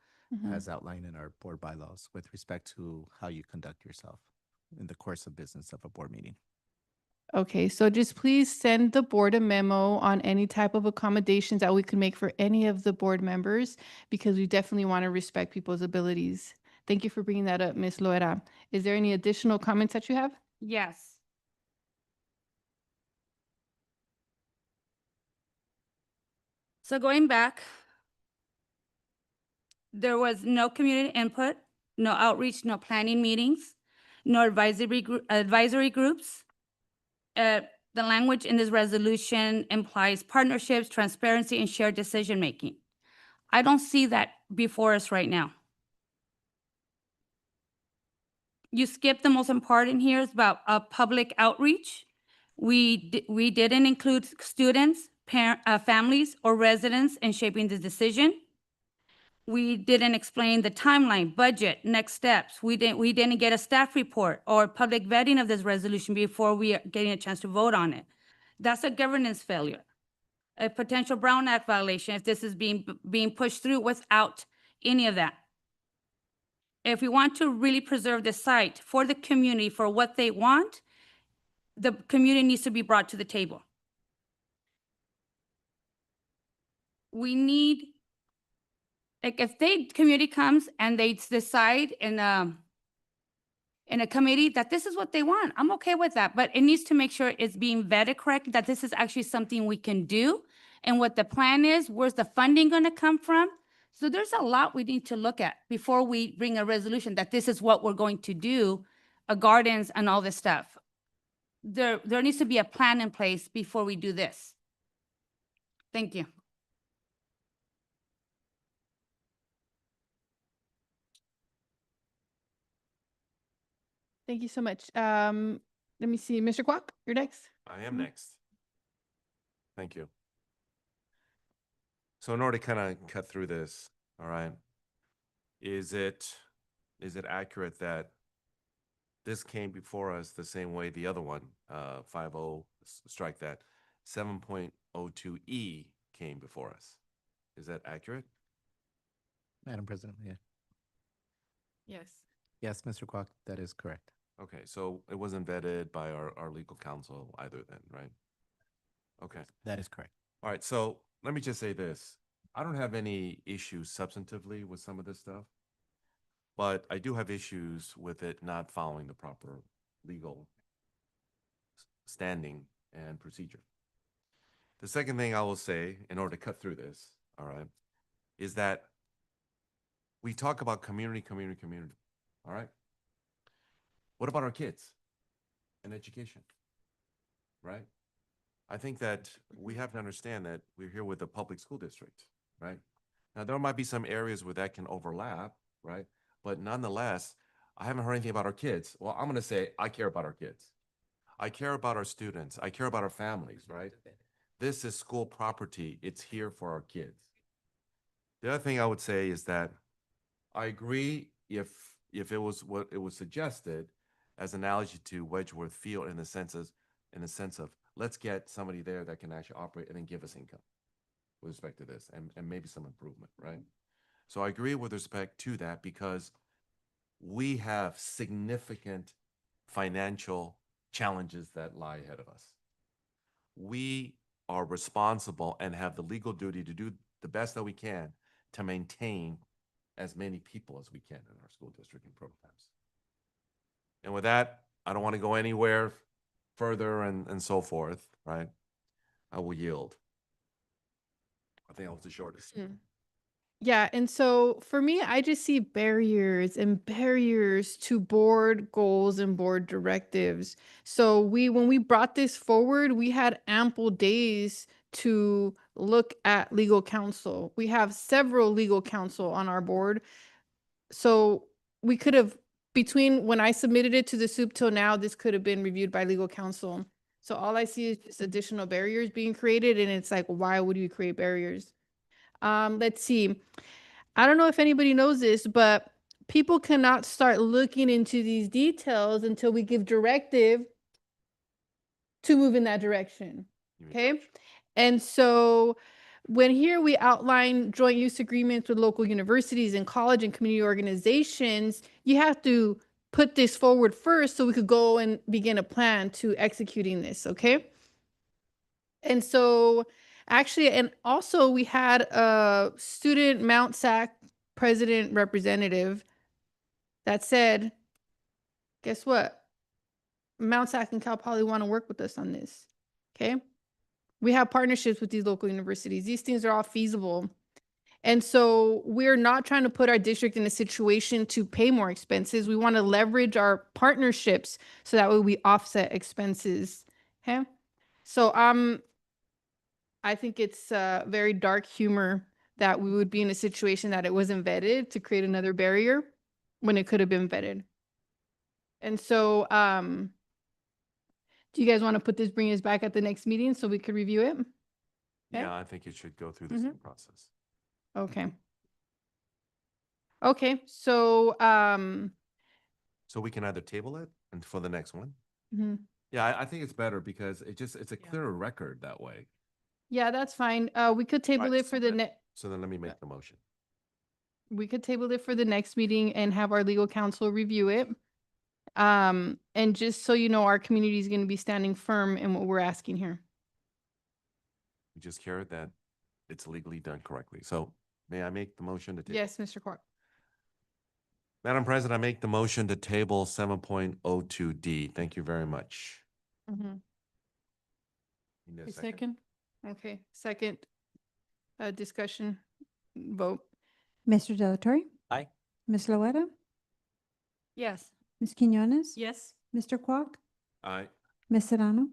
as outlined in our board bylaws with respect to how you conduct yourself in the course of business of a board meeting. Okay, so just please send the board a memo on any type of accommodations that we could make for any of the board members, because we definitely want to respect people's abilities. Thank you for bringing that up, Ms. Loera. Is there any additional comments that you have? Yes. So going back, there was no community input, no outreach, no planning meetings, no advisory groups. The language in this resolution implies partnerships, transparency, and shared decision-making. I don't see that before us right now. You skipped the most important here is about public outreach. We didn't include students, families, or residents in shaping the decision. We didn't explain the timeline, budget, next steps. We didn't get a staff report or public vetting of this resolution before we are getting a chance to vote on it. That's a governance failure, a potential Brown Act violation if this is being pushed through without any of that. If we want to really preserve the site for the community for what they want, the community needs to be brought to the table. We need, like, if community comes and they decide in a committee that this is what they want, I'm okay with that, but it needs to make sure it's being vetted correctly, that this is actually something we can do, and what the plan is, where's the funding gonna come from? So there's a lot we need to look at before we bring a resolution that this is what we're going to do, gardens and all this stuff. There needs to be a plan in place before we do this. Thank you. Thank you so much. Let me see, Mr. Kwok, you're next. I am next. Thank you. So in order to kind of cut through this, all right, is it accurate that this came before us the same way the other one, 50, strike that, 7.02E came before us? Is that accurate? Madam President, yeah. Yes. Yes, Mr. Kwok, that is correct. Okay, so it wasn't vetted by our legal counsel either then, right? Okay. That is correct. All right, so let me just say this. I don't have any issues substantively with some of this stuff, but I do have issues with it not following the proper legal standing and procedure. The second thing I will say, in order to cut through this, all right, is that we talk about community, all right? What about our kids and education, right? I think that we have to understand that we're here with a public school district, right? Now, there might be some areas where that can overlap, right? But nonetheless, I haven't heard anything about our kids. Well, I'm going to say I care about our kids. I care about our students. I care about our families, right? This is school property. It's here for our kids. The other thing I would say is that I agree if it was what it was suggested as an analogy to Wedgeworth Field in the sense of let's get somebody there that can actually operate and then give us income with respect to this and maybe some improvement, right? So I agree with respect to that because we have significant financial challenges that lie ahead of us. We are responsible and have the legal duty to do the best that we can to maintain as many people as we can in our school district and programs. And with that, I don't want to go anywhere further and so forth, right? I will yield. I think that was the shortest. Yeah, and so for me, I just see barriers to board goals and board directives. So when we brought this forward, we had ample days to look at legal counsel. We have several legal counsel on our board. So we could have, between when I submitted it to the soup till now, this could have been reviewed by legal counsel. So all I see is just additional barriers being created, and it's like, why would you create barriers? Let's see. I don't know if anybody knows this, but people cannot start looking into these details until we give directive to move in that direction. Okay. And so when here we outline joint use agreements with local universities and college and community organizations, you have to put this forward first so we could go and begin a plan to executing this, okay? And so actually, and also we had a student Mount SAC president representative that said, guess what? Mount SAC and Cal Poly want to work with us on this, okay? We have partnerships with these local universities. These things are all feasible. And so we're not trying to put our district in a situation to pay more expenses. We want to leverage our partnerships so that way we offset expenses. Okay. So I think it's very dark humor that we would be in a situation that it wasn't vetted to create another barrier when it could have been vetted. And so do you guys want to bring us back at the next meeting so we could review it? Okay. Yeah, I think it should go through the same process. Okay. Okay, so, So we can either table it and for the next one. mhm. Yeah, I think it's better because it's a clearer record that way. Yeah, that's fine. We could table Right, it for the So then let me make the motion. we could table it for the next meeting and have our legal counsel review it. And just so you know, our community is going to be standing firm in what we're asking here. We just care that it's legally done correctly. So may I make the motion to table? Yes, Mr. Clark. Madam President, I make the motion to table 7.02D. Thank you very much. Mhm. You need a A second? Okay, second, discussion, vote. Mr. Delatorre? Aye. Ms. Loera? Yes. Ms. Quinones? Yes. Mr. Quack? Aye. Ms. Serrano?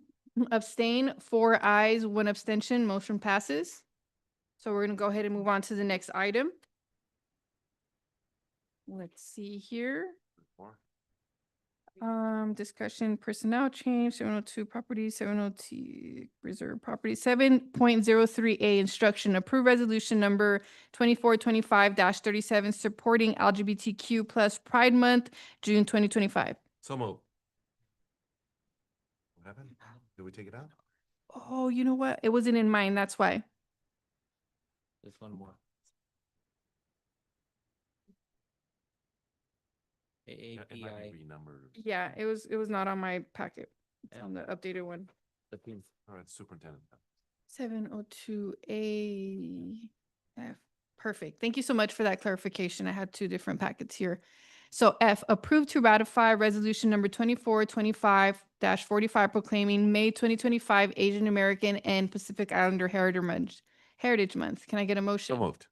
Abstain, 4 ayes, 1 abstention, motion passes. So we're gonna go ahead and move on to the next item. Let's see here. Discussion personnel change, 702 property, 702 reserve property, 7.03A instruction, approve resolution number 2425-37 supporting LGBTQ plus Pride Month, June 2025. So moved. What happened? Did we take it out? Oh, you know what? It wasn't in mine, that's why. There's one more. It might be AAPI, renumbered. Yeah, it was not on my packet. It's Yeah. on the updated one. the pins. All right, superintendent. 702A F. Perfect. Thank you so much for that clarification. I had 2 different packets here. So F, approve to ratify resolution number 2425-45 proclaiming May 2025 Asian American and Pacific Islander Heritage Month. Can I get a So motion? moved.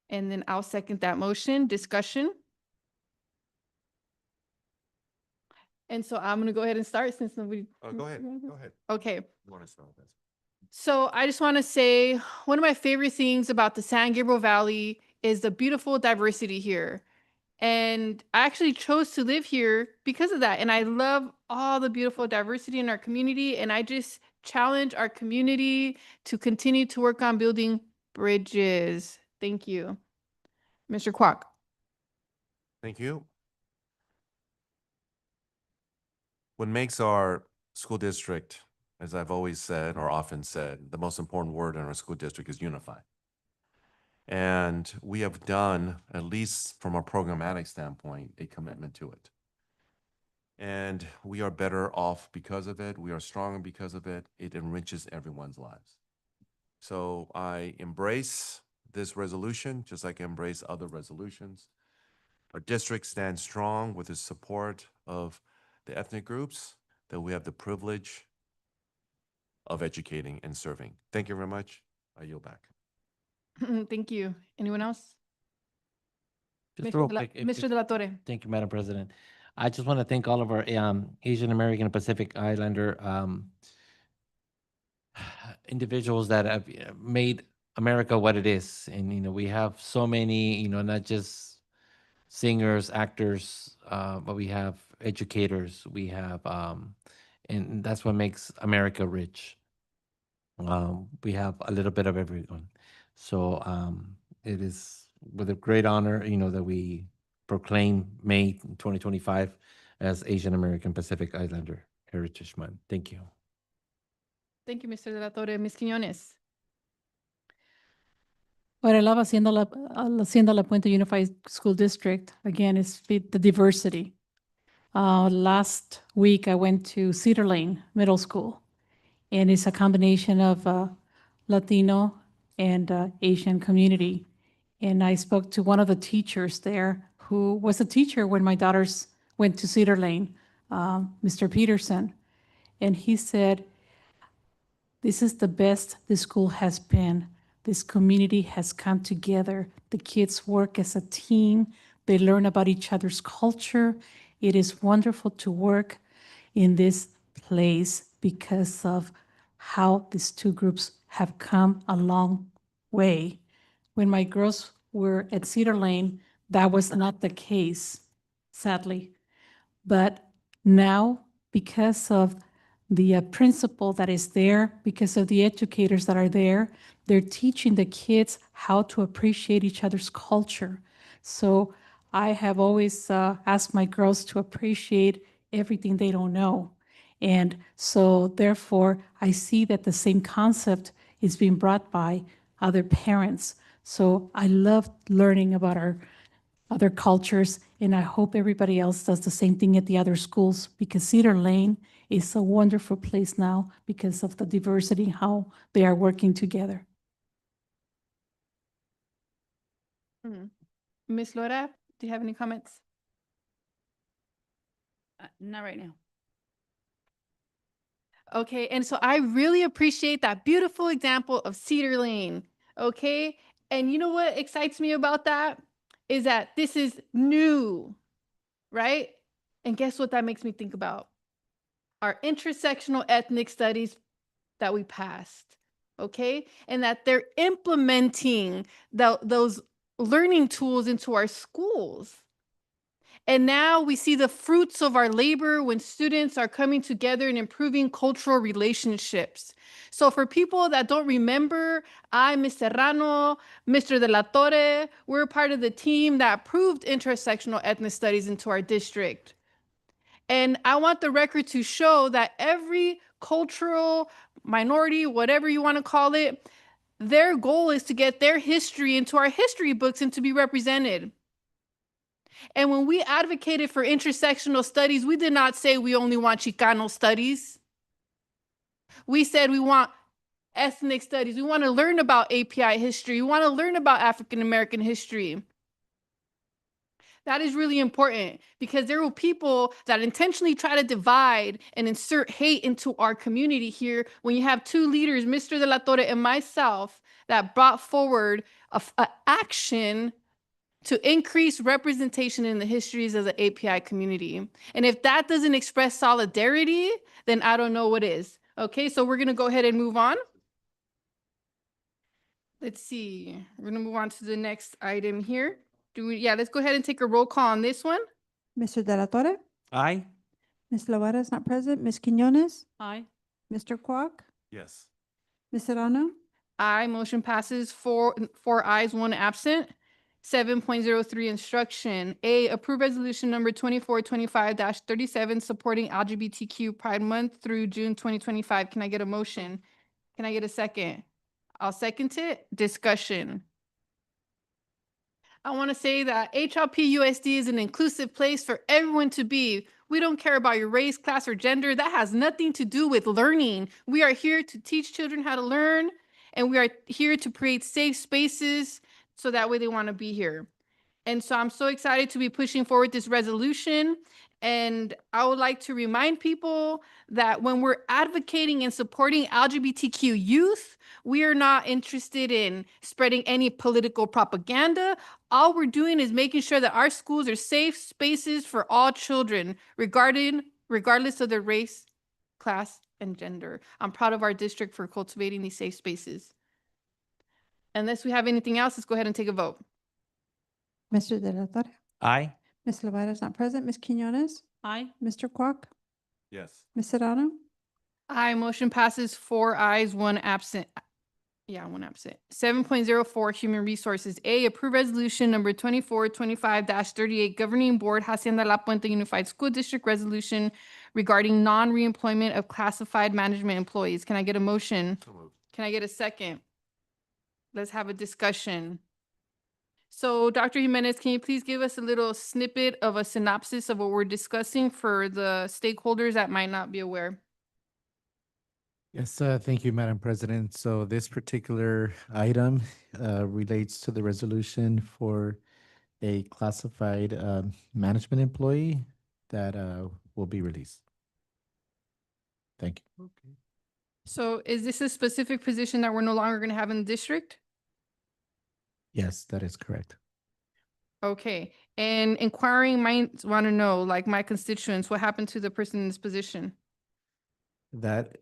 And then I'll second that motion. Discussion? And so I'm going to go ahead and start since nobody. Oh, go ahead. Go ahead. Okay. You want to start with this? So I just want to say one of my favorite things about the San Gabriel Valley is the beautiful diversity here. And I actually chose to live here because of that. And I love all the beautiful diversity in our community. And I just challenge our community to continue to work on building bridges. Thank you. Mr. Kwok. Thank you. What makes our school district, as I've always said, or often said, the most important word in our school district is unify. And we have done, at least from a programmatic standpoint, a commitment to it. And we are better off because of it. We are stronger because of it. It enriches everyone's lives. So I embrace this resolution, just like I embrace other resolutions. Our district stands strong with the support of the ethnic groups that we have the privilege of educating and serving. Thank you very much. I yield back. Thank you. Anyone else? Just Mr. real De La- quick, Mr. De La Torre. thank you, Madam President. I just want to thank all of our Asian American and Pacific Islander individuals that have made America what it is. And, we have so many, not just singers, actors, but we have educators, we have, and that's what makes America rich. We have a little bit of everyone. So it is with a great honor, that we proclaim May 2025 as Asian American Pacific Islander Heritage Month. Thank you. Thank you, Mr. De La Torre. Ms. Quiñones. What I love Hacienda La Puente Unified School District, again, is the diversity. Last week, I went to Cedar Lane Middle School, and it's a combination of Latino and Asian community. And I spoke to one of the teachers there who was a teacher when my daughters went to Cedar Lane, Mr. Peterson. And he said, this is the best the school has been. This community has come together. The kids work as a team. They learn about each other's culture. It is wonderful to work in this place because of how these two groups have come a long way. When my girls were at Cedar Lane, that was not the case, sadly. But now, because of the principal that is there, because of the educators that are there, they're teaching the kids how to appreciate each other's culture. So I have always asked my girls to appreciate everything they don't know. And so therefore, I see that the same concept is being brought by other parents. So I love learning about our other cultures, and I hope everybody else does the same thing at the other schools, because Cedar Lane is a wonderful place now because of the diversity, how they are working together. Ms. Laura, do you have any comments? Not right now. Okay, and so I really appreciate that beautiful example of Cedar Lane. Okay, and you know what excites me about that is that this is new, right? And guess what that makes me think about? Our intersectional ethnic studies that we passed, okay? And that they're implementing those learning tools into our schools. And now we see the fruits of our labor when students are coming together and improving cultural relationships. So for people that don't remember, I, Ms. Serrano, Mr. De La Torre, we're part of the team that approved intersectional ethnic studies into our district. And I want the record to show that every cultural minority, whatever you want to call it, their goal is to get their history into our history books and to be represented. And when we advocated for intersectional studies, we did not say we only want Chicano studies. We said we want ethnic studies. We want to learn about API history. We want to learn about African American history. That is really important because there were people that intentionally try to divide and insert hate into our community here when you have two leaders, Mr. De La Torre and myself, that brought forward an action to increase representation in the histories of the API community. And if that doesn't express solidarity, then I don't know what is. Okay, so we're gonna go ahead and move on. Let's see, we're gonna move on to the next item here. Let's go ahead and take a roll call on this one. Mr. De La Torre? Aye. Ms. Loera is not present. Ms. Quinones? Aye. Mr. Quoc? Yes. Ms. Serrano? Aye, motion passes four ayes, 1 absent. 7.03 instruction. A, approve resolution number 2425-37 supporting LGBTQ Pride Month through June 2025. Can I get a motion? Can I get a second? I'll second it. Discussion. I want to say that HLP USD is an inclusive place for everyone to be. We don't care about your race, class, or gender. That has nothing to do with learning. We are here to teach children how to learn, and we are here to create safe spaces so that way they want to be here. And so I'm so excited to be pushing forward this resolution. And I would like to remind people that when we're advocating and supporting LGBTQ youth, we are not interested in spreading any political propaganda. All we're doing is making sure that our schools are safe spaces for all children, regardless of their race, class, and gender. I'm proud of our district for cultivating these safe spaces. Unless we have anything else, let's go ahead and take a vote. Mr. De La Torre? Aye. Ms. Loera is not present. Ms. Quinones? Aye. Mr. Quoc? Yes. Ms. Serrano? Aye, motion passes 4 ayes, 1 absent. 1 absent. 7.04 Human Resources. A, approve resolution number 2425-38 Governing Board Hacienda La Puente Unified School District resolution regarding non-reemployment of classified management employees. Can I get a motion? So moved. Can I get a second? Let's have a discussion. So Dr. Jimenez, can you please give us a little snippet of a synopsis of what we're discussing for the stakeholders that might not be aware? Yes, thank you, Madam President. So this particular item relates to the resolution for a classified management employee that will be released. Thank you. So is this a specific position that we're no longer going to have in the district? Yes, that is correct. Okay, and inquiring minds want to know, like my constituents, what happened to the person in this position? That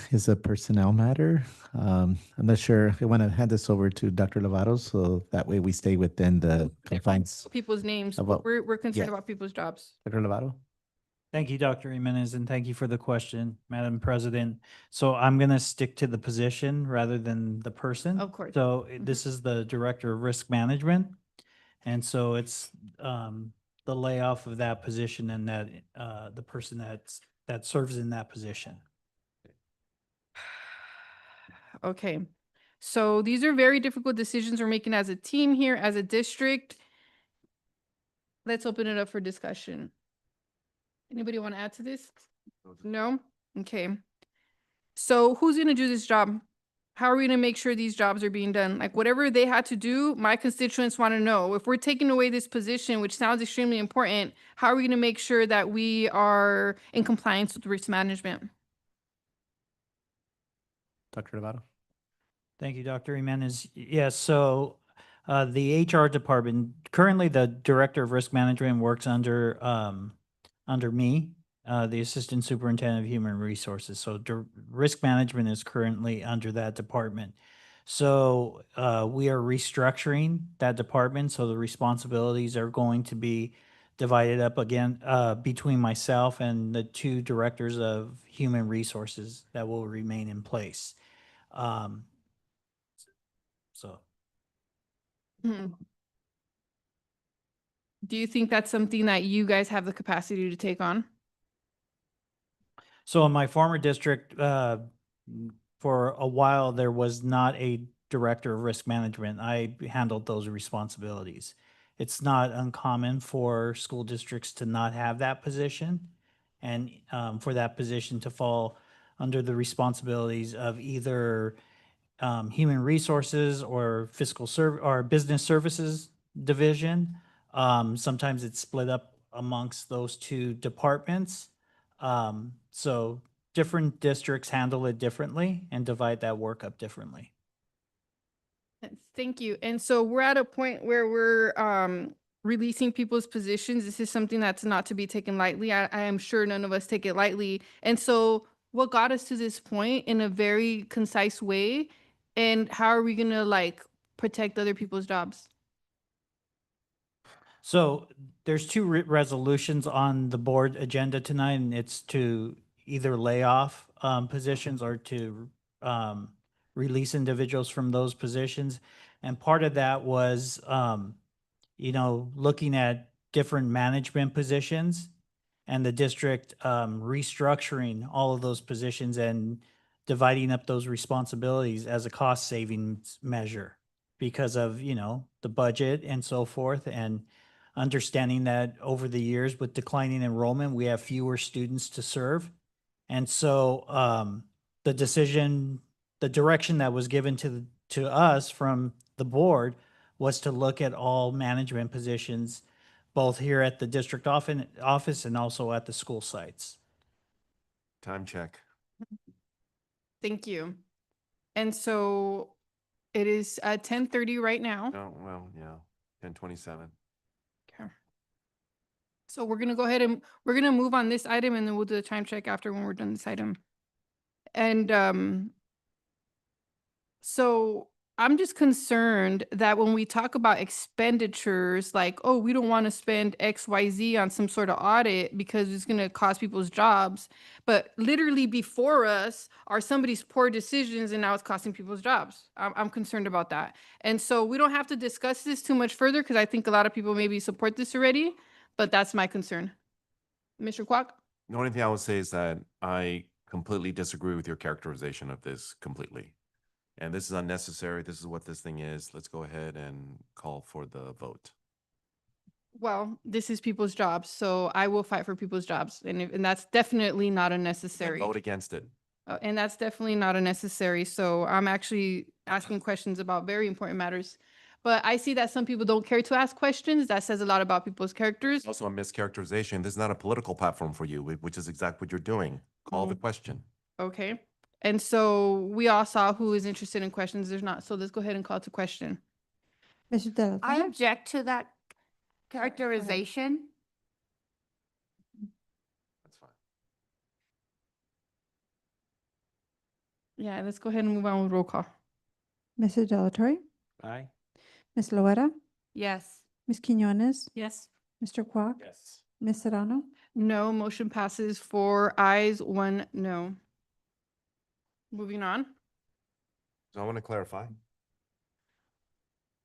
is a personnel matter. I'm not sure. I want to hand this over to Dr. Lovato, so that way we stay within the confines. People's names, Of what- we're concerned yeah. about people's jobs. Dr. Lovato? Thank you, Dr. Jimenez, and thank you for the question, Madam President. So I'm going to stick to the position rather than the person. Of course. So this is the Director of Risk Management. And so it's the layoff of that position and that the person that serves in that position. Okay, so these are very difficult decisions we're making as a team here, as a district. Let's open it up for discussion. Anybody want to add to this? No? Okay. So who's going to do this job? How are we going to make sure these jobs are being done? Like whatever they had to do, my constituents want to know. If we're taking away this position, which sounds extremely important, how are we going to make sure that we are in compliance with risk management? Dr. Lovato? Thank you, Dr. Jimenez. Yes, so the HR department, currently the Director of Risk Management works under me, the Assistant Superintendent of Human Resources. So risk management is currently under that department. So we are restructuring that department. So the responsibilities are going to be divided up again between myself and the two directors of human resources that will remain in place. So Mhm. Do you think that's something that you guys have the capacity to take on? So in my former district, for a while, there was not a director of risk management. I handled those responsibilities. It's not uncommon for school districts to not have that position and for that position to fall under the responsibilities of either human resources or or business services division. Sometimes it's split up amongst those two departments. So different districts handle it differently and divide that work up differently. Yes, thank you. And so we're at a point where we're releasing people's positions. This is something that's not to be taken lightly. I am sure none of us take it lightly. And so what got us to this point in a very concise way, and how are we gonna like protect other people's jobs? So there's two resolutions on the board agenda tonight, and it's to either lay off positions or to release individuals from those positions. And part of that was, looking at different management positions and the district restructuring all of those positions and dividing up those responsibilities as a cost savings measure because of, the budget and so forth. And understanding that over the years with declining enrollment, we have fewer students to serve. And so the direction that was given to us from the board was to look at all management positions, both here at the district office and also at the school sites. Time check. Thank you. And so it is at 10:30 right now. No, well, yeah, 10:27. Okay. So we're gonna go ahead and we're gonna move on this item and then we'll do the time check after when we're done this item. And so I'm just concerned that when we talk about expenditures, like, oh, we don't want to spend XYZ on some sort of audit because it's going to cost people's jobs. But literally before us are somebody's poor decisions and now it's costing people's jobs. I'm concerned about that. And so we don't have to discuss this too much further because I think a lot of people maybe support this already, but that's my concern. Mr. Kwok? The only thing I would say is that I completely disagree with your characterization of this completely. And this is unnecessary. This is what this thing is. Let's go ahead and call for the vote. Well, this is people's jobs, so I will fight for people's jobs, and that's definitely not Then unnecessary. vote against it. And that's definitely not unnecessary. So I'm actually asking questions about very important matters. But I see that some people don't care to ask questions. That says a lot about people's characters. Also a mischaracterization. This is not a political platform for you, which is exactly what you're doing. Call the question. Okay. And so we all saw who is interested in questions. There's not. So let's go ahead and call to question. Mr. De La I Torre? object to that go ahead. characterization. That's fine. Yeah, let's go ahead and move on with roll call. Mr. De La Torre? Aye. Ms. Loera? Yes. Ms. Quinones? Yes. Mr. Quack? Yes. Ms. Serrano? No, motion passes 4 ayes, 1 no. Moving on. So I want to clarify.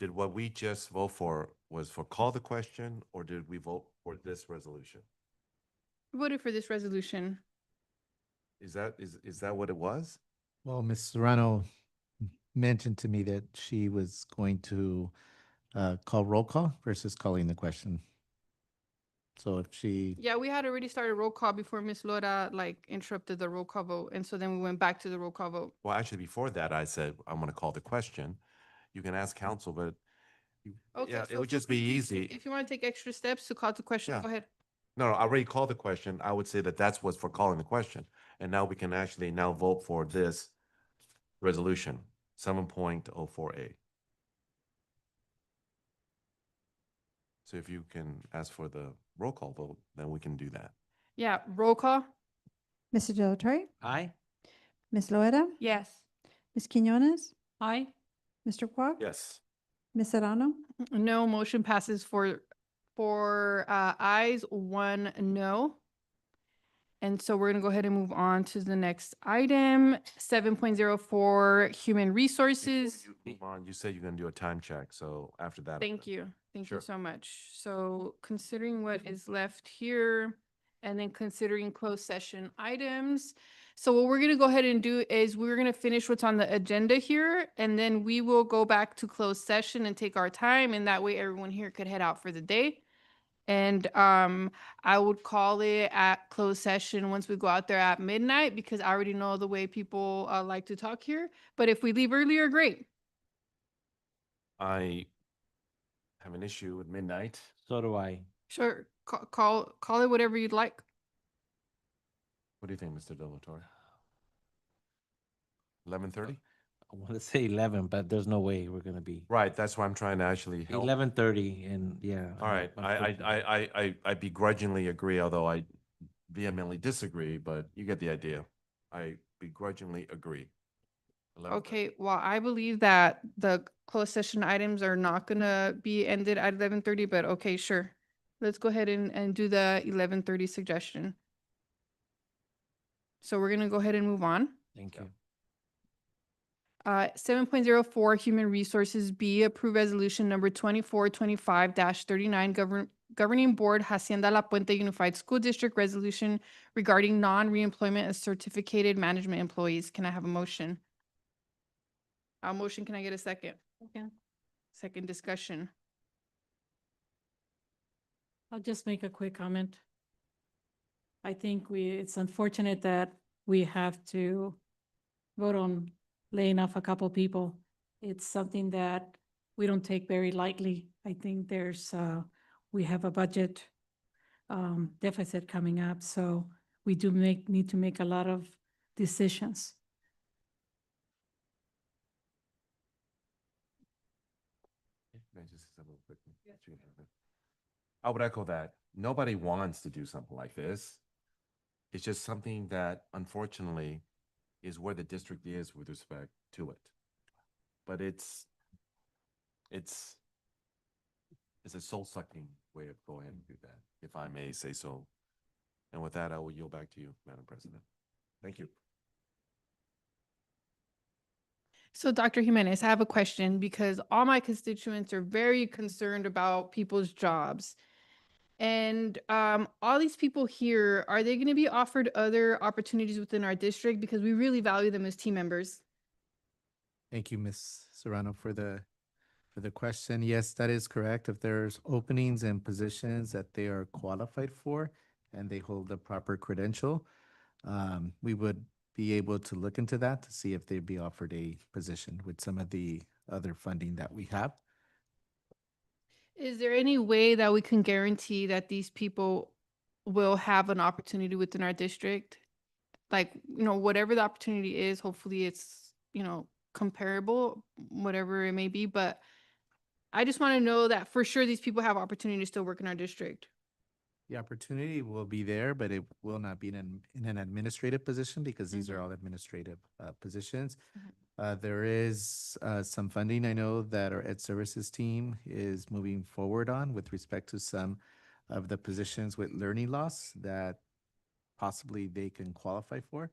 Did what we just vote for was for call the question, or did we vote for this resolution? Voted for this resolution. Is that what it was? Well, Ms. Serrano mentioned to me that she was going to call roll call versus calling the question. So if she, Yeah, we had already started roll call before Ms. Lora interrupted the roll call vote. And so then we went back to the roll call vote. Well, actually, before that, I said, I'm going to call the question. You can ask counsel, but Okay, yeah, so it would for just be confusion, easy. If you want to take extra steps to call to question, Yeah. go ahead. No, I already called the question. I would say that that's what's for calling the question. And now we can actually now vote for this resolution, 7.04A. So if you can ask for the roll call vote, then we can do that. Yeah, roll call. Mr. De La Torre? Aye. Ms. Loera? Yes. Ms. Quinones? Aye. Mr. Quack? Yes. Ms. Serrano? No, motion passes for 4 ayes, 1 no. And so we're gonna go ahead and move on to the next item, 7.04, human resources. Before you move on, you said you're gonna do a time check, so after that. Thank you. Thank you Sure. so much. So considering what is left here and then considering closed session items. So what we're gonna go ahead and do is we're gonna finish what's on the agenda here and then we will go back to closed session and take our time and that way everyone here could head out for the day. And I would call it at closed session once we go out there at midnight because I already know the way people like to talk here. But if we leave earlier, great. I have an issue with midnight. So do I. Sure, call it whatever you'd like. What do you think, Mr. De La Torre? 11:30? I want to say 11, but there's no way we're gonna be Right, that's why I'm trying to actually help. 11:30, and yeah. All right, I begrudgingly agree, although I vehemently disagree, but you get the idea. I begrudgingly agree. 11:30. Okay, well, I believe that the closed session items are not gonna be ended at 11:30, but okay, sure. Let's go ahead and do the 11:30 suggestion. So we're gonna go ahead and move on. Thank you. 7.04, Human Resources B, approve resolution number 2425-39, Governing Board Hacienda La Puente Unified School District Resolution regarding non-reemployment of certificated management employees. Can I have a motion? A motion, can I get a second? Okay. Second discussion. I'll just make a quick comment. I think it's unfortunate that we have to vote on laying off a couple people. It's something that we don't take very lightly. I think we have a budget deficit coming up, so we do need to make a lot of decisions. Can I just say something quickly? I would echo that. Nobody wants to do something like this. It's just something that unfortunately is where the district is with respect to it. But it's a soul-sucking way of going and do that, if I may say so. And with that, I will yield back to you, Madam President. Thank you. So Dr. Jimenez, I have a question because all my constituents are very concerned about people's jobs. And all these people here, are they going to be offered other opportunities within our district? Because we really value them as team members. Thank you, Ms. Serrano, for the question. Yes, that is correct. If there's openings and positions that they are qualified for and they hold the proper credential, we would be able to look into that to see if they'd be offered a position with some of the other funding that we have. Is there any way that we can guarantee that these people will have an opportunity within our district? Like, whatever the opportunity is, hopefully it's, comparable, whatever it may be, but I just want to know that for sure these people have opportunity to still work in our district. The opportunity will be there, but it will not be in an administrative position because these are all administrative positions. There is some funding I know that our Ed Services team is moving forward on with respect to some of the positions with learning loss that possibly they can qualify for.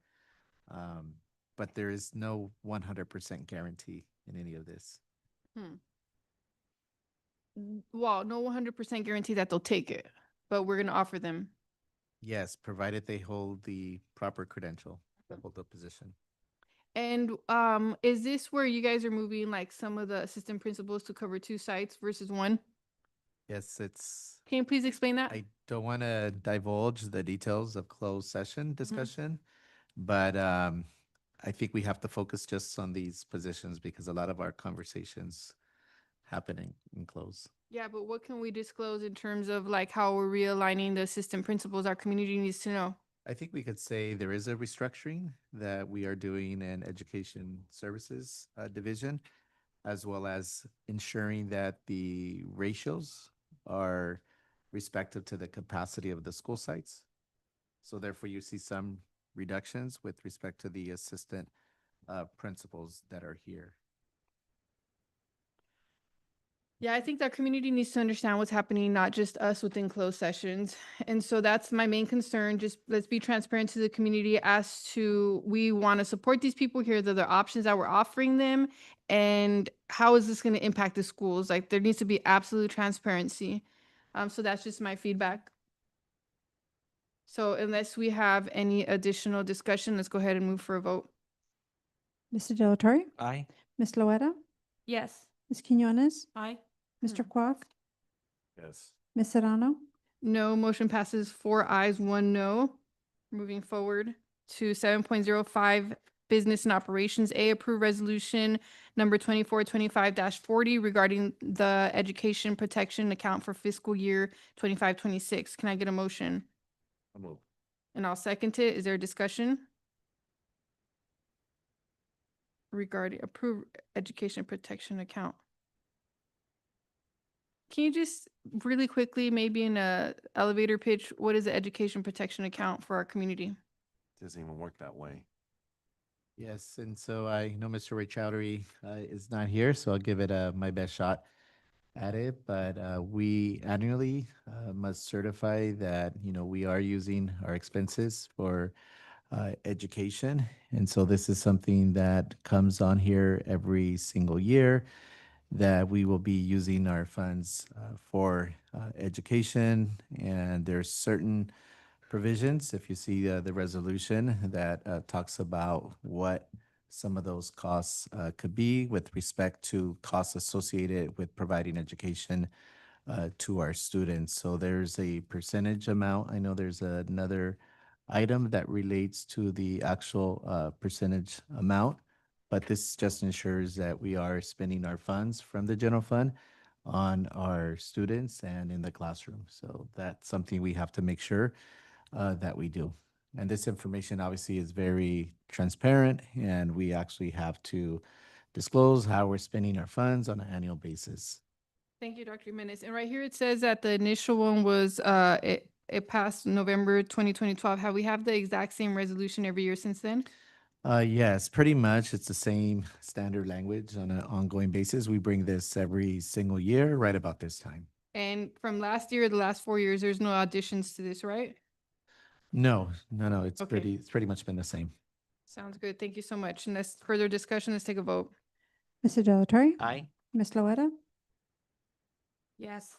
But there is no 100% guarantee in any of this. Well, no 100% guarantee that they'll take it, but we're going to offer them. Yes, provided they hold the proper credential to hold the position. And is this where you guys are moving like some of the assistant principals to cover 2 sites versus 1? Yes, it's, Can you please explain that? I don't want to divulge the details of closed session discussion, but I think we have to focus just on these positions because a lot of our conversations happen in close. Yeah, but what can we disclose in terms of like how we're realigning the assistant principals our community needs to know? I think we could say there is a restructuring that we are doing in education services division, as well as ensuring that the ratios are respective to the capacity of the school sites. So therefore you see some reductions with respect to the assistant principals that are here. Yeah, I think that community needs to understand what's happening, not just us within closed sessions. And so that's my main concern. Just let's be transparent to the community as to we want to support these people here, the options that we're offering them, and how is this going to impact the schools? Like there needs to be absolute transparency. So that's just my feedback. So unless we have any additional discussion, let's go ahead and move for a vote. Mr. Delatorre, Aye. Ms. Loera, Yes. Ms. Quinones, Aye. Mr. Quoc, Yes. Ms. Serrano, No, motion passes 4 ayes, 1 no. Moving forward to 7.05, Business and Operations. A, approve resolution number 2425-40 regarding the education protection account for fiscal year 25-26. Can I get a motion? I'll move. And I'll second it. Is there a discussion? Regarding approve education protection account. Can you just really quickly, maybe in a elevator pitch, what is the education protection account for our community? Doesn't even work that way. Yes, and so I know Mr. Ray Chowdhury is not here, so I'll give it my best shot at it. But we annually must certify that, we are using our expenses for education. And so this is something that comes on here every single year, that we will be using our funds for education. And there's certain provisions, if you see the resolution, that talks about what some of those costs could be with respect to costs associated with providing education to our students. So there's a percentage amount. I know there's another item that relates to the actual percentage amount, but this just ensures that we are spending our funds from the general fund on our students and in the classroom. So that's something we have to make sure that we do. And this information obviously is very transparent, and we actually have to disclose how we're spending our funds on an annual basis. Thank you, Dr. Jimenez. And right here, it says that the initial one was, it passed November 2012. Have we have the exact same resolution every year since then? Yes, pretty much. It's the same standard language on an ongoing basis. We bring this every single year, right about this time. And from last year, the last 4 years, there's no additions to this, right? No. It's Okay. pretty much been the same. Sounds good. Thank you so much. And that's further discussion. Let's take a vote. Mr. Delatorre, Aye. Ms. Loera, Yes.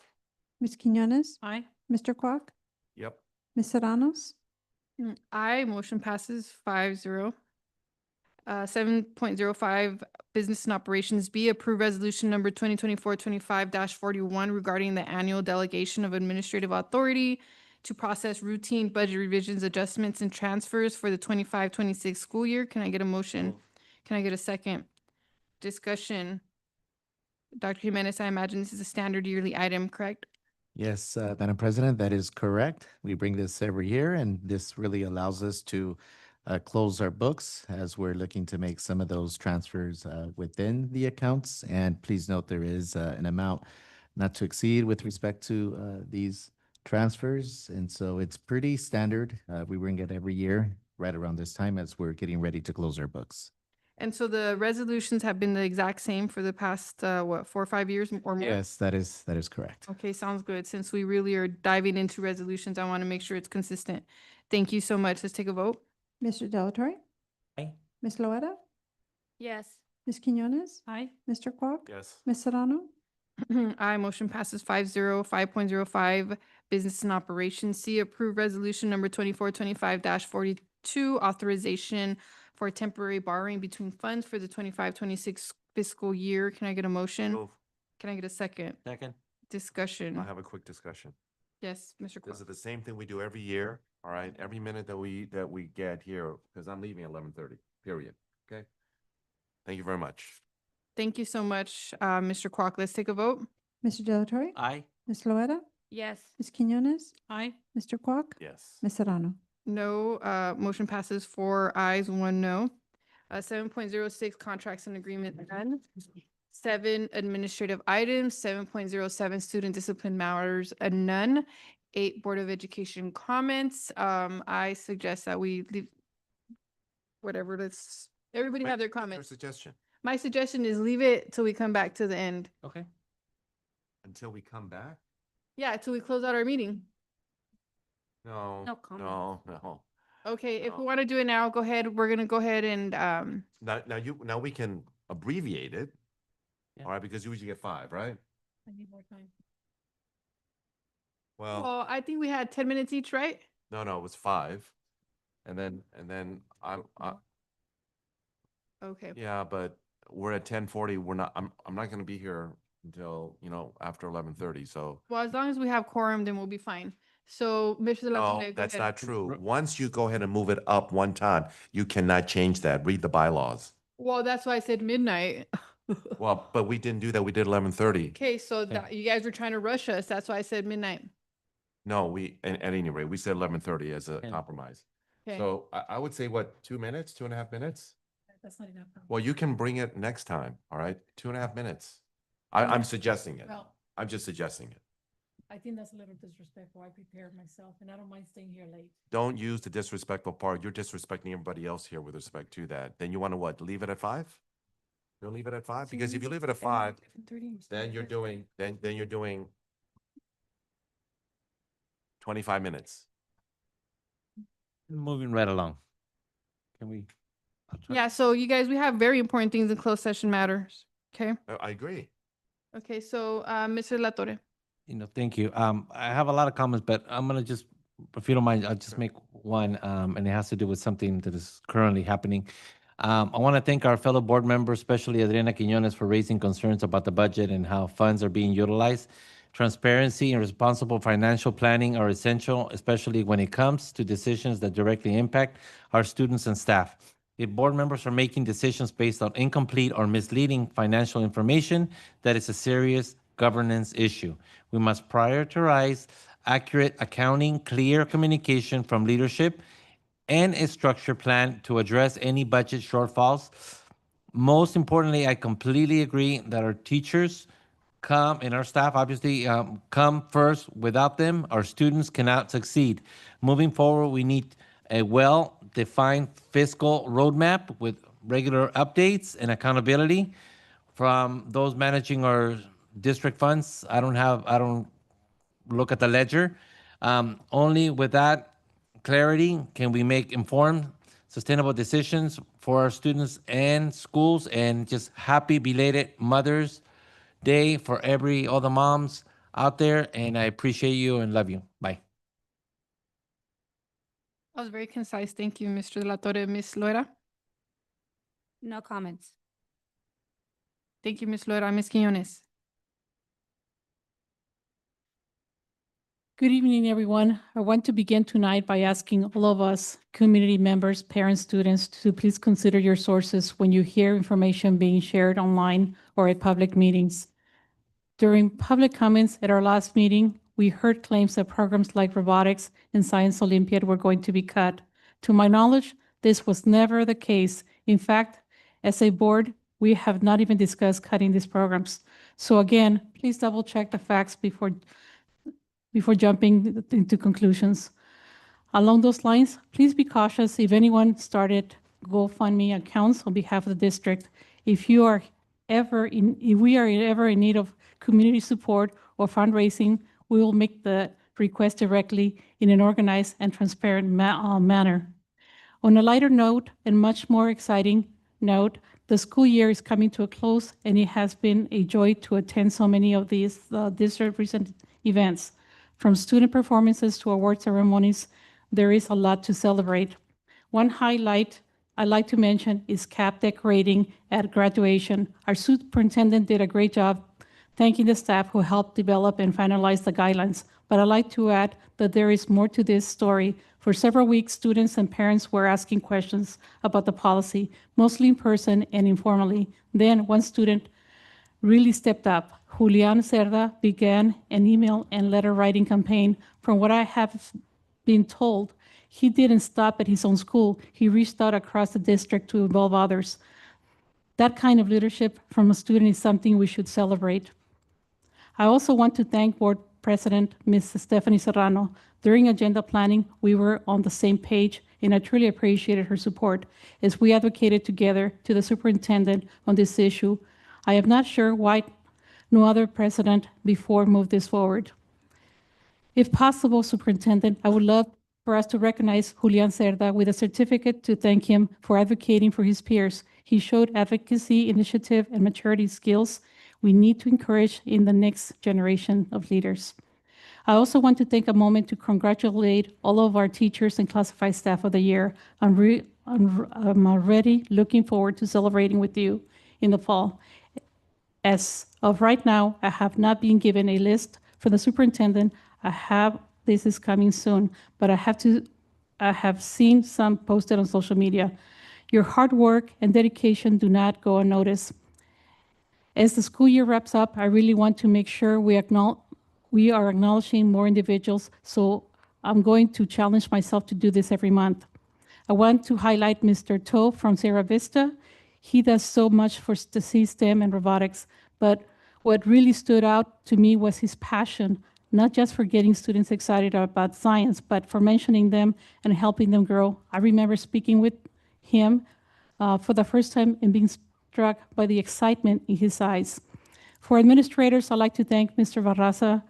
Ms. Quinones, Aye. Mr. Quoc, Yep. Ms. Serranos, Aye, motion passes 5-0. 7.05, business and operations B, approve resolution number 2024-25-41 regarding the annual delegation of administrative authority to process routine budget revisions, adjustments, and transfers for the 25-26 school year. Can I get a motion? Can I get a second? Discussion. Dr. Jimenez, I imagine this is a standard yearly item, correct? Yes, Madam President, that is correct. We bring this every year, and this really allows us to close our books as we're looking to make some of those transfers within the accounts. And please note there is an amount not to exceed with respect to these transfers. And so it's pretty standard. We bring it every year right around this time as we're getting ready to close our books. And so the resolutions have been the exact same for the past, 4 or 5 years or more? Yes, that is correct. Okay, sounds good. Since we really are diving into resolutions, I want to make sure it's consistent. Thank you so much. Let's take a vote. Mr. Delatorre? Aye. Ms. Loera? Yes. Ms. Quinones? Aye. Mr. Quack? Yes. Ms. Serrano? Aye, motion passes 5-0. 5.05, business and operations C, approve resolution number 2425-42, authorization for temporary borrowing between funds for the 25-26 fiscal year. Can I get a motion? Move. Can I get a second? Second. Discussion. I'll have a quick discussion. Yes, Mr. This Quack. is the same thing we do every year, all right? Every minute that we get here, because I'm leaving at 11:30, period, okay? Thank you very much. Thank you so much, Mr. Quack. Let's take a vote. Mr. Delatorre? Aye. Ms. Loera? Yes. Ms. Quinones? Aye. Mr. Quack? Yes. Ms. Serrano? No, motion passes 4 ayes, 1 no. 7.06, contracts and agreement, none. 7, administrative items. 7.07, student discipline matters, none. 8, Board of Education comments. I suggest that we leave, whatever, let's, everybody Wait, have their Your comments. suggestion, My suggestion is leave it till we come back to the end. Okay. until we come back? Yeah, till we close out our meeting. No, No comment. no. Okay, if we No. want to do it now, go ahead. We're gonna go ahead and, Now we can abbreviate it, Yeah. all right, because you usually get 5, right? I need more time. Well, well, I think we had 10 minutes each, right? no, it was 5. And then Okay. yeah, but we're at 10:40. I'm not gonna be here until, after 11:30, so. Well, as long as we have quorum, then we'll be fine. So, Mr. No, Latone, go that's ahead. not true. Once you go ahead and move it up one time, you cannot change that. Read the bylaws. Well, that's why I said midnight. Well, but we didn't do that. We did 11:30. Okay, so that, you guys were trying to rush us. That's why I said midnight. No, at any rate, we said 11:30 as a Okay. compromise. Okay. So I would say what, 2 minutes, 2.5 minutes? That's not enough. Well, you can bring it next time, all right? 2.5 minutes. I'm suggesting it. Well, I'm just suggesting it. I think that's a little disrespectful. I prepared myself and I don't mind staying here late. Don't use the disrespectful part. You're disrespecting everybody else here with respect to that. Then you want to what, leave it at 5? You'll leave it at 5? Because if you leave it at 5, then you're doing 25 minutes. Moving right along. Can we? I'll try- Yeah, so you guys, we have very important things in closed session matters. Okay, I agree. okay, so, Mr. Latore. Thank you. I have a lot of comments, but I'm gonna just, if you don't mind, I'll just Sure. make one, and it has to do with something that is currently happening. I want to thank our fellow board members, especially Adriana Quinones, for raising concerns about the budget and how funds are being utilized. Transparency and responsible financial planning are essential, especially when it comes to decisions that directly impact our students and staff. If board members are making decisions based on incomplete or misleading financial information, that is a serious governance issue. We must prioritize accurate accounting, clear communication from leadership, and a structured plan to address any budget shortfalls. Most importantly, I completely agree that our teachers come and our staff obviously come first. Without them, our students cannot succeed. Moving forward, we need a well-defined fiscal roadmap with regular updates and accountability from those managing our district funds. I don't look at the ledger. Only with that clarity can we make informed, sustainable decisions for our students and schools. And just happy belated Mother's Day for all the moms out there. And I appreciate you and love you. Bye. That was very concise. Thank you, Mr. Latore. Ms. Loera? No comments. Thank you, Ms. Lora. Ms. Quinones? Good evening, everyone. I want to begin tonight by asking all of us, community members, parents, students, to please consider your sources when you hear information being shared online or at public meetings. During public comments at our last meeting, we heard claims that programs like robotics and Science Olympiad were going to be cut. To my knowledge, this was never the case. In fact, as a board, we have not even discussed cutting these programs. So again, please double check the facts before jumping into conclusions. Along those lines, please be cautious if anyone started GoFundMe accounts on behalf of the district. If we are ever in need of community support or fundraising, we will make the request directly in an organized and transparent manner. On a lighter note and much more exciting note, the school year is coming to a close, and it has been a joy to attend so many of these district recent events. From student performances to award ceremonies, there is a lot to celebrate. One highlight I'd like to mention is cap decorating at graduation. Our superintendent did a great job thanking the staff who helped develop and finalize the guidelines. But I'd like to add that there is more to this story. For several weeks, students and parents were asking questions about the policy, mostly in person and informally. Then one student really stepped up. Julian Cerda began an email and letter writing campaign. From what I have been told, he didn't stop at his own school. He reached out across the district to involve others. That kind of leadership from a student is something we should celebrate. I also want to thank Board President Ms. Stephanie Serrano. During agenda planning, we were on the same page, and I truly appreciated her support as we advocated together to the superintendent on this issue. I am not sure why no other president before moved this forward. If possible, Superintendent, I would love for us to recognize Julian Cerda with a certificate to thank him for advocating for his peers. He showed advocacy, initiative, and maturity skills we need to encourage in the next generation of leaders. I also want to take a moment to congratulate all of our teachers and classified staff of the year. I'm already looking forward to celebrating with you in the fall. As of right now, I have not been given a list for the superintendent. This is coming soon, but I have seen some posted on social media. Your hard work and dedication do not go unnoticed. As the school year wraps up, I really want to make sure we are acknowledging more individuals, so I'm going to challenge myself to do this every month. I want to highlight Mr. Toe from Sierra Vista. He does so much for the STEM and robotics, but what really stood out to me was his passion, not just for getting students excited about science, but for mentioning them and helping them grow. I remember speaking with him for the first time and being struck by the excitement in his eyes. For administrators, I'd like to thank Mr. Barraza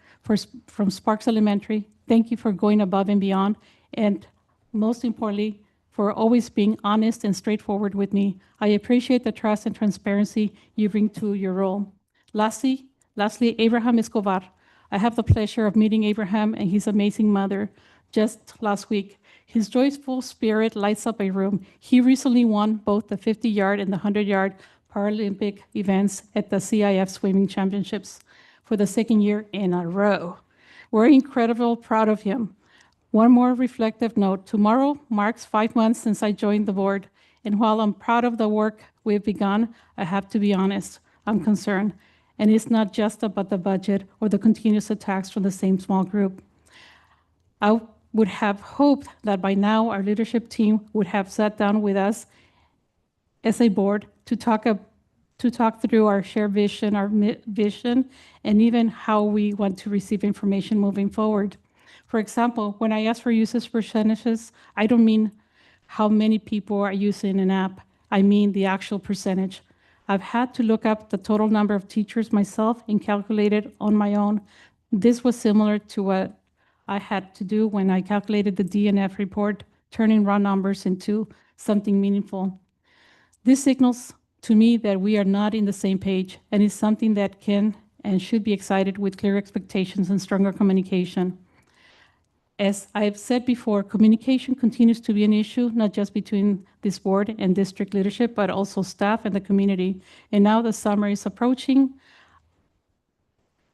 from Sparks Elementary. Thank you for going above and beyond, and most importantly, for always being honest and straightforward with me. I appreciate the trust and transparency you bring to your role. Lastly, Abraham Escobar. I have the pleasure of meeting Abraham and his amazing mother just last week. His joyful spirit lights up a room. He recently won both the 50-yard and the 100-yard Paralympic events at the CIF Swimming Championships for the second year in a row. We're incredibly proud of him. One more reflective note. Tomorrow marks 5 months since I joined the board, and while I'm proud of the work we've begun, I have to be honest, I'm concerned. And it's not just about the budget or the continuous attacks from the same small group. I would have hoped that by now our leadership team would have sat down with us as a board to talk through our shared vision, and even how we want to receive information moving forward. For example, when I ask for usage percentages, I don't mean how many people are using an app. I mean the actual percentage. I've had to look up the total number of teachers myself and calculate it on my own. This was similar to what I had to do when I calculated the DNF report, turning raw numbers into something meaningful. This signals to me that we are not in the same page, and is something that can and should be excited with clear expectations and stronger communication. As I've said before, communication continues to be an issue, not just between this board and district leadership, but also staff and the community. And now the summer is approaching.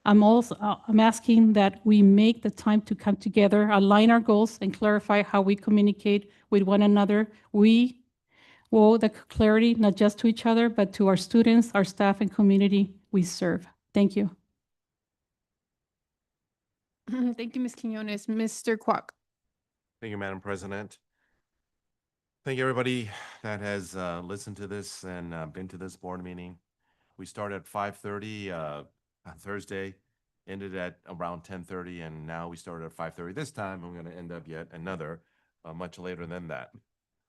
I'm asking that we make the time to come together, align our goals, and clarify how we communicate with one another. We owe the clarity not just to each other, but to our students, our staff, and community we serve. Thank you. Thank you, Ms. Quinones. Mr. Kwok. Thank you, Madam President. Thank you, everybody that has listened to this and been to this board meeting. We started at 5:30 on Thursday, ended at around 10:30, and now we started at 5:30 this time. I'm going to end up yet another much later than that. I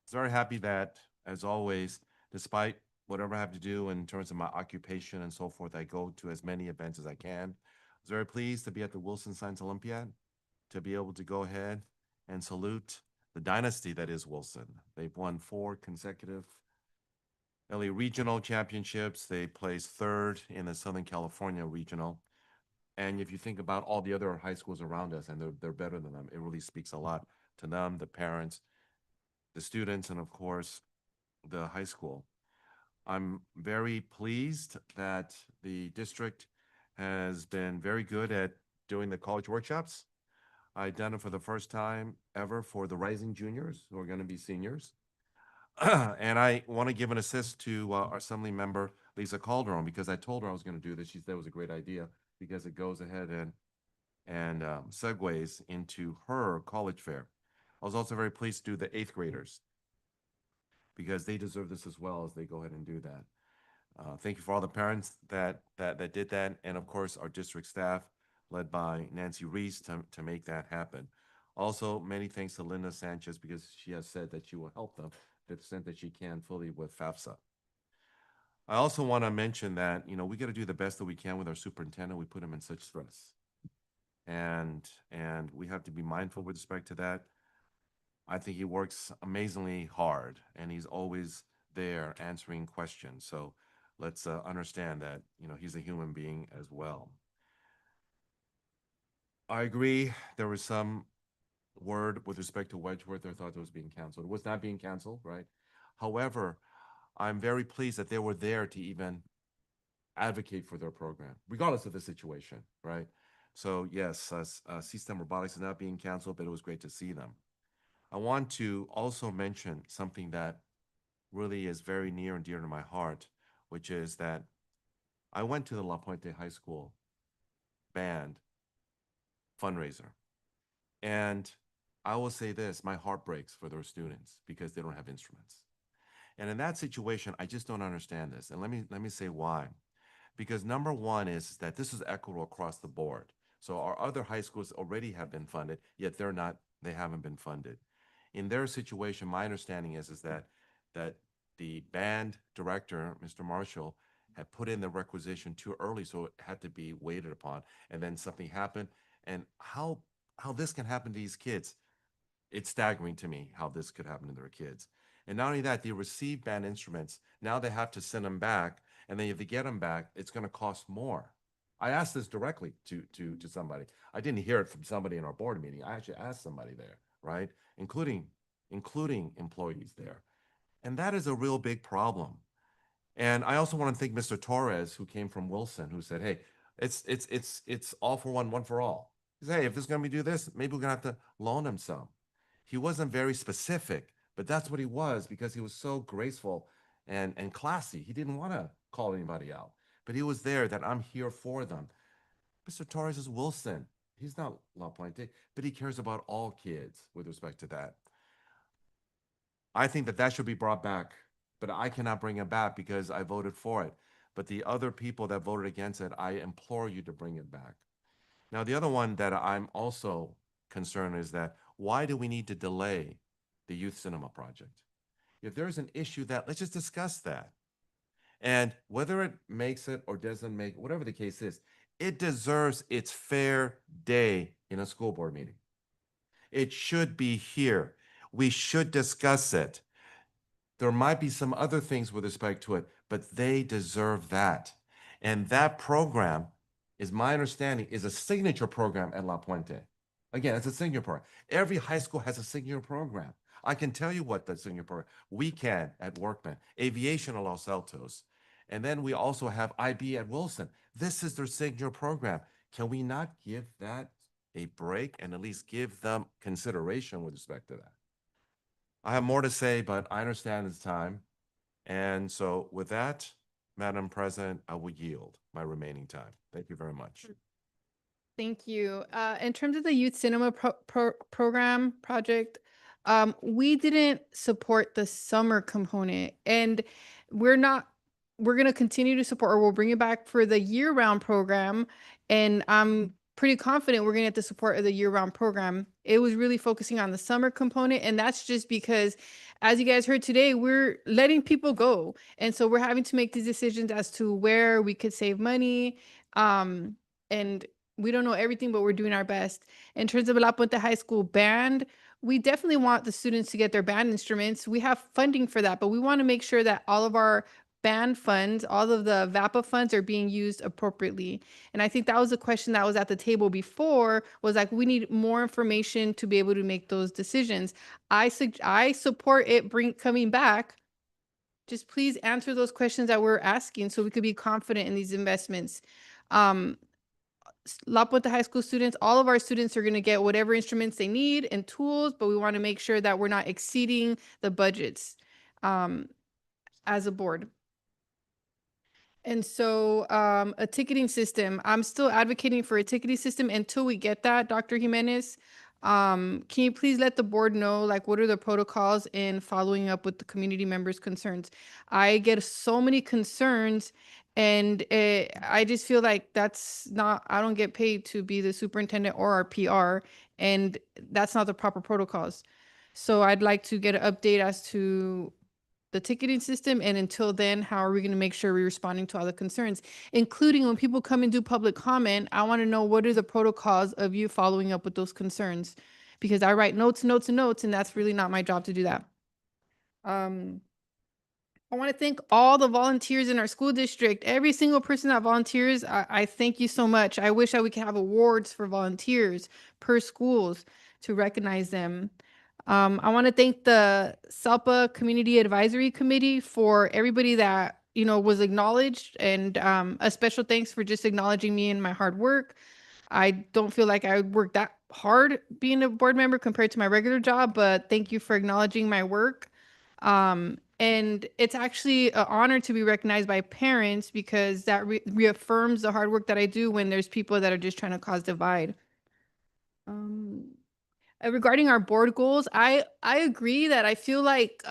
was very happy that, as always, despite whatever I have to do in terms of my occupation and so forth, I go to as many events as I can. I was very pleased to be at the Wilson Science Olympiad, to be able to go ahead and salute the dynasty that is Wilson. They've won 4 consecutive LA regional championships. They placed 3rd in the Southern California regional. And if you think about all the other high schools around us, and they're better than them, it really speaks a lot to them, the parents, the students, and of course, the high school. I'm very pleased that the district has been very good at doing the college workshops. I've done it for the first time ever for the rising juniors who are going to be seniors. And I want to give an assist to our Assembly member, Lisa Calderon, because I told her I was going to do this. She said it was a great idea because it goes ahead and segues into her college fair. I was also very pleased to do the 8th graders because they deserve this as well as they go ahead and do that. Thank you for all the parents that did that, and of course our district staff led by Nancy Reese to make that happen. Also, many thanks to Linda Sanchez because she has said that she will help them to the extent that she can fully with FAFSA. I also want to mention that, you know, we got to do the best that we can with our superintendent. We put him in such stress. And we have to be mindful with respect to that. I think he works amazingly hard and he's always there answering questions. So let's understand that, you know, he's a human being as well. I agree. There was some word with respect to Wedgeworth. I thought it was being canceled. It was not being canceled, right? However, I'm very pleased that they were there to even advocate for their program, regardless of the situation, right? So yes, C-STEM Robotics is not being canceled, but it was great to see them. I want to also mention something that really is very near and dear to my heart, which is that I went to the La Puente High School band fundraiser. And I will say this, my heart breaks for their students because they don't have instruments. And in that situation, I just don't understand this. And let me say why. Because number one is that this is equitable across the board. So our other high schools already have been funded, yet they haven't been funded. In their situation, my understanding is that the band director, Mr. Marshall, had put in the requisition too early, so it had to be waited upon. And then something happened. And how this can happen to these kids, it's staggering to me how this could happen to their kids. And not only that, they receive band instruments. Now they have to send them back. And then if they get them back, it's going to cost more. I asked this directly to somebody. I didn't hear it from somebody in our board meeting. I actually asked somebody there, right? Including employees there. And that is a real big problem. And I also want to thank Mr. Torres, who came from Wilson, who said, hey, it's all for one for all. He said, hey, if this is going to do this, maybe we're going to have to loan him some. He wasn't very specific, but that's what he was because he was so graceful and classy. He didn't want to call anybody out, but he was there that I'm here for them. Mr. Torres is Wilson. He's not La Puente, but he cares about all kids with respect to that. I think that should be brought back, but I cannot bring it back because I voted for it. But the other people that voted against it, I implore you to bring it back. Now, the other one that I'm also concerned is that why do we need to delay the youth cinema project? If there's an issue that, let's just discuss that. And whether it makes it or doesn't make, whatever the case is, it deserves its fair day in a school board meeting. It should be here. We should discuss it. There might be some other things with respect to it, but they deserve that. And that program, is my understanding, is a signature program at La Puente. Again, it's a senior program. Every high school has a senior program. I can tell you what the senior program, we can at Workman, aviation at Los Altos. And then we also have IB at Wilson. This is their senior program. Can we not give that a break and at least give them consideration with respect to that? I have more to say, but I understand it's time. And so with that, Madam President, I will yield my remaining time. Thank you very much. Thank you. In terms of the youth cinema program project, we didn't support the summer component, and we're going to continue to support, or we'll bring it back for the year-round program. And I'm pretty confident we're going to get the support of the year-round program. It was really focusing on the summer component, and that's just because, as you guys heard today, we're letting people go. And so we're having to make these decisions as to where we could save money. And we don't know everything, but we're doing our best. In terms of La Puente High School band, we definitely want the students to get their band instruments. We have funding for that, but we want to make sure that all of our band funds, all of the VAPA funds are being used appropriately. And I think that was a question that was at the table before, was like, we need more information to be able to make those decisions. I support it coming back. Just please answer those questions that we're asking so we could be confident in these investments. La Puente High School students, all of our students are going to get whatever instruments they need and tools, but we want to make sure that we're not exceeding the budgets as a board. And so a ticketing system, I'm still advocating for a ticketing system until we get that, Dr. Jimenez. Can you please let the board know, like, what are the protocols in following up with the community members' concerns? I get so many concerns, and I just feel like that's not, I don't get paid to be the superintendent or our PR, and that's not the proper protocols. So I'd like to get an update as to the ticketing system, and until then, how are we going to make sure we're responding to all the concerns, including when people come and do public comment? I want to know, what are the protocols of you following up with those concerns, because I write notes, and that's really not my job to do that. I want to thank all the volunteers in our school district. Every single person that volunteers, I thank you so much. I wish we could have awards for volunteers per schools to recognize them. I want to thank the SALPA Community Advisory Committee for everybody that, was acknowledged, and a special thanks for just acknowledging me and my hard work. I don't feel like I worked that hard being a board member compared to my regular job, but thank you for acknowledging my work. And it's actually an honor to be recognized by parents, because that reaffirms the hard work that I do when there's people that are just trying to cause divide. Regarding our board goals, I agree that I feel like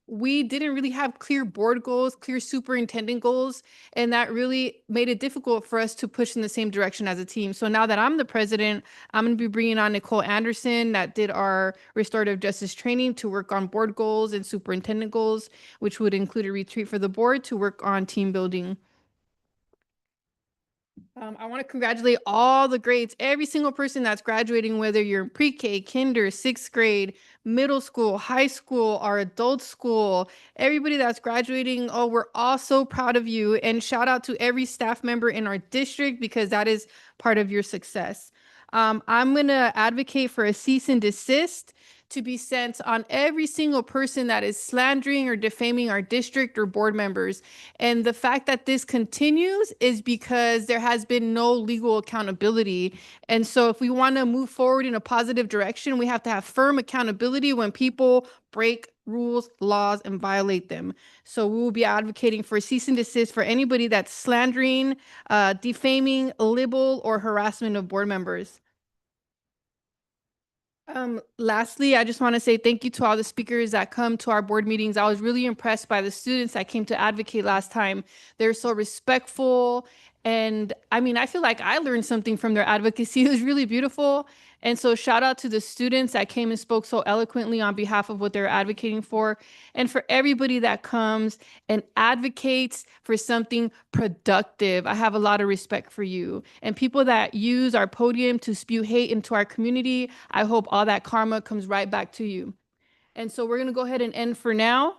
we didn't really have clear board goals, clear superintendent goals, and that really made it difficult for us to push in the same direction as a team. So now that I'm the president, I'm going to be bringing on Nicole Anderson, that did our restorative justice training, to work on board goals and superintendent goals, which would include a retreat for the board to work on team building. I want to congratulate all the grades, every single person that's graduating, whether you're in pre-K, kinder, 6th grade, middle school, high school, our adult school, everybody that's graduating. Oh, we're all so proud of you. And shout out to every staff member in our district, because that is part of your success. I'm going to advocate for a cease and desist to be sent on every single person that is slandering or defaming our district or board members. And the fact that this continues is because there has been no legal accountability. And so if we want to move forward in a positive direction, we have to have firm accountability when people break rules, laws, and violate them. So we will be advocating for cease and desist for anybody that's slandering, defaming, libel, or harassment of board members. Lastly, I just want to say thank you to all the speakers that come to our board meetings. I was really impressed by the students that came to advocate last time. They're so respectful. And I mean, I feel like I learned something from their advocacy. It was really beautiful. And so shout out to the students that came and spoke so eloquently on behalf of what they're advocating for. And for everybody that comes and advocates for something productive, I have a lot of respect for you. And people that use our podium to spew hate into our community, I hope all that karma comes right back to you. And so we're going to go ahead and end for now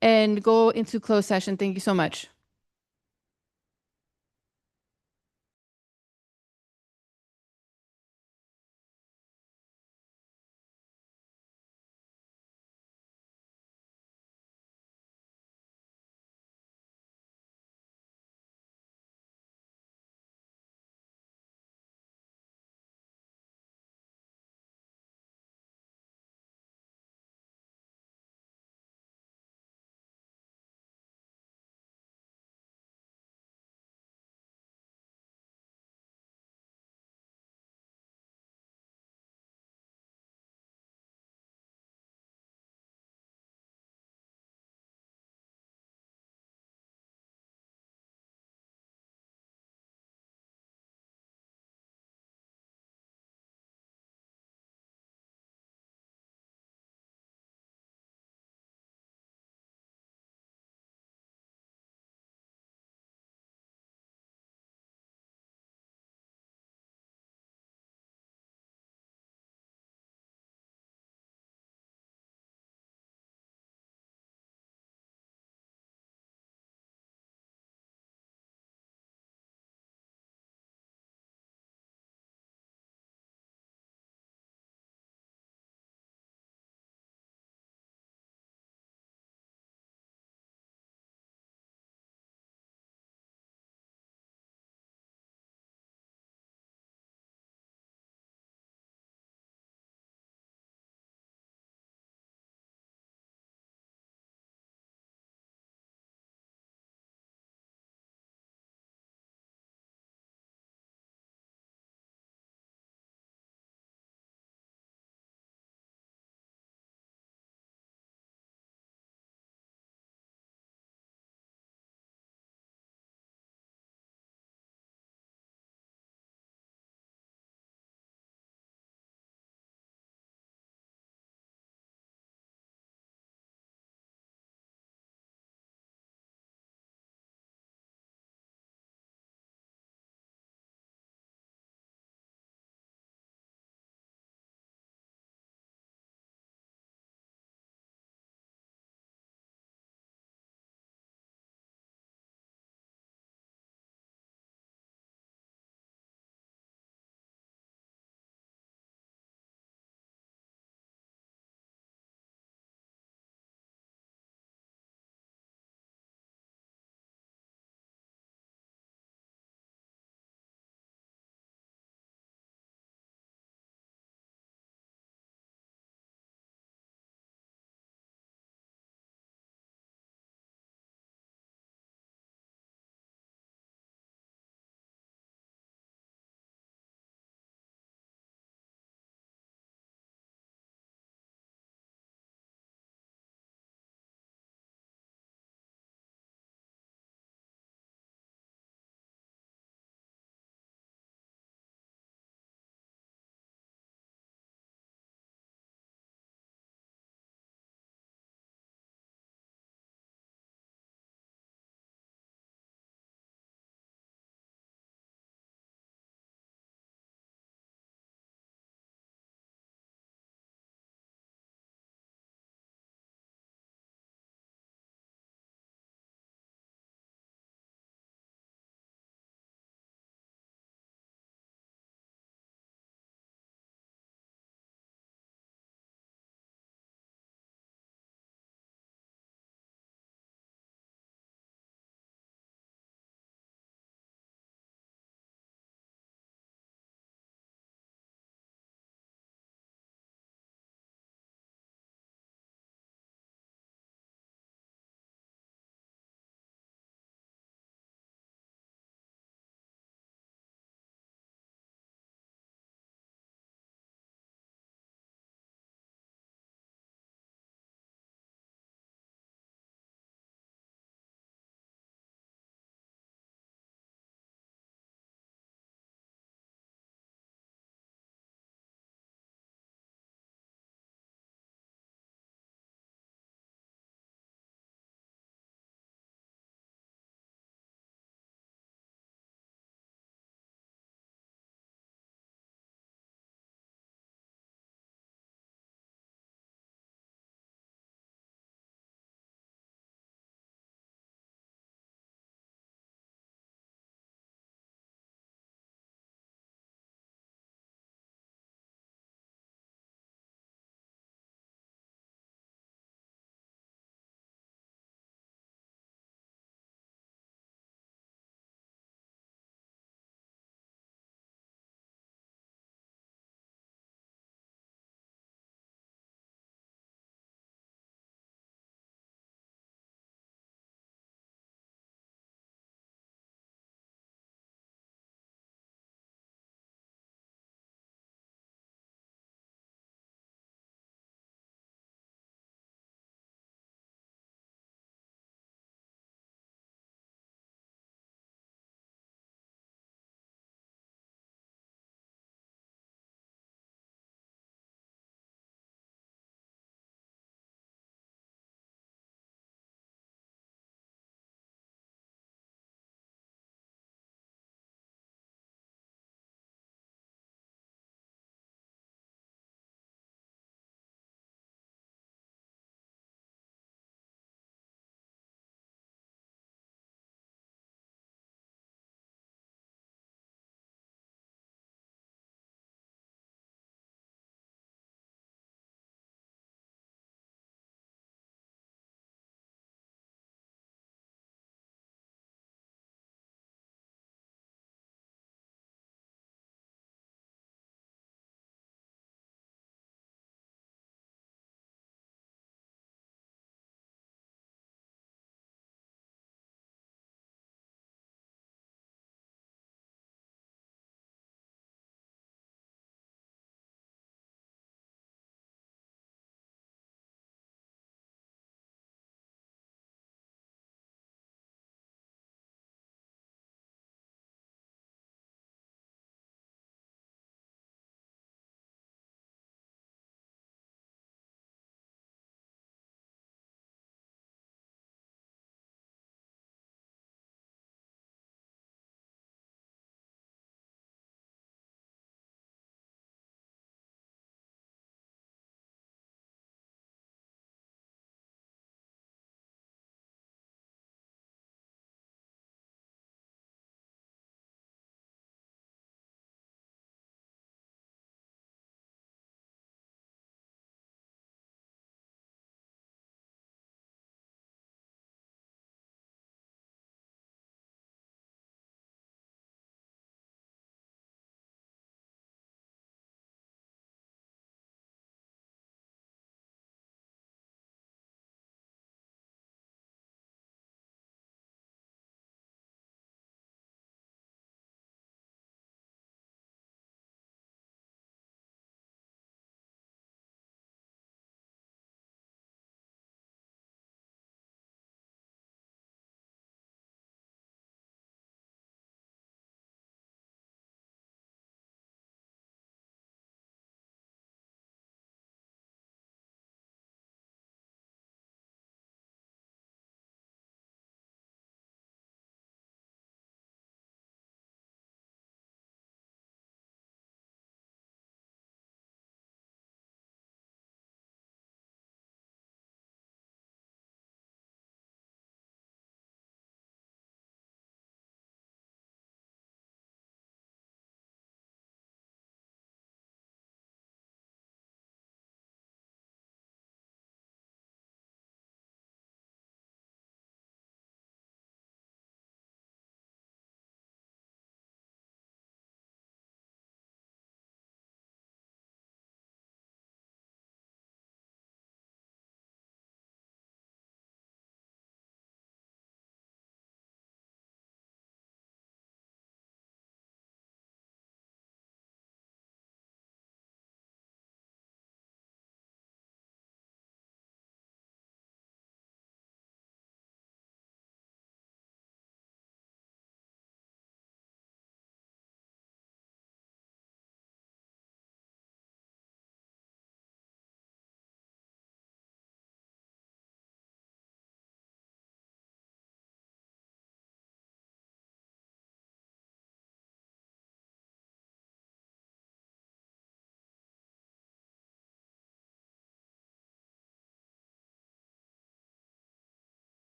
and go into closed session. Thank you so much.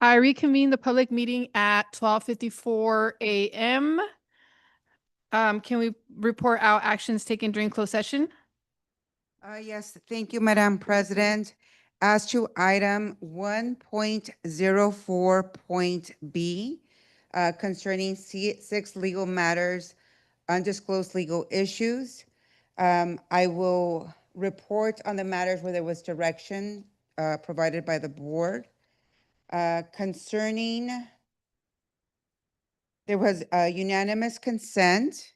I reconvene the public meeting at 12:54 a.m. Can we report out actions taken during closed session? Yes, thank you, Madam President. As to item 1.04.b, concerning six legal matters, undisclosed legal issues, I will report on the matters where there was direction provided by the board. Concerning, there was unanimous consent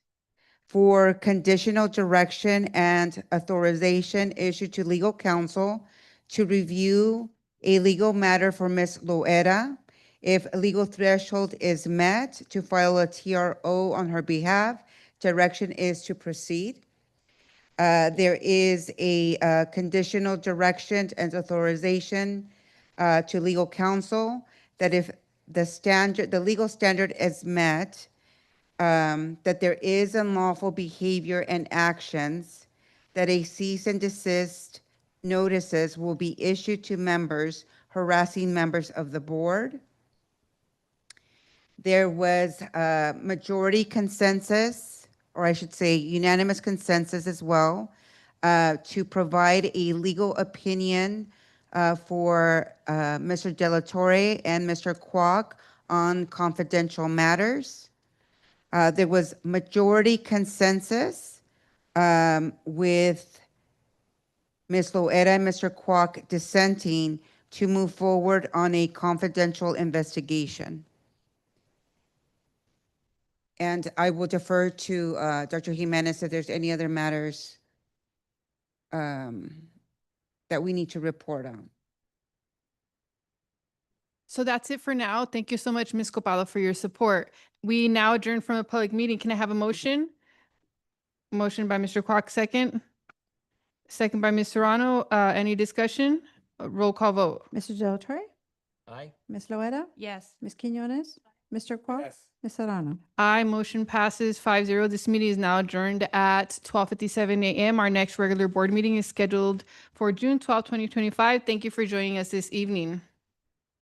for conditional direction and authorization issued to legal counsel to review a legal matter for Ms. Loera. If a legal threshold is met, to file a TRO on her behalf, direction is to proceed. There is a conditional direction and authorization to legal counsel that if the legal standard is met, that there is unlawful behavior and actions, that a cease and desist notices will be issued to members harassing members of the board. There was a majority consensus, or I should say unanimous consensus as well, to provide a legal opinion for Mr. Delatorre and Mr. Kwok on confidential matters. There was majority consensus with Ms. Loera and Mr. Kwok dissenting to move forward on a confidential investigation. And I will defer to Dr. Jimenez if there's any other matters that we need to report on. So that's it for now. Thank you so much, Ms. Copado, for your support. We now adjourn from a public meeting. Can I have a motion? Motion by Mr. Kwok, second. Second by Ms. Serrano. Any discussion? Roll call vote. Mr. Delatorre? Aye. Ms. Loera? Yes. Ms. Quinones? Mr. Kwok? Ms. Serrano? Aye, motion passes 5-0. This meeting is now adjourned at 12:57 a.m. Our next regular board meeting is scheduled for June 12, 2025. Thank you for joining us this evening.